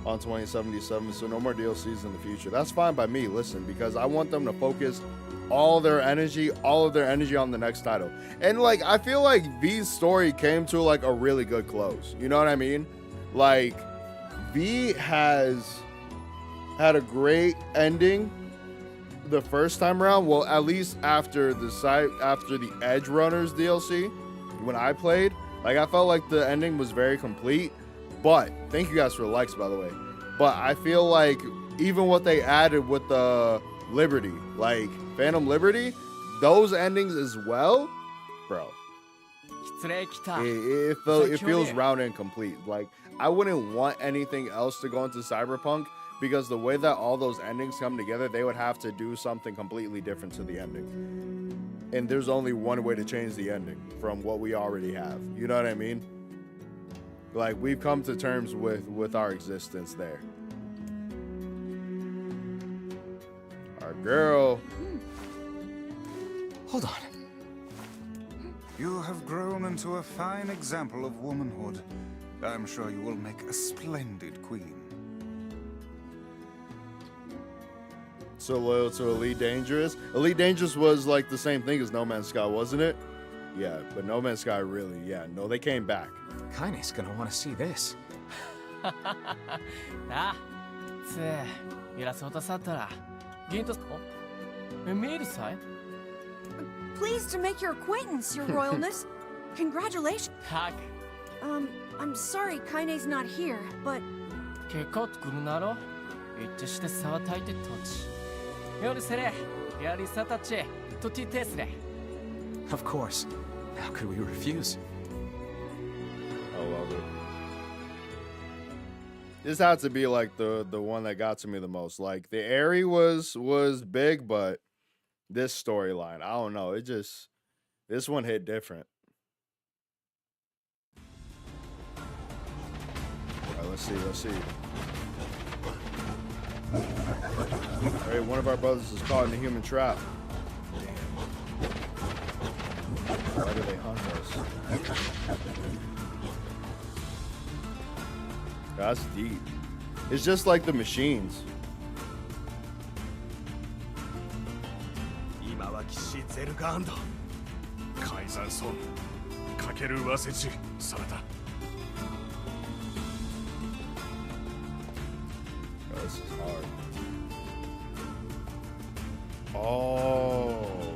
on 2077, so no more DLCs in the future. That's fine by me, listen, because I want them to focus all of their energy on the next title. And like, I feel like V's story came to like a really good close. You know what I mean? Like, V has had a great ending the first time around. Well, at least after the Edge Runners DLC, when I played, like, I felt like the ending was very complete. But thank you guys for the likes, by the way. But I feel like even what they added with the Liberty, like Phantom Liberty, those endings as well, bro. It feels round and complete. Like, I wouldn't want anything else to go into Cyberpunk, because the way that all those endings come together, they would have to do something completely different to the ending. And there's only one way to change the ending from what we already have. You know what I mean? Like, we've come to terms with our existence there. Our girl. Hold on. You have grown into a fine example of womanhood. I'm sure you will make a splendid queen. So loyal to Elite Dangerous. Elite Dangerous was like the same thing as No Man's Sky, wasn't it? Yeah, but No Man's Sky really, yeah. No, they came back. Kaine's gonna want to see this. Pleased to make your acquaintance, Your Royalness. Congratulations. I'm sorry Kaine's not here, but... Of course. How could we refuse? I love it. This had to be like the one that got to me the most. Like, the Aerie was big, but this storyline, I don't know. This one hit different. All right, let's see. All right, one of our brothers is caught in a human trap. Why do they hunt us? That's deep. It's just like the machines. Oh, this is hard. Oh.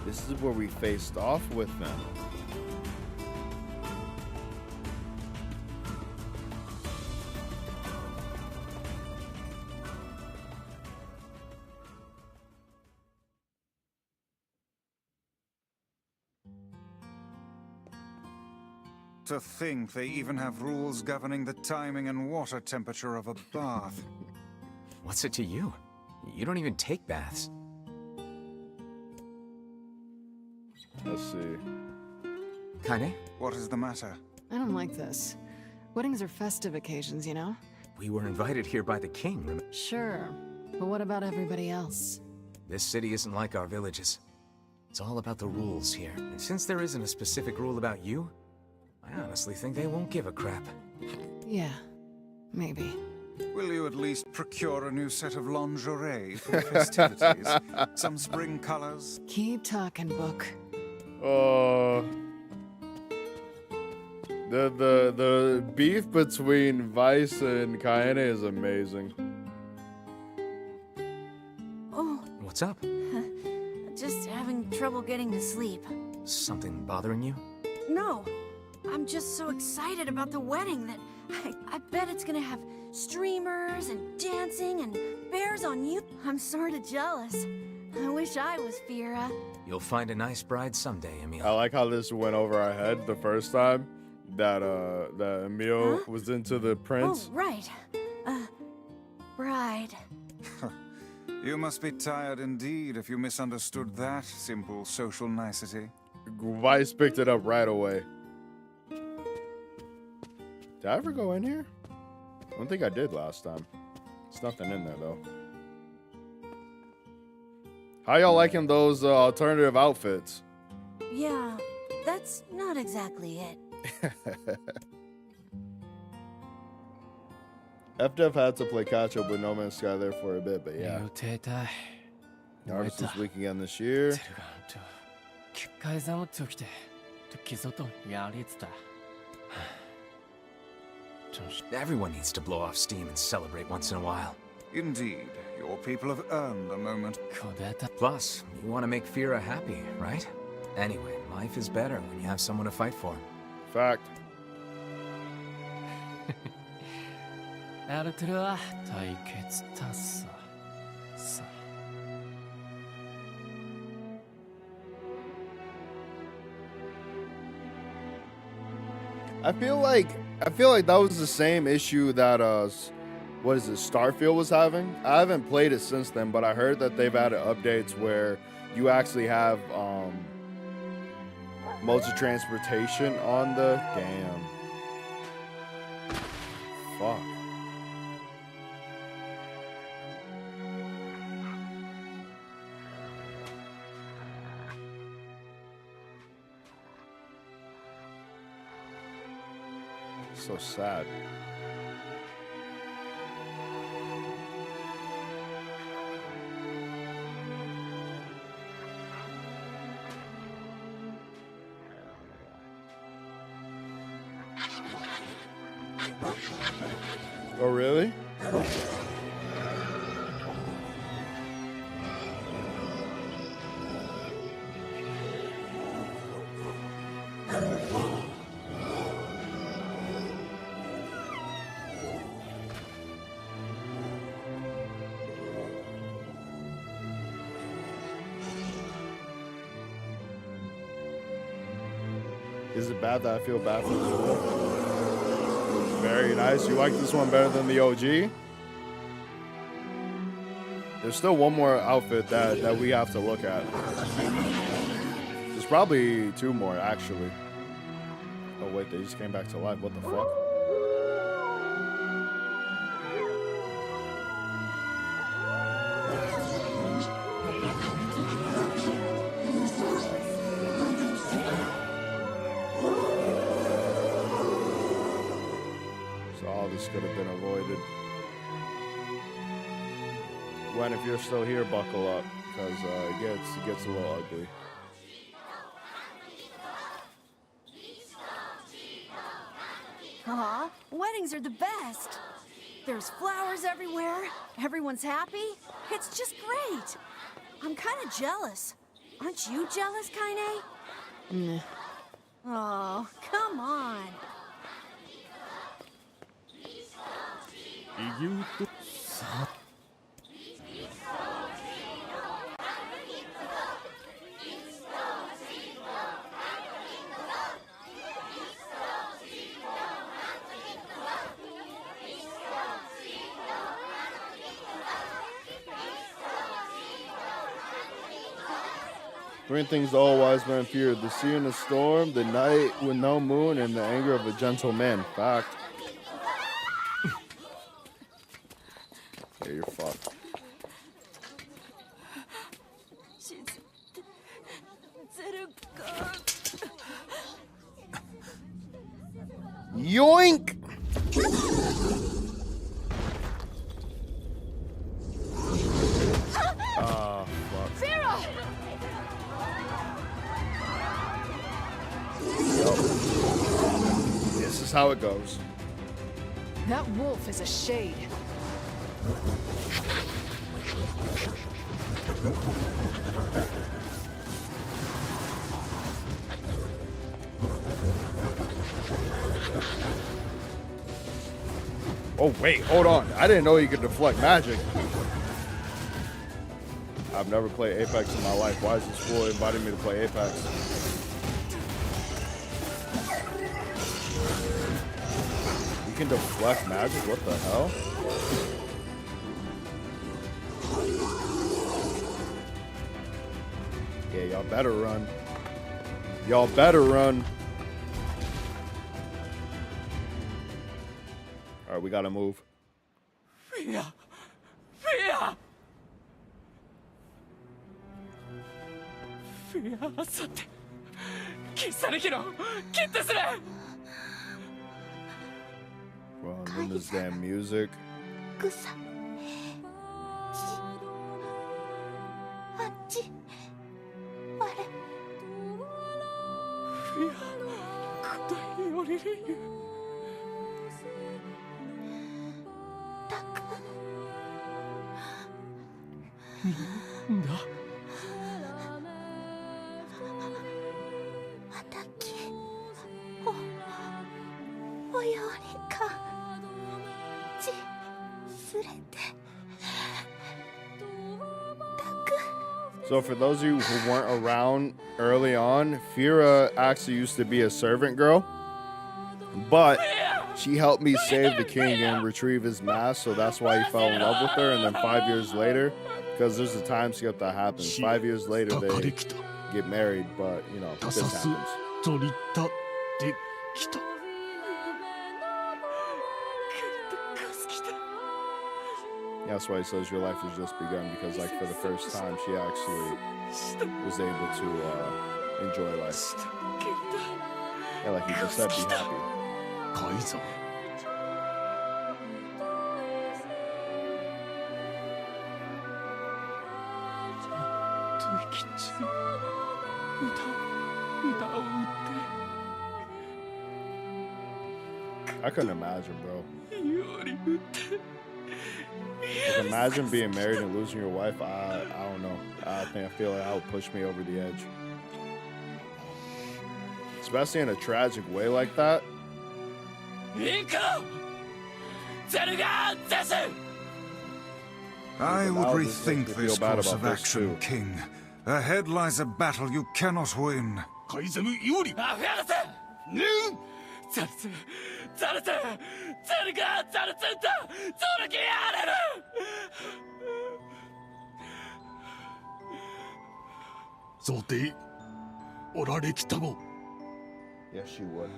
This is where we faced off with them. To think they even have rules governing the timing and water temperature of a bath. What's it to you? You don't even take baths. Let's see. Kaine? What is the matter? I don't like this. Weddings are festive occasions, you know? We were invited here by the king. Sure, but what about everybody else? This city isn't like our villages. It's all about the rules here. And since there isn't a specific rule about you, I honestly think they won't give a crap. Yeah, maybe. Will you at least procure a new set of lingerie for the festivities? Some spring colors? Keep talking, book. The beef between Vice and Kaine is amazing. Oh. What's up? Just having trouble getting to sleep. Something bothering you? No. I'm just so excited about the wedding that I bet it's gonna have streamers and dancing and bears on you. I'm sorta jealous. I wish I was Fira. You'll find a nice bride someday, Emil. I like how this went over our head the first time that Emil was into the prince. Oh, right. Bride. You must be tired indeed if you misunderstood that simple social nicety. Vice picked it up right away. Did I ever go in here? I don't think I did last time. There's nothing in there, though. How y'all liking those alternative outfits? Yeah, that's not exactly it. FDev had to play catch up with No Man's Sky there for a bit, but yeah. Artist this week again this year. Everyone needs to blow off steam and celebrate once in a while. Indeed, your people have earned a moment. Plus, you want to make Fira happy, right? Anyway, life is better when you have someone to fight for. Fact. I feel like that was the same issue that what is it, Starfield was having. I haven't played it since then, but I heard that they've added updates where you actually have modes of transportation on the damn. Fuck. So sad. Oh, really? Is it bad that I feel bad for this one? Very nice. You like this one better than the OG? There's still one more outfit that we have to look at. There's probably two more, actually. Oh, wait, they just came back to life. What the fuck? Could have been avoided. Gwen, if you're still here, buckle up, because it gets a little ugly. Aw, weddings are the best. There's flowers everywhere. Everyone's happy. It's just great. I'm kind of jealous. Aren't you jealous, Kaine? Nah. Oh, come on. Three things all wise men fear: the sea and the storm, the night with no moon, and the anger of a gentle man. Fact. Yeah, you're fucked. Yoink! Ah, fuck. Fira! This is how it goes. That wolf is a shade. Oh, wait, hold on. I didn't know you could deflect magic. I've never played Apex in my life. Why is this fool inviting me to play Apex? You can deflect magic? What the hell? Yeah, y'all better run. Y'all better run. All right, we gotta move. Fia! Fia! Fia, あさって消されきろ切ってすれ Well, and then this damn music. くさ。あっち。あれ。いや、答えよりれゆ。たく。なんだ。あたき。およりか。ち。すれて。So for those of you who weren't around early on, Fira actually used to be a servant girl, but she helped me save the king and retrieve his mask, so that's why he fell in love with her. And then 5 years later, because there's a time skip that happens, 5 years later they get married, but you know, this happens. That's why he says your life has just begun, because like for the first time she actually was able to enjoy life. Yeah, like he just said, be happy. I couldn't imagine, bro. Like, imagine being married and losing your wife. I don't know. I feel like that would push me over the edge. Especially in a tragic way like that. I would rethink this course of action, King. Ahead lies a battle you cannot win. Yes, she would.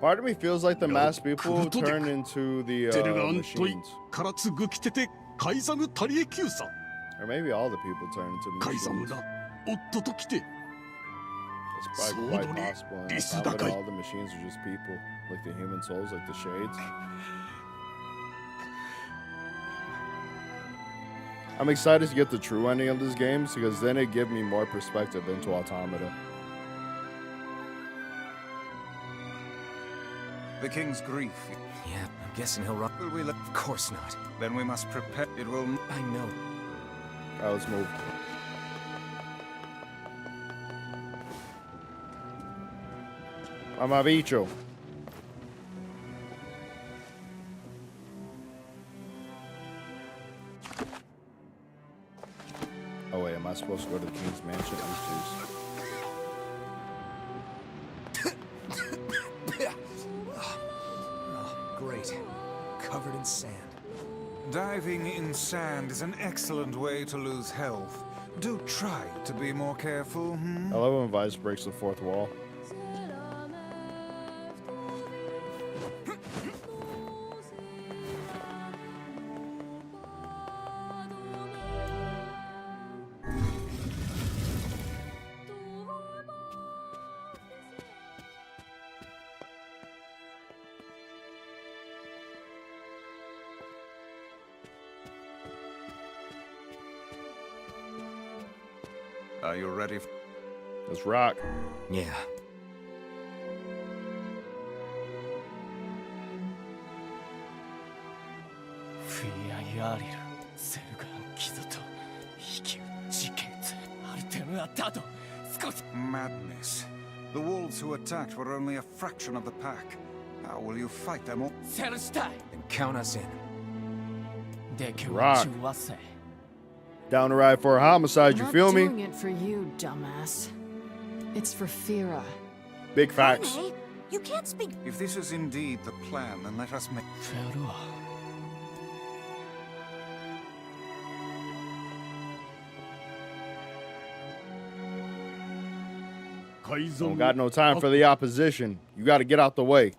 Part of me feels like the masked people turn into the machines. Or maybe all the people turn into machines. It's probably quite possible. And I found that all the machines are just people, like the human souls, like the shades. I'm excited to get the true ending of this game because then it gives me more perspective into Automata. The king's grief. Yeah, I'm guessing he'll run. Will we let? Of course not. Then we must prepare. It will. I know. Alright, let's move. Mamabicho. Oh wait, am I supposed to go to the king's mansion? Oh, great. Covered in sand. Diving in sand is an excellent way to lose health. Do try to be more careful. I love when Vice breaks the fourth wall. Are you ready? Let's rock. Yeah. Madness. The wolves who attacked were only a fraction of the pack. How will you fight them all? Then count us in. Rock. Down to ride for a homicide, you feel me? I'm not doing it for you, dumbass. It's for Fira. Big facts. Kaine, you can't speak. If this is indeed the plan, then let us make... Don't got no time for the opposition. You got to get out the way.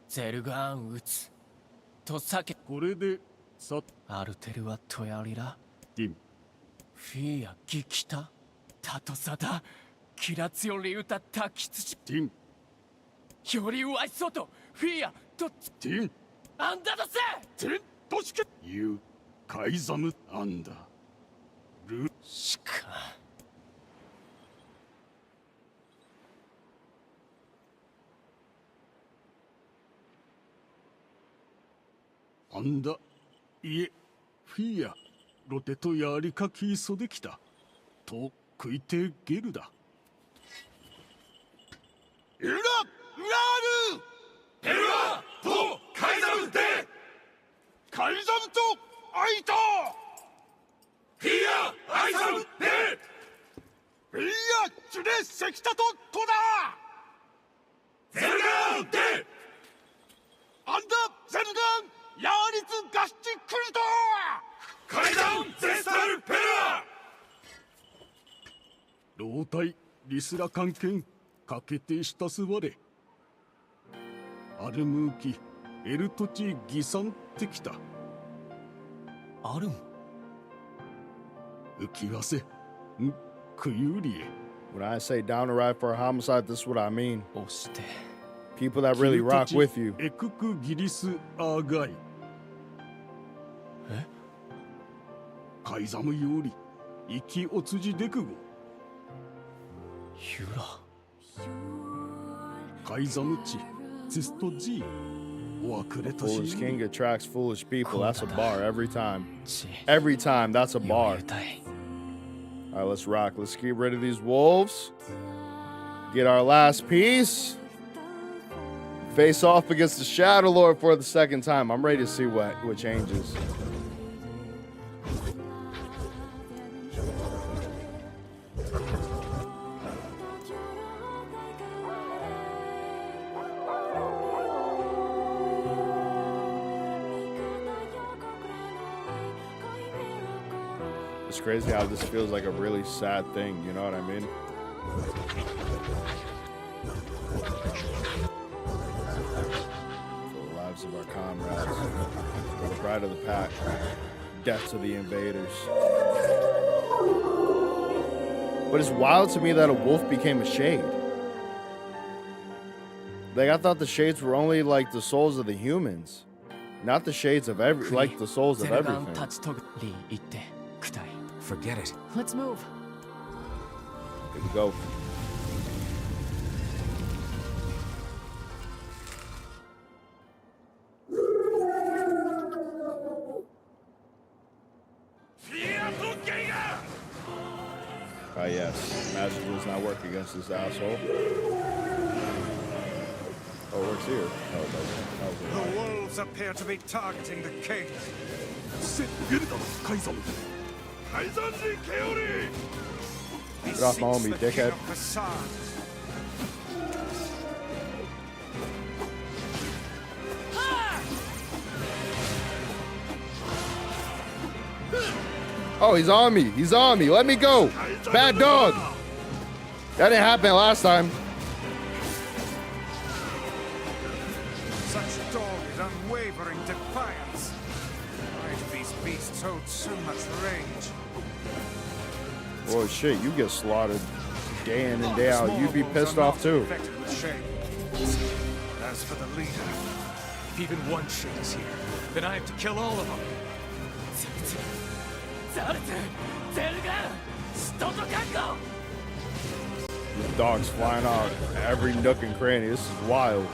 よりは外フィアとティンあんだとせティンとしけユーカイザムアンダルしかアンダいえフィアロテとやりかきそできたと食いてゲルだエララールペルアとカイザムでカイザムとアイタフィアアイザムでフィアチュレセキタとトダゼルガンでアンダゼルガンヤーリツガシチクリトカイザムゼスタルペルア老体リスラ関係かけてしたすわれアルムーキエルトチギサンってきたアルム浮きわせんクユリエ When I say down the ride for a homicide, this is what I mean. People that really rock with you. エククギリスアーガイえカイザムより生きおつじでくごユラカイザムチツストジおくれとし Foolish king attracts foolish people. That's a bar every time. Every time, that's a bar. All right, let's rock. Let's get rid of these wolves. Get our last piece. Face off against the Shadow Lord for the second time. I'm ready to see what changes. It's crazy how this feels like a really sad thing, you know what I mean? For the lives of our comrades, for the pride of the pack, death to the invaders. But it's wild to me that a wolf became a shade. Like, I thought the shades were only like the souls of the humans, not the shades of like the souls of everything. Forget it. Let's move. Here we go. Ah, yes. Magic does not work against this asshole. Oh, it works here. Oh, it doesn't. The wolves appear to be targeting the king. Get off my homie, dickhead. Oh, he's on me. He's on me. Let me go. Bad dog. That didn't happen last time. Such dog is unwavering defiance. Why do these beasts hold so much rage? Oh shit, you get slaughtered day in and day out. You'd be pissed off too. As for the leader, if even one shade is here, then I have to kill all of them. These dogs flying out every nook and cranny. This is wild.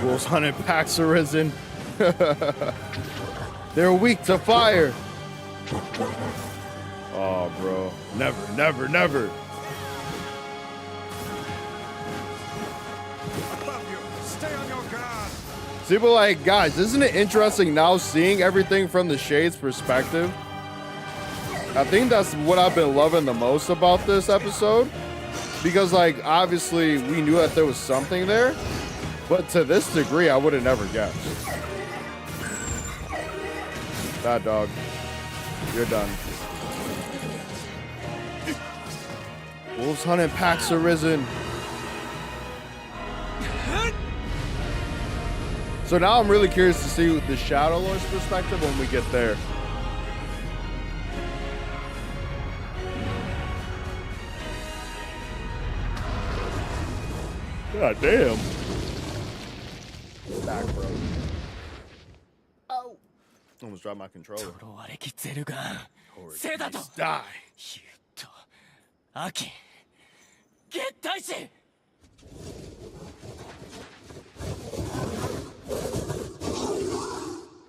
Wolves hunting packs are risen. They're weak to fire. Oh, bro. Never, never, never. above you, stay on your guard. See, but like, guys, isn't it interesting now seeing everything from the Shade's perspective? I think that's what I've been loving the most about this episode. Because, like, obviously, we knew that there was something there. But to this degree, I would have never guessed. Bad dog. You're done. Wolves hunting packs are risen. So now I'm really curious to see the Shadow Lord's perspective when we get there. God damn. Back, bro. Oh. Almost dropped my controller. Please die. 秋撃退し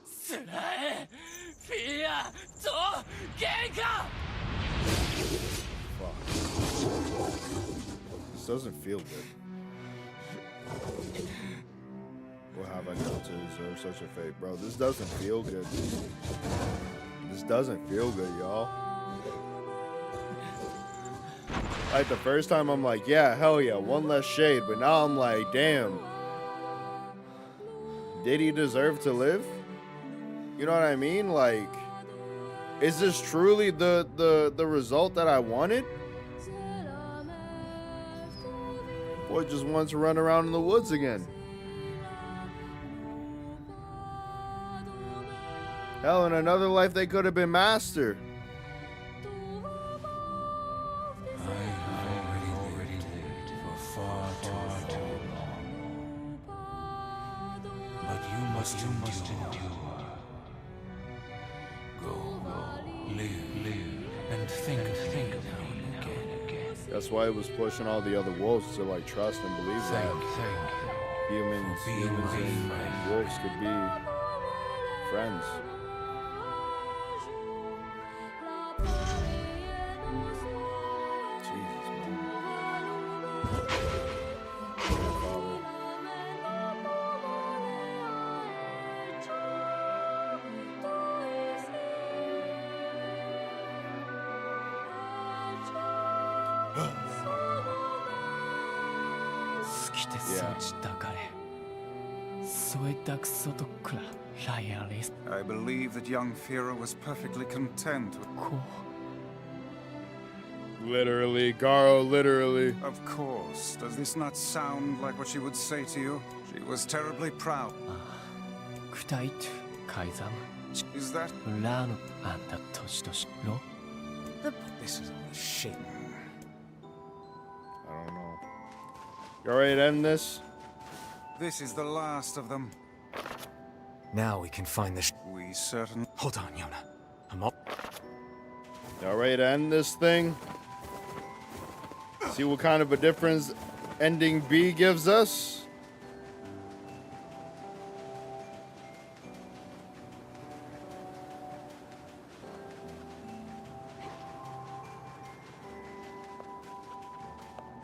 スラエフィアと喧嘩 This doesn't feel good. What have I done to deserve such a fate? Bro, this doesn't feel good. This doesn't feel good, y'all. Like, the first time I'm like, yeah, hell yeah, one less shade. But now I'm like, damn. Did he deserve to live? You know what I mean? Like, is this truly the result that I wanted? Boy just wants to run around in the woods again. Hell, in another life, they could have been master. You must endure. Go, live, and think now and again. That's why it was pushing all the other wolves to like trust and believe that humans and wolves could be friends. I believe that young Fira was perfectly content with... Literally, Garo, literally. Of course. Does this not sound like what she would say to you? She was terribly proud. Is that... This is a shame. I don't know. You ready to end this? This is the last of them. Now we can find the We certainly... Hold on, Yona. I'm up. Y'all ready to end this thing? See what kind of a difference ending B gives us?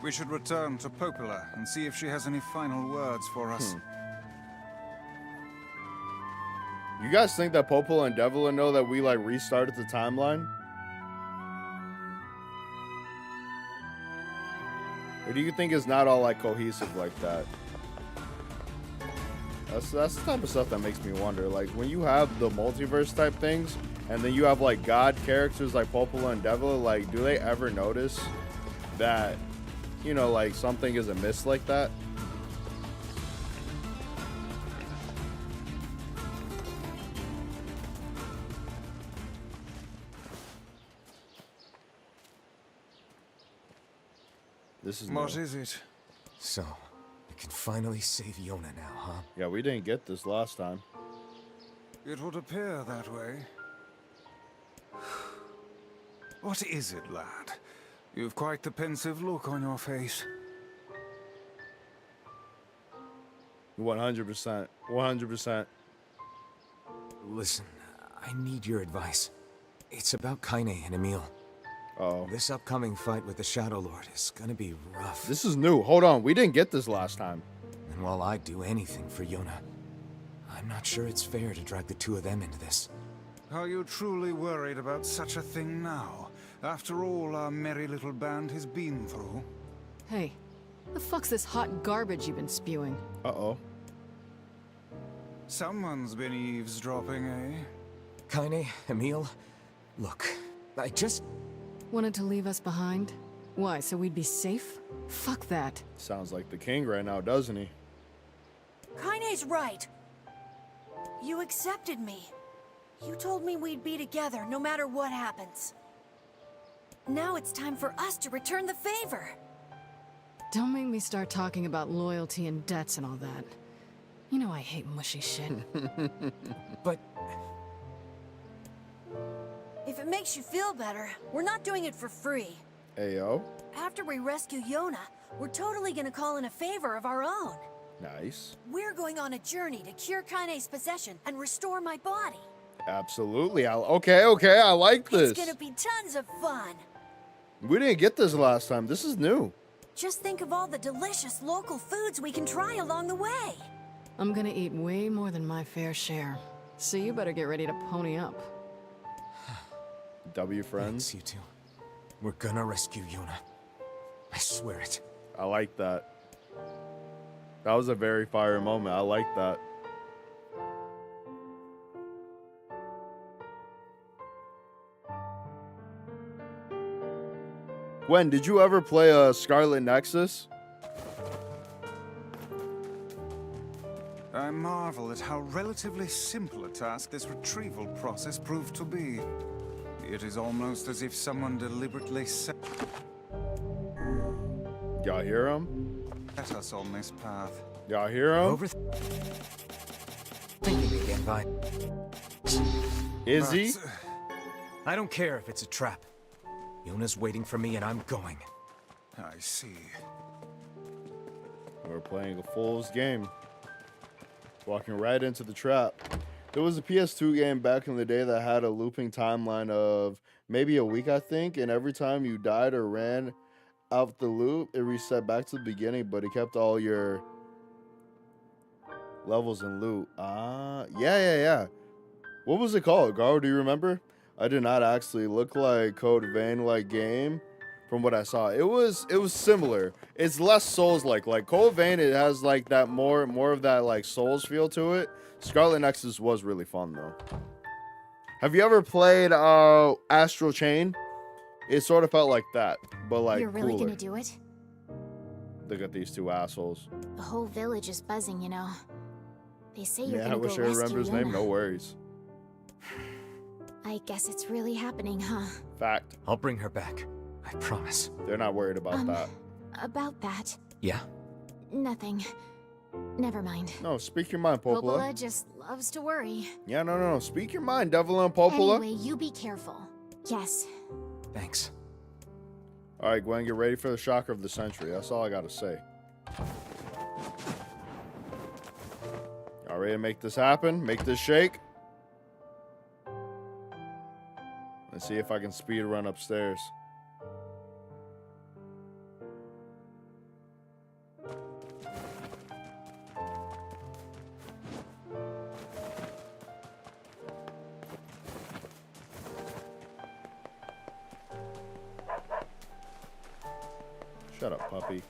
We should return to Popola and see if she has any final words for us. You guys think that Popola and Devlin know that we like restarted the timeline? Or do you think it's not all like cohesive like that? That's the type of stuff that makes me wonder. Like when you have the multiverse type things, and then you have like God characters like Popola and Devlin, like do they ever notice that, you know, like something is amiss like that? This is what is it? So, we can finally save Yona now, huh? Yeah, we didn't get this last time. It would appear that way. What is it, lad? You've quite the pensive look on your face. 100%. 100%. Listen, I need your advice. It's about Kaine and Emil. Uh-oh. This upcoming fight with the Shadow Lord is gonna be rough. This is new. Hold on. We didn't get this last time. And while I'd do anything for Yona, I'm not sure it's fair to drag the two of them into this. Are you truly worried about such a thing now? After all our merry little band has been through? Hey, the fuck's this hot garbage you've been spewing? Uh-oh. Someone's been eavesdropping, eh? Kaine, Emil, look, I just... Wanted to leave us behind? Why, so we'd be safe? Fuck that. Sounds like the king right now, doesn't he? Kaine's right. You accepted me. You told me we'd be together no matter what happens. Now it's time for us to return the favor. Don't make me start talking about loyalty and debts and all that. You know I hate mushy shit. But... If it makes you feel better, we're not doing it for free. Ayo. After we rescue Yona, we're totally gonna call in a favor of our own. Nice. We're going on a journey to cure Kaine's possession and restore my body. Absolutely. Okay, I like this. It's gonna be tons of fun. We didn't get this last time. This is new. Just think of all the delicious local foods we can try along the way. I'm gonna eat way more than my fair share. So you better get ready to pony up. W friends. Thanks, you two. We're gonna rescue Yona. I swear it. I like that. That was a very fire moment. I like that. Gwen, did you ever play Scarlet Nexus? I marvel at how relatively simple a task this retrieval process proved to be. It is almost as if someone deliberately set Y'all hear him? us on this path. Y'all hear him? Thinking again, Vi. Is he? I don't care if it's a trap. Yona's waiting for me and I'm going. I see. We're playing a fool's game. Walking right into the trap. There was a PS2 game back in the day that had a looping timeline of maybe a week, I think, and every time you died or ran out the loop, it reset back to the beginning, but it kept all your levels in loot. Yeah. What was it called, Garo? Do you remember? I did not actually look like Code Vein like game from what I saw. It was similar. It's less Souls-like. Like Code Vein, it has like that more of that like Souls feel to it. Scarlet Nexus was really fun though. Have you ever played Astral Chain? It sort of felt like that, but like You're really cooler. gonna do it? Look at these two assholes. The whole village is buzzing, you know. They say you're Yeah, I gonna wish go I rescue remember his name. Yona. No worries. I guess it's really happening, huh? Fact. I'll bring her back. I promise. They're not worried about that. About that. Yeah? Nothing. Never mind. No, speak your mind, Popola. Popola just loves to worry. Yeah, no. Speak your mind, Devil and Popola. Anyway, you be careful. Yes. Thanks. All right, Gwen, get ready for the shocker of the century. That's all I gotta say. Y'all ready to make this happen? Make this shake? Let's see if I can speed run upstairs. Shut up, puppy.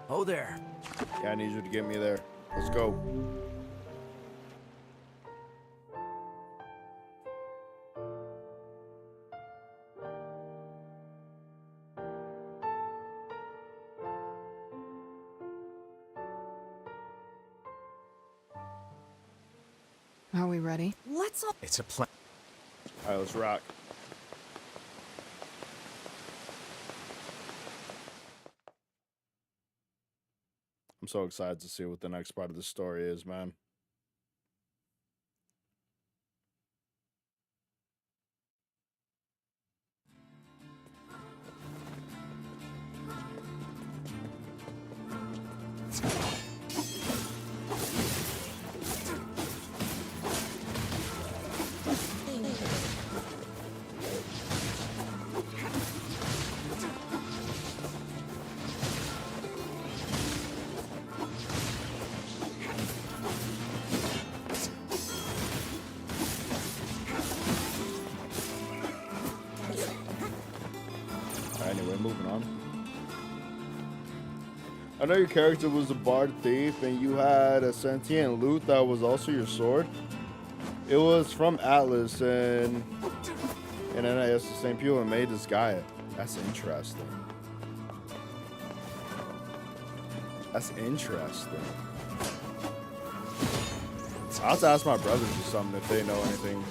Oh, there. Yeah, I need you to get me there. Let's go. Are we ready? Let's all... It's a plan. All right, let's rock. I'm so excited to see what the next part of the story is, man. Anyway, moving on. I know your character was a bard thief and you had a sentient loot that was also your sword. It was from Atlas and then I asked the same people and made this guy. That's interesting. That's interesting. I'll have to ask my brothers or something if they know anything.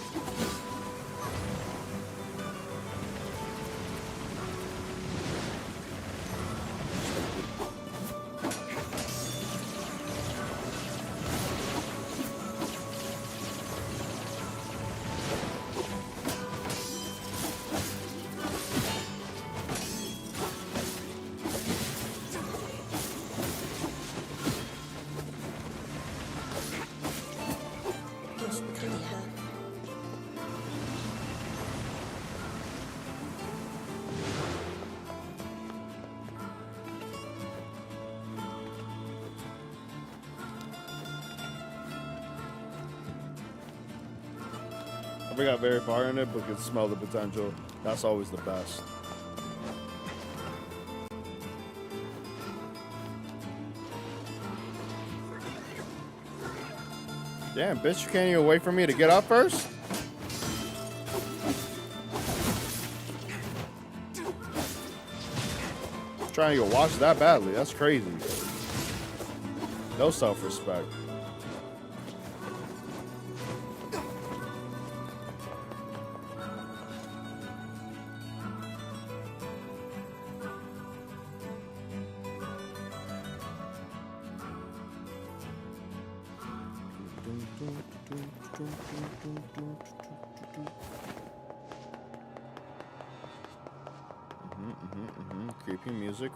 I haven't got very far in it, but can smell the potential. That's always the best. Damn, bitch, you can't even wait for me to get up first? Trying to get washed that badly. That's crazy. No self-respect.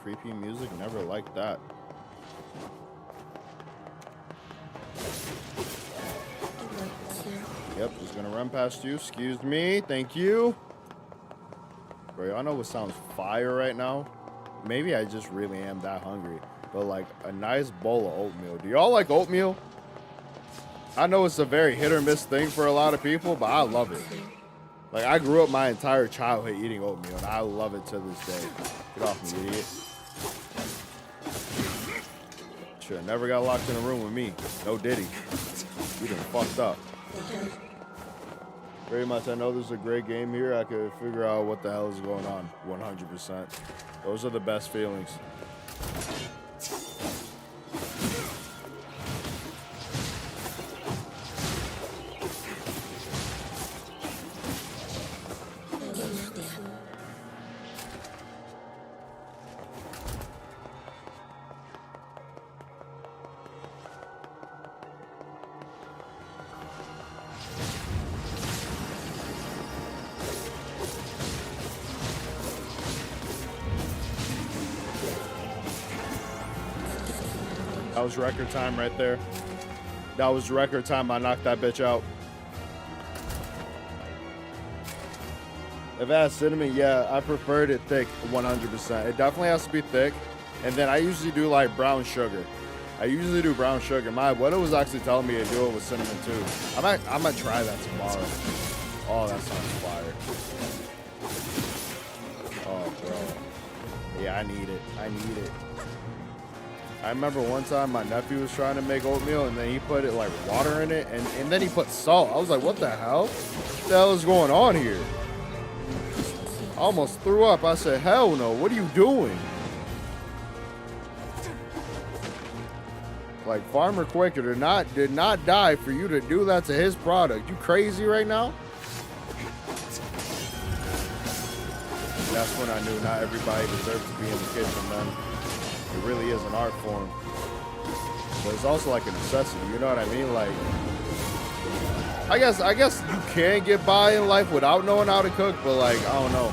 Creepy music, never liked that. Yep, just gonna run past you. Excuse me, thank you. Bro, y'all know what sounds fire right now? Maybe I just really am that hungry. But like a nice bowl of oatmeal. Do y'all like oatmeal? I know it's a very hit or miss thing for a lot of people, but I love it. Like I grew up my entire childhood eating oatmeal, and I love it to this day. Get off me, idiot. Sure, never got locked in a room with me. No Diddy. You done fucked up. Very much, I know there's a great game here. I could figure out what the hell is going on. 100%. Those are the best feelings. That was record time right there. That was record time. I knocked that bitch out. If it has cinnamon, yeah, I preferred it thick 100%. It definitely has to be thick. And then I usually do like brown sugar. I usually do brown sugar. My widow was actually telling me to do it with cinnamon too. I might try that tomorrow. Oh, that sounds fire. Oh, bro. Yeah, I need it. I need it. I remember one time my nephew was trying to make oatmeal and then he put it like water in it and then he put salt. I was like, what the hell? What the hell is going on here? I almost threw up. I said, hell no, what are you doing? Like Farmer Quaker did not die for you to do that to his product. You crazy right now? That's when I knew not everybody deserves to be in the kitchen, man. It really is an art form. But it's also like a necessity, you know what I mean? Like, I guess you can get by in life without knowing how to cook, but like, I don't know.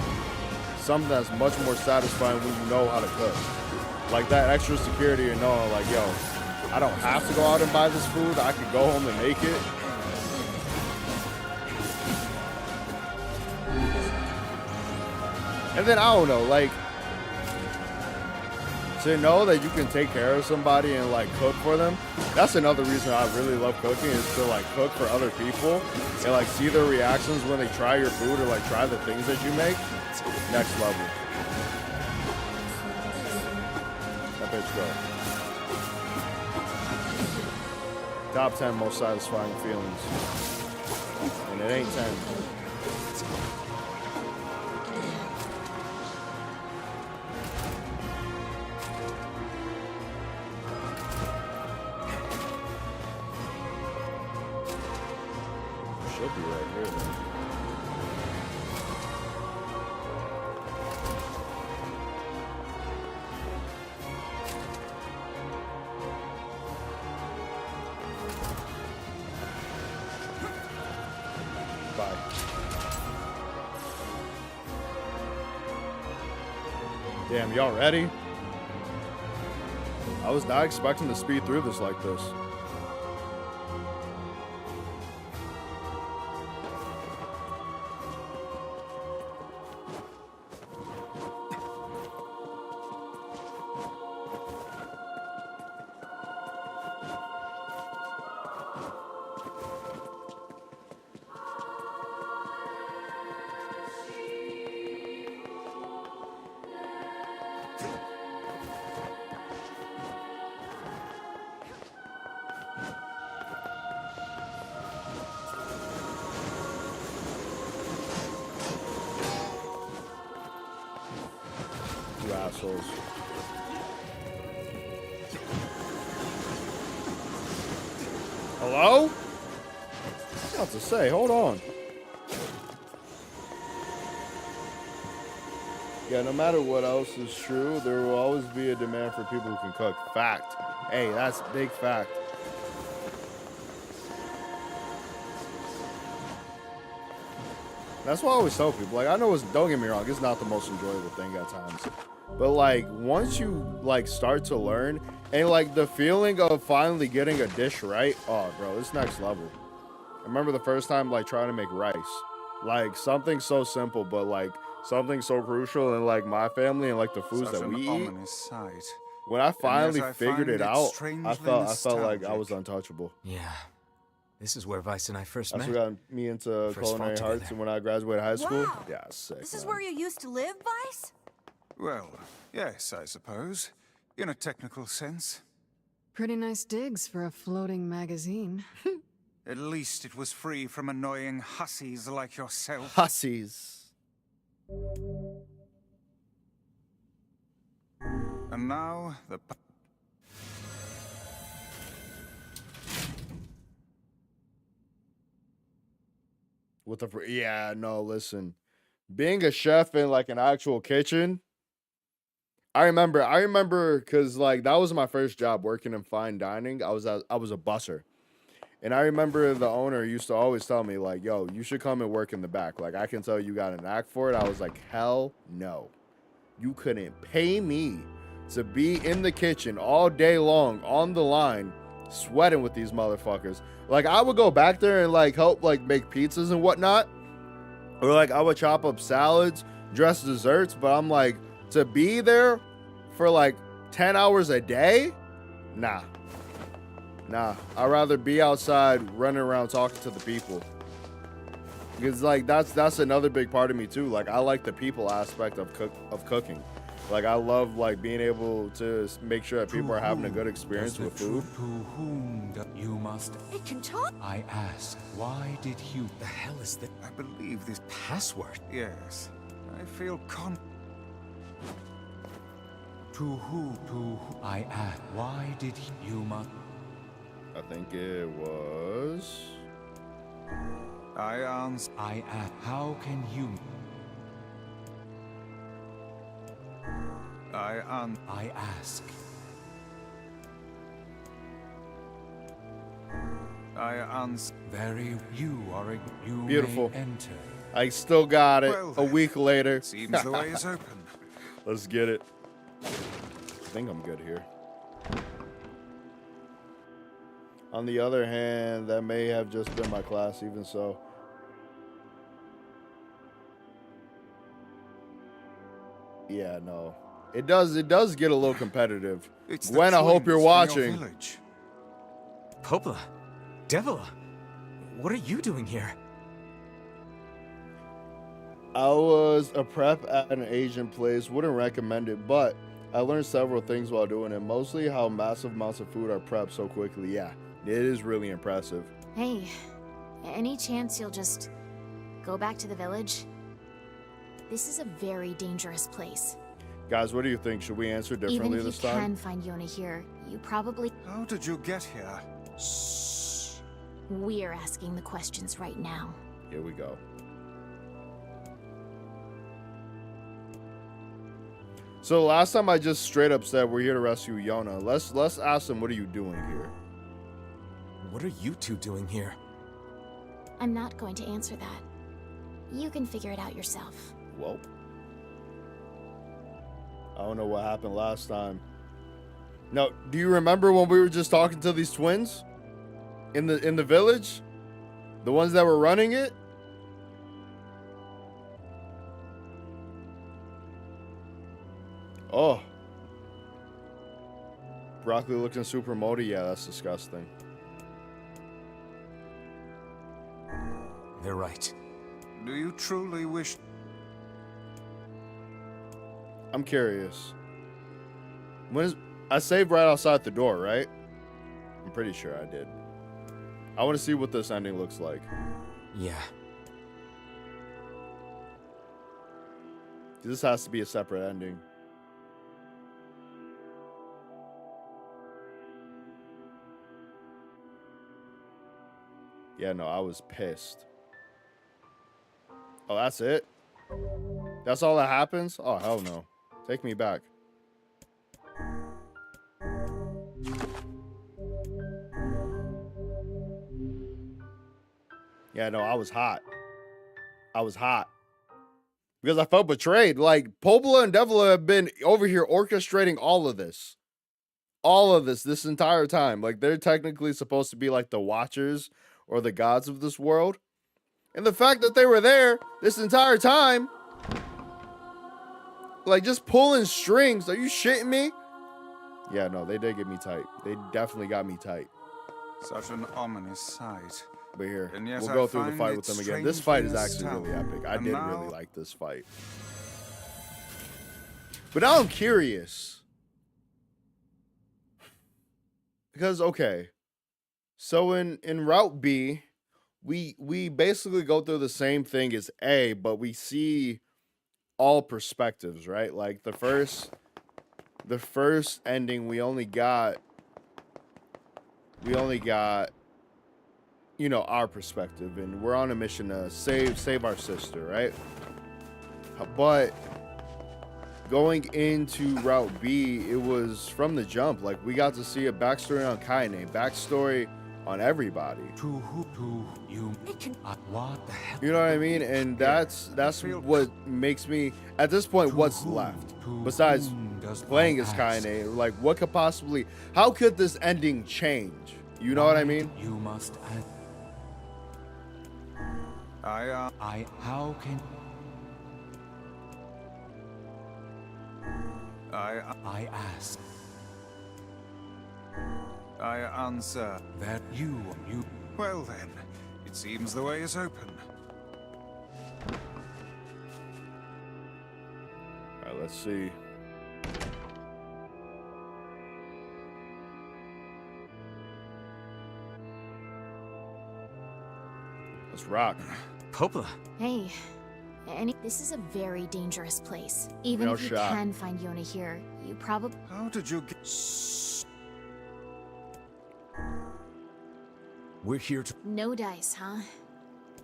Something that's much more satisfying when you know how to cook. Like that extra security of knowing like, yo, I don't have to go out and buy this food. I can go home and make it. And then, I don't know, like, to know that you can take care of somebody and, like, cook for them, that's another reason I really love cooking, is to, like, cook for other people and, like, see their reactions when they try your food or, like, try the things that you make. Next level. That bitch go. Top 10 most satisfying feelings. And it ain't 10. be right here then. Bye. Damn, y'all ready? I was not expecting to speed through this like this. You assholes. Hello? I have to say, hold on. Yeah, no matter what else is true, there will always be a demand for people who can cook. Fact. Hey, that's big fact. That's what I always tell people. Like, I know it's, don't get me wrong, it's not the most enjoyable thing at times. But like, once you like start to learn, and like the feeling of finally getting a dish right, oh bro, it's next level. I remember the first time like trying to make rice. Like something so simple, but like something so crucial in like my family and like the foods that we eat. Sight. When I finally I figured find it out, I felt like I nostalgic. was untouchable. Yeah. This is where Vice and I first That's met. what got me into First fought culinary arts, together. and when I graduated high school, Wow. yeah, sick. This is man. where you used to live, Vice? Well, yes, I suppose. In a technical sense. Pretty nice digs for a floating magazine. At least it was free from annoying hussies like yourself. Hussies. And now, the... With the yeah, no, listen. Being a chef in like an actual kitchen, I remember because like that was my first job working in fine dining. I was a busser. And I remember the owner used to always tell me like, yo, you should come and work in the back. Like I can tell you got a knack for it. I was like, hell no. You couldn't pay me to be in the kitchen all day long on the line sweating with these motherfuckers. Like I would go back there and like help like make pizzas and whatnot. Or like I would chop up salads, dress desserts, but I'm like, to be there for like 10 hours a day? Nah. I'd rather be outside running around talking to the people. Because like that's another big part of me too. Like I like the people aspect of cooking. Like I love like being able to make sure that people are having a good experience with food. To whom you must... It can talk? I ask, why did you... The hell is that? I believe this... Password? Yes. I feel To who I ask, why did you must... I think it was... I answer. I ask, how can you... I ask. I answer. Very, you are a... You Beautiful. may enter. I still got it Well, a week later. Seems the way is open. Let's get it. I think I'm good here. On the other hand, that may have just been my class, even so. Yeah, no. It does get a little competitive. Gwen, I hope you're watching. Popla, Devila, what are you doing here? I was a prep at an Asian place. Wouldn't recommend it, but I learned several things while doing it. Mostly how massive amounts of food are prepped so quickly. Yeah, it is really impressive. Hey, any chance you'll just go back to the village? This is a very dangerous place. Guys, what do you think? Should we answer differently Even if this you time? can find Yona here, you probably... How did you get here? Shh. We're asking the questions right now. Here we go. So last time I just straight up said we're here to rescue Yona. Let's ask him, what are you doing here? What are you two doing here? I'm not going to answer that. You can figure it out yourself. Well, I don't know what happened last time. Now, do you remember when we were just talking to these twins in the village? The ones that were running it? Oh. Broccoli looking super moldy. Yeah, that's disgusting. They're right. Do you truly wish... I'm curious. I saved right outside the door, right? I'm pretty sure I did. I want to see what this ending looks like. Yeah. This has to be a separate ending. Yeah, no, I was pissed. Oh, that's it? That's all that happens? Oh, hell no. Take me back. Yeah, no, I was hot. I was hot. Because I felt betrayed. Like, Popola and Devila have been over here orchestrating all of this. All of this entire time. Like, they're technically supposed to be like the watchers or the gods of this world. And the fact that they were there this entire time, like, just pulling strings. Are you shitting me? Yeah, no, they did get me tight. They definitely got me tight. Such an ominous sight. But here, And yet we'll I go through the find fight it with them again. This fight is actually strangely really epic. I and did now- really like this fight. But now I'm curious. Because, okay. So in Route B, we basically go through the same thing as A, but we see all perspectives, right? Like the first ending we only got you know, our perspective, and we're on a mission to save our sister, right? But going into Route B, it was from the jump. Like, we got to see a backstory on Kaine, backstory on everybody. What the hell? You know what I mean? And that's what makes me, at this point, what's left besides playing as Kaine? Like, what could possibly, how could this ending change? You know what I mean? You must. How can I ask? I answer That you. Well then, it seems the way is open. Alright, let's see. Let's rock. Popola. Hey, this is a very dangerous place. Even No if you shot. can find Yona here, you probably... How did you get... Shh. We're here to... No dice, huh?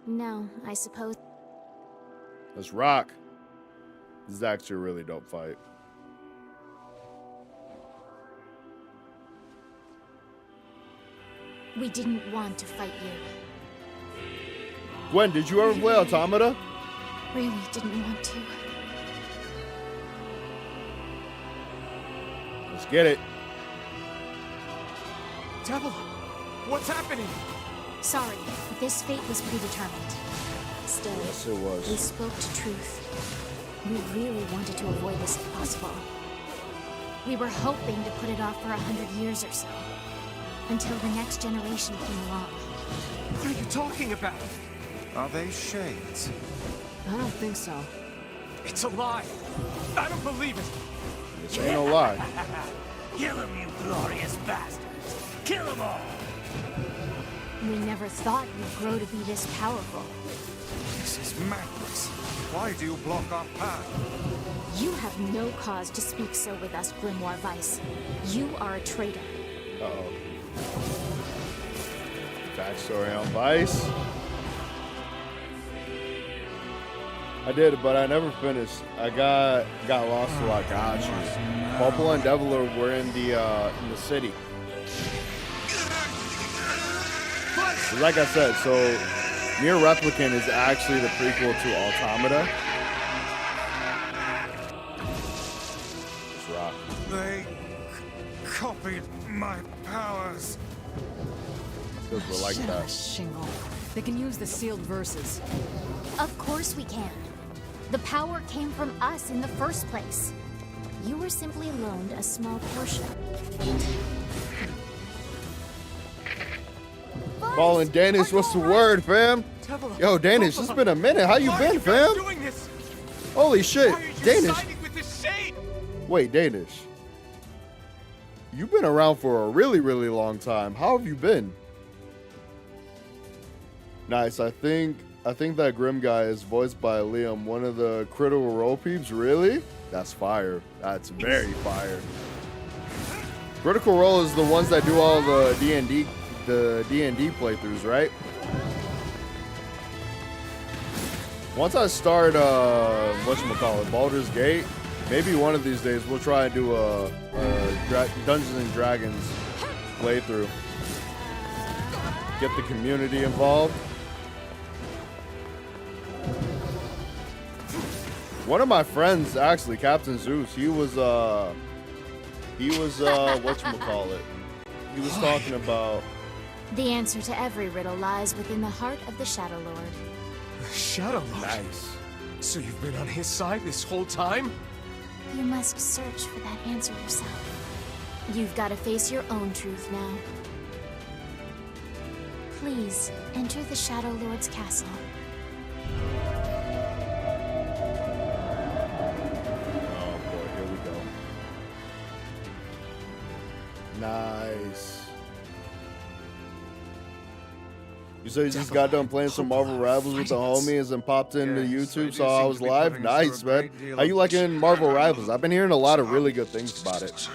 No, I suppose... Let's rock. This is actually a really dope fight. We didn't want to fight you. Gwen, did you ever play Automata? Really didn't want to. Let's get it. Devil, what's happening? Sorry, this fate was predetermined. Still, Yes, it was. we spoke to truth. We really wanted to avoid this if possible. We were hoping to put it off for 100 years or so. Until the next generation came along. What are you talking about? Are they shades? I don't think so. It's a lie. I don't believe it. This ain't no lie. Kill him, you glorious bastards! Kill them all! We never thought you'd grow to be this powerful. This is madness. Why do you block our path? You have no cause to speak so with us, Grimoire Vice. You are a traitor. Uh-oh. Backstory on Vice. I did, but I never finished. I got lost a lot. Got you. Popol and Deviler were in the city. Like I said, so Nier Replicant is actually the prequel to Automata. Just rock. They copied my powers. Because we're like that. Shingle. They can use the sealed verses. Of course we can. The power came from us in the first place. You were simply loaned a small portion. Calling Danish, what's the word, fam? Yo, Danish, it's been a minute. How you been, fam? Holy shit, Danish. Wait, Danish. You've been around for a really, really long time. How have you been? Nice. I think that Grim guy is voiced by Liam, one of the Critical Role peeps. Really? That's fire. That's very fire. Critical Role is the ones that do all the D&D playthroughs, right? Once I start whatchamacallit, Baldur's Gate, maybe one of these days we'll try and do a Dungeons and Dragons playthrough. Get the community involved. One of my friends, actually, Captain Zeus, he was whatchamacallit. He was talking about... The answer to every riddle lies within the heart of the Shadow Lord. The Shadow Lord? Nice. So you've been on his side this whole time? You must search for that answer yourself. You've got to face your own truth now. Please, enter the Shadow Lord's castle. Nice. You said you just got done playing some Marvel Rivals with the homies and popped into YouTube, so I was live. Nice, man. How you liking Marvel Rivals? I've been hearing a lot of really good things about it.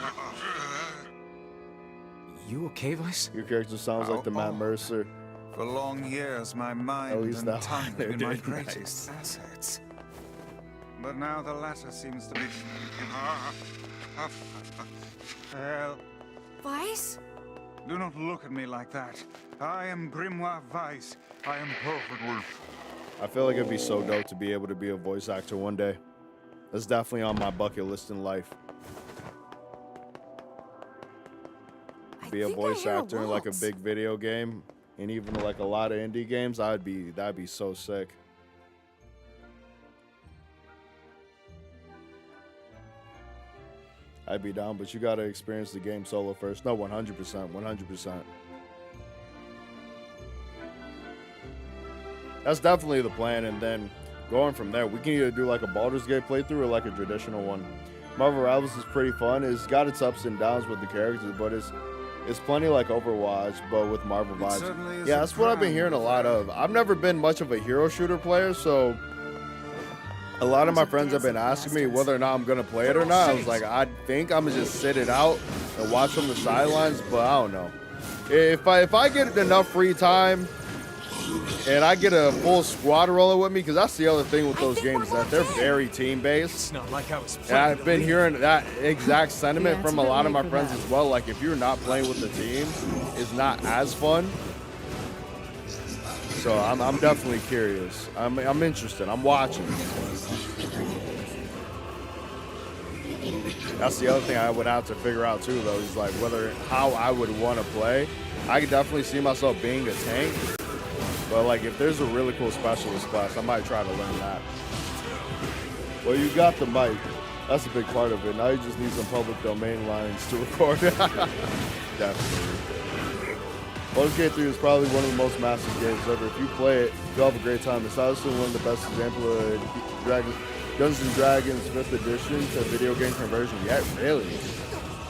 You okay, Vice? Your character sounds like the Matt Mercer. For long years, my mind and tongue have been my greatest assets. But now the latter seems to be... Well... Vice? Do not look at me like that. I am Grimoire Vice. I am perfectly... I feel like it'd be so dope to be able to be a voice actor one day. That's definitely on my bucket list in life. Be a voice actor in like a big video game, and even like a lot of indie games. That'd be so sick. I'd be down, but you gotta experience the game solo first. No, 100%, 100%. That's definitely the plan, and then going from there, we can either do like a Baldur's Gate playthrough or like a traditional one. Marvel Rivals is pretty fun. It's got its ups and downs with the characters, but it's plenty like Overwatch, but with Marvel vibes. Yeah, that's what I've been hearing a lot of. I've never been much of a hero shooter player, so a lot of my friends have been asking me whether or not I'm gonna play it or not. I was like, I think I'm gonna just sit it out and watch from the sidelines, but I don't know. If I get enough free time and I get a full squad rolling with me, because that's the other thing with those games, that they're very team-based. It's not like I was and I've been hearing that exact sentiment from a lot of my friends as well. Like, if you're not playing with the team, it's not as fun. So I'm definitely curious. I'm interested. I'm watching. That's the other thing I would have to figure out too, though, is like how I would want to play. I could definitely see myself being a tank, but like if there's a really cool specialist class, I might try to learn that. Well, you got the mic. That's a big part of it. Now you just need some public domain lines to record. Definitely. Baldur's Gate 3 is probably one of the most massive games ever. If you play it, you'll have a great time. It's obviously one of the best examples of Dungeons and Dragons 5th edition to video game conversion yet, really.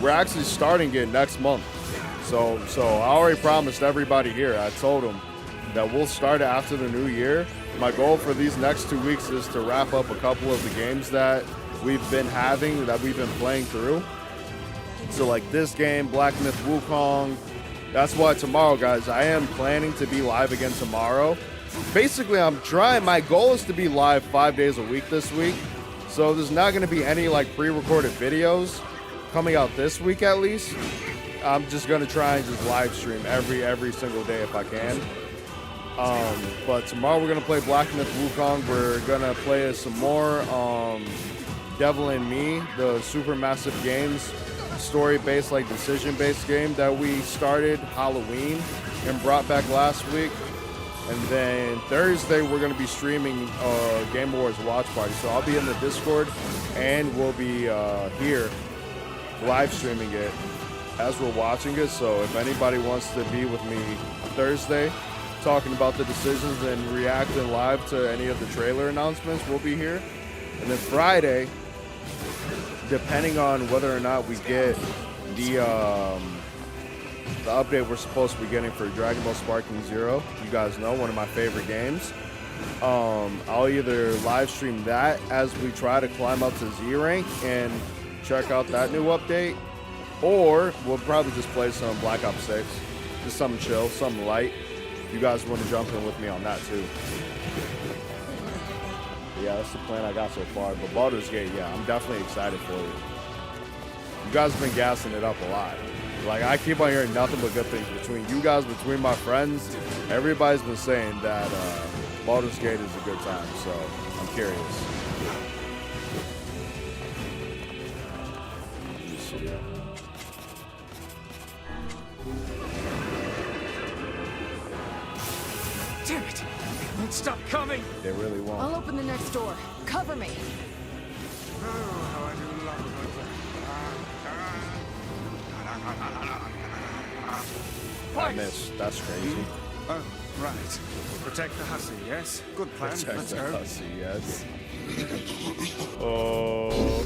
We're actually starting it next month. So I already promised everybody here, I told them that we'll start it after the new year. My goal for these next 2 weeks is to wrap up a couple of the games that we've been having, that we've been playing through. So like this game, Black Myth Wukong. That's why tomorrow, guys, I am planning to be live again tomorrow. basically I'm trying. My goal is to be live 5 days a week this week. So there's not going to be any like pre-recorded videos coming out this week at least. I'm just going to try and just live stream every single day if I can. But tomorrow we're going to play Black Myth Wukong. We're going to play some more Devil and Me, the Supermassive Games story-based, like decision-based game that we started Halloween and brought back last week. And then Thursday, we're going to be streaming Game Awards Watch Party. So I'll be in the Discord, and we'll be here live streaming it as we're watching it. So if anybody wants to be with me Thursday, talking about the decisions and reacting live to any of the trailer announcements, we'll be here. And then Friday, depending on whether or not we get the update we're supposed to be getting for Dragon Ball Sparking Zero, you guys know, one of my favorite games. I'll either live stream that as we try to climb up to Z rank and check out that new update, or we'll probably just play some Black Ops 6, just something chill, something light. If you guys want to jump in with me on that too. Yeah, that's the plan I got so far. But Baldur's Gate, yeah, I'm definitely excited for it. You guys have been gassing it up a lot. Like, I keep on hearing nothing but good things between you guys, between my friends. Everybody's been saying that Baldur's Gate is a good time, so I'm curious. Let me see. Damn it! They won't stop coming! They really won't. I'll open the next door. Cover me. Oh, how I do love I missed. That's crazy. Oh, right. Protect the hussy, yes? Good plan. Protect Let's the go. hussy, yes. Oh.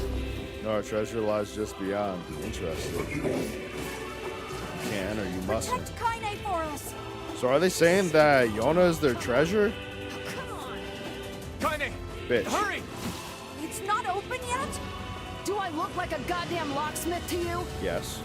No, our treasure lies just beyond. Interesting. You can or you mustn't. Protect Kaine for us. So are they saying that Yona is their treasure? Kaine! Bitch. Hurry! It's not open yet? Do I look like a goddamn locksmith to you? Yes.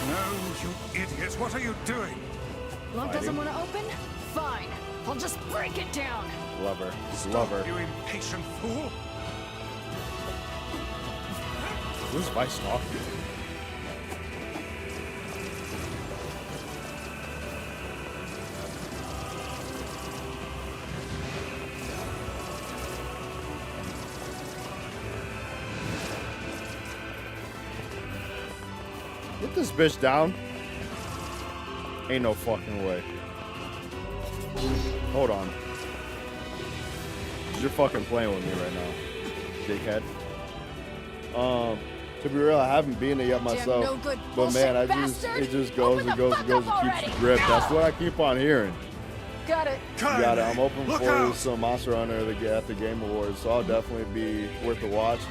No, you idiots. What are you doing? Lock doesn't want to open? Fine. I'll just break it down. Love her. Stop, Love her. you impatient fool. Who's Vice talking? Get this bitch down. Ain't no fucking way. Hold on. You're fucking playing with me right now, dickhead. To be real, I haven't beaten it yet myself. no good But man, bullshit bastard. it just goes and goes and goes and keeps you gripped. That's what I keep on hearing. Got it. You got it. I'm open Look for out. some Monster Hunter at the Game Awards, so I'll definitely be worth a watch.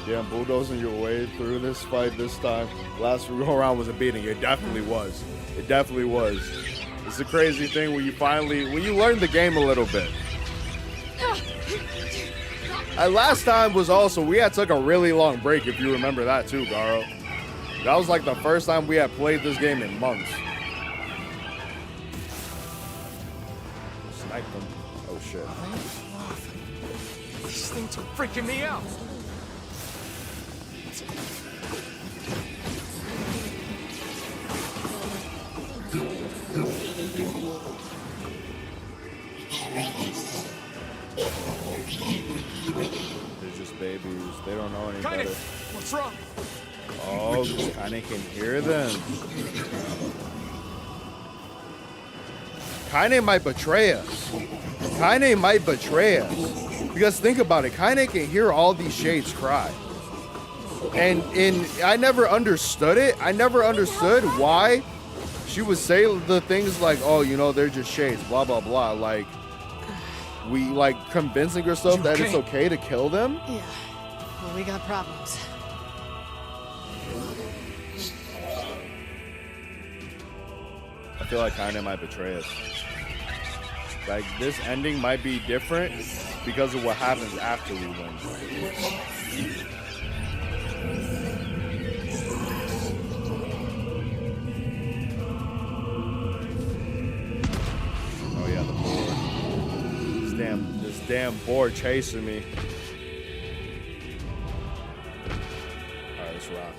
Yeah, I'm bulldozing your way through this fight this time. Last go around was a beating. It definitely was. It definitely was. It's a crazy thing when you learn the game a little bit. Last time was also, we had took a really long break, if you remember that too, Garo. That was like the first time we had played this game in months. Sniped them. Oh shit. These things are freaking me out! They're just babies. They don't know any Kaine! better. What's wrong? Oh, Kaine can hear them. Kaine might betray us. Kaine might betray us. Because think about it, Kaine can hear all these shades cry. And I never understood it. I never understood why she would say the things like, oh, you know, they're just shades, blah, blah, blah. Like, we like convincing herself that it's okay to kill them. Yeah. Well, we got problems. I feel like Kaine might betray us. Like, this ending might be different because of what happens after we win. damn boar chasing me. All right, let's rock.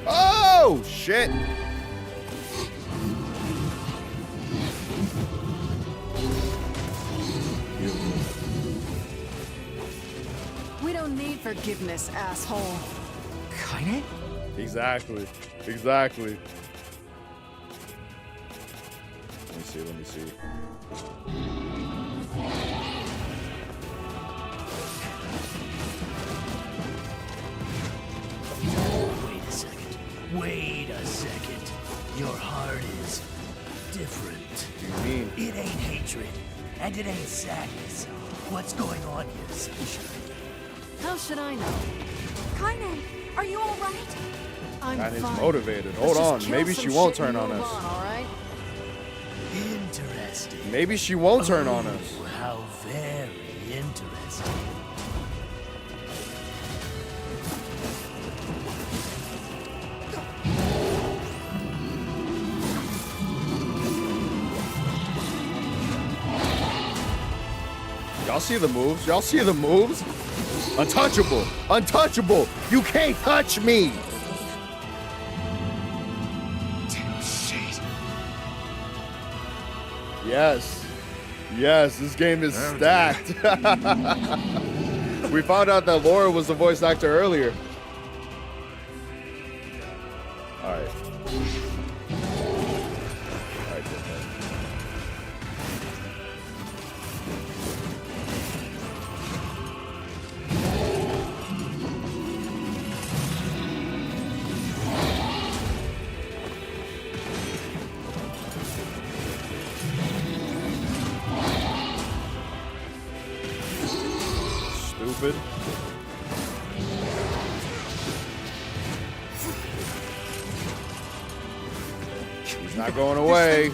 Oh, shit. We don't need forgiveness, asshole. Kaine? Exactly. Exactly. Let me see. Wait a second. Your heart is different. What do you mean? It ain't hatred, and it ain't sadness. What's going on here, sunshine? How should I know? Kaine, are you all right? I'm Kaine's fine. motivated. Let's Hold just on. kill Maybe some she won't shit and turn on move us. all right? Interesting. Maybe she won't turn on us. Oh, how very interesting. Y'all see the moves? Y'all see the moves? Untouchable. Untouchable. You can't touch me. Damn shit. Yes. Yes, this game is stacked. We found out that Laura was the voice actor earlier. All right. All right, good. Stupid. He's not going away.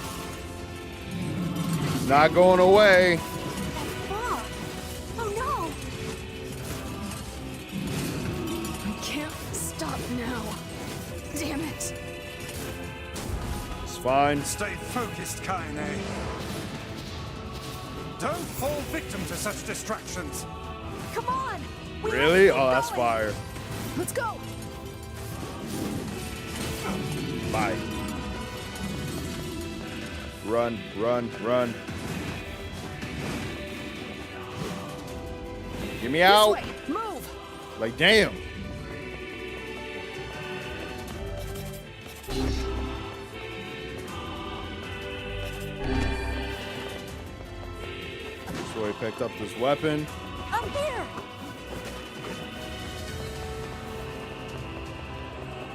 He's not going away. Bob! Oh no! I can't stop now. Damn it. It's fine. Stay focused, Kaine. Don't fall victim to such distractions. Come on! We have to Really? keep Oh, that's going. fire. Let's go! Bye. Run, run, run. Get me out. This way! Move! Like, damn. So he picked up this weapon. I'm here!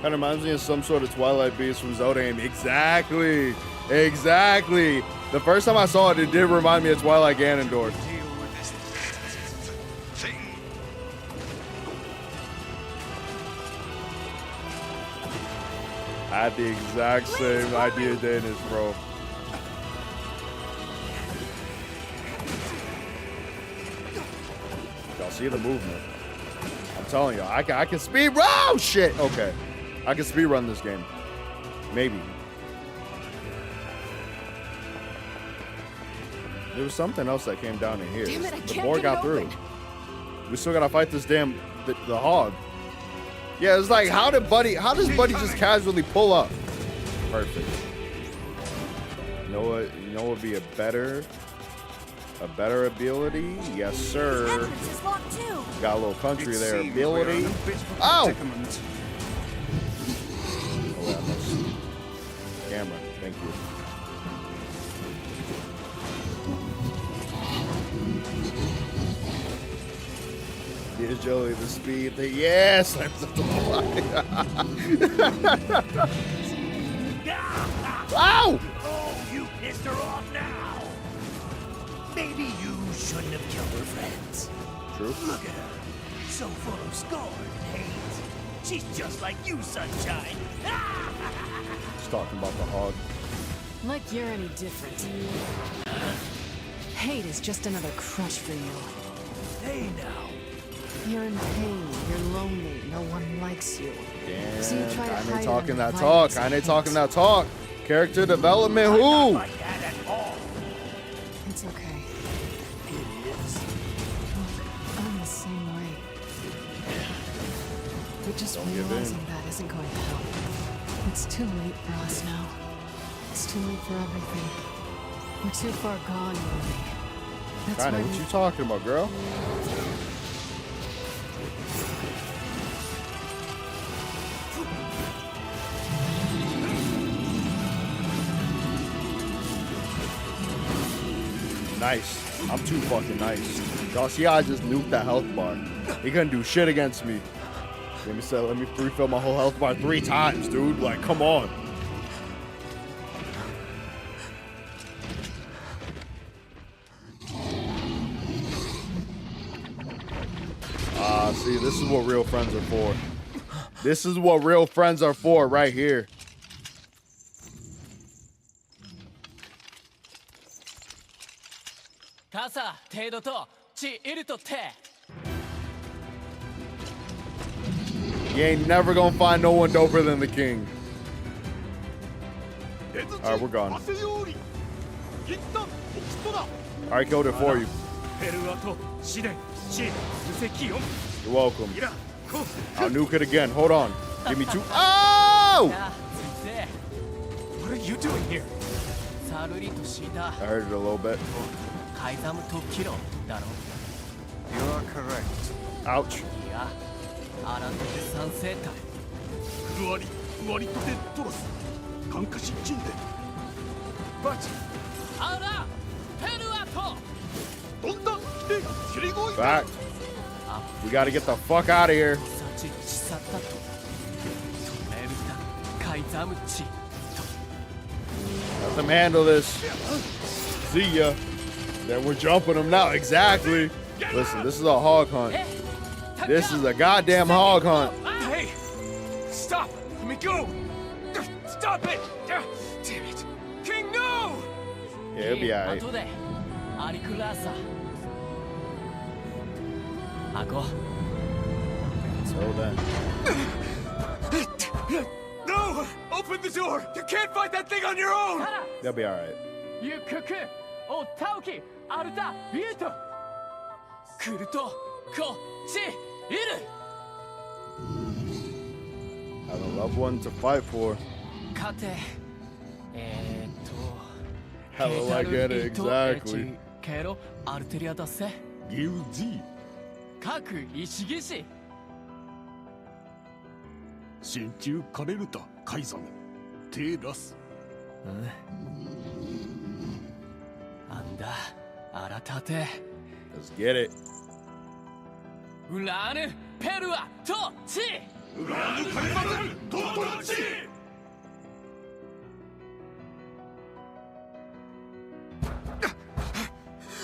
Kind of reminds me of some sort of Twilight Beast from Zelda game. Exactly. Exactly. The first time I saw it, it did remind me of Twilight Ganondorf. I had the exact same idea, Danish, bro. Y'all see the movement? I'm telling you, I can speed run. Oh shit! Okay, I can speed run this game. Maybe. There was something else that came down in here. Damn it, I The can't boar get got it through. open. We still gotta fight this damn the hog. Yeah, it's like how does Buddy just casually pull up? Perfect. You know what? You know what would be a better ability? Yes, This sir. entrance is locked too. Got a little country It there. seems we're Ability. in a bit of a Ow! predicament. Oh, that must... Camera. Thank you. Here's Joey the speed thing. Yes! That's the Ow! Oh, you pissed her off now. Maybe you shouldn't have killed her friends. True. Look at her. So full of scorn and hate. She's just like you, Sunshine. Just talking about the hog. Like you're any different. Hate is just another crutch for you. Hey now. You're in pain, you're lonely, no one likes you. Damn, So you try to Kaine hide talking it that in talk. violence and Kaine hate. talking that talk. Character development, who? It's okay. I'm the same way. But just Don't give realizing in. that isn't going to help. It's too late for us now. It's too late for everything. We're too far gone, you and me. That's Kaine, why what you talking about, girl? Nice. I'm too fucking nice. Y'all see how I just nuked that health bar? He couldn't do shit against me. Let me refill my whole health bar 3 times, dude. Like, come on. See, this is what real friends are for. This is what real friends are for right here. You ain't never gonna find no one doper than the king. Alright, we're gone. I killed it for you. You're welcome. I'll nuke it again. Hold on. Give me 2. Oh! What are you doing here? I heard it a little bit. You are correct. Ouch. But Back. We gotta get the fuck out of here. Let them handle this. See ya. Then we're jumping them now. Exactly. Listen, this is a hog hunt. This is a goddamn hog hunt. Hey! Stop! Let me go! Stop it! Damn it! King, no! Yeah, it'll be alright. So then. No! Open the door! You can't fight that thing on your own! They'll be alright. Have a loved one to fight for. Hello, I get it, exactly. Let's get it.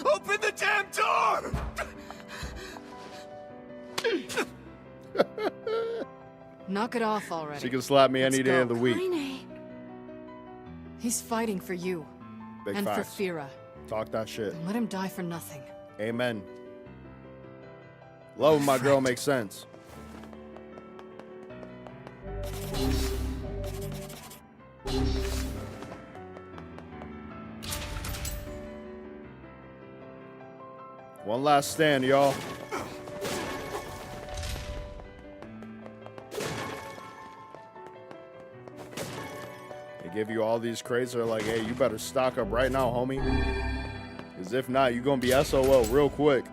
Open the damn door! Knock it off already. She can slap me any day of the week. He's fighting for you. Big and facts. for Fira. Talk that shit. Let him die for nothing. Amen. Loving my girl makes sense. One last stand, y'all. They give you all these crates. They're like, hey, you better stock up right now, homie. Because if not, you're going to be SOL real quick.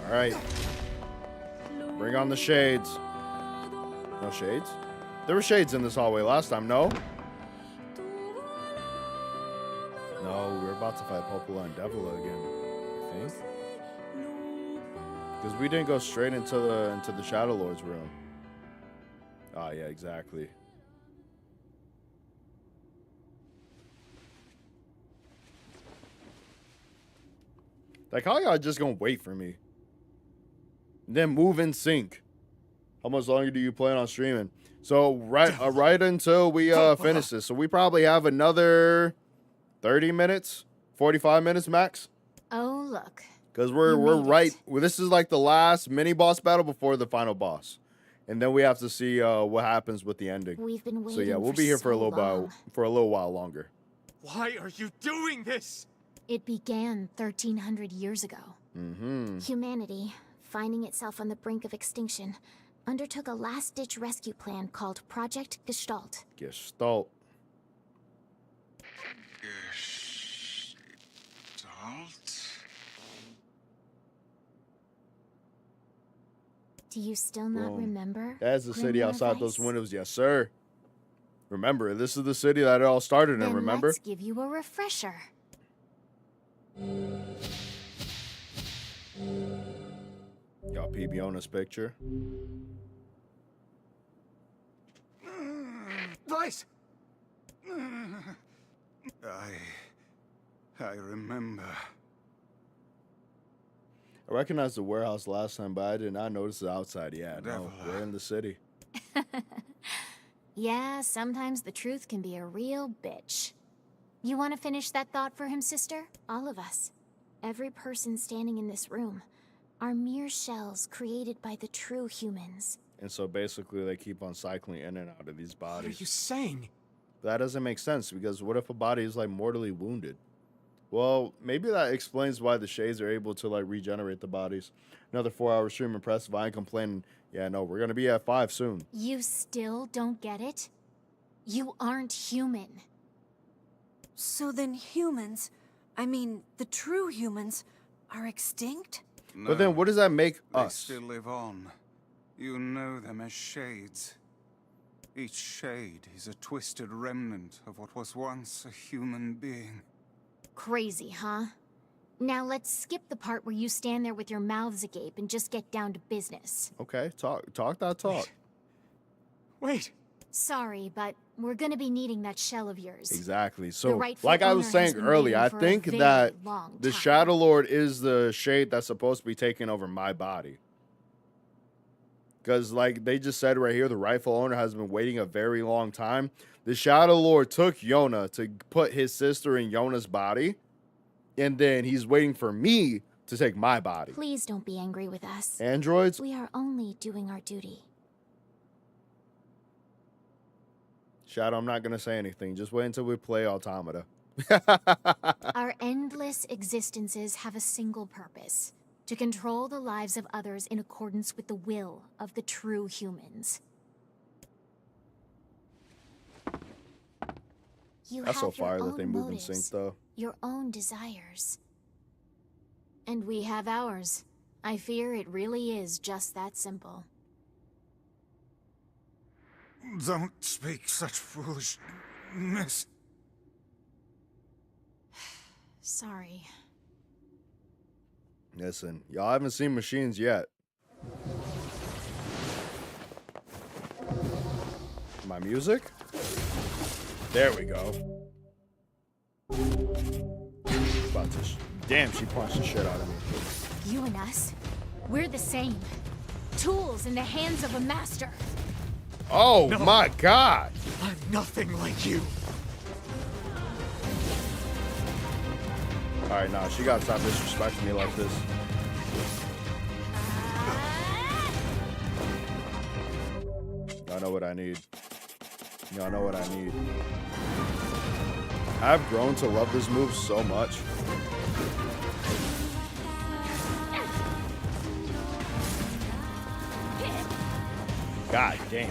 All right. Bring on the shades. No shades? There were shades in this hallway last time, no? No, we're about to fight Popola and Devila again, I think. Because we didn't go straight into the Shadow Lord's room. Ah, yeah, exactly. Like, how y'all just gonna wait for me? And then move in sync. How much longer do you plan on streaming? So right until we finish this. So we probably have another 30 minutes, 45 minutes max. Oh, look. Because we're right. Well, this is like the last mini boss battle before the final boss, and then we have to see what happens with the ending. We've been waiting. So yeah, we'll be here for a little while longer. Why are you doing this? It began 1,300 years ago. Mm-hmm. Humanity, finding itself on the brink of extinction, undertook a last-ditch rescue plan called Project Gestalt. Gestalt. Do you still not remember? That's the city Grimoire outside Vice? those windows. Yes, sir. Remember, this is the city that it all started in, Then remember? let's give you a refresher. Y'all PB on this picture. Vice! I remember. I recognized the warehouse last time, but I did not notice the outside. Yeah, no, we're in the city. Yeah, sometimes the truth can be a real bitch. You want to finish that thought for him, sister? All of us. Every person standing in this room are mere shells created by the true humans. And so basically they keep on cycling in and out of these bodies. What are you saying? That doesn't make sense, because what if a body is like mortally wounded? Well, maybe that explains why the shades are able to like regenerate the bodies. Another 4-hour stream, impressive. I ain't complaining. Yeah, no, we're gonna be at 5 soon. You still don't get it? You aren't human. So then humans, I mean, the true humans, are extinct? No, But then what does that make they us? still live on. You know them as shades. Each shade is a twisted remnant of what was once a human being. Crazy, huh? Now let's skip the part where you stand there with your mouths agape and just get down to business. Okay, talk that talk. Wait. Sorry, but we're gonna be needing that shell of yours. Exactly. So, rightful like I was owner has saying been earlier, I waiting for a think very that long the time. Shadow Lord is the shade that's supposed to be taking over my body. Because, like they just said right here, the rightful owner has been waiting a very long time. The Shadow Lord took Yona to put his sister in Yona's body, and then he's waiting for me to take my body. Please don't be angry with us. Androids? We are only doing our duty. Shadow, I'm not going to say anything. Just wait until we play Automata. Our endless existences have a single purpose: to control the lives of others in accordance with the will of the true humans. You That's so have your fire that own they move in motives, sync, though. your own desires. And we have ours. I fear it really is just that simple. Don't speak such foolishness. Sorry. Listen, y'all haven't seen machines yet. My music? There we go. About to damn, she punched the shit out of me. You and us, we're the same. Tools in the hands of a master. Oh my god! I'm nothing like you. Alright, nah, she gotta stop disrespecting me like this. Y'all know what I need. Y'all know what I need. I've grown to love this move so much. God damn.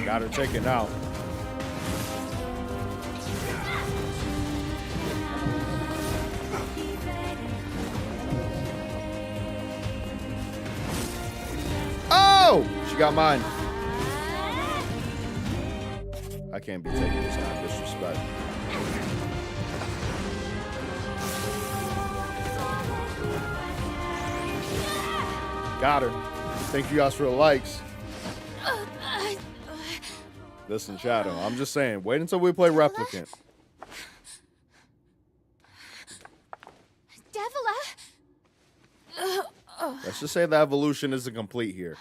Got her taken out. Oh! She got mine. I can't be taking this kind of disrespect. Got her. Thank you guys for the likes. Listen, Shadow, I'm just saying, wait until we play Replicant. Let's just say the evolution isn't complete here.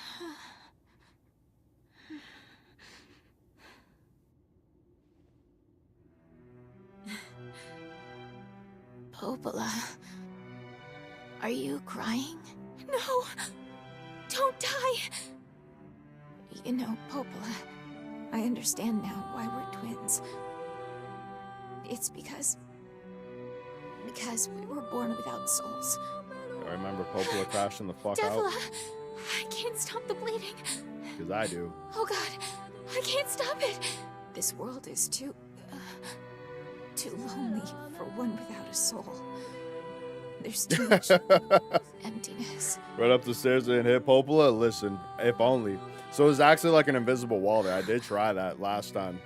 Popola, are you crying? No! Don't die! You know, Popola, I understand now why we're twins. It's because we were born without souls. I remember Popola crashing the fuck Devila, out. I can't stop the bleeding. Because I do. Oh God, I can't stop it. This world is too lonely for one without a soul. There's too much emptiness. Right up the stairs and hit Popola. Listen, if only. So it's actually like an invisible wall there. I did try that last time.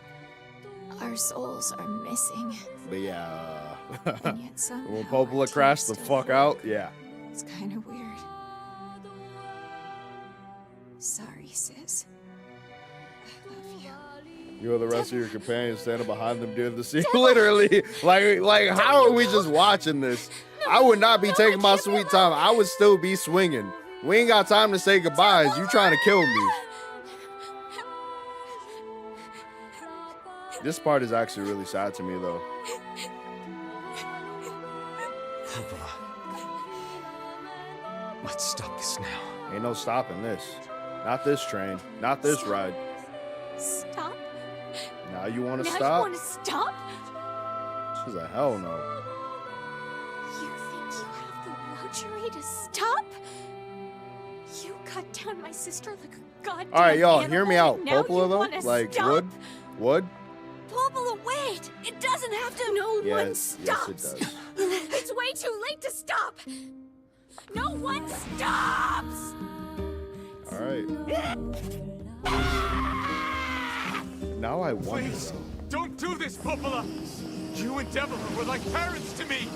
Our souls are missing. But yeah. And yet somehow When Popola crashed the fuck out, yeah. It's kind of weird. Sorry, sis. I love you. You and the rest of your companions standing behind them doing the scene. Literally. Like how are we just watching this? I would not be taking my sweet time. I would still be swinging. We ain't got time to say goodbyes. You trying to kill me. This part is actually really sad to me, though. Let's stop this now. Ain't no stopping this. Not this train. Not this ride. Stop? Now you want to Now stop? you want to stop? She's a hell no. You think you have the luxury to stop? You cut down my sister like a goddamn All right, y'all, animal, hear me out. and now Popola, you though? wanna Like, stop? wood? Popola, wait! It doesn't have to. No one Yes, yes, stops. it does. It's way too late to stop. No one stops. All right. Now I wonder. Please, don't do this, Popola! You and Devila were like parents to me!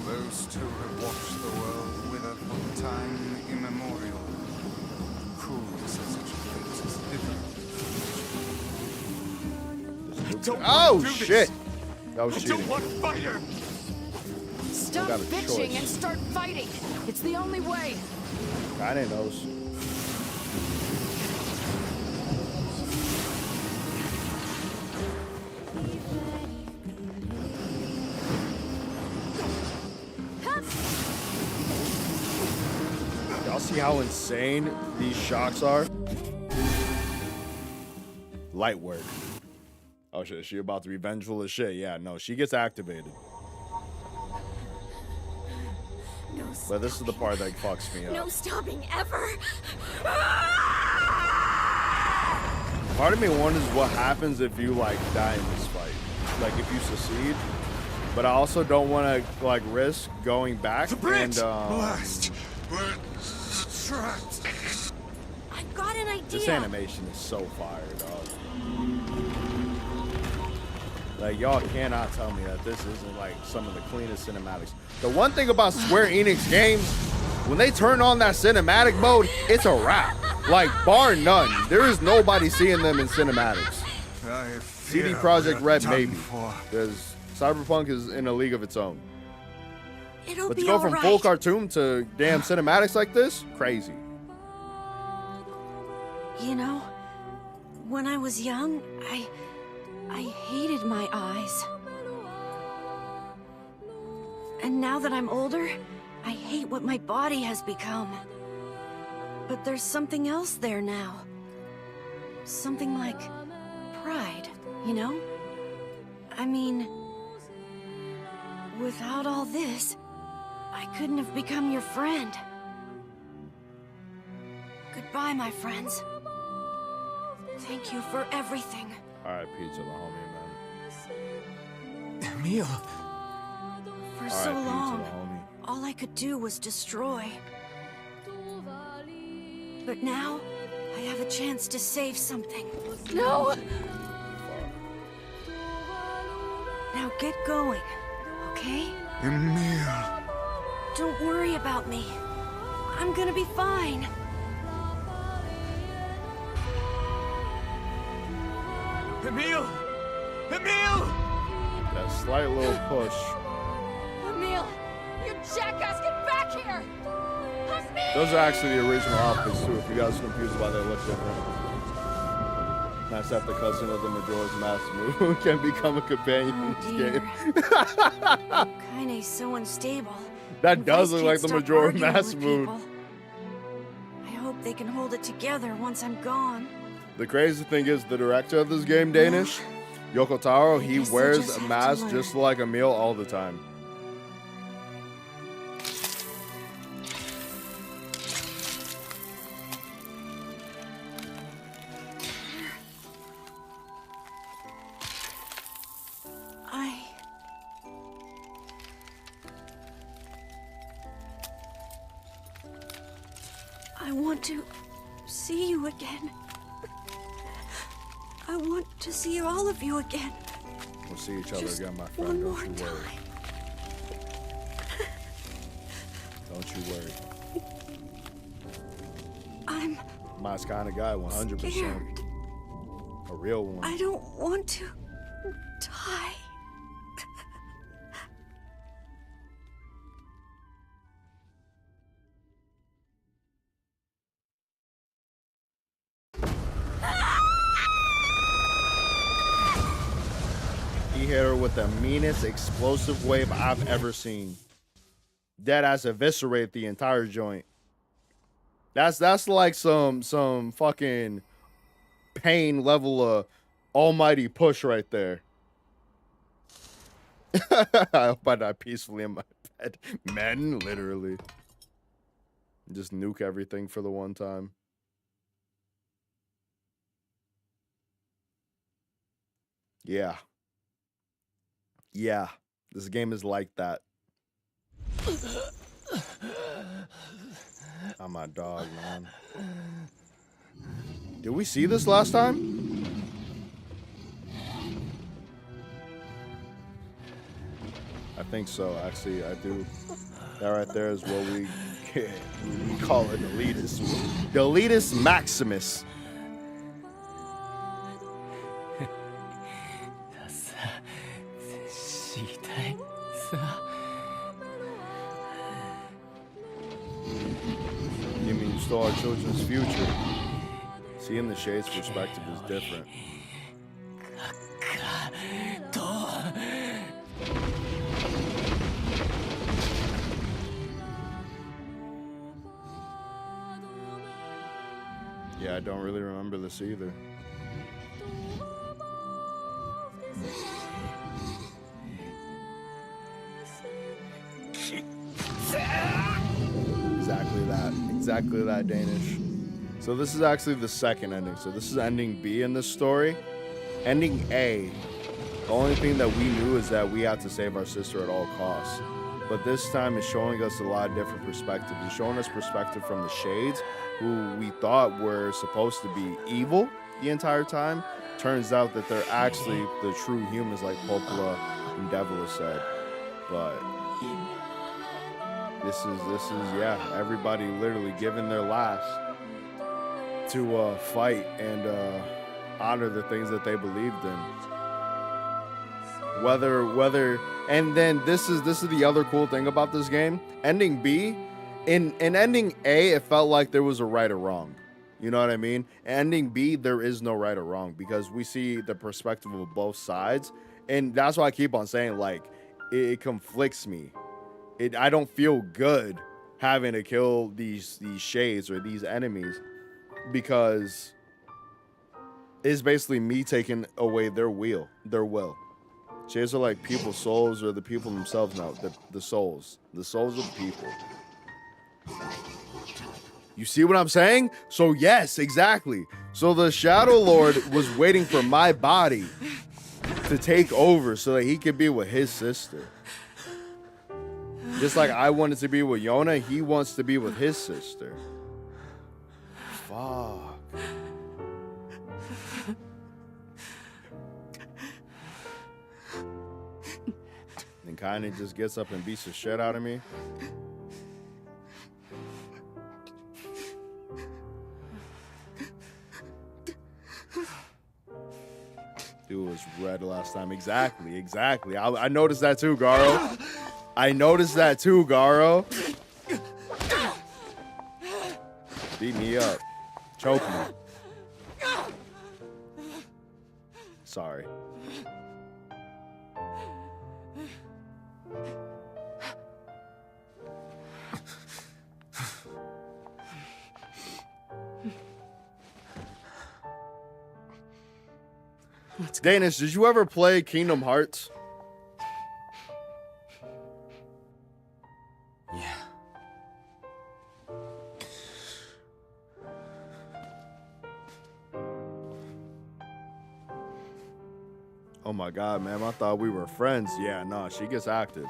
Those two have watched the world wither from time immemorial. Cruel to say such a fate is different. Oh, shit. That was I cheating. don't want to fight her! Stop got a bitching choice. and start fighting. It's the only way. Kaine knows. Y'all see how insane these shocks are? Light work. Oh shit, she about to be vengeful as shit. Yeah, no, she gets activated. No But this is the part that fucks me up. No stopping ever. Part of me wonders what happens if you like die in this fight. Like if you succeed. But I also don't want to like risk going back and Blast! We're trapped. I've got an idea. This animation is so fire, dog. Like y'all cannot tell me that this isn't like some of the cleanest cinematics. The one thing about Square Enix games, when they turn on that cinematic mode, it's a wrap. Like bar none. There is nobody seeing them in cinematics. CD Projekt Red maybe. Because Cyberpunk is in a league of its own. It'll But be to go from all full right. cartoon to damn cinematics like this, crazy. You know, when I was young, I hated my eyes. And now that I'm older, I hate what my body has become. But there's something else there now. Something like pride, you know? I mean, without all this, I couldn't have become your friend. Goodbye, my friends. Thank you for everything. Alright, pizza the homie, man. Emil. For All so right, pizza, long, the homie. all I could do was destroy. But now, I have a chance to save something. No! Now get going, okay? Emil. Don't worry about me. I'm gonna be fine. Emil! Emil! That slight little push. Emil, you jackass, get back here! Those are actually the original outfits too, if you guys are confused why they look different. Nice that the cousin of the Majora's Mask move can become a companion in this game. Kaine's so unstable. That does look like the Stop Majora's arguing Mask with move. people. I hope they can hold it together once I'm gone. The crazy thing is, the director of this game, Danish, Yoko Taro, he guess they'll wears just a have to mask learn. just like a meal all the time. I want to see you again. I want to see all of you again. We'll see each other Just again, my one friend. more Don't you worry. Don't you worry. I'm My kind of guy, 100%. scared. A real one. I don't want to die. He hit her with the meanest explosive wave I've ever seen. Deadass eviscerate the entire joint. That's like some fucking pain level of almighty push right there. I hope I die peacefully in my bed. Men, literally. Just nuke everything for the one time. Yeah. Yeah. This game is like that. I'm my dog, man. Did we see this last time? I think so. Actually, I do. That right there is what we call an elitist. The elitist Maximus. You mean you stole our children's future? Seeing the Shade's perspective is different. Yeah, I don't really remember this either. Exactly that, Danish. So this is actually the second ending. So this is ending B in this story. Ending A, the only thing that we knew is that we had to save our sister at all costs. But this time it's showing us a lot of different perspectives. It's showing us perspective from the Shades, who we thought were supposed to be evil the entire time. Turns out that they're actually the true humans, like Popola and Devil said. But this is yeah, everybody literally giving their last to fight and honor the things that they believed in. Whether and then this is the other cool thing about this game. Ending B, in ending A, it felt like there was a right or wrong. You know what I mean? Ending B, there is no right or wrong because we see the perspective of both sides, and that's why I keep on saying, like, it conflicts me. I don't feel good having to kill these Shades or these enemies because it's basically me taking away their will. Shades are like people's souls, or the people themselves now. The souls of the people. You see what I'm saying? So yes, exactly. So the Shadow Lord was waiting for my body to take over so that he could be with his sister. Just like I wanted to be with Yona, he wants to be with his sister. Fuck. And Kaine just gets up and beats the shit out of me. Dude was red last time. Exactly. I noticed that too, Garo. Beat me up. Choke me. Sorry. Danish, did you ever play Kingdom Hearts? Yeah. Oh my god, man, I thought we were friends. Yeah, no, she gets active.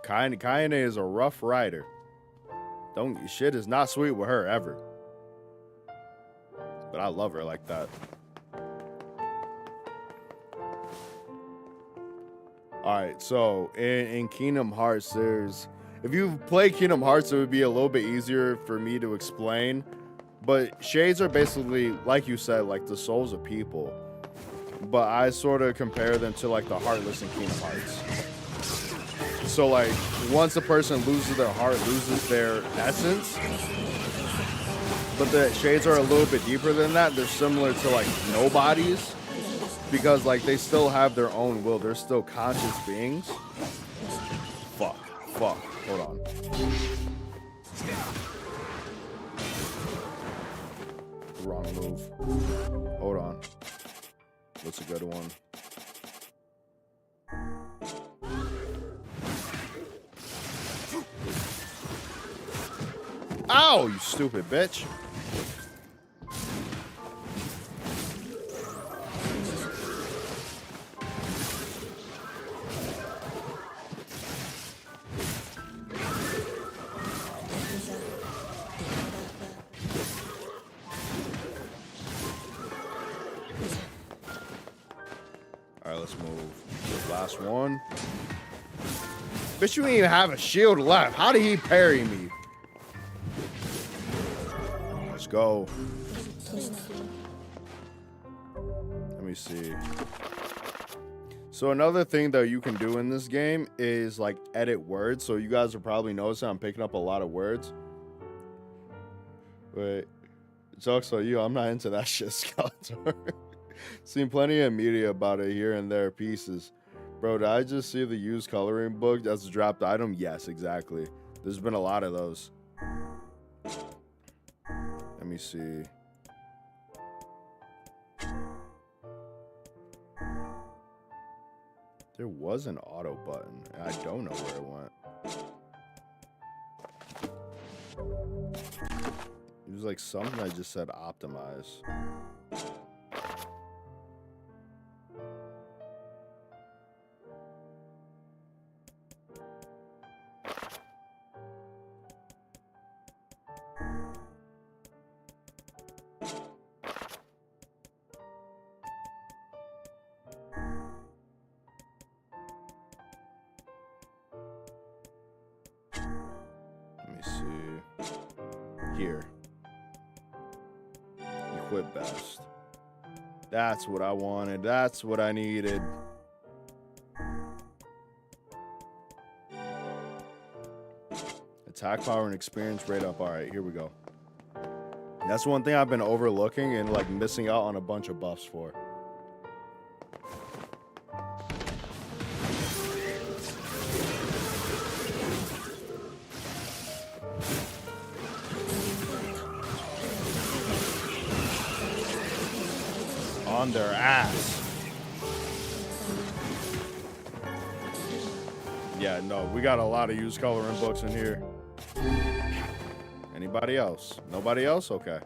Kaine is a rough rider. Shit is not sweet with her ever. But I love her like that. Alright, so in Kingdom Hearts, if you play Kingdom Hearts, it would be a little bit easier for me to explain. But shades are basically, like you said, like the souls of people. But I sort of compare them to like the Heartless in Kingdom Hearts. So like, once a person loses their heart, loses their essence. But the shades are a little bit deeper than that. They're similar to like nobodies. Because like they still have their own will. They're still conscious beings. Fuck. Hold on. Wrong move. Hold on. What's a good one? Ow, you stupid bitch. Alright, let's move. Last one. Bitch, you didn't even have a shield left. How did he parry me? Let's go. Let me see. So another thing that you can do in this game is like edit words. So you guys are probably noticing I'm picking up a lot of words. Wait. Jokes on you. I'm not into that shit, Skeletor. Seen plenty of media about it here and there, pieces. Bro, did I just see the used coloring book that's a dropped item? Yes, exactly. There's been a lot of those. Let me see. There was an auto button, and I don't know where it went. It was like something I just said optimize. Here. Equip best. That's what I wanted. That's what I needed. Attack power and experience rate up. All right, here we go. That's one thing I've been overlooking and like missing out on a bunch of buffs for. On their ass. Yeah, no, we got a lot of used coloring books in here. Anybody else? Nobody else? Okay.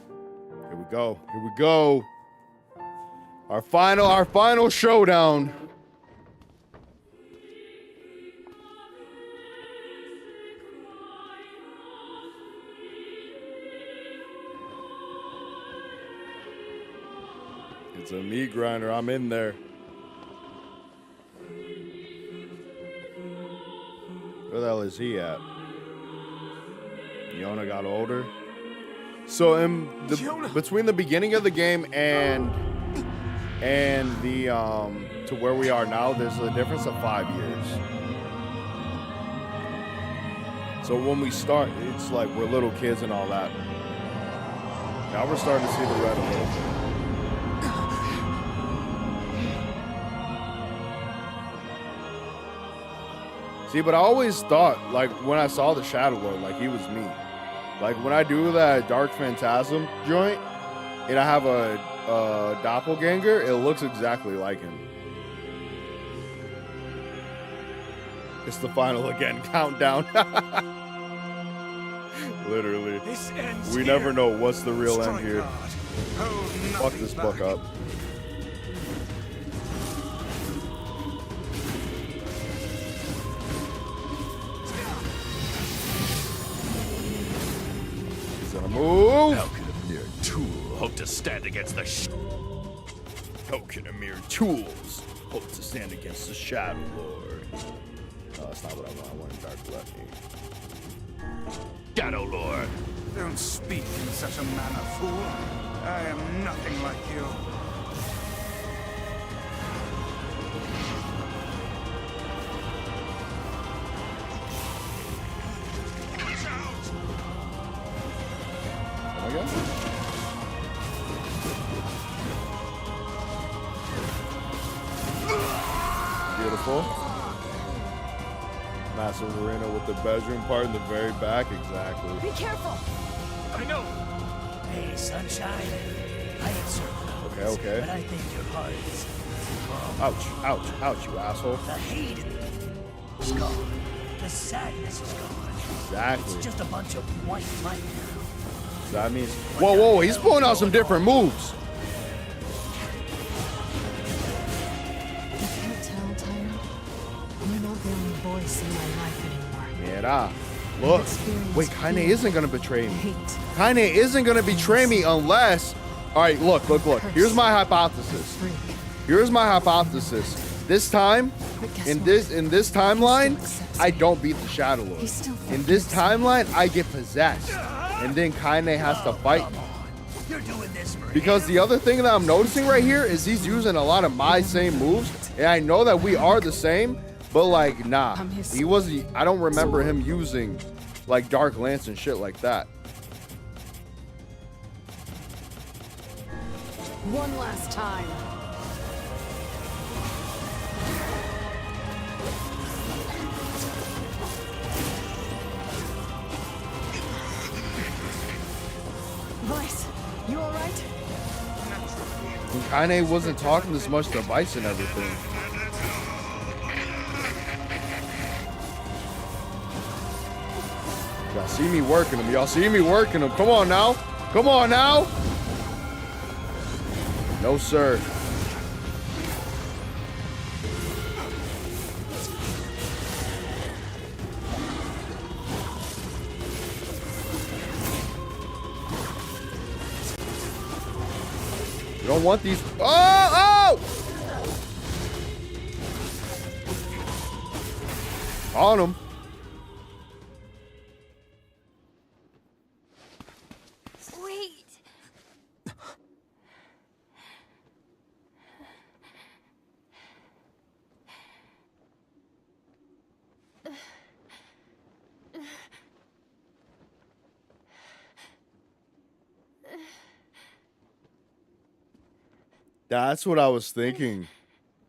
Here we go. Here we go. Our final showdown. It's a meat grinder. I'm in there. Where the hell is he at? Yona got older. So in the between the beginning of the game and the to where we are now, there's a difference of 5 years. So when we start, it's like we're little kids and all that. Now we're starting to see the red a little bit. See, but I always thought, like, when I saw the Shadow Lord, like, he was me. Like, when I do that Dark Phantasm joint, and I have a doppelganger, it looks exactly like him. It's the final again, countdown. Literally. We never know what's the real end here. Fuck this book up. He's gonna move. How can a mere tool hope to stand against the How can a mere tools hope to stand against the Shadow Lord? No, that's not what I want. I want Dark Gluttony. Shadow Lord? Don't speak in such a manner, fool. I am nothing like you. Oh my God. Beautiful. Massive arena with the bedroom part in the very back. Exactly. Be careful. I know. Hey, sunshine. I ain't certain of Okay, this, okay. but I think your heart is Ouch, ouch, ouch, you asshole. The hate is gone. The sadness is gone. Exactly. It's just a bunch of white light now. That means. Whoa, whoa, he's pulling out some different moves. You can't tell, Tyrant. You're not the only voice in my life anymore. Mira. Look. Wait, Kaine isn't gonna betray me. Kaine isn't gonna betray me unless. Alright, look. Here's my hypothesis. Here's my hypothesis. This time, in this timeline, I don't beat the Shadow Lord. In this timeline, I get possessed. And then Kaine has to fight me. Because the other thing that I'm noticing right here is he's using a lot of my same moves. And I know that we are the same, but like, nah. He wasn't, I don't remember him using like Dark Lance and shit like that. One last time. Vice, you alright? And Kaine wasn't talking as much to Vice and everything. Y'all see me working him. Y'all see me working him. Come on now. Come on now. No, sir. You don't want these. Oh! On him. Wait. That's what I was thinking,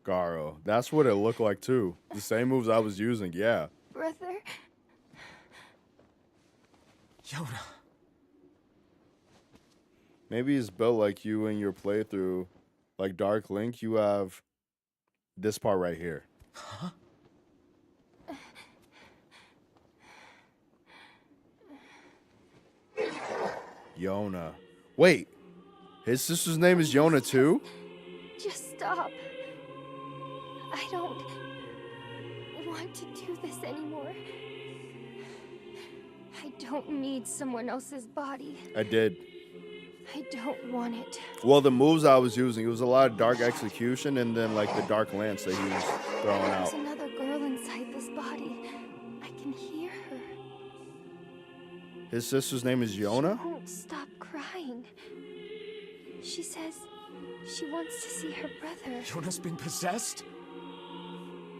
Garo. That's what it looked like too. The same moves I was using, yeah. Brother. Yoda. Maybe it's built like you in your playthrough. Like Dark Link, you have this part right here. Huh? Yona. Wait, his sister's name is Yona too? Just stop. I don't want to do this anymore. I don't need someone else's body. I did. I don't want it. Well, the moves I was using, it was a lot of dark execution and then like the dark lance that he was throwing out. There's another girl inside this body. I can hear her. His sister's name is Yona? She won't stop crying. She says she wants to see her brother. Yona's been possessed?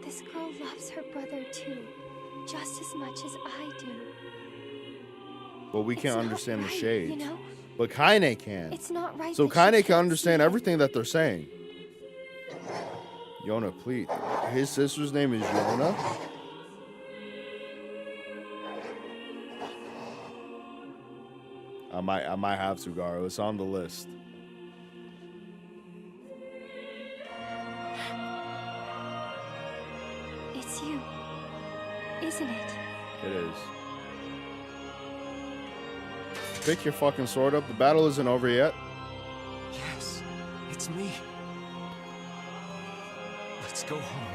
This girl loves her brother too, just as much as I do. but we can't understand the shades. You know? But Kaine can. It's not right. So that she Kaine can can't understand see. everything that they're saying. Yona, please. His sister's name is Yona. I might have to, Garo. It's on the list. It's you, isn't it? It is. Pick your fucking sword up. The battle isn't over yet. Yes, it's me. Let's go home.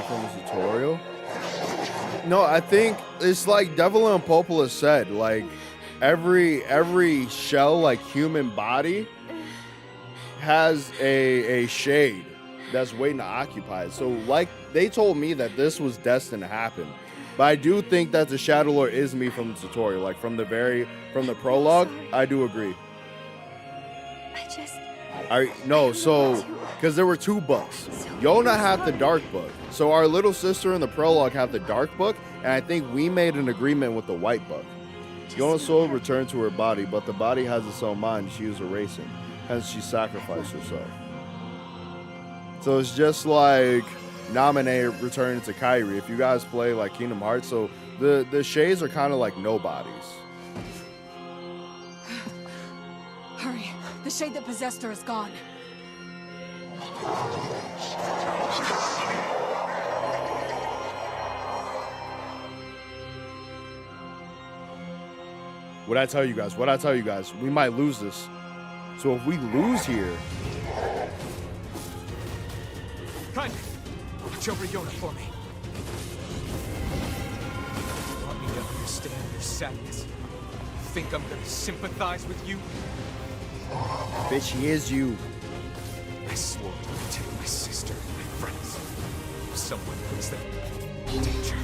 From the tutorial? No, I think it's like Devil and Popola said, like every shell, like human body, has a shade that's waiting to occupy it. So like they told me that this was destined to happen. But I do think that the Shadow Lord is me from the tutorial, like from the prologue. I do agree. So because there were two books. Yona had the dark book. So our little sister in the prologue had the dark book, and I think we made an agreement with the white book. Yona's soul returned to her body, but the body has its own mind. She was erasing. Hence she sacrificed herself. So it's just like Naminé returning to Kairi. If you guys play like Kingdom Hearts, so the shades are kind of like nobodies. Hurry. The shade that possessed her is gone. What'd I tell you guys? We might lose this. So if we lose here... Kaine, watch over Yona for me. You want me to understand your sadness? You think I'm gonna sympathize with you? Bitch, he is you. I swore to protect my sister and my friends. If someone puts them in danger,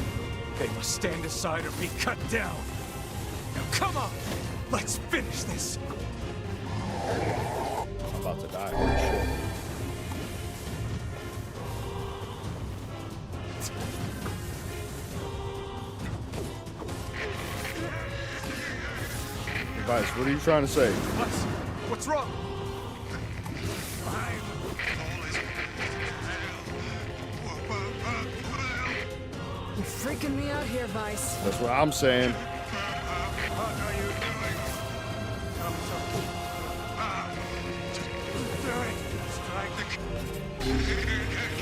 they must stand aside or be cut down. Now come on, let's finish this. I'm about to die. Holy shit. Vice, what are you trying to say? What's wrong? You're freaking me out here, Vice. That's what I'm saying.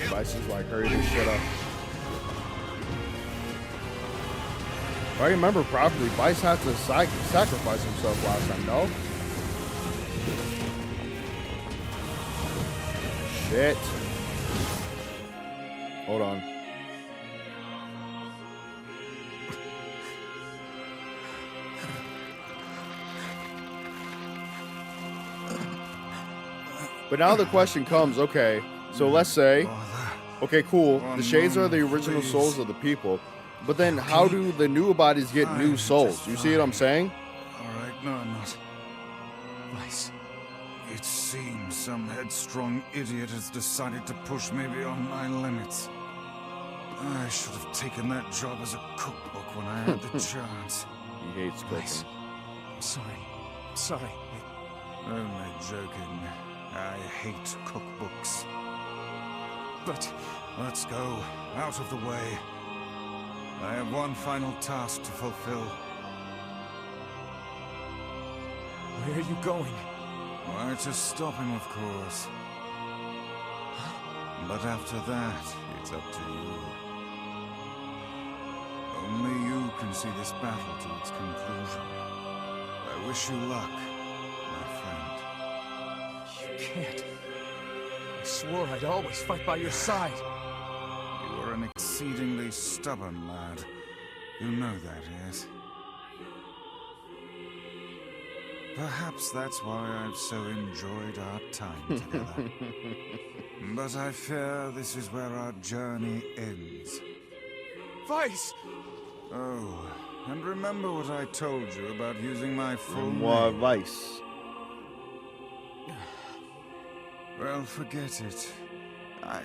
Vice is like, hurry this shit up. If I remember properly, Vice had to sacrifice himself last time, no? Shit. Hold on. But now the question comes, okay, so let's say, okay, cool, the shades are the original souls of the people, but then how do the new bodies get new souls? You see what I'm saying? Alright, no, I'm not. Vice. It seems some headstrong idiot has decided to push me beyond my limits. I should have taken that job as a cookbook when I had the chance. He hates cooking. I'm sorry. I'm sorry. Only joking. I hate cookbooks. But... let's go. Out of the way. I have one final task to fulfill. Where are you going? Why, to stop him, of course. But after that, it's up to you. Only you can see this battle to its conclusion. I wish you luck, my friend. You can't. I swore I'd always fight by your side. You are an exceedingly stubborn lad. You know that, yes? Perhaps that's why I've so enjoyed our time together. But I fear this is where our journey ends. Vice! Oh, and remember what I told you about using my full More name? advice. Well, forget it. I've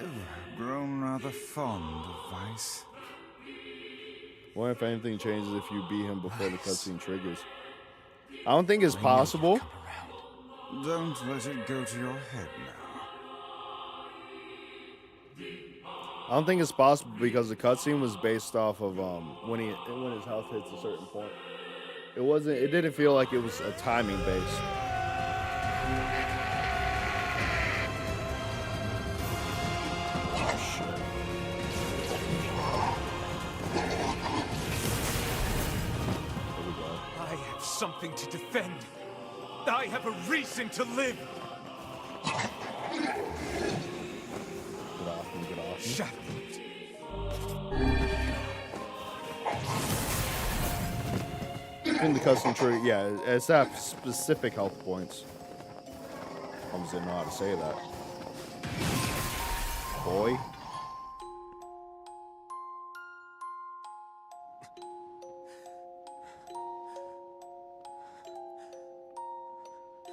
grown rather fond of Vice. Wonder if anything changes if you beat him before the cutscene triggers. I don't think it's possible. Don't let it go to your head now. I don't think it's possible because the cutscene was based off of when his health hits a certain point. It wasn't. It didn't feel like it was a timing based. I have something to defend. I have a reason to live. Get off me, get off me. Shut In the custom tree, yeah, it's at specific health points. I just didn't know how to say that. Boy.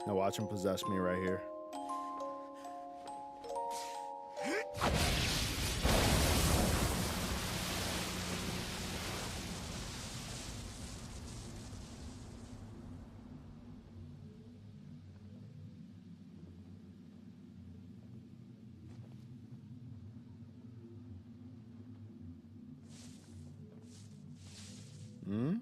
Now watch him possess me right here. Hmm?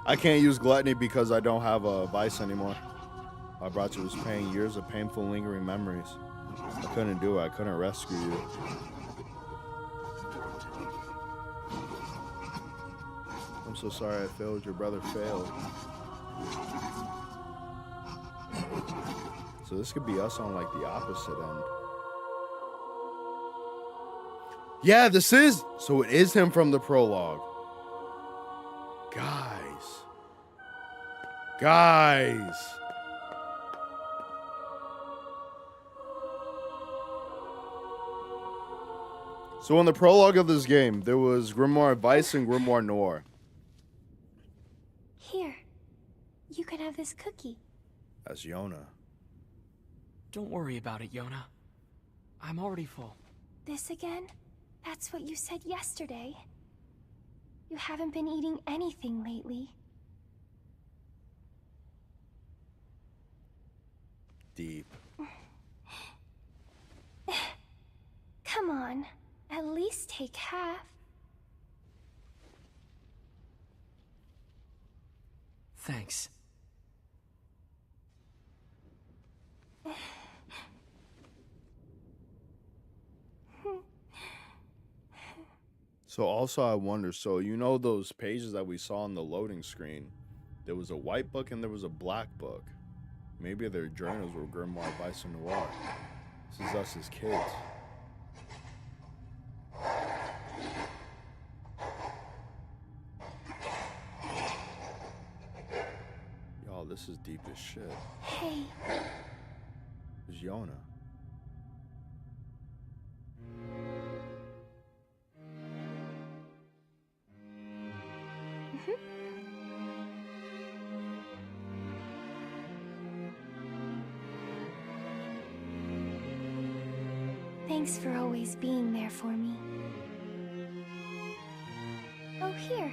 I can't use gluttony because I don't have a vice anymore. I brought you was pain, years of painful lingering memories. I couldn't do it. I couldn't rescue you. I'm so sorry I failed. Your brother failed. So this could be us on like the opposite end. Yeah, this is. So it is him from the prologue. Guys. So in the prologue of this game, there was Grimoire Vice and Grimoire Noir. Here. You can have this cookie. That's Yona. Don't worry about it, Yona. I'm already full. This again? That's what you said yesterday. You haven't been eating anything lately. Deep. Come on. At least take half. Thanks. So also I wonder, so you know those pages that we saw on the loading screen? There was a white book and there was a black book. Maybe their journals were Grimoire Vice and Noir. This is us as kids. Y'all, this is deep as shit. Hey. It's Yona. Thanks for always being there for me. Oh, here.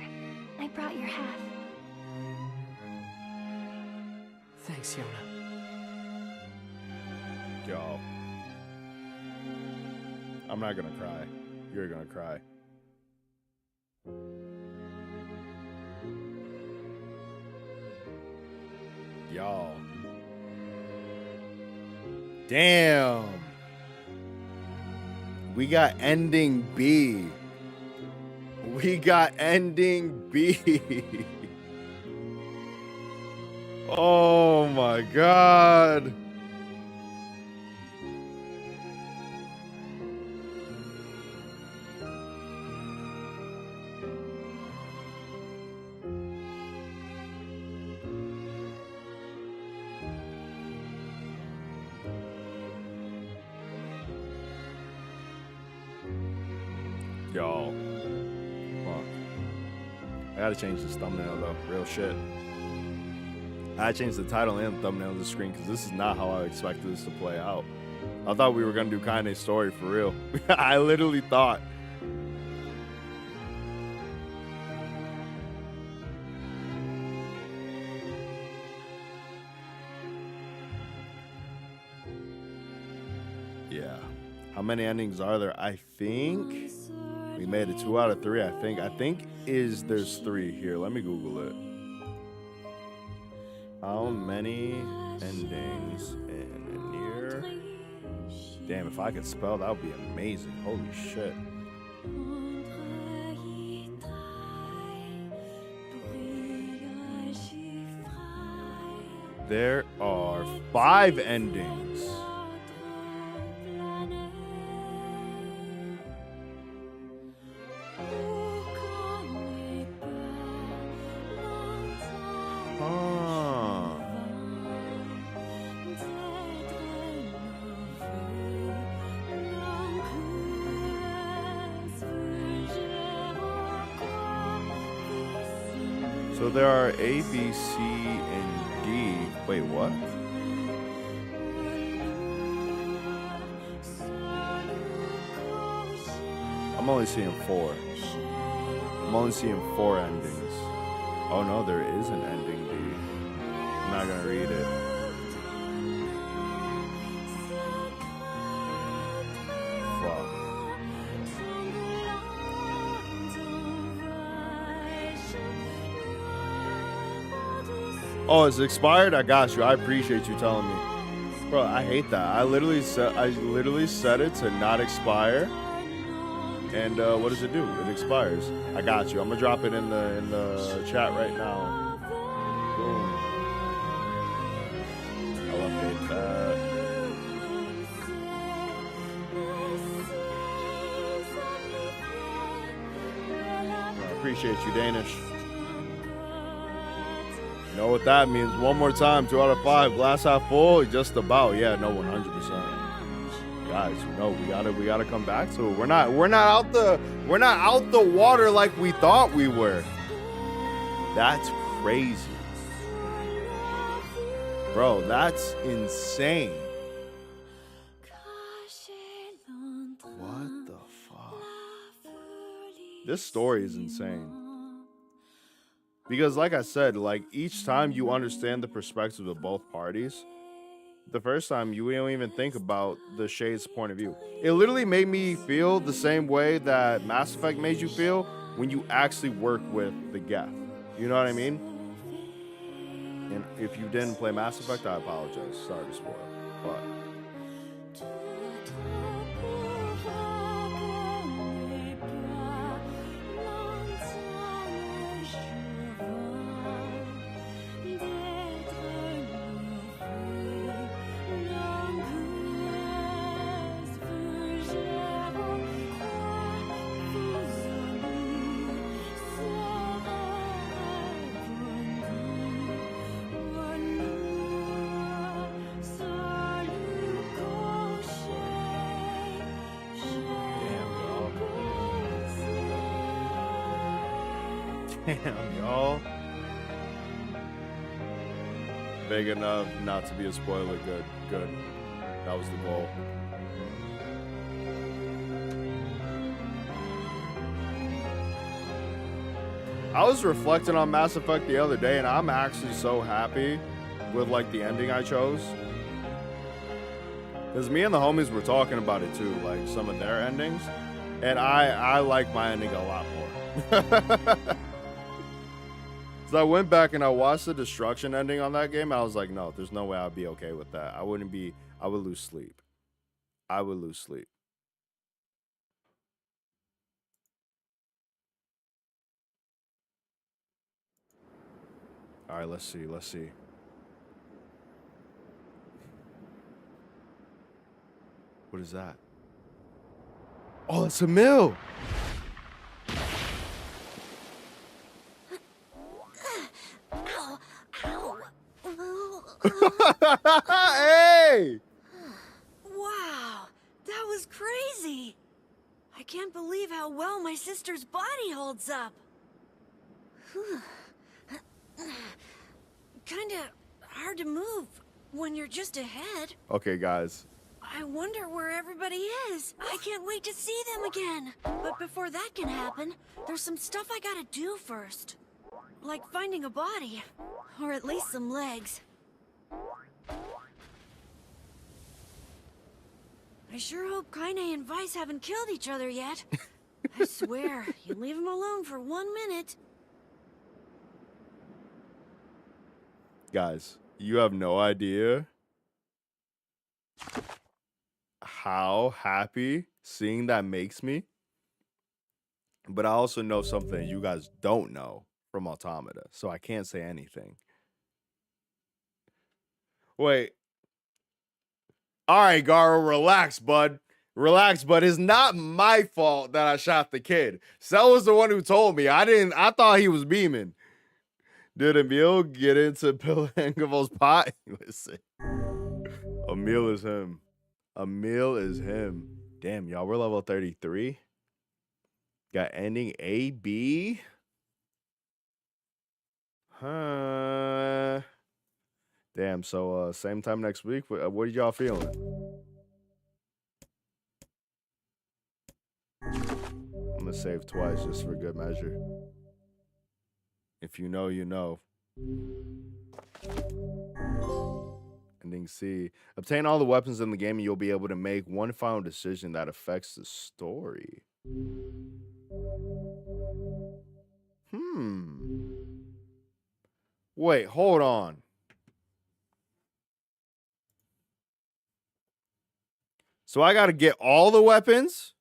I brought your half. Thanks, Yona. Y'all. I'm not gonna cry. You're gonna cry. Y'all. Damn. We got ending B. We got ending B. Oh my God. y'all. Fuck. I gotta change this thumbnail though. Real shit. I gotta change the title and thumbnail of the screen because this is not how I expected this to play out. I thought we were gonna do Kaine's story for real. I literally thought. Yeah. How many endings are there? I think we made it 2 out of 3. I think there's 3 here. Let me Google it. How many endings in Nier? Damn, if I could spell, that would be amazing. Holy shit. There are 5 endings. So there are A, B, C, and D. Wait, what? I'm only seeing 4. I'm only seeing 4 endings. Oh no, there is an ending D. I'm not gonna read it. Fuck. Oh, it's expired? I got you. I appreciate you telling me. Bro, I hate that. I literally set it to not expire. And what does it do? It expires. I got you. I'm gonna drop it in the chat right now. Boom. I'll update that. I appreciate you, Danish. You know what that means? One more time, 2 out of 5. Glass half full, just about. Yeah, no, 100%. Guys, no, we gotta come back to it. We're not out the water like we thought we were. That's crazy, bro. That's insane. What the fuck? This story is insane. Because like I said, like each time you understand the perspectives of both parties, the first time you don't even think about the Shade's point of view. It literally made me feel the same way that Mass Effect made you feel when you actually work with the Geth. You know what I mean? And if you didn't play Mass Effect, I apologize. Sorry to spoil. But damn, y'all. Big enough not to be a spoiler. Good, good. That was the goal. I was reflecting on Mass Effect the other day, and I'm actually so happy with like the ending I chose. Because me and the homies were talking about it too, like some of their endings. And I like my ending a lot more. So I went back and I watched the destruction ending on that game. I was like, no, there's no way I'd be okay with that. I would lose sleep. I would lose sleep. All right, let's see. What is that? Oh, it's a mill. Wow, that was crazy. I can't believe how well my sister's body holds up. Kinda hard to move when you're just ahead. Okay, guys. I wonder where everybody is. I can't wait to see them again. But before that can happen, there's some stuff I gotta do first. Like finding a body. Or at least some legs. I sure hope Kaine and Vice haven't killed each other yet. I swear, you leave them alone for 1 minute. Guys, you have no idea how happy seeing that makes me. But I also know something you guys don't know from Automata, so I can't say anything. Wait. All right, Garo, relax, bud. Relax, bud. It's not my fault that I shot the kid. Cell was the one who told me. I thought he was beaming. Did Emil get into Pilangovo's pot? Listen. Emil is him. Emil is him. Damn, y'all, we're level 33. Got ending A, B. Huh. Damn, so same time next week. What are y'all feeling? I'm gonna save twice just for good measure. If you know, you know. Ending C. Obtain all the weapons in the game and you'll be able to make one final decision that affects the story. Wait, hold on. So I gotta get all the weapons?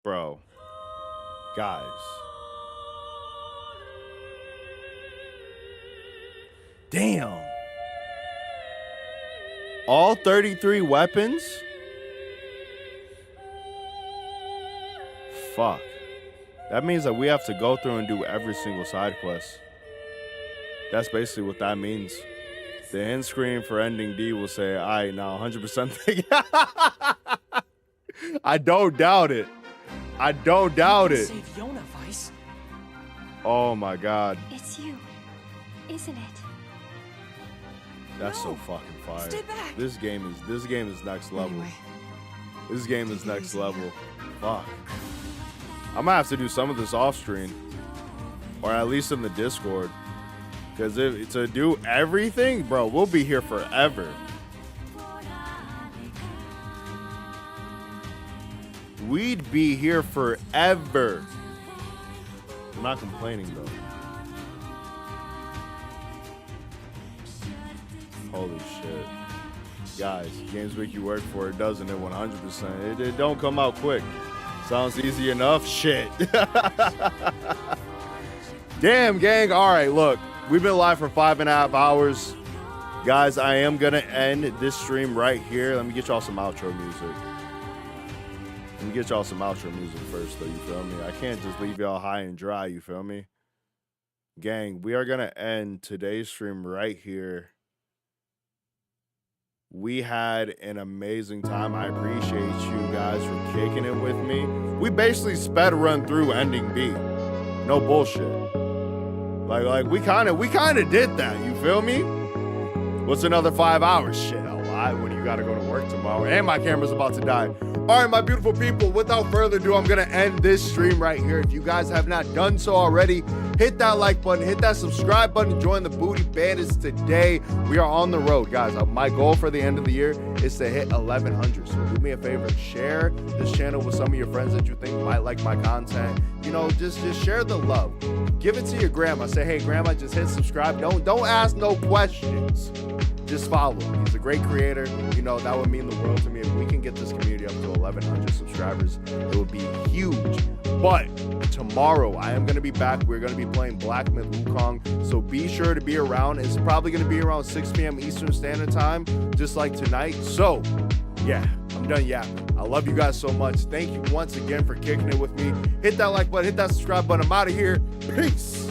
Bro. Guys. Damn. All 33 weapons? Fuck. That means that we have to go through and do every single side quest. That's basically what that means. The end screen for ending D will say, all right, now 100% thing. I don't doubt it. I don't doubt it. Save Yona, Vice. Oh my god. It's you, isn't it? That's so fucking fire. Stay back. This game is next level. Anyway, this game is next level. Fuck. I'm gonna have to do some of this off screen. Or at least in the Discord. Because to do everything, bro, we'll be here forever. We'd be here forever. I'm not complaining though. Holy shit. Guys, Games Week you work for, it doesn't it 100%. It don't come out quick. Sounds easy enough? Shit. Damn, gang. All right, look. We've been live for 5.5 hours. Guys, I am going to end this stream right here. Let me get y'all some outro music. Let me get y'all some outro music first, though, you feel me? I can't just leave y'all high and dry, you feel me? Gang, we are going to end today's stream right here. We had an amazing time. I appreciate you guys for kicking it with me. We basically sped run through ending B. No bullshit. Like we kind of did that, you feel me? What's another 5 hours? Shit, a lot when you gotta go to work tomorrow and my camera's about to die. All right, my beautiful people, without further ado, I'm gonna end this stream right here. If you guys have not done so already, hit that like button, hit that subscribe button to join the Booty Bandits today. We are on the road, guys. My goal for the end of the year is to hit 1,100. So do me a favor, share this channel with some of your friends that you think might like my content. You know, just share the love. Give it to your grandma. Say, hey, grandma, just hit subscribe. Don't ask no questions. Just follow him. He's a great creator. You know, that would mean the world to me. If we can get this community up to 1,100 subscribers, it would be huge. But tomorrow, I am going to be back. We're going to be playing Black Myth Wukong. So be sure to be around. It's probably going to be around 6 p.m. Eastern Standard Time, just like tonight. So, yeah, I'm done yapping. I love you guys so much. Thank you once again for kicking it with me. Hit that like button, hit that subscribe button. I'm out of here. Peace.